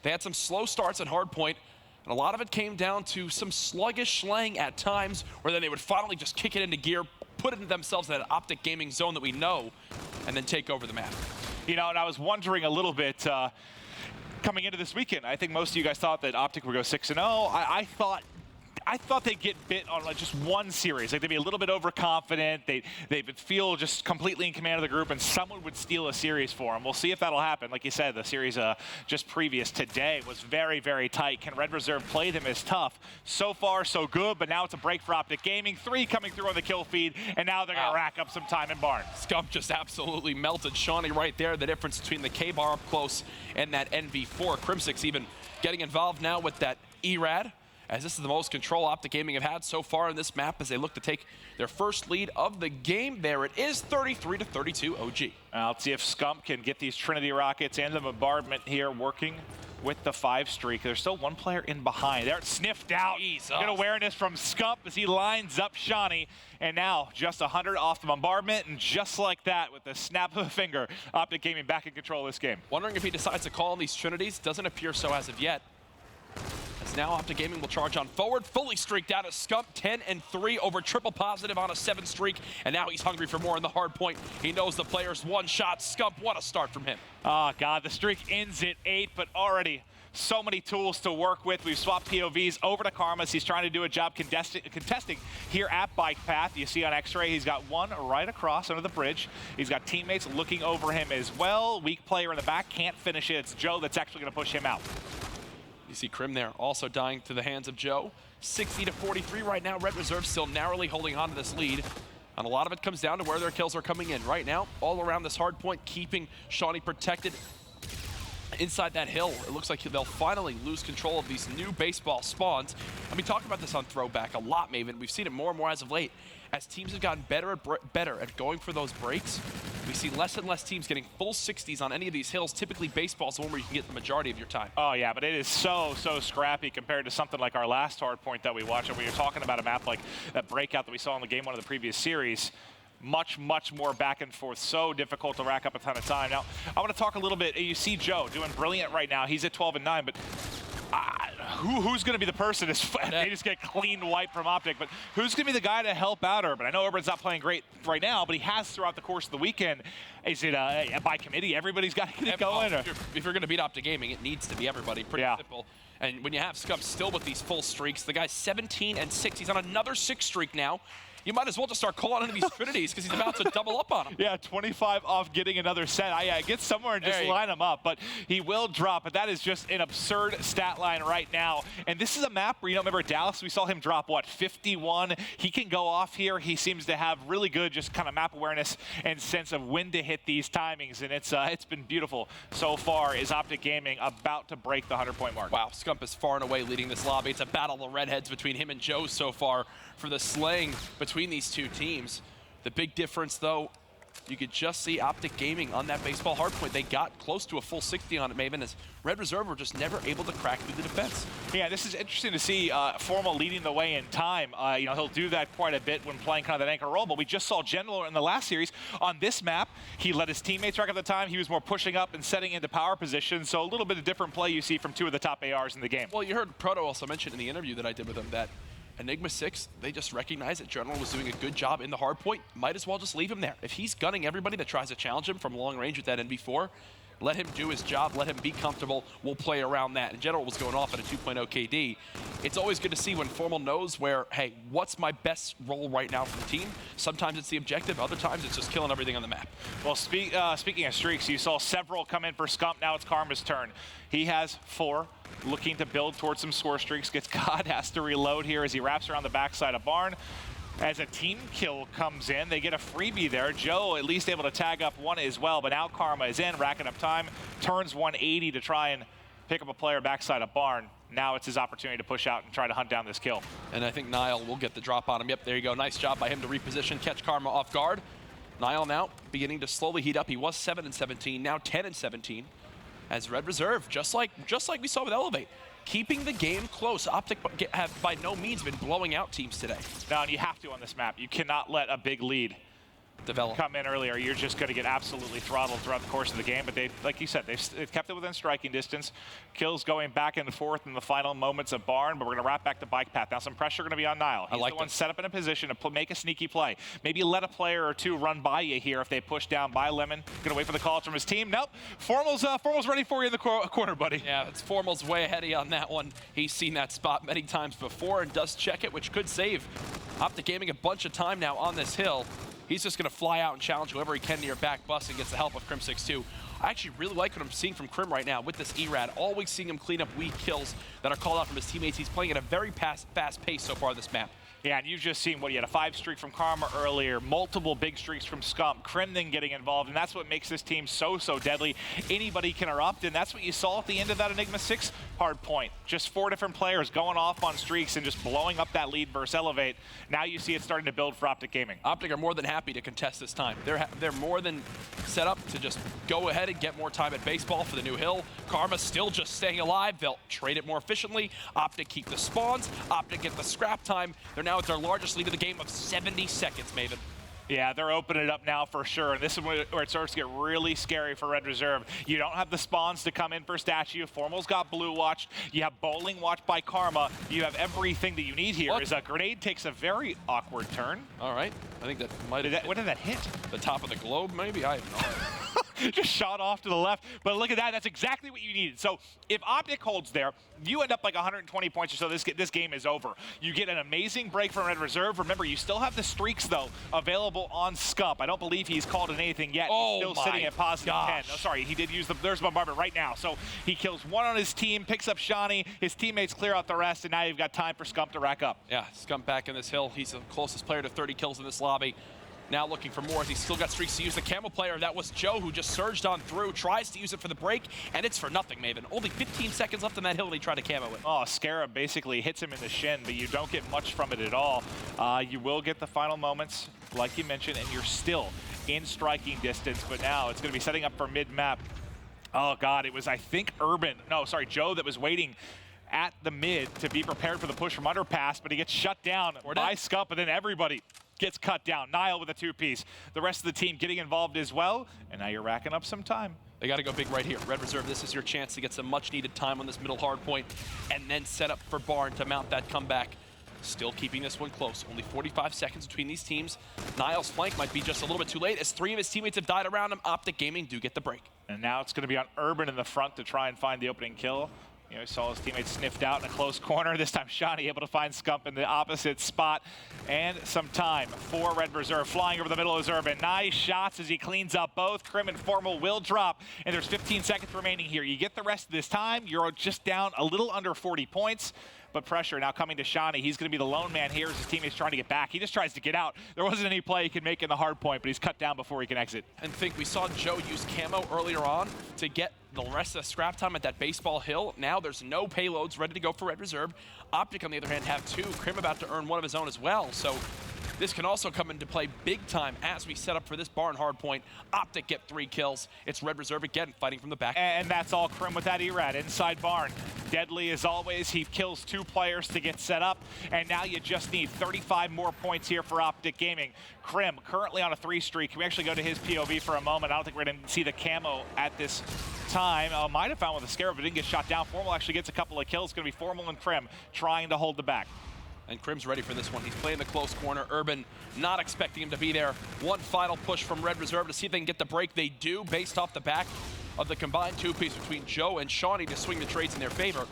They had some slow starts at hard point, and a lot of it came down to some sluggish slaying at times, where then they would finally just kick it into gear, put it into themselves in that Optic Gaming zone that we know, and then take over the map. And I was wondering a little bit, coming into this weekend, I think most of you guys thought that Optic would go 6-0. I thought they'd get bit on like just one series. Like they'd be a little bit overconfident. They would feel just completely in command of the group, and someone would steal a series for them. We'll see if that'll happen. Like you said, the series just previous today was very, very tight. Can Red Reserve play them as tough? So far, so good, but now it's a break for Optic Gaming. 3 coming through on the kill feed, and now they're going to rack up some time in Barn. Scump just absolutely melted Shawnee right there. The difference between the K-Bar up close and that NV4. Crimsix even getting involved now with that ERAD, as this is the most control Optic Gaming have had so far in this map as they look to take their first lead of the game. There it is, 33-32 OG. Let's see if Scump can get these Trinity Rockets and the bombardment here working with the 5 streak. There's still one player in behind. There, sniffed out. Good awareness from Scump as he lines up Shawnee. And now just 100 off the bombardment, and just like that, with the snap of a finger, Optic Gaming back in control of this game. Wondering if he decides to call on these Trinities. Doesn't appear so as of yet. As now Optic Gaming will charge on forward, fully streaked out of Scump, 10-3 over triple positive on a 7 streak, and now he's hungry for more in the hard point. He knows the player's one shot. Scump, what a start from him. Oh God, the streak ends at 8, but already so many tools to work with. We've swapped POVs over to Karmas. He's trying to do a job contesting here at Bike Path. You see on X-Ray, he's got one right across under the bridge. He's got teammates looking over him as well. Weak player in the back, can't finish it. It's Joe that's actually going to push him out. You see Krim there also dying to the hands of Joe. 60-43 right now. Red Reserve still narrowly holding on to this lead. And a lot of it comes down to where their kills are coming in. Right now, all around this hard point, keeping Shawnee protected inside that hill. It looks like they'll finally lose control of these new baseball spawns. And we talk about this on Throwback a lot, Maven. We've seen it more and more as of late. As teams have gotten better at going for those breaks, we see less and less teams getting full 60s on any of these hills. Typically, baseball's the one where you can get the majority of your time. Oh, yeah, but it is so scrappy compared to something like our last hard point that we watched. And we were talking about a map like that breakout that we saw in the game 1 of the previous series. Much more back and forth. So difficult to rack up a ton of time. Now, I want to talk a little bit. You see Joe doing brilliant right now. He's at 12-9, but who's going to be the person? They just get clean wipe from Optic, but who's going to be the guy to help out Urban? I know Urban's not playing great right now, but he has throughout the course of the weekend. Is it by committee? Everybody's got to get it going? If you're going to beat Optic Gaming, it needs to be everybody. Pretty simple. And when you have Scump still with these full streaks, the guy's 17-6. He's on another 6 streak now. You might as well just start calling into these Trinities because he's about to double up on them. Yeah, 25 off getting another set. Get somewhere and just line them up. But he will drop. But that is just an absurd stat line right now. And this is a map where, remember Dallas? We saw him drop, what, 51? He can go off here. He seems to have really good just kind of map awareness and sense of when to hit these timings. And it's been beautiful so far. Is Optic Gaming about to break the 100-point mark? Wow, Scump is far and away leading this lobby. It's a battle of redheads between him and Joe so far for the slaying between these two teams. The big difference, though, you could just see Optic Gaming on that baseball hardpoint. They got close to a full 60 on it, Maven, as Red Reserve were just never able to crack through the defense. Yeah, this is interesting to see Formal leading the way in time. He'll do that quite a bit when playing kind of that anchor role, but we just saw General in the last series. On this map, he let his teammates rack up the time. He was more pushing up and setting into power position, so a little bit of different play you see from 2 of the top ARs in the game. Well, you heard Proto also mention in the interview that I did with him that Enigma 6, they just recognized that General was doing a good job in the hard point. Might as well just leave him there. If he's gunning everybody that tries to challenge him from long range with that NV4, let him do his job, let him be comfortable, we'll play around that. And General was going off at a 2.0 KD. It's always good to see when Formal knows where, hey, what's my best role right now for the team? Sometimes it's the objective, other times it's just killing everything on the map. Well, speaking of streaks, you saw several come in for Scump. Now it's Karma's turn. He has 4. Looking to build towards some score streaks. Gets God, has to reload here as he wraps around the backside of Barn. As a team kill comes in, they get a freebie there. Joe at least able to tag up 1 as well, but now Karma is in, racking up time, turns 180 to try and pick up a player backside of Barn. Now it's his opportunity to push out and try to hunt down this kill. And I think Niall will get the drop on him. Yep, there you go. Nice job by him to reposition, catch Karma off guard. Niall now beginning to slowly heat up. He was 7-17, now 10-17. As Red Reserve, just like we saw with Elevate, keeping the game close. Optic have by no means been blowing out teams today. No, and you have to on this map. You cannot let a big lead come in earlier, you're just going to get absolutely throttled throughout the course of the game. But they, like you said, they've kept it within striking distance. Kills going back and forth in the final moments of Barn, but we're going to wrap back to bike path. Now some pressure going to be on Niall. He's the one set up in a position to make a sneaky play. Maybe let a player or two run by you here if they push down by Lemon. Going to wait for the calls from his team. Nope. Formal's ready for you in the corner, buddy. Yeah, it's Formal's way ahead of you on that one. He's seen that spot many times before and does check it, which could save Optic Gaming a bunch of time now on this hill. He's just going to fly out and challenge whoever he can near back bus and gets the help of Crim 6-2. I actually really like what I'm seeing from Crim right now with this ERAD. Always seeing him clean up weak kills that are called out from his teammates. He's playing at a very fast pace so far this map. Yeah, and you've just seen what, you had a 5 streak from Karma earlier, multiple big streaks from Scump, Crim then getting involved, and that's what makes this team so deadly. Anybody can erupt, and that's what you saw at the end of that Enigma 6 hard point. Just 4 different players going off on streaks and just blowing up that lead versus Elevate. Now you see it starting to build for Optic Gaming. Optic are more than happy to contest this time. They're more than set up to just go ahead and get more time at baseball for the new hill. Karma's still just staying alive. They'll trade it more efficiently. Optic keep the spawns. Optic get the scrap time. They're now at their largest lead of the game of 70 seconds, Maven. Yeah, they're opening it up now for sure, and this is where it starts to get really scary for Red Reserve. You don't have the spawns to come in for Statue. Formal's got Blue watched. You have Bowling watched by Karma. You have everything that you need here. As a grenade takes a very awkward turn. All right, I think that might have. What did that hit? The top of the globe, maybe? I have no idea. Just shot off to the left, but look at that. That's exactly what you needed. So if Optic holds there, you end up like 120 points or so. This game is over. You get an amazing break from Red Reserve. Remember, you still have the streaks though available on Scump. I don't believe he's called in anything yet. He's still sitting at positive 10. No, sorry, he did use there's bombardment right now. So he kills 1 on his team, picks up Shawnee. His teammates clear out the rest, and now you've got time for Scump to rack up. Yeah, Scump back in this hill. He's the closest player to 30 kills in this lobby. Now looking for more as he's still got streaks to use. The camo player, that was Joe, who just surged on through, tries to use it for the break, and it's for nothing, Maven. Only 15 seconds left on that hill and he tried to camo it. Oh, Scarab basically hits him in the shin, but you don't get much from it at all. You will get the final moments, like you mentioned, and you're still in striking distance, but now it's going to be setting up for mid-map. Oh, God, it was, I think, Joe that was waiting at the mid to be prepared for the push from underpass, but he gets shut down by Scump, and then everybody gets cut down. Niall with a 2-piece. The rest of the team getting involved as well, and now you're racking up some time. They got to go big right here. Red Reserve, this is your chance to get some much-needed time on this middle hard point, and then set up for Barn to mount that comeback. Still keeping this one close. Only 45 seconds between these teams. Niall's flank might be just a little bit too late as 3 of his teammates have died around him. Optic Gaming do get the break. And now it's going to be on Urban in the front to try and find the opening kill. You know, he saw his teammates sniffed out in a close corner. This time, Shawnee able to find Scump in the opposite spot. And some time for Red Reserve. Flying over the middle of Urban. Nice shots as he cleans up both. Crim and Formal will drop. And there's 15 seconds remaining here. You get the rest of this time. You're just down a little under 40 points. But pressure now coming to Shawnee. He's going to be the lone man here as his teammates trying to get back. He just tries to get out. There wasn't any play he could make in the hard point, but he's cut down before he can exit. And think we saw Joe use camo earlier on to get the rest of the scrap time at that baseball hill. Now there's no payloads ready to go for Red Reserve. Optic, on the other hand, have 2. Crim about to earn 1 of his own as well. So this can also come into play big time as we set up for this Barn hard point. Optic get 3 kills. It's Red Reserve again fighting from the back. And that's all Crim with that ERAD inside Barn. Deadly as always. He kills 2 players to get set up. And now you just need 35 more points here for Optic Gaming. Crim currently on a 3 streak. Can we actually go to his POV for a moment? I don't think we're going to see the camo at this time. Might have found with the Scarab, but didn't get shot down. Formal actually gets a couple of kills. It's going to be Formal and Crim trying to hold the back. And Crim's ready for this one. He's playing the close corner. Urban not expecting him to be there. One final push from Red Reserve to see if they can get the break. They do, based off the back of the combined 2-piece between Joe and Shawnee to swing the trades in their favor.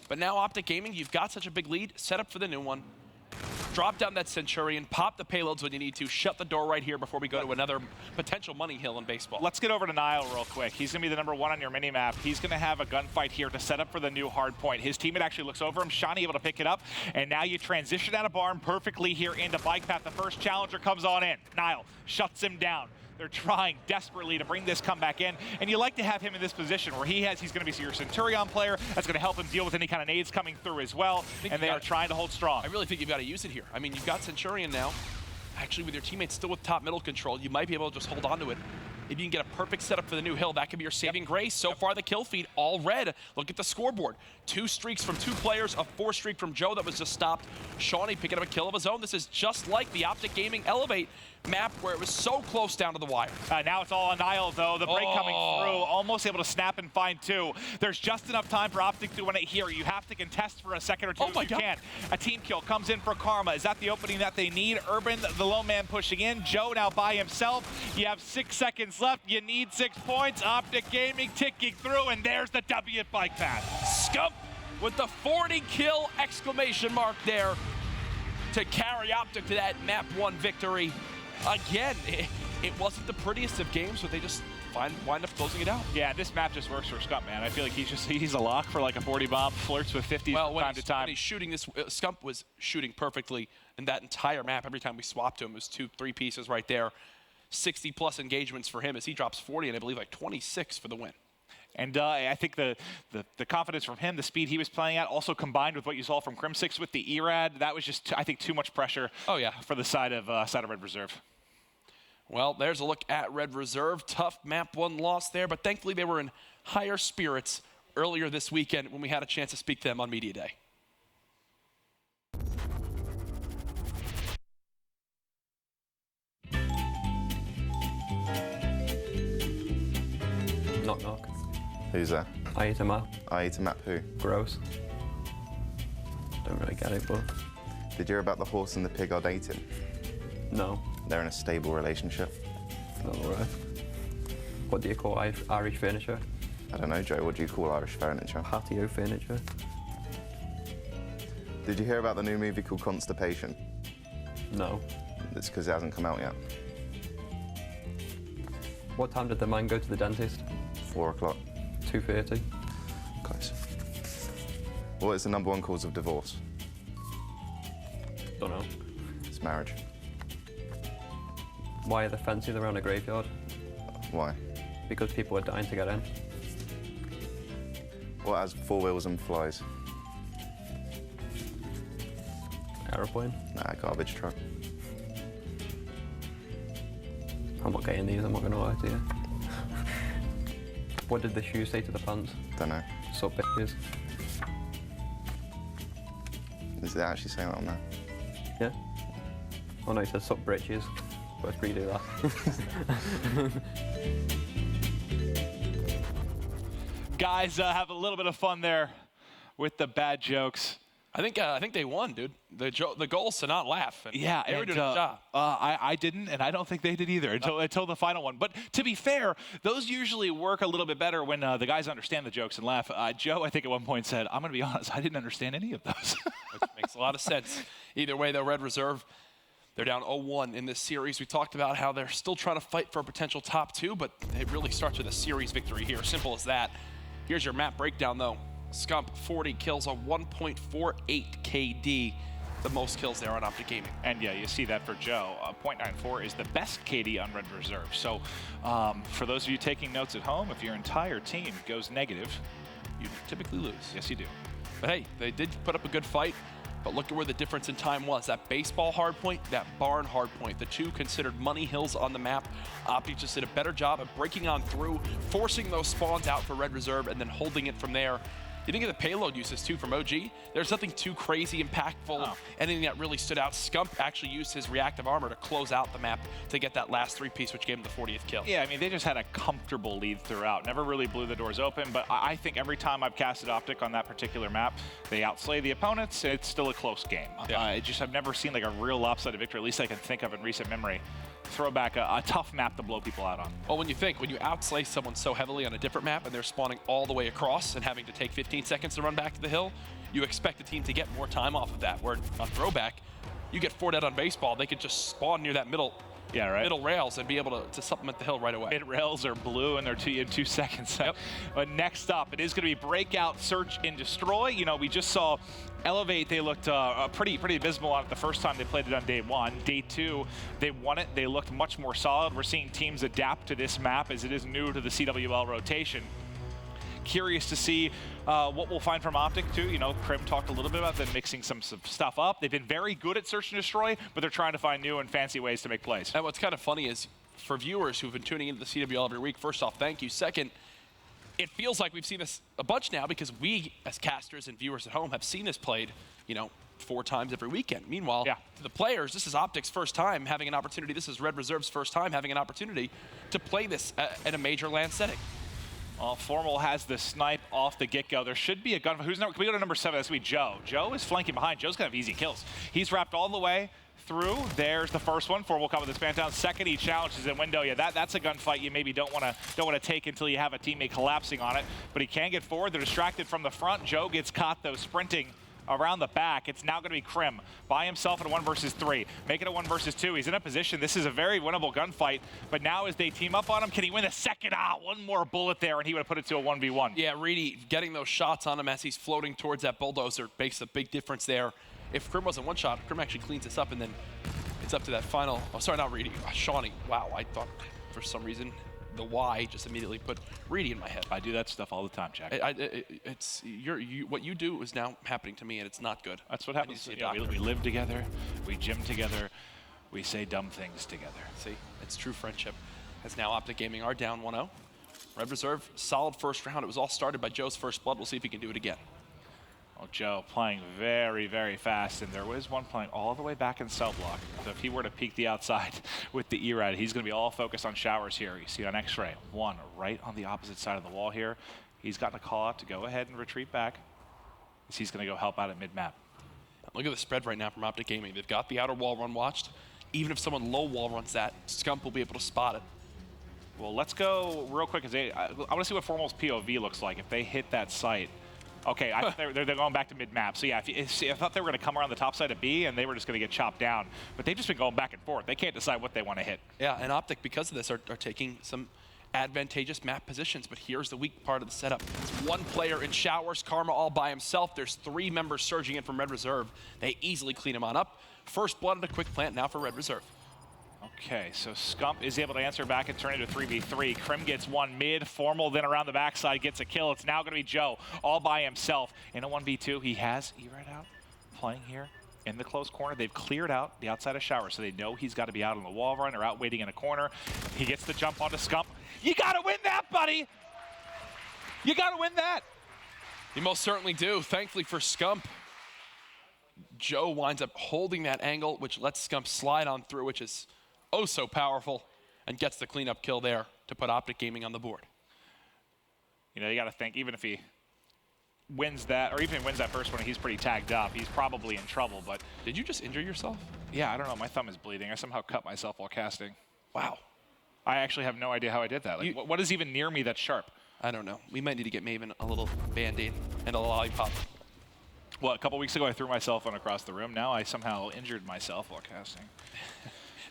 But now Optic Gaming, you've got such a big lead. Set up for the new one. Drop down that Centurion, pop the payloads when you need to, shut the door right here before we go to another potential money hill in baseball. Let's get over to Niall real quick. He's going to be the number 1 on your minimap. He's going to have a gunfight here to set up for the new hard point. His teammate actually looks over him. Shawnee able to pick it up, and now you transition out of Barn perfectly here into bike path. The first challenger comes on in. Niall shuts him down. They're trying desperately to bring this comeback in, and you like to have him in this position where he's going to be your Centurion player. That's going to help him deal with any kind of nades coming through as well, and they are trying to hold strong. I really think you've got to use it here. I mean, you've got Centurion now. Actually, with your teammates still with top middle control, you might be able to just hold on to it. If you can get a perfect setup for the new hill, that could be your saving grace. So far, the kill feed all red. Look at the scoreboard. 2 streaks from 2 players, a 4 streak from Joe that was just stopped. Shawnee picking up a kill of his own. This is just like the Optic Gaming Elevate. map where it was so close down to the wire. Now it's all on Nile, though. The break coming through, almost able to snap and find 2. There's just enough time for Optic to win it here. You have to contest for a second or 2 if you can. A team kill comes in for Karma. Is that the opening that they need? Urban, the lone man pushing in. Joe now by himself. You have 6 seconds left. You need 6 points. Optic Gaming ticking through, and there's the W at Bike Path. Scump with the 40 kill exclamation mark there to carry Optic to that map 1 victory. Again, it wasn't the prettiest of games, but they just wind up closing it out. Yeah, this map just works for Scump, man. I feel like he's a lock for like a 40 bomb, flirts with 50 from time to time. When he's shooting this, Scump was shooting perfectly in that entire map. Every time we swapped to him, it was 2-3 pieces right there. 60 plus engagements for him as he drops 40 and I believe like 26 for the win. And I think the confidence from him, the speed he was playing at, also combined with what you saw from Crim6 with the ERAD, that was just, I think, too much pressure for the side of Red Reserve. Well, there's a look at Red Reserve. Tough map 1 loss there, but thankfully they were in higher spirits earlier this weekend when we had a chance to speak to them on Media Day. Knock knock. Who's that? I eat a map. I eat a map who? Gross. Don't really get it, but... Did you hear about the horse and the pig are dating? No. They're in a stable relationship. Alright. What do you call Irish furniture? I don't know, Joe. What do you call Irish furniture? Patio furniture. Did you hear about the new movie called Constipation? No. It's because it hasn't come out yet. What time did the man go to the dentist? 4 o'clock. 2:30. Close. What is the #1 cause of divorce? Don't know. It's marriage. Why are the fences around a graveyard? Why? Because people are dying to get in. What has 4 wheels and flies? Aeroplane. Nah, garbage truck. I'm not getting these, I'm not gonna lie to you. What did the shoes say to the pants? Don't know. Sup, bitches. Is it actually saying that on there? Yeah. Oh no, it says sup, britches. Let's redo that. Guys, have a little bit of fun there with the bad jokes. I think they won, dude. The goal is to not laugh. And yeah, they were doing a job. I didn't, and I don't think they did either until the final one. But to be fair, those usually work a little bit better when the guys understand the jokes and laugh. Joe, I think at one point said, "I'm going to be honest, I didn't understand any of those." Which makes a lot of sense. Either way, though, Red Reserve, they're down 0-1 in this series. We talked about how they're still trying to fight for a potential top 2, but it really starts with a series victory here. Simple as that. Here's your map breakdown, though. Scump, 40 kills, a 1.48 KD, the most kills there on Optic Gaming. And yeah, you see that for Joe. 0.94 is the best KD on Red Reserve. So for those of you taking notes at home, if your entire team goes negative, you typically lose. Yes, you do. But hey, they did put up a good fight, but look at where the difference in time was. That baseball hardpoint, that barn hardpoint, the 2 considered money hills on the map. Optic just did a better job of breaking on through, forcing those spawns out for Red Reserve, and then holding it from there. You think of the payload uses too from OG. There's nothing too crazy impactful, anything that really stood out. Scump actually used his reactive armor to close out the map to get that last 3-piece, which gave him the 40th kill. Yeah, I mean, they just had a comfortable lead throughout. Never really blew the doors open, but I think every time I've casted Optic on that particular map, they outslay the opponents. It's still a close game. Yeah. I've never seen like a real lopsided victory, at least I can think of in recent memory. Throw back a tough map to blow people out on. Well, when you outslay someone so heavily on a different map and they're spawning all the way across and having to take 15 seconds to run back to the hill, you expect the team to get more time off of that. Where on throwback, you get 4 dead on baseball, they could just spawn near that middle rails and be able to supplement the hill right away. Mid rails are blue and they're in 2 seconds. Yep. But next up, it is going to be Breakout, Search, and Destroy. You know, we just saw Elevate. They looked pretty abysmal on it the first time they played it on day 1. Day 2, they won it. They looked much more solid. We're seeing teams adapt to this map as it is new to the CWL rotation. Curious to see what we'll find from Optic too. You know, Krim talked a little bit about them mixing some stuff up. They've been very good at Search and Destroy, but they're trying to find new and fancy ways to make plays. And what's kind of funny is, for viewers who've been tuning into the CWL every week, first off, thank you. Second, it feels like we've seen this a bunch now because we, as casters and viewers at home, have seen this played, you know, 4 times every weekend. Meanwhile, to the players, this is Optic's first time having an opportunity. This is Red Reserve's first time having an opportunity to play this at a major LAN setting. Well, Formal has the snipe off the get-go. There should be a gun. Can we go to number 7? That's going to be Joe. Joe is flanking behind. Joe's going to have easy kills. He's wrapped all the way through. There's the first one. Formal coming with the span down. Second, he challenges in window. Yeah, that's a gunfight you maybe don't want to take until you have a teammate collapsing on it. But he can get forward. They're distracted from the front. Joe gets caught, though, sprinting around the back. It's now going to be Krim by himself in a 1 versus 3. Make it a 1 versus 2. He's in a position. This is a very winnable gunfight. But now as they team up on him, can he win the second? One more bullet there, and he would have put it to a 1v1. Yeah, Reedy getting those shots on him as he's floating towards that bulldozer makes a big difference there. If Krim wasn't one shot, Krim actually cleans this up, and then it's up to that final. Oh, sorry, not Reedy. Shawnee. Wow, I thought for some reason the Y just immediately put Reedy in my head. I do that stuff all the time, Jack. What you do is now happening to me, and it's not good. That's what happens. We live together, we gym together, we say dumb things together. See, it's true friendship. As now Optic Gaming are down 1-0. Red Reserve, solid first round. It was all started by Joe's first blood. We'll see if he can do it again. Well, Joe playing very, very fast, and there was one playing all the way back in cell block. So if he were to peek the outside with the E-Rad, he's going to be all focused on showers here. You see on X-ray, one right on the opposite side of the wall here. He's gotten a call out to go ahead and retreat back. He's going to go help out at mid-map. Look at the spread right now from Optic Gaming. They've got the outer wall run watched. Even if someone low wall runs that, Scump will be able to spot it. Well, let's go real quick. I want to see what Formal's POV looks like if they hit that site. Okay, I thought they're going back to mid-map. So yeah, I thought they were going to come around the top side of B, and they were just going to get chopped down. But they've just been going back and forth. They can't decide what they want to hit. Yeah, and Optic, because of this, are taking some advantageous map positions. But here's the weak part of the setup. It's one player in showers, Karma all by himself. There's 3 members surging in from Red Reserve. They easily clean him on up. First blood and a quick plant now for Red Reserve. Okay, so Scump is able to answer back and turn it into 3v3. Krim gets one mid, Formal then around the backside gets a kill. It's now going to be Joe all by himself in a 1v2. He has E-Rad out, playing here in the close corner. They've cleared out the outside of shower, so they know he's got to be out on the wall run or out waiting in a corner. He gets the jump onto Scump. You got to win that, buddy! You got to win that! You most certainly do. Thankfully for Scump, Joe winds up holding that angle, which lets Scump slide on through, which is oh so powerful, and gets the cleanup kill there to put Optic Gaming on the board. You know, you got to think, even if he wins that, or even wins that first one, he's pretty tagged up. He's probably in trouble, but... Did you just injure yourself? Yeah, I don't know. My thumb is bleeding. I somehow cut myself while casting. Wow. I actually have no idea how I did that. Like, what is even near me that's sharp? I don't know. We might need to get Maven a little Band-Aid and a lollipop. Well, a couple weeks ago, I threw my cell phone across the room. Now I somehow injured myself while casting.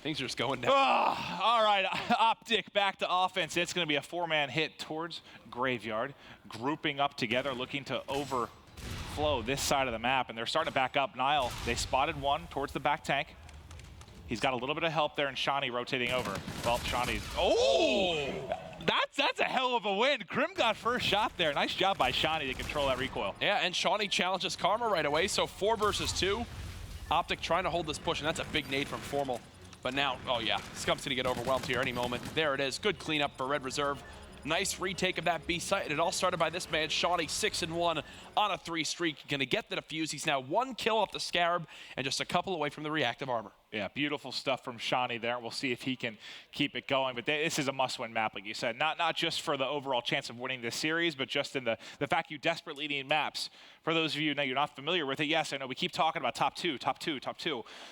Things are just going down. Oh, all right, Optic back to offense. It's going to be a 4-man hit towards Graveyard, grouping up together, looking to overflow this side of the map, and they're starting to back up. Nile, they spotted one towards the back tank. He's got a little bit of help there, and Shawnee rotating over. Well, Shawnee, that's a hell of a win. Krim got first shot there. Nice job by Shawnee to control that recoil. Yeah, and Shawnee challenges Karma right away, so 4 versus 2. Optic trying to hold this push, and that's a big nade from Formal. But now, oh yeah, Scump's gonna get overwhelmed here any moment. There it is, good cleanup for Red Reserve. Nice retake of that B site, and it all started by this man, Shawnee, 6-1 on a 3 streak. Gonna get the defuse. He's now 1 kill off the Scarab and just a couple away from the reactive armor. Yeah, beautiful stuff from Shawnee there. We'll see if he can keep it going. But this is a must-win map, like you said. Not just for the overall chance of winning this series, but just in the fact you desperately need maps. For those of you that you're not familiar with it, yes, I know we keep talking about top two.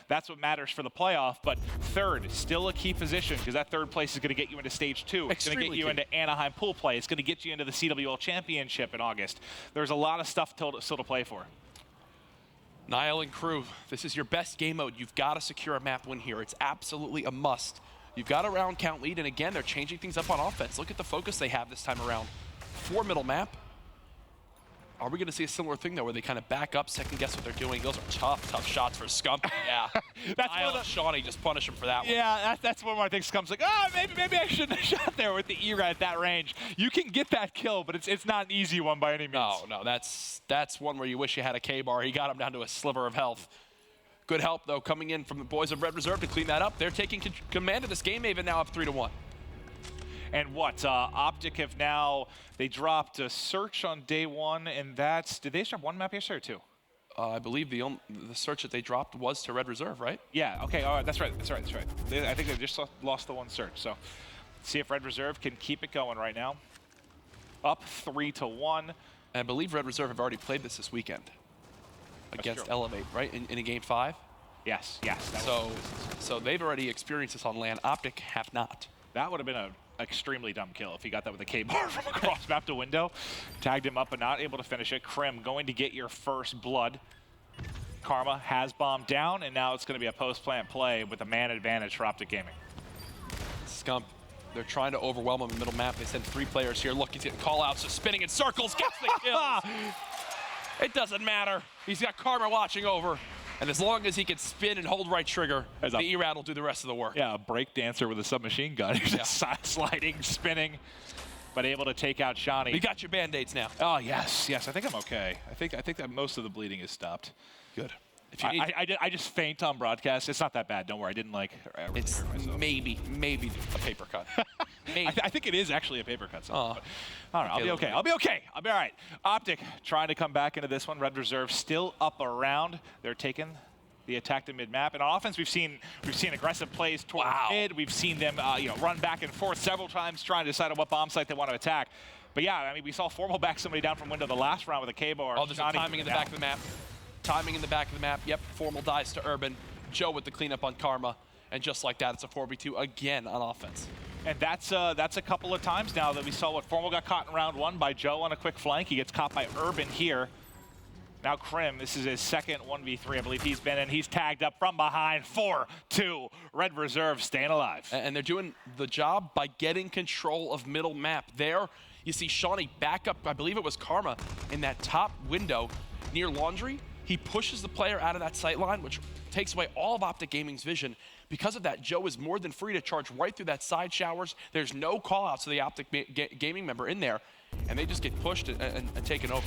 That's what matters for the playoff. But third is still a key position because that third place is going to get you into stage 2. It's going to get you into Anaheim pool play. It's going to get you into the CWL Championship in August. There's a lot of stuff still to play for. Nile and crew, this is your best game mode. You've got to secure a map win here. It's absolutely a must. You've got a round count lead, and again, they're changing things up on offense. Look at the focus they have this time around. 4 middle map. Are we going to see a similar thing, though, where they kind of back up, second guess what they're doing? Those are tough shots for Scump. Yeah. That's Nile and Shawnee just punish him for that one. Yeah, that's one where I think Scump's like, oh, maybe I shouldn't have shot there with the E-Rad at that range. You can get that kill, but it's not an easy one by any means. No, that's one where you wish you had a K-bar. He got him down to a sliver of health. Good help, though, coming in from the boys of Red Reserve to clean that up. They're taking command of this game, Maven now up 3-1. And what, Optic have now, they dropped a search on day 1, and did they drop 1 map yesterday or 2? I believe the search that they dropped was to Red Reserve, right? Yeah, okay, all right, that's right. I think they just lost the one search, so see if Red Reserve can keep it going right now. Up 3-1. And I believe Red Reserve have already played this weekend against Elevate, right, in a game 5? Yes. So they've already experienced this on land. Optic have not. That would have been an extremely dumb kill if he got that with a K-bar from across map to window. Tagged him up but not able to finish it. Krim going to get your first blood. Karma has bombed down, and now it's going to be a post-plant play with a man advantage for Optic Gaming. Scump, they're trying to overwhelm him in the middle map. They send 3 players here. Look, he's getting call-outs, just spinning in circles, gets the kills. It doesn't matter. He's got Karma watching over. And as long as he can spin and hold right trigger, the E-Rat will do the rest of the work. Yeah, a break dancer with a submachine gun. He's just sliding, spinning, but able to take out Shawnee. You got your Band-Aids now. Oh, yes. I think I'm okay. I think that most of the bleeding is stopped. Good. I just faint on broadcast. It's not that bad. Don't worry. I didn't it's maybe a paper cut. I think it is actually a paper cut. I don't know. I'll be okay. I'll be all right. Optic trying to come back into this one. Red Reserve still up around. They're taking the attack to mid-map. And on offense, we've seen aggressive plays towards mid. We've seen them run back and forth several times trying to decide on what bomb site they want to attack. But yeah, I mean, we saw Formal back somebody down from window the last round with a K-bar. Oh, there's a timing in the back of the map. Timing in the back of the map. Yep, Formal dies to Urban. Joe with the cleanup on Karma. And just like that, it's a 4v2 again on offense. And that's a couple of times now that we saw what Formal got caught in round 1 by Joe on a quick flank. He gets caught by Urban here. Now Krim, this is his second 1v3, I believe he's been in. He's tagged up from behind, 4-2. Red Reserve staying alive. And they're doing the job by getting control of middle map. There, you see Shawnee back up, I believe it was Karma, in that top window near Laundry. He pushes the player out of that sight line, which takes away all of Optic Gaming's vision. Because of that, Joe is more than free to charge right through that side showers. There's no call-outs to the Optic Gaming member in there, and they just get pushed and taken over.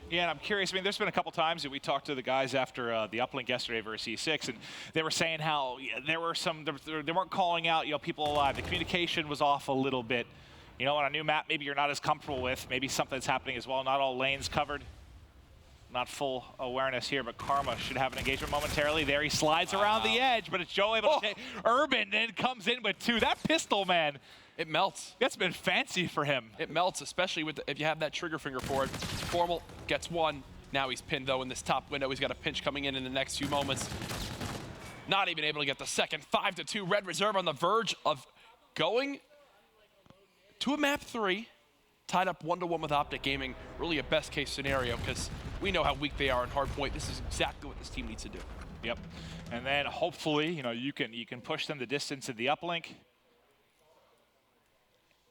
Yeah, and I'm curious. I mean, there's been a couple times that we talked to the guys after the uplink yesterday versus E6, and they were saying how they weren't calling out people alive. The communication was off a little bit. On a new map, maybe you're not as comfortable with. Maybe something's happening as well. Not all lanes covered. Not full awareness here, but Karma should have an engagement momentarily. There he slides around the edge, but it's Joe able to take. Urban then comes in with 2. That pistol, man. It melts. That's been fancy for him. It melts, especially if you have that trigger finger for it. Formal gets 1. Now he's pinned, though, in this top window. He's got a pinch coming in the next few moments. Not even able to get the second. 5-2. Red Reserve on the verge of going to a map 3. Tied up 1-1 with Optic Gaming. Really a best-case scenario, because we know how weak they are in hardpoint. This is exactly what this team needs to do. Yep. And then hopefully, you can push them the distance in the uplink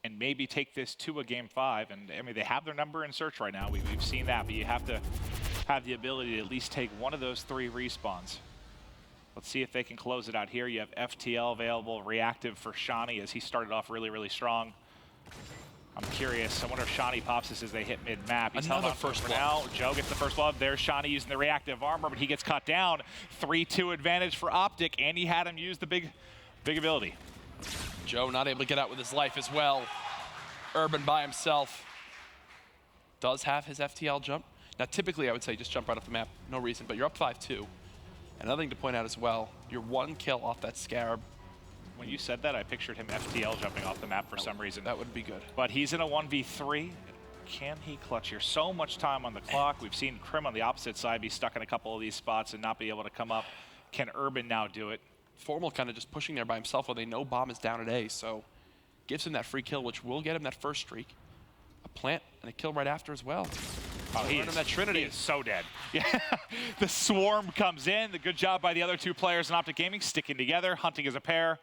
and maybe take this to a game 5. And I mean, they have their number in search right now. We've seen that, but you have to have the ability to at least take one of those 3 respawns. Let's see if they can close it out here. You have FTL available, reactive for Shawnee as he started off really, really strong. I'm curious. I wonder if Shawnee pops this as they hit mid-map. He's held on first blood. Now Joe gets the first blood. There's Shawnee using the reactive armor, but he gets cut down. 3-2 advantage for Optic, and he had him use the big ability. Joe not able to get out with his life as well. Urban by himself. Does have his FTL jump. Now, typically, I would say just jump right off the map. No reason, but you're up 5-2. Another thing to point out as well, you're 1 kill off that Scarab. When you said that, I pictured him FTL jumping off the map for some reason. That would be good. But he's in a 1v3. Can he clutch here? So much time on the clock. We've seen Krim on the opposite side be stuck in a couple of these spots and not be able to come up. Can Urban now do it? Formal kind of just pushing there by himself while they know bomb is down at A, so gives him that free kill, which will get him that first streak. A plant and a kill right after as well. Oh, he is so dead. Yeah. The swarm comes in. The good job by the other 2 players in Optic Gaming, sticking together, hunting as a pair.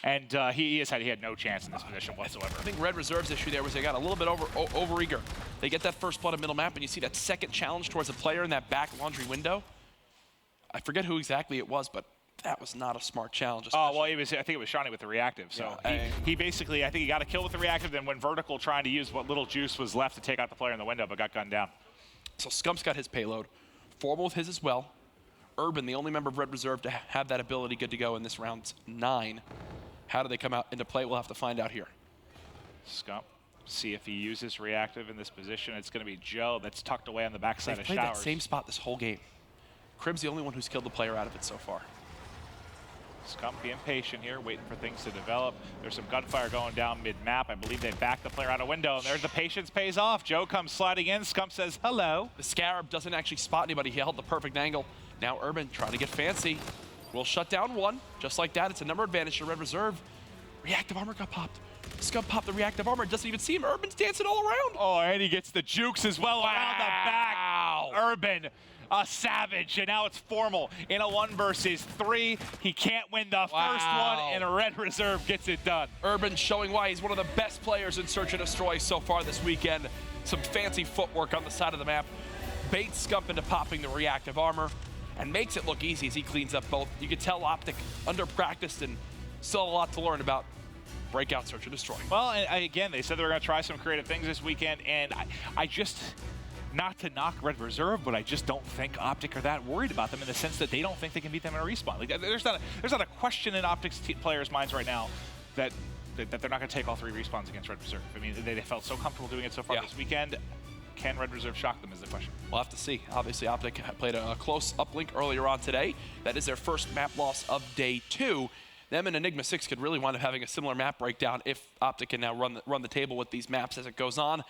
And he had no chance in this position whatsoever. I think Red Reserve's issue there was they got a little bit over eager. They get that first blood in middle map, and you see that second challenge towards a player in that back Laundry window. I forget who exactly it was, but that was not a smart challenge. Oh, well, I think it was Shawnee with the reactive. So yeah, he basically, I think he got a kill with the reactive, then went vertical trying to use what little juice was left to take out the player in the window, but got gunned down. So Scump's got his payload. Formal with his as well. Urban, the only member of Red Reserve to have that ability good to go in this round 9. How do they come out into play? We'll have to find out here. Scump See if he uses reactive in this position. It's going to be Joe that's tucked away on the backside They've of played Showers. that same spot this whole game. Crib's the only one who's killed the player out of it so far. Scump being patient here, waiting for things to develop. There's some gunfire going down mid-map. I believe they backed the player out a window, and there's the patience pays off. Joe comes sliding in. Scump says hello. The Scarab doesn't actually spot anybody. He held the perfect angle. Now Urban trying to get fancy. Will shut down one. Just like that, it's a number advantage to Red Reserve. Reactive armor got popped. Scump popped the reactive armor. Doesn't even see him. Urban's dancing all around. Oh, and he gets the jukes as well around the back. Urban, a savage, and now it's formal in a 1 versus 3. He can't win the first one, and a Red Reserve gets it done. Urban showing why he's one of the best players in Search and Destroy so far this weekend. Some fancy footwork on the side of the map. Baits Scump into popping the reactive armor and makes it look easy as he cleans up both. You can tell Optic under-practiced and still a lot to learn about Breakout Search and Destroy. Well, and again, they said they were going to try some creative things this weekend, and I just, not to knock Red Reserve, but I just don't think Optic are that worried about them in the sense that they don't think they can beat them in a respawn. Like, there's not a question in Optic's players' minds right now that they're not going to take all 3 respawns against Red Reserve. I mean, they felt so comfortable doing it so far this weekend. Can Red Reserve shock them is the question. We'll have to see. Obviously, Optic played a close uplink earlier on today. That is their first map loss of day 2. Them and Enigma 6 could really wind up having a similar map breakdown if Optic can now run the table with these maps as it goes on.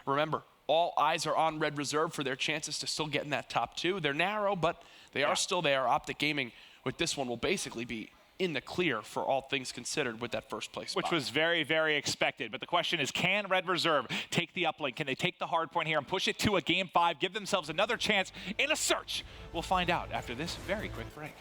Remember, all eyes are on Red Reserve for their chances to still get in that top 2. They're narrow, but they are still there. Optic Gaming with this one will basically be in the clear for all things considered with that first place spot. Which was very, very expected. But the question is, can Red Reserve take the uplink? Can they take the hard point here and push it to a Game 5, give themselves another chance in a search? We'll find out after this very quick break.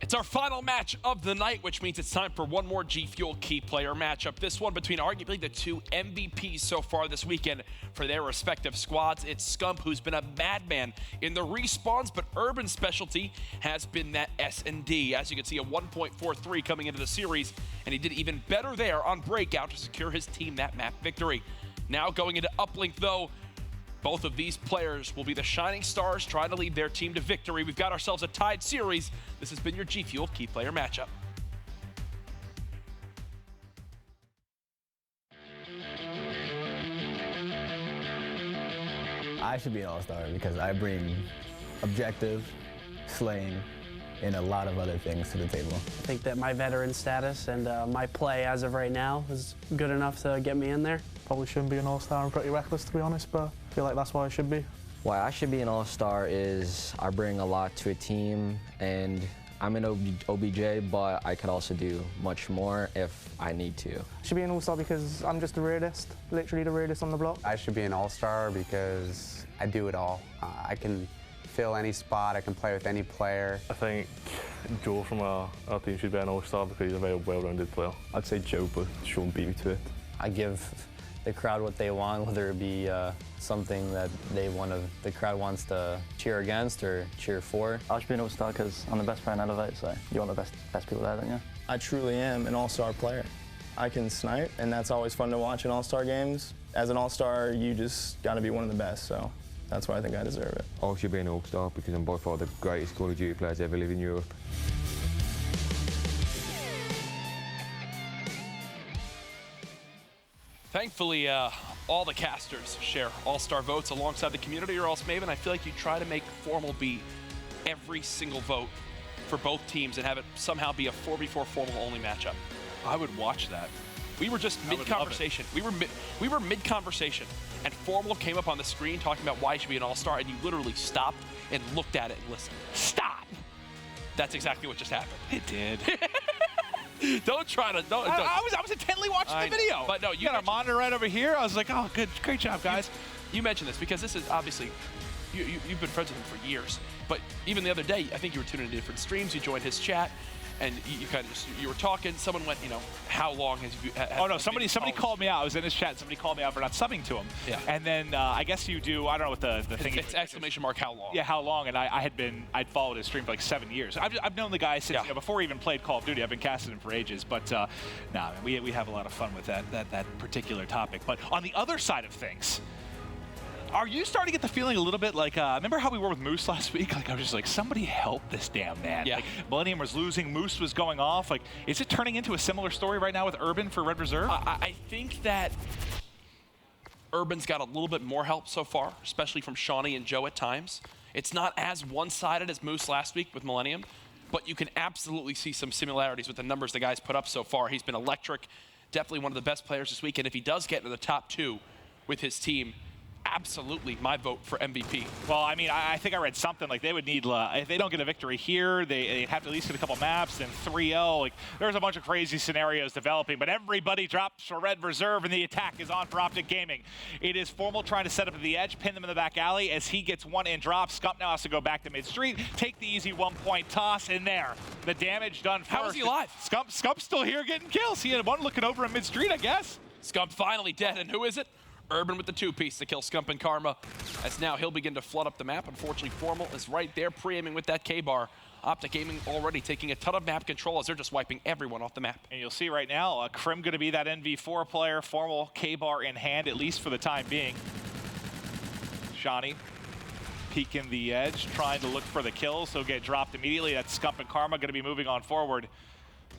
It's our final match of the night, which means it's time for one more G Fuel key player matchup. This one between arguably the two MVPs so far this weekend for their respective squads. It's Scump, who's been a madman in the respawns, but Urban's specialty has been that S&D. As you can see, a 1.43 coming into the series, and he did even better there on Breakout to secure his team that map victory. Now going into Uplink, though, both of these players will be the shining stars trying to lead their team to victory. We've got ourselves a tied series. This has been your G Fuel key player matchup. I should be an all-star because I bring objective, slaying, and a lot of other things to the table. I think that my veteran status and my play as of right now is good enough to get me in there. Probably shouldn't be an all-star. I'm pretty reckless, to be honest, but I feel like that's why I should be. Why I should be an all-star is I bring a lot to a team, and I'm an OBJ, but I could also do much more if I need to. I should be an all-star because I'm just the weirdest, literally the weirdest on the block. I should be an all-star because I do it all. I can fill any spot, I can play with any player. I think Joe from our team should be an all-star because he's a very well-rounded player. I'd say Joe, but Sean beat me to it. I give the crowd what they want, whether it be something that the crowd wants to cheer against or cheer for. I should be an all-star because I'm the best player in Elevate, so you want the best people there, don't you? I truly am an all-star player. I can snipe, and that's always fun to watch in all-star games. As an all-star, you just got to be one of the best, so that's why I think I deserve it. I should be an all-star because I'm by far the greatest Call of Duty players ever live in Europe. Thankfully, all the casters share all-star votes alongside the community, or else, Maven, I feel like you try to make Formal be every single vote for both teams and have it somehow be a 4v4 Formal only matchup. I would watch that. We were just mid-conversation. We were mid-conversation, and Formal came up on the screen talking about why he should be an all-star, and you literally stopped and looked at it and listened. Stop! That's exactly what just happened. It did. Don't try to. I was intently watching the video. But no, you got a monitor right over here. I was like, oh, good, great job, guys. You mentioned this because this is obviously, you've been friends with him for years. But even the other day, I think you were tuning into different streams. You joined his chat, and you kind of just you were talking. Someone went, how long has you? Oh no, somebody called me out. I was in his chat. Somebody called me out for not subbing to him. Yeah. And then I guess you do. I don't know what the thing is. It's exclamation mark how long? Yeah, how long? And I'd followed his stream for like 7 years. I've known the guy since before he even played Call of Duty. I've been casting him for ages. But we have a lot of fun with that particular topic. But on the other side of things, are you starting to get the feeling a little bit like, remember how we were with Moose last week? Like, I was just like, somebody help this damn man. Yeah. Like, Millennium was losing, Moose was going off. Like, is it turning into a similar story right now with Urban for Red Reserve? I think that Urban's got a little bit more help so far, especially from Shawnee and Joe at times. It's not as one-sided as Moose last week with Millennium, but you can absolutely see some similarities with the numbers the guys put up so far. He's been electric, definitely one of the best players this week, and if he does get into the top 2 with his team, absolutely my vote for MVP. Well, I mean, I think I read something like they would need, if they don't get a victory here, they'd have to at least get a couple maps, then 3-0. Like, there's a bunch of crazy scenarios developing, but everybody drops for Red Reserve, and the attack is on for Optic Gaming. It is Formal trying to set up at the edge, pin them in the back alley. As he gets one in drop, Scump now has to go back to mid-street, take the easy 1-point toss in there. The damage done first. How is he alive? Scump's still here getting kills. He had one looking over in mid-street, I guess. Scump finally dead, and who is it? Urban with the 2-piece to kill Scump and Karma, as now he'll begin to flood up the map. Unfortunately, Formal is right there pre-aiming with that K-bar. Optic Gaming already taking a ton of map control as they're just wiping everyone off the map. And you'll see right now, Krim going to be that NV4 player, Formal K-bar in hand, at least for the time being. Shawnee peeking the edge, trying to look for the kills, so get dropped immediately. That's Scump and Karma going to be moving on forward.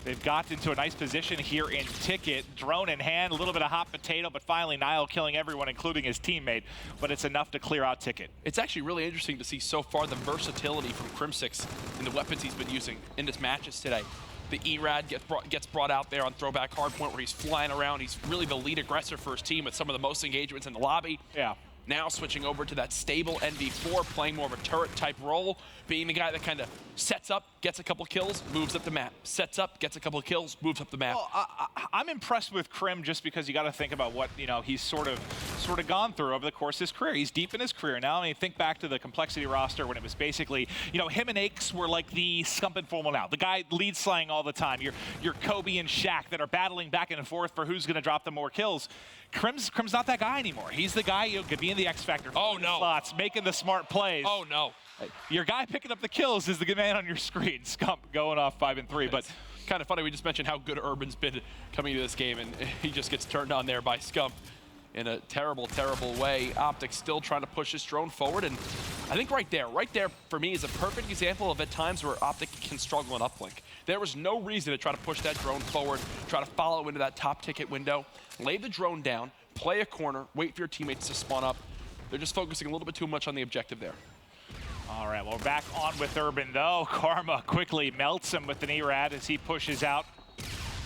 They've got into a nice position here in Ticket. Drone in hand, a little bit of hot potato, but finally Niall killing everyone, including his teammate. But it's enough to clear out Ticket. It's actually really interesting to see so far the versatility from Crimsix and the weapons he's been using in his matches today. The ERAD gets brought out there on throwback hardpoint where he's flying around. He's really the lead aggressor for his team with some of the most engagements in the lobby. Yeah. Now switching over to that stable NV4, playing more of a turret type role, being the guy that kind of sets up, gets a couple kills, moves up the map. Sets up, gets a couple of kills, moves up the map. Well, I'm impressed with Krim just because you got to think about what he's sort of gone through over the course of his career. He's deep in his career now. I mean, think back to the Complexity roster when it was basically, him and Aches were like the Scump and Formal now. The guy lead slaying all the time. Your Kobe and Shaq that are battling back and forth for who's going to drop the more kills. Krim's not that guy anymore. He's the guy who could be in the X Factor. Oh no! Slots, making the smart plays. Oh no! Your guy picking up the kills is the good man on your screen. Scump going off 5 and 3, but kind of funny. We just mentioned how good Urban's been coming to this game, and he just gets turned on there by Scump in a terrible, terrible way. Optic still trying to push his drone forward, and I think right there for me is a perfect example of at times where Optic can struggle in uplink. There was no reason to try to push that drone forward, try to follow into that top ticket window, lay the drone down, play a corner, wait for your teammates to spawn up. They're just focusing a little bit too much on the objective there. All right, well, we're back on with Urban, though. Karma quickly melts him with an ERAD as he pushes out.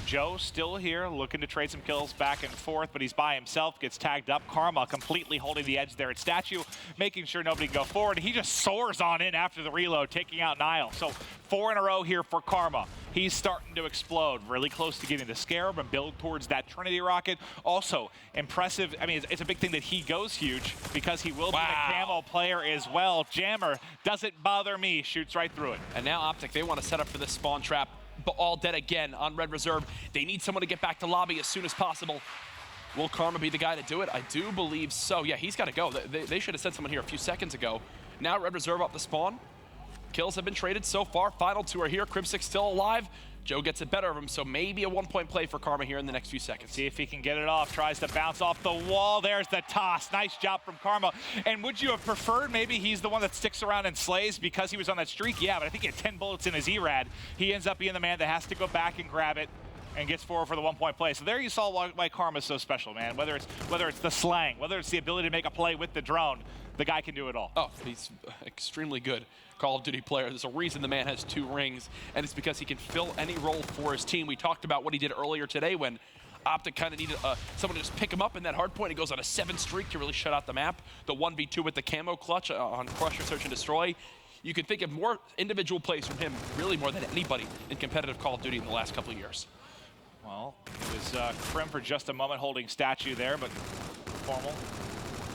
Joe still here, looking to trade some kills back and forth, but he's by himself, gets tagged up. Karma completely holding the edge there at Statue, making sure nobody can go forward. He just soars on in after the reload, taking out Nile. So 4 in a row here for Karma. He's starting to explode, really close to getting the Scarab and build towards that Trinity rocket. Also, impressive. I mean, it's a big thing that he goes huge because he will be a camo player as well. Jammer, doesn't bother me, shoots right through it. And now Optic, they want to set up for this spawn trap. But all dead again on Red Reserve. They need someone to get back to lobby as soon as possible. Will Karma be the guy to do it? I do believe so. Yeah, he's got to go. They should have sent someone here a few seconds ago. Now Red Reserve up the spawn. Kills have been traded so far. Final 2 are here. Crimsix still alive. Joe gets it better of him, so maybe a 1-point play for Karma here in the next few seconds. See if he can get it off. Tries to bounce off the wall. There's the toss. Nice job from Karma. And would you have preferred maybe he's the one that sticks around and slays because he was on that streak? Yeah, but I think he had 10 bullets in his ERAD. He ends up being the man that has to go back and grab it and gets 4 for the 1-point play. So there you saw why Karma's so special, man. Whether it's the slang, whether it's the ability to make a play with the drone, the guy can do it all. Oh, he's extremely good Call of Duty player. There's a reason the man has 2 rings, and it's because he can fill any role for his team. We talked about what he did earlier today when Optic kind of needed someone to just pick him up in that hard point. He goes on a 7 streak to really shut out the map. The 1v2 with the camo clutch on Crusher, Search and Destroy. You can think of more individual plays from him, really more than anybody in competitive Call of Duty in the last couple of years. Well, it was Krim for just a moment holding Statue there, but Formal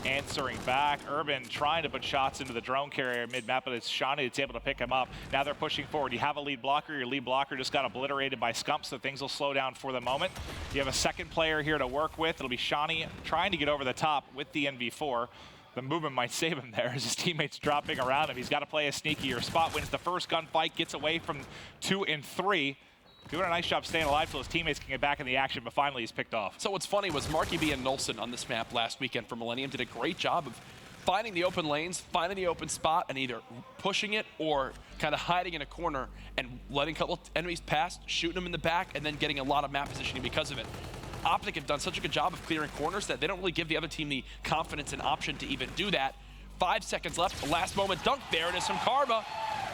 answering back. Urban trying to put shots into the drone carrier mid-map, but it's Shawnee that's able to pick him up. Now they're pushing forward. You have a lead blocker. Your lead blocker just got obliterated by Scump, so things will slow down for the moment. You have a second player here to work with. It'll be Shawnee trying to get over the top with the NV4. The movement might save him there as his teammates dropping around him. He's got to play a sneakier spot. Wins the first gunfight, gets away from 2 and 3. Doing a nice job staying alive so his teammates can get back in the action, but finally he's picked off. So what's funny was Marky B and Nolson on this map last weekend for Millennium did a great job of finding the open lanes, finding the open spot, and either pushing it or kind of hiding in a corner and letting a couple enemies pass, shooting them in the back, and then getting a lot of map positioning because of it. Optic have done such a good job of clearing corners that they don't really give the other team the confidence and option to even do that. 5 seconds left, the last moment dunk. There it is from Karma.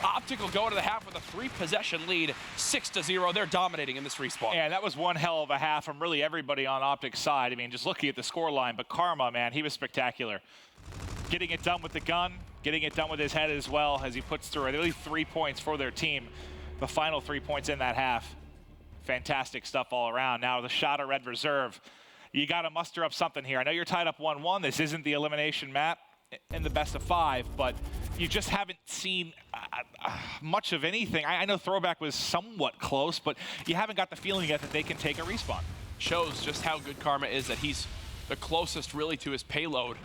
Optic will go into the half with a 3-possession lead, 6-0. They're dominating in this respawn. Yeah, that was one hell of a half from really everybody on Optic's side. I mean, just looking at the score line, but Karma, man, he was spectacular. Getting it done with the gun, getting it done with his head as well as he puts through really 3 points for their team. The final 3 points in that half. Fantastic stuff all around. Now the shot of Red Reserve. You got to muster up something here. I know you're tied up 1-1. This isn't the elimination map in the best of 5, but you just haven't seen much of anything. I know Throwback was somewhat close, but you haven't got the feeling yet that they can take a respawn. Shows just how good Karma is, that he's the closest really to his payload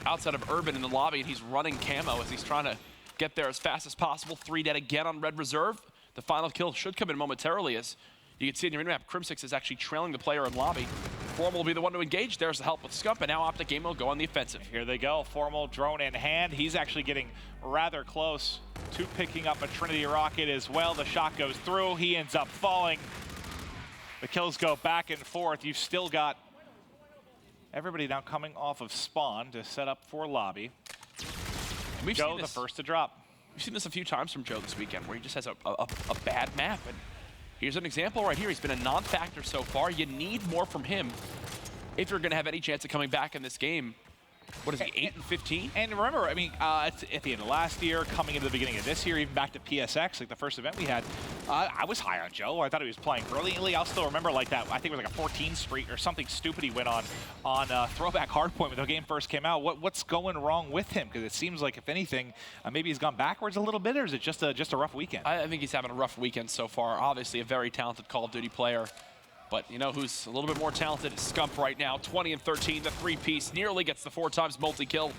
outside of Urban in the lobby, and he's running camo as he's trying to get there as fast as possible. 3 dead again on Red Reserve. The final kill should come in momentarily as you can see in your minimap, Crimsix is actually trailing the player in lobby. Formal will be the one to engage. There's the help with Scump, and now Optic Game will go on the offensive. Here they go. Formal drone in hand. He's actually getting rather close to picking up a Trinity rocket as well. The shot goes through. He ends up falling. The kills go back and forth. You've still got everybody now coming off of spawn to set up for lobby. We've Joe, seen this, the first to drop. We've seen this a few times from Joe this weekend, where he just has a bad map. And here's an example right here. He's been a non-factor so far. You need more from him if you're going to have any chance of coming back in this game. What is he, 8 and 15? And remember, I mean, at the end of last year, coming into the beginning of this year, even back to PSX, like the first event we had, I was high on Joe. I thought he was playing brilliantly. I'll still remember like that. I think it was like a 14 streak or something stupid he went on Throwback Hardpoint when the game first came out. What's going wrong with him? Because it seems like, if anything, maybe he's gone backwards a little bit, or is it just a rough weekend? I think he's having a rough weekend so far. Obviously, a very talented Call of Duty player. But you know who's a little bit more talented is Scump right now. 20 and 13, the 3-piece, nearly gets the 4 times multi-kill.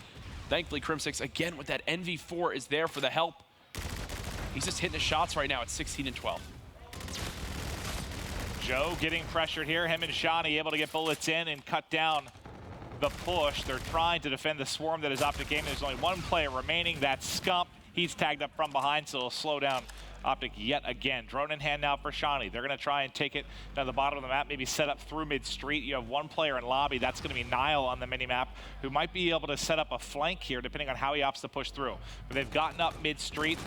Thankfully, Crimsix, again, with that NV4, is there for the help. He's just hitting his shots right now at 16 and 12. Joe getting pressured here. Him and Shawnee able to get bullets in and cut down the push. They're trying to defend the swarm that is Optic Gaming. There's only one player remaining. That's Scump. He's tagged up from behind, so it'll slow down Optic yet again. Drone in hand now for Shawnee. They're going to try and take it down the bottom of the map, maybe set up through mid-street. You have one player in lobby. That's going to be Nile on the mini-map, who might be able to set up a flank here, depending on how he opts to push through. But they've gotten up mid-street.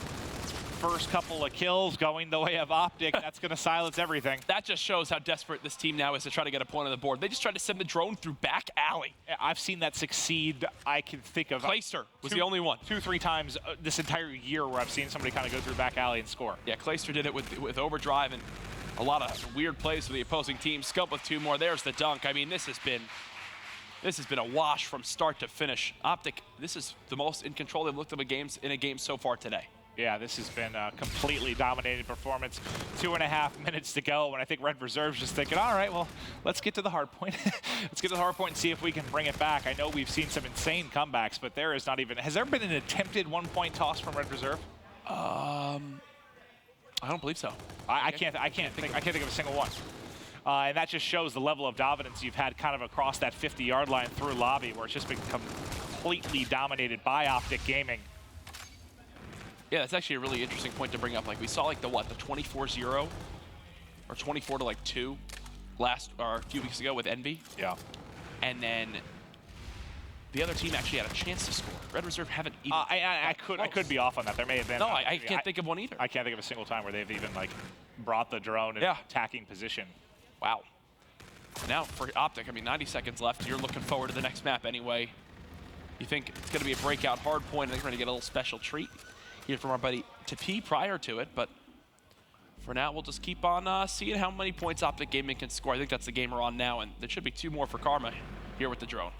First couple of kills going the way of Optic. That's going to silence everything. That just shows how desperate this team now is to try to get a point on the board. They just tried to send the drone through back alley. I've seen that succeed. I can think of Clayster was the only one. 2-3 times this entire year where I've seen somebody kind of go through back alley and score. Yeah, Clayster did it with Overdrive and a lot of weird plays for the opposing team. Scump with 2 more. There's the dunk. I mean, this has been a wash from start to finish. Optic, this is the most in control they've looked at in a game so far today. Yeah, this has been a completely dominated performance. 2.5 minutes to go, and I think Red Reserve's just thinking, all right, well, let's get to the hard point. Let's get to the hard point and see if we can bring it back. I know we've seen some insane comebacks, but there is not even, has there been an attempted 1-point toss from Red Reserve? I don't believe so. I can't think of a single one. And that just shows the level of dominance you've had kind of across that 50-yard line through lobby, where it's just been completely dominated by Optic Gaming. Yeah, that's actually a really interesting point to bring up. Like, we saw like the 24-0 or 24-2 a few weeks ago with Envy. Yeah. And then the other team actually had a chance to score. Red Reserve haven't even. I could be off on that. There may have been. No, I can't think of one either. I can't think of a single time where they've even like brought the drone in attacking position. Wow. Now for Optic, I mean, 90 seconds left. You're looking forward to the next map anyway. You think it's going to be a breakout hard point. I think we're going to get a little special treat here from our buddy T prior to it, but for now we'll just keep on seeing how many points Optic Gaming can score. I think that's the game we're on now, and there should be 2 more for Karma here with the drone.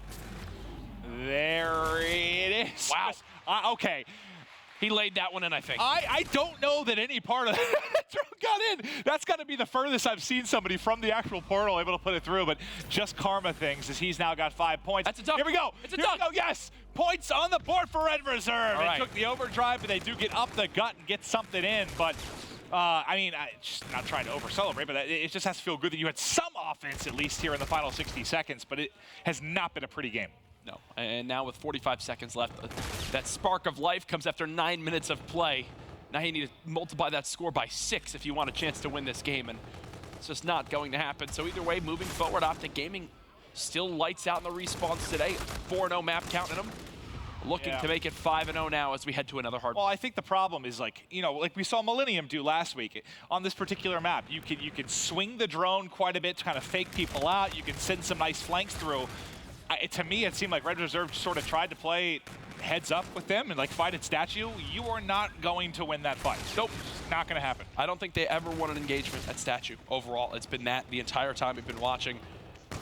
There it is. Wow. Okay. He laid that one in, I think. I don't know that any part of that drone got in. That's got to be the furthest I've seen somebody from the actual portal able to put it through, but just Karma things, as he's now got 5 points. That's a dunk. Here we go. It's a dunk. Here we go. Yes. Points on the board for Red Reserve. All right. They took the overdrive, but they do get up the gut and get something in. But, I mean, just not trying to over-celebrate, but it just has to feel good that you had some offense at least here in the final 60 seconds, but it has not been a pretty game. No, and now with 45 seconds left, that spark of life comes after 9 minutes of play. Now you need to multiply that score by 6 if you want a chance to win this game, and it's just not going to happen. So either way, moving forward, Optic Gaming still lights out in the respawns today. 4-0 map count in them. Looking to make it 5-0 now as we head to another hard. Well, I think the problem is, like, you know, like we saw Millennium do last week on this particular map. You can swing the drone quite a bit to kind of fake people out. You can send some nice flanks through. To me, it seemed like Red Reserve sort of tried to play heads up with them and like fight at Statue. You are not going to win that fight. Nope, it's not going to happen. I don't think they ever won an engagement at Statue overall. It's been that the entire time we've been watching.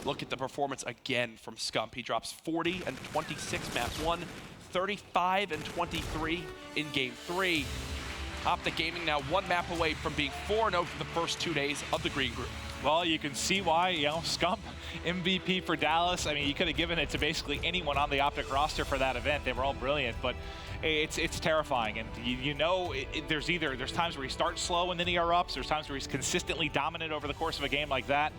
Look at the performance again from Scump. He drops 40 and 26 map 1, 35 and 23 in game 3. Optic Gaming now 1 map away from being 4-0 for the first 2 days of the Green Group. Well, you can see why, you know, Scump, MVP for Dallas. I mean, you could have given it to basically anyone on the Optic roster for that event. They were all brilliant, but it's terrifying. And you know, there's times where he starts slow and then he erupts. There's times where he's consistently dominant over the course of a game like that.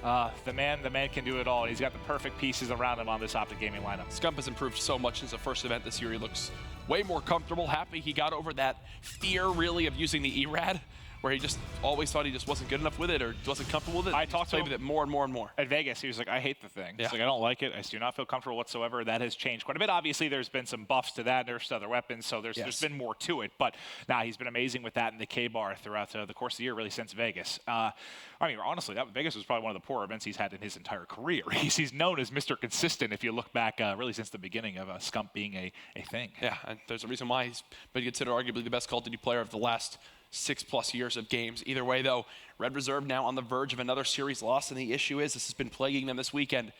The man can do it all. And he's got the perfect pieces around him on this Optic Gaming lineup. Scump has improved so much since the first event this year. He looks way more comfortable, happy he got over that fear, really, of using the ERAD where he just always thought he just wasn't good enough with it or wasn't comfortable with it. I talked to him with it more and more and more. At Vegas, he was like, I hate the thing. Yeah. He's like, I don't like it. I do not feel comfortable whatsoever. That has changed quite a bit. Obviously, there's been some buffs to that. There's other weapons, so there's been more to it. But he's been amazing with that in the K-bar throughout the course of the year, really since Vegas. I mean, honestly, Vegas was probably one of the poorer events he's had in his entire career. He's known as Mr. Consistent if you look back really since the beginning of Scump being a thing. Yeah, and there's a reason why he's been considered arguably the best Call of Duty player of the last 6+ years of games. Either way, though, Red Reserve now on the verge of another series loss, and the issue is this has been plaguing them this weekend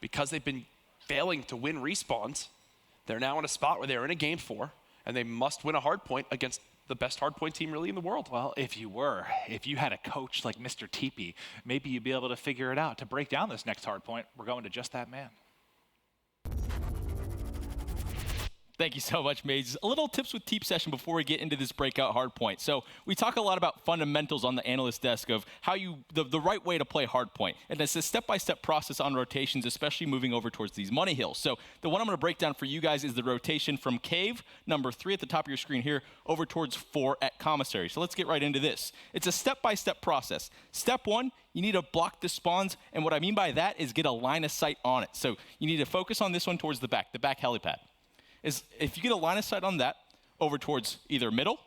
because they've been failing to win respawns. They're now in a spot where they're in a game 4, and they must win a hardpoint against the best hardpoint team really in the world. Well, if you had a coach like Mr. Teepee, maybe you'd be able to figure it out. To break down this next hardpoint, we're going to just that man. Thank you so much, Maze. A little tips with Teep session before we get into this breakout hardpoint. So we talk a lot about fundamentals on the analyst desk of how the right way to play hardpoint. And it's a step-by-step process on rotations, especially moving over towards these money hills. So the one I'm going to break down for you guys is the rotation from cave, number 3 at the top of your screen here, over towards 4 at commissary. So let's get right into this. It's a step-by-step process. Step 1, you need to block the spawns. And what I mean by that is get a line of sight on it. So you need to focus on this one towards the back helipad. Is if you get a line of sight on that over towards either middle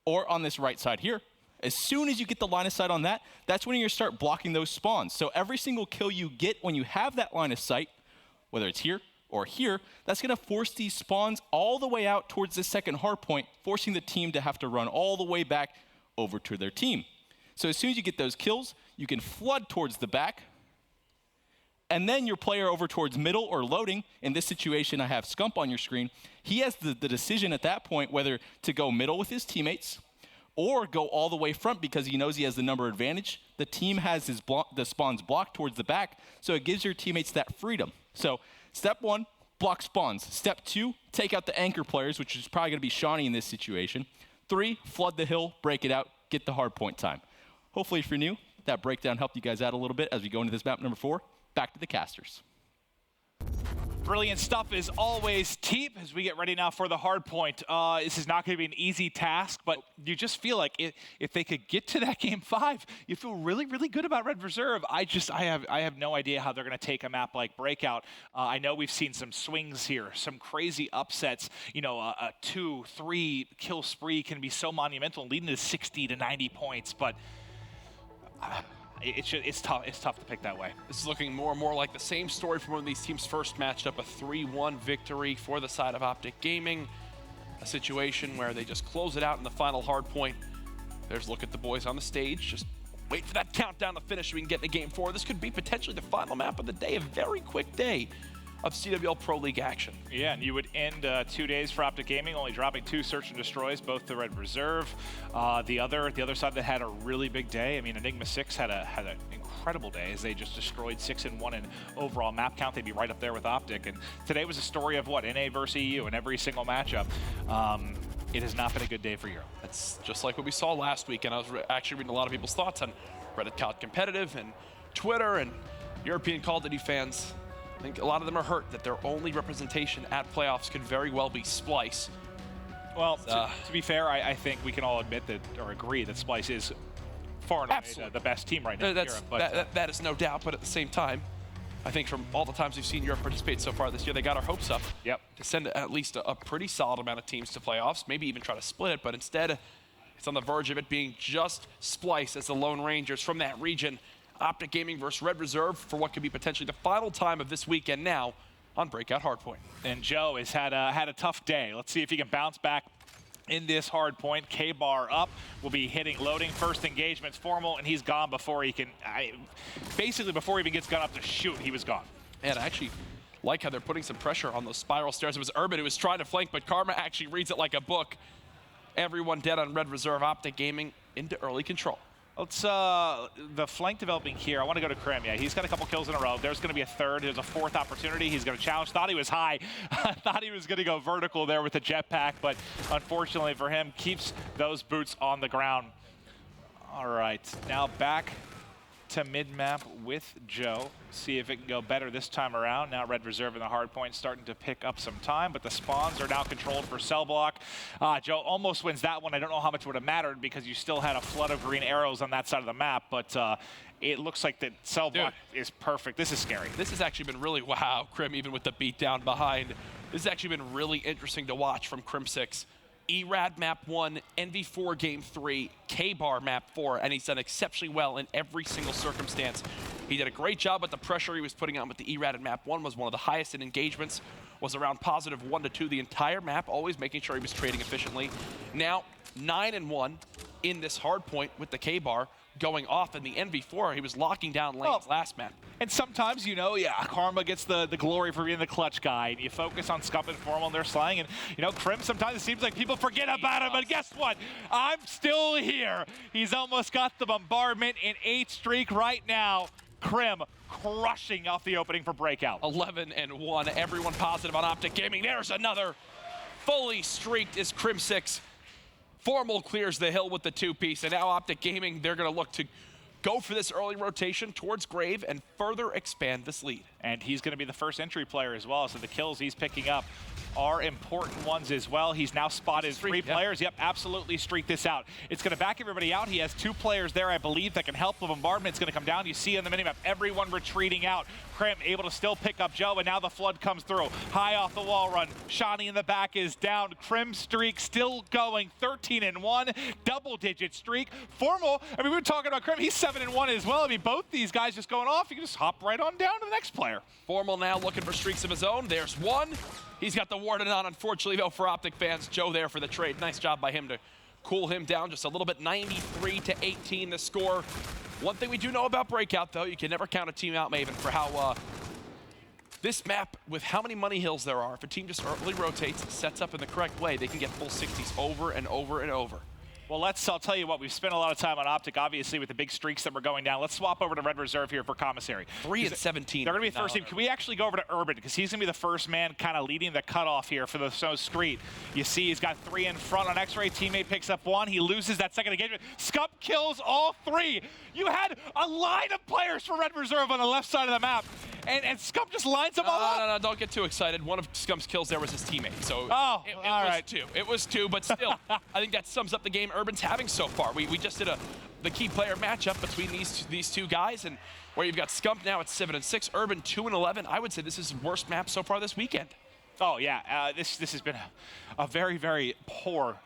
or on this right side here, as soon as you get the line of sight on that, that's when you're going to start blocking those spawns. So every single kill you get when you have that line of sight, whether it's here or here, that's going to force these spawns all the way out towards the second hard point, forcing the team to have to run all the way back over to their team. So as soon as you get those kills, you can flood towards the back, and then your player over towards middle or loading. In this situation, I have Scump on your screen. He has the decision at that point whether to go middle with his teammates or go all the way front because he knows he has the number advantage. The team has the spawns blocked towards the back, so it gives your teammates that freedom. So step 1, block spawns. Step 2, take out the anchor players, which is probably going to be Shawnee in this situation. 3, flood the hill, break it out, get the hard point time. Hopefully, if you're new, that breakdown helped you guys out a little bit as we go into this map number 4. Back to the casters. Brilliant stuff as always, Teep, as we get ready now for the hard point. This is not going to be an easy task, but you just feel like if they could get to that game 5, you feel really, really good about Red Reserve. I have no idea how they're going to take a map like Breakout. I know we've seen some swings here, some crazy upsets. You know, a 2-3 kill spree can be so monumental, leading to 60 to 90 points, but it's tough to pick that way. This is looking more and more like the same story from when these teams first matched up, a 3-1 victory for the side of Optic Gaming. A situation where they just close it out in the final hard point. There's a look at the boys on the stage. Just wait for that countdown to finish so we can get into game 4. This could be potentially the final map of the day, a very quick day of CWL Pro League action. Yeah, and you would end 2 days for Optic Gaming, only dropping 2 search and destroys, both the Red Reserve. The other side that had a really big day. I mean, Enigma 6 had an incredible day as they just destroyed 6-1 in overall map count. They'd be right up there with Optic. And today was a story of what, NA versus EU in every single matchup. It has not been a good day for Europe. That's just like what we saw last week, and I was actually reading a lot of people's thoughts on Reddit COD Competitive and Twitter and European Call of Duty fans. I think a lot of them are hurt that their only representation at playoffs could very well be Splice. Well, to be fair, I think we can all admit that, or agree that Splice is far and away the best team right now in Europe. But that is no doubt, but at the same time, I think from all the times we've seen Europe participate so far this year, they got our hopes up to send at least a pretty solid amount of teams to playoffs, maybe even try to split it, but instead it's on the verge of it being just Splice as the Lone Rangers from that region. Optic Gaming versus Red Reserve for what could be potentially the final time of this weekend now on Breakout Hardpoint. And Joe has had a tough day. Let's see if he can bounce back in this hard point. K-bar up, will be hitting loading. First engagement's formal, and he's gone before he can, basically before he even gets gun up to shoot, he was gone. And I actually like how they're putting some pressure on those spiral stairs. It was Urban who was trying to flank, but Karma actually reads it like a book. Everyone dead on Red Reserve. Optic Gaming into early control. Let's, the flank developing here. I want to go to Krim. Yeah, he's got a couple kills in a row. There's going to be a third. There's a fourth opportunity. He's going to challenge. Thought he was high. Thought he was going to go vertical there with the jetpack, but unfortunately for him, keeps those boots on the ground. All right, now back to mid-map with Joe. See if it can go better this time around. Now Red Reserve in the hard point starting to pick up some time, but the spawns are now controlled for cell block. Joe almost wins that one. I don't know how much would have mattered because you still had a flood of green arrows on that side of the map, but it looks like the cell block is perfect. This is scary. This has actually been really, wow, Crim, even with the beat down behind. This has actually been really interesting to watch from Crim6. ERAD map 1, NV4 game 3, K-Bar map 4, and he's done exceptionally well in every single circumstance. He did a great job with the pressure he was putting on with the ERAD in map 1, was one of the highest in engagements, was around positive 1 to 2 the entire map, always making sure he was trading efficiently. Now, 9-1 in this hard point with the K-Bar, going off in the NV4. He was locking down lanes last map. And sometimes, you know, Karma gets the glory for being the clutch guy, and you focus on Scump and Formal and their slaying, and, you know, Crim, sometimes it seems like people forget about him, but guess what? I'm still here. He's almost got the bombardment in 8th streak right now. Crim crushing off the opening for Breakout. 11-1, everyone positive on Optic Gaming. There's another. Fully streaked is Crim6. Formal clears the hill with the 2-piece, and now Optic Gaming, they're going to look to go for this early rotation towards Grave and further expand this lead. And he's going to be the first entry player as well, so the kills he's picking up are important ones as well. He's now spotted 3 players. Yep, absolutely streak this out. It's going to back everybody out. He has 2 players there, I believe, that can help the bombardment. It's going to come down. You see on the minimap, everyone retreating out. Crim able to still pick up Joe, and now the flood comes through. High off the wall run. Shawnee in the back is down. Crim streak still going. 13-1, double-digit streak. Formal, I mean, we were talking about Crim. He's 7-1 as well. I mean, both these guys just going off. You can just hop right on down to the next player. Formal now looking for streaks of his own. There's one. He's got the Warden on, unfortunately, though, for Optic fans. Joe there for the trade. Nice job by him to cool him down just a little bit. 93-18 the score. One thing we do know about Breakout, though, you can never count a team out, Maven, for how this map, with how many money hills there are, if a team just early rotates, sets up in the correct way, they can get full 60s over and over and over. Well, I'll tell you what, we've spent a lot of time on Optic, obviously, with the big streaks that were going down. Let's swap over to Red Reserve here for commissary. 3-17. They're going to be the first team. Can we actually go over to Urban? Because he's going to be the first man kind of leading the cutoff here for the Screet. You see he's got 3 in front on X-Ray. Teammate picks up 1. He loses that second engagement. Scump kills all 3. You had a line of players for Red Reserve on the left side of the map. And Scump just lines them all up. No, don't get too excited. One of Scump's kills there was his teammate. So it all was right. 2. It was 2, but still, I think that sums up the game Urban's having so far. We just did the key player matchup between these 2 guys, and where you've got Scump now at 7-6, Urban 2-11. I would say this is his worst map so far this weekend. Oh yeah, this has been a very, very poor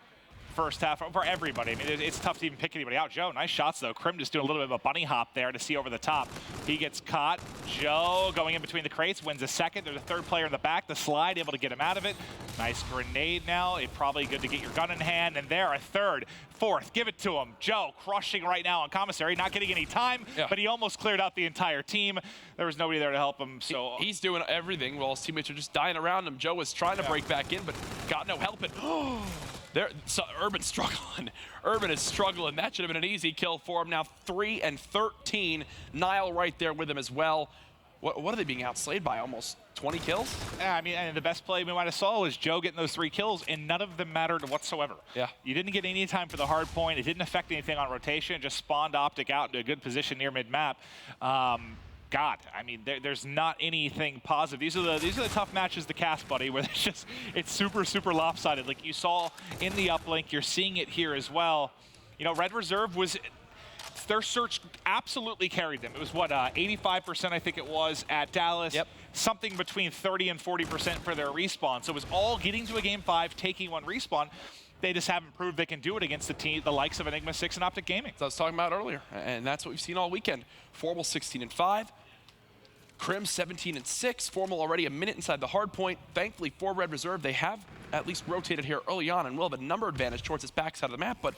first half for everybody. I mean, it's tough to even pick anybody out. Joe, nice shots though. Crim just doing a little bit of a bunny hop there to see over the top. He gets caught. Joe going in between the crates, wins a second. There's a 3rd player in the back. The slide, able to get him out of it. Nice grenade now. It's probably good to get your gun in hand. And there, a 3rd, 4th, give it to him. Joe crushing right now on commissary, not getting any time, but he almost cleared out the entire team. There was nobody there to help him, so. He's doing everything while his teammates are just dying around him. Joe was trying to break back in, but got no help. So Urban's struggling. Urban is struggling. That should have been an easy kill for him. Now 3-13. Nile right there with him as well. What are they being outslayed by? Almost 20 kills? Yeah, I mean, and the best play we might have saw was Joe getting those 3 kills, and none of them mattered whatsoever. Yeah. You didn't get any time for the hard point. It didn't affect anything on rotation. It just spawned Optic out into a good position near mid-map. God, I mean, there's not anything positive. These are the tough matches to cast, buddy, where it's super, super lopsided. Like you saw in the uplink, you're seeing it here as well. You know, Red Reserve their search absolutely carried them. It was, 85% I think it was at Dallas. Yep. Something between 30 and 40% for their respawn. So it was all getting to a game 5, taking 1 respawn. They just haven't proved they can do it against the likes of Enigma 6 and Optic Gaming. That's what I was talking about earlier, and that's what we've seen all weekend. Formal 16-5. Crim 17-6. Formal already a minute inside the hard point. Thankfully for Red Reserve, they have at least rotated here early on and will have a number advantage towards this backside of the map, but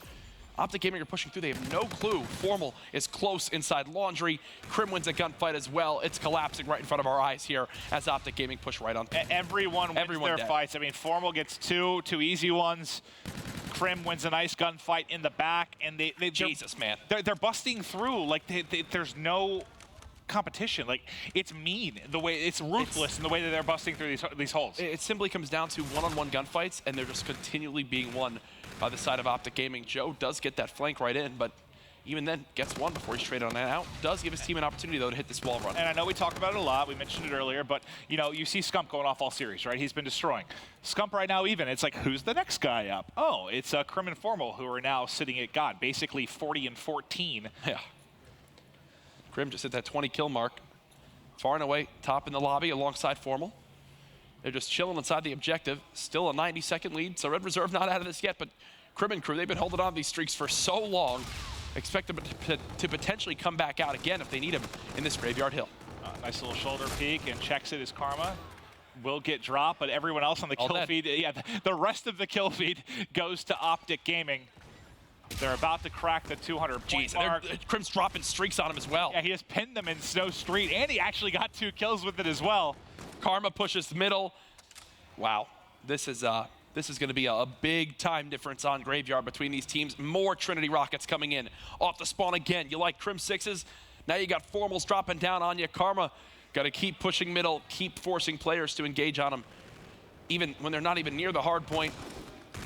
Optic Gaming are pushing through. They have no clue. Formal is close inside Laundry. Crim wins a gunfight as well. It's collapsing right in front of our eyes here as Optic Gaming push right on. Everyone wins their fights. I mean, Formal gets two easy ones. Crim wins a nice gunfight in the back, and Jesus, man. They're busting through. Like there's no competition. Like it's mean the way it's ruthless in the way that they're busting through these holes. It simply comes down to one-on-one gunfights, and they're just continually being won by the side of Optic Gaming. Joe does get that flank right in, but Even then, gets one before he's traded on that out. Does give his team an opportunity, though, to hit this wall run. And I know we talked about it a lot. We mentioned it earlier, but, you know, you see Scump going off all series, right? He's been destroying. Scump right now even. It's like, who's the next guy up? Oh, it's Krim and Formal, who are now sitting at, God, basically 40 and 14. Yeah. Krim just hit that 20 kill mark. Far and away, top in the lobby alongside Formal. They're just chilling inside the objective. Still a 90-second lead, so Red Reserve not out of this yet, but Krim and crew, they've been holding on to these streaks for so long. Expect them to potentially come back out again if they need him in this Graveyard Hill. Nice little shoulder peek and checks it as Karma. Will get dropped, but everyone else on the All kill dead. feed, yeah, the rest of the kill feed goes to Optic Gaming. They're about to crack the 200-point mark. Krim's dropping streaks on him as well. Yeah, he just pinned them in Snow Street, and he actually got 2 kills with it as well. Karma pushes the middle. Wow, this is going to be a big time difference on Graveyard between these teams. More Trinity Rockets coming in off the spawn again. You like Krim 6s? Now you got Formals dropping down on you. Karma got to keep pushing middle, keep forcing players to engage on them, even when they're not even near the hard point.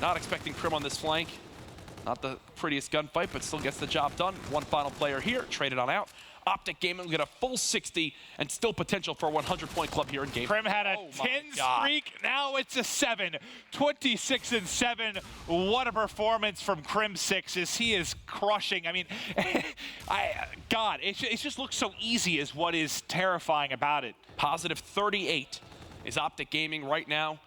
Not expecting Krim on this flank. Not the prettiest gunfight, but still gets the job done. One final player here, traded on out. Optic Gaming will get a full 60 and still potential for a 100-point club here in game. Krim had a 10 streak, now it's a 7. 26 and 7. What a performance from Krim 6s. He is crushing. I mean, God, it just looks so easy is what is terrifying about it. Positive 38 is Optic Gaming right now.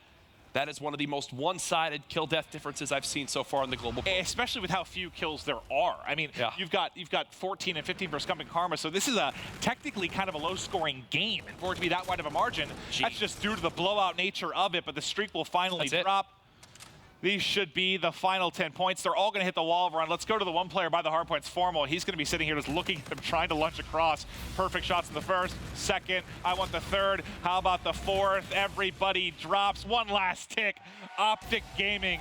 That is one of the most one-sided kill-death differences I've seen so far in the global. Especially with how few kills there are. I mean, you've got 14 and 15 for Scump and Karma, so this is a technically kind of a low-scoring game. And for it to be that wide of a margin, that's just due to the blowout nature of it, but the streak will finally drop. These should be the final 10 points. They're all going to hit the wall run. Let's go to the one player by the hard points, Formal. He's going to be sitting here just looking at them, trying to lunge across. Perfect shots in the first, second. I want the third. How about the fourth? Everybody drops. One last tick. Optic Gaming.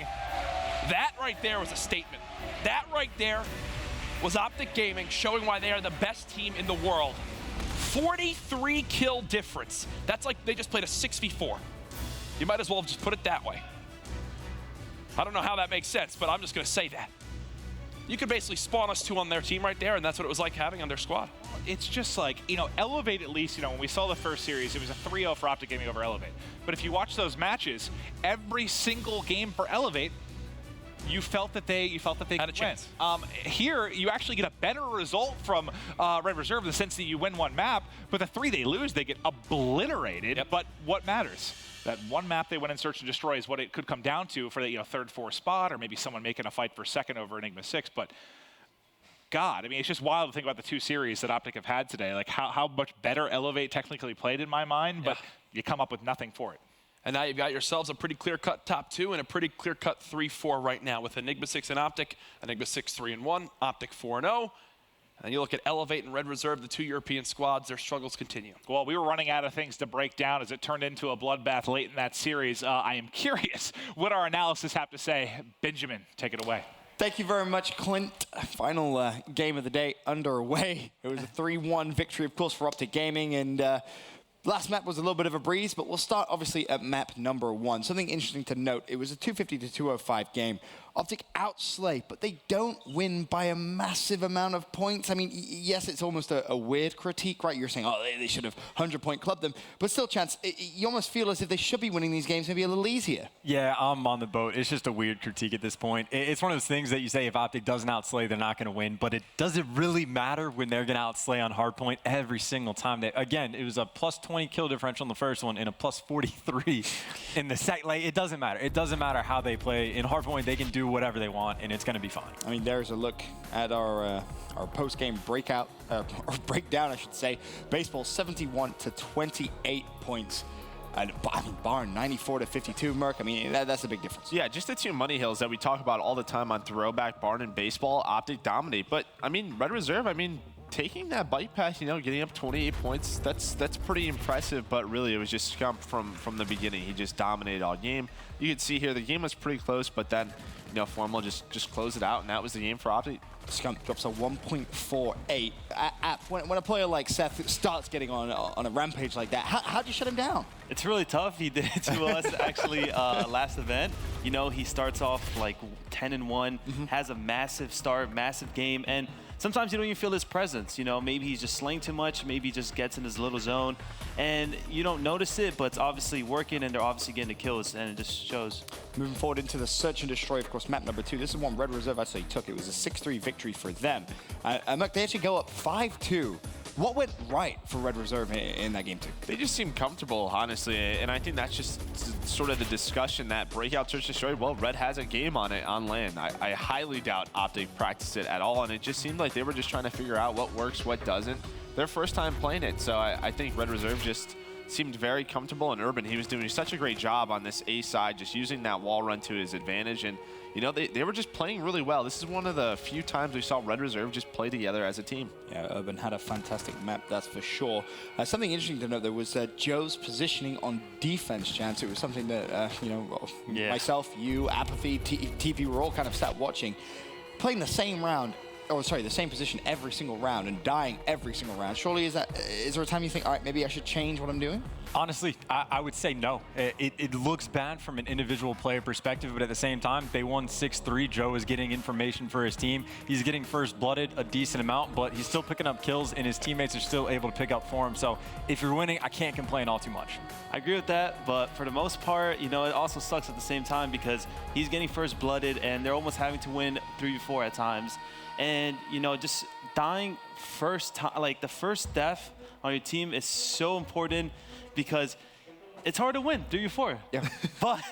That right there was a statement. That right there was Optic Gaming showing why they are the best team in the world. 43 kill difference. That's like they just played a 6v4. You might as well just put it that way. I don't know how that makes sense, but I'm just going to say that. You could basically spawn us 2 on their team right there, and that's what it was like having on their squad. It's just like, you know, Elevate at least, you know, when we saw the first series, it was a 3-0 for Optic Gaming over Elevate. But if you watch those matches, every single game for Elevate, you felt that they had a chance. Here, you actually get a better result from Red Reserve in the sense that you win one map, but the 3 they lose, they get obliterated. Yep. But what matters? That one map they went and search and destroy is what it could come down to for the 3rd, 4th spot, or maybe someone making a fight for 2nd over Enigma 6. But God, I mean, it's just wild to think about the 2 series that Optic have had today. Like how much better Elevate technically played in my mind, but you come up with nothing for it. And now you've got yourselves a pretty clear-cut top 2 and a pretty clear-cut 3-4 right now with Enigma 6 and Optic, Enigma 6 3-1, Optic 4-0. And you look at Elevate and Red Reserve, the 2 European squads, their struggles continue. Well, we were running out of things to break down as it turned into a bloodbath late in that series. I am curious what our analysis have to say. Benjamin, take it away. Thank you very much, Clint. Final game of the day underway. It was a 3-1 victory, of course, for Optic Gaming, and last map was a little bit of a breeze, but we'll start obviously at map number 1. Something interesting to note, it was a 250 to 205 game. Optic outslay, but they don't win by a massive amount of points. I mean, yes, it's almost a weird critique, right? You're saying, oh, they should have 100-point clubbed them. But still, Chance, you almost feel as if they should be winning these games maybe a little easier. Yeah, I'm on the boat. It's just a weird critique at this point. It's one of those things that you say if Optic doesn't outslay, they're not going to win. But it doesn't really matter when they're going to outslay on hardpoint every single time. Again, it was a plus 20 kill differential in the first one and a plus 43 in the second. Like, it doesn't matter. It doesn't matter how they play. In hardpoint, they can do whatever they want, and it's going to be fine. I mean, there's a look at our post-game breakout, or breakdown, I should say. Baseball 71 to 28 points. I mean, Barn 94 to 52, Merc. I mean, that's a big difference. Yeah, just the 2 money hills that we talk about all the time on Throwback, Barn, and Baseball. Optic dominate, but I mean, Red Reserve, I mean, taking that bite pass, getting up 28 points, that's pretty impressive, but really it was just Scump from the beginning. He just dominated all game. You can see here the game was pretty close, but then you know, Formal just closed it out, and that was the game for Optic. Scump drops a 1.48. When a player like Seth starts getting on a rampage like that, how do you shut him down? It's really tough. He did it to us actually last event. You know, he starts off like 10-1, has a massive start, massive game, and sometimes you don't even feel his presence. You know, maybe he's just slaying too much, maybe he just gets in his little zone, and you don't notice it, but it's obviously working, and they're obviously getting the kills, and it just shows. Moving forward into the Search and Destroy, of course, map number 2. This is one Red Reserve actually took. It was a 6-3 victory for them. Look, they actually go up 5-2. What went right for Red Reserve in that game, too? They just seem comfortable, honestly, and I think that's just sort of the discussion that Breakout Search Destroy, well, Red has a game on it on land. I highly doubt Optic practiced it at all, and it just seemed like they were just trying to figure out what works, what doesn't. Their first time playing it, so I think Red Reserve just seemed very comfortable, and Urban, he was doing such a great job on this A side, just using that wall run to his advantage, and you know, they were just playing really well. This is one of the few times we saw Red Reserve just play together as a team. Yeah, Urban had a fantastic map, that's for sure. Something interesting to note, there was Joe's positioning on defense, Chance. It was something that, you know, myself, you, Apathy, TV were all kind of sat watching. Playing the same round, or sorry, the same position every single round and dying every single round. Surely, is there a time you think, all right, maybe I should change what I'm doing? Honestly, I would say no. It looks bad from an individual player perspective, but at the same time, they won 6-3. Joe is getting information for his team. He's getting first blooded a decent amount, but he's still picking up kills, and his teammates are still able to pick up for him. So if you're winning, I can't complain all too much. I agree with that, but for the most part, you know, it also sucks at the same time because he's getting first blooded, and they're almost having to win 3v4 at times. And, you know, just dying first time, like the first death on your team is so important because it's hard to win 3v4. Yeah. But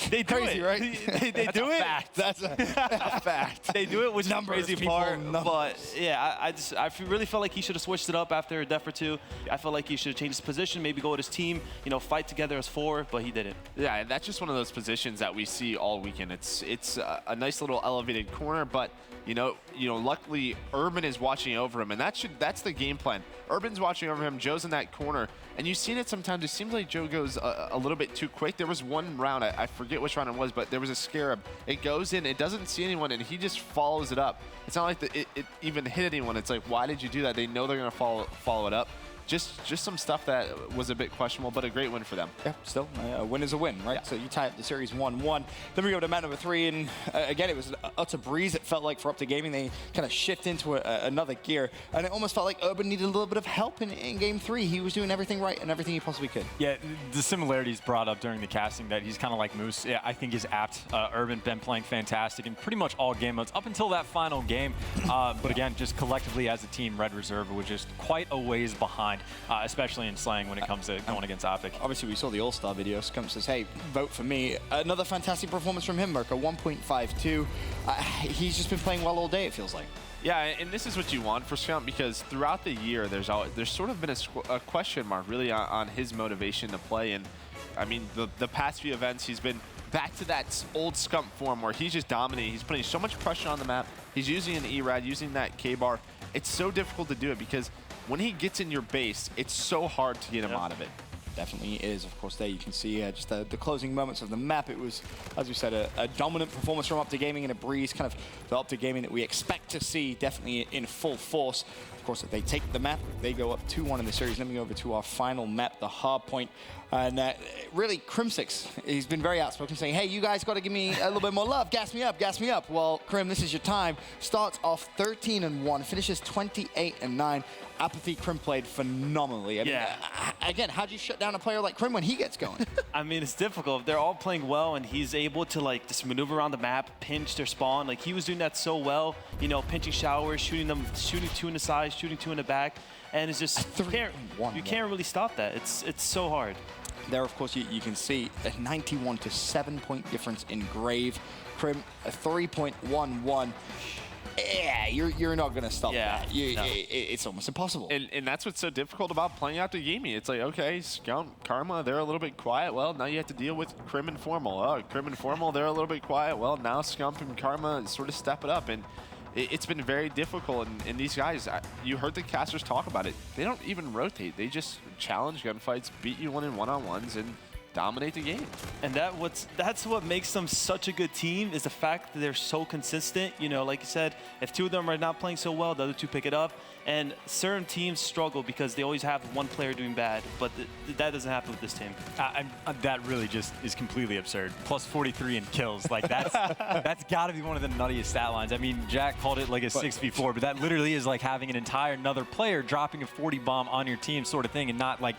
they do Crazy, it. Right? They do it. Fact. That's a fact. They do it, which Numbers, is the crazy people, part. numbers. But yeah, I really felt like he should have switched it up after a death or two. I felt like he should have changed his position, maybe go with his team, you know, fight together as 4, but he didn't. Yeah, and that's just one of those positions that we see all weekend. It's a nice little elevated corner, but you know, luckily Urban is watching over him, and that's the game plan. Urban's watching over him. Joe's in that corner, and you've seen it sometimes. It seems like Joe goes a little bit too quick. There was one round, I forget which round it was, but there was a Scarab. It goes in, it doesn't see anyone, and he just follows it up. It's not like it even hit anyone. It's like, why did you do that? They know they're gonna follow it up. Just some stuff that was a bit questionable, but a great win for them. Yeah, still, a win is a win, right? Yeah. So you tie up the series 1-1. Then we go to map number 3, and again, it was an utter breeze, it felt like, for Optic Gaming. They kind of shift into another gear, and it almost felt like Urban needed a little bit of help in game 3. He was doing everything right and everything he possibly could. Yeah, the similarities brought up during the casting that he's kind of like Moose, yeah, I think is apt. Urban been playing fantastic in pretty much all game modes up until that final game. But again, just collectively as a team, Red Reserve was just quite a ways behind. Especially in slaying when it comes to going against Optic. Obviously, we saw the All-Star video. Scump says, hey, vote for me. Another fantastic performance from him, Merca, 1.52. He's just been playing well all day, it feels like. Yeah, and this is what you want for Scump, because throughout the year, there's sort of been a question mark, really, on his motivation to play. And, I mean, the past few events, he's been back to that old Scump form where he's just dominating. He's putting so much pressure on the map. He's using an E-Rad, using that K-bar. It's so difficult to do it because when he gets in your base, it's so hard to get him out of it. Definitely is. Of course, there you can see just the closing moments of the map. It was, as we said, a dominant performance from Optic Gaming in a breeze, kind of the Optic Gaming that we expect to see definitely in full force. Of course, if they take the map, they go up 2-1 in the series. Then we go over to our final map, the hard point. And really, Crimsix, he's been very outspoken, saying, hey, you guys got to give me a little bit more love. Gas me up, gas me up. Well, Crim, this is your time. Starts off 13-1, finishes 28-9. Apathy, Crim played phenomenally. I mean, again, how do you shut down a player like Crim when he gets going? I mean, it's difficult. They're all playing well, and he's able to, like, just maneuver around the map, pinch their spawn. Like, he was doing that so well, you know, pinching showers, shooting 2 in the side, shooting 2 in the back. And it's just, you can't really stop that. It's so hard. There, of course, you can see a 91 to 7-point difference in Grave. Crim, a 3.11. Yeah, you're not going to stop that. It's almost impossible. And that's what's so difficult about playing out the gaming. It's like, okay, Scump, Karma, they're a little bit quiet. Well, now you have to deal with Crim and Formal. Oh, Crim and Formal, they're a little bit quiet. Well, now Scump and Karma sort of step it up. And it's been very difficult. And these guys, you heard the casters talk about it. They don't even rotate. They just challenge gunfights, beat you in one-on-ones, and dominate the game. And that's what makes them such a good team, is the fact that they're so consistent. You know, like you said, if two of them are not playing so well, the other two pick it up. And certain teams struggle because they always have one player doing bad, but that doesn't happen with this team. That really just is completely absurd. Plus 43 in kills. Like, that's got to be one of the nuttiest stat lines. I mean, Jack called it like a 6v4, but that literally is like having an entire another player dropping a 40 bomb on your team sort of thing, and not like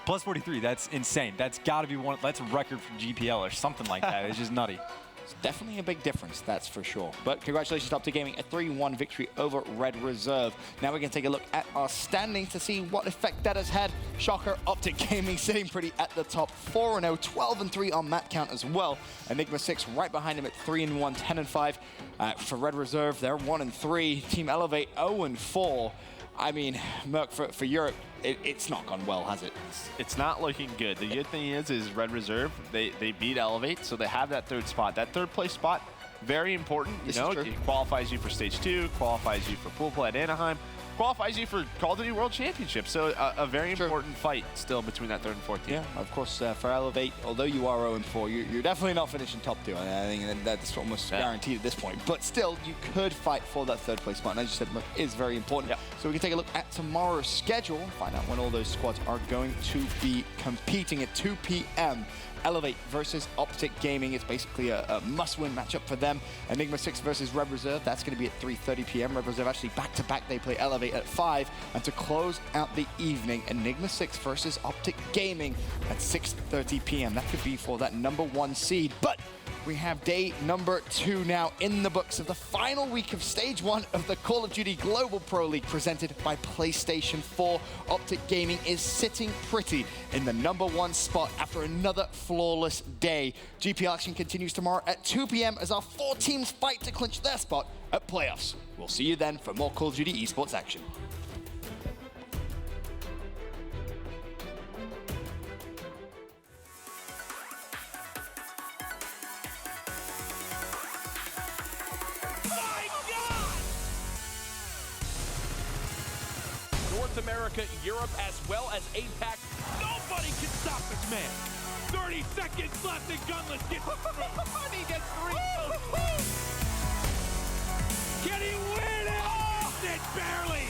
plus 43. That's insane. That's got to be that's a record for GPL or something like that. It's just nutty. It's definitely a big difference, that's for sure. But congratulations to Optic Gaming, a 3-1 victory over Red Reserve. Now we're going to take a look at our standings to see what effect that has had. Shocker, Optic Gaming sitting pretty at the top, 4-0, 12-3 on map count as well. Enigma 6 right behind him at 3-1, 10-5. For Red Reserve, they're 1-3. Team Elevate 0-4. I mean, Merc, for Europe, it's not gone well, has it? It's not looking good. The good thing is Red Reserve, they beat Elevate, so they have that third spot. That third place spot, very important. You know, it qualifies you for Stage 2, qualifies you for pool play at Anaheim, qualifies you for Call of Duty World Championship. So a very important fight still between that third and fourth team. Yeah, of course, for Elevate, although you are 0-4, you're definitely not finishing top 2. I think that's almost guaranteed at this point. But still, you could fight for that third place spot. And as you said, Merc is very important. Yep. So we can take a look at tomorrow's schedule, find out when all those squads are going to be competing at 2 p.m. Elevate versus Optic Gaming. It's basically a must-win matchup for them. Enigma 6 versus Red Reserve. That's going to be at 3:30 p.m. Red Reserve actually back-to-back. They play Elevate at 5. And to close out the evening, Enigma 6 versus Optic Gaming at 6:30 p.m. That could be for that #1 seed. But we have day number 2 now in the books of the final week of Stage 1 of the Call of Duty Global Pro League presented by PlayStation 4. Optic Gaming is sitting pretty in the #1 spot after another flawless day. GPL action continues tomorrow at 2 p.m. as our 4 teams fight to clinch their spot at playoffs. We'll see you then for more Call of Duty esports action. North America, Europe, as well as APAC. Nobody can stop this man. 30 seconds left and Gunless gets through. He gets 3. Can he win it? Oh, it barely.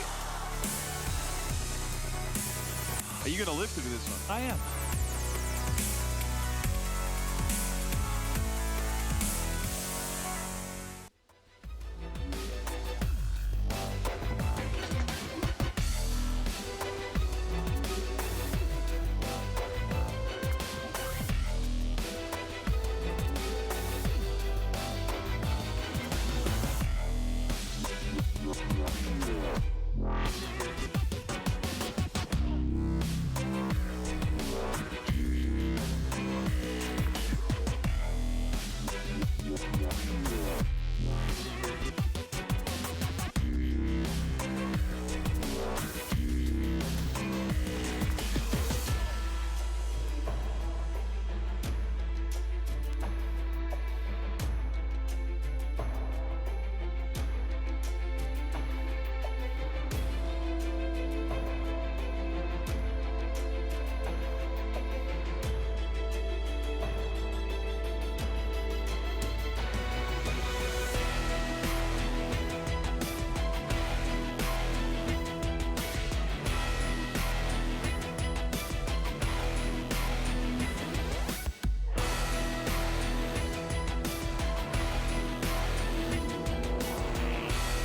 Are you going to live through this one? I am.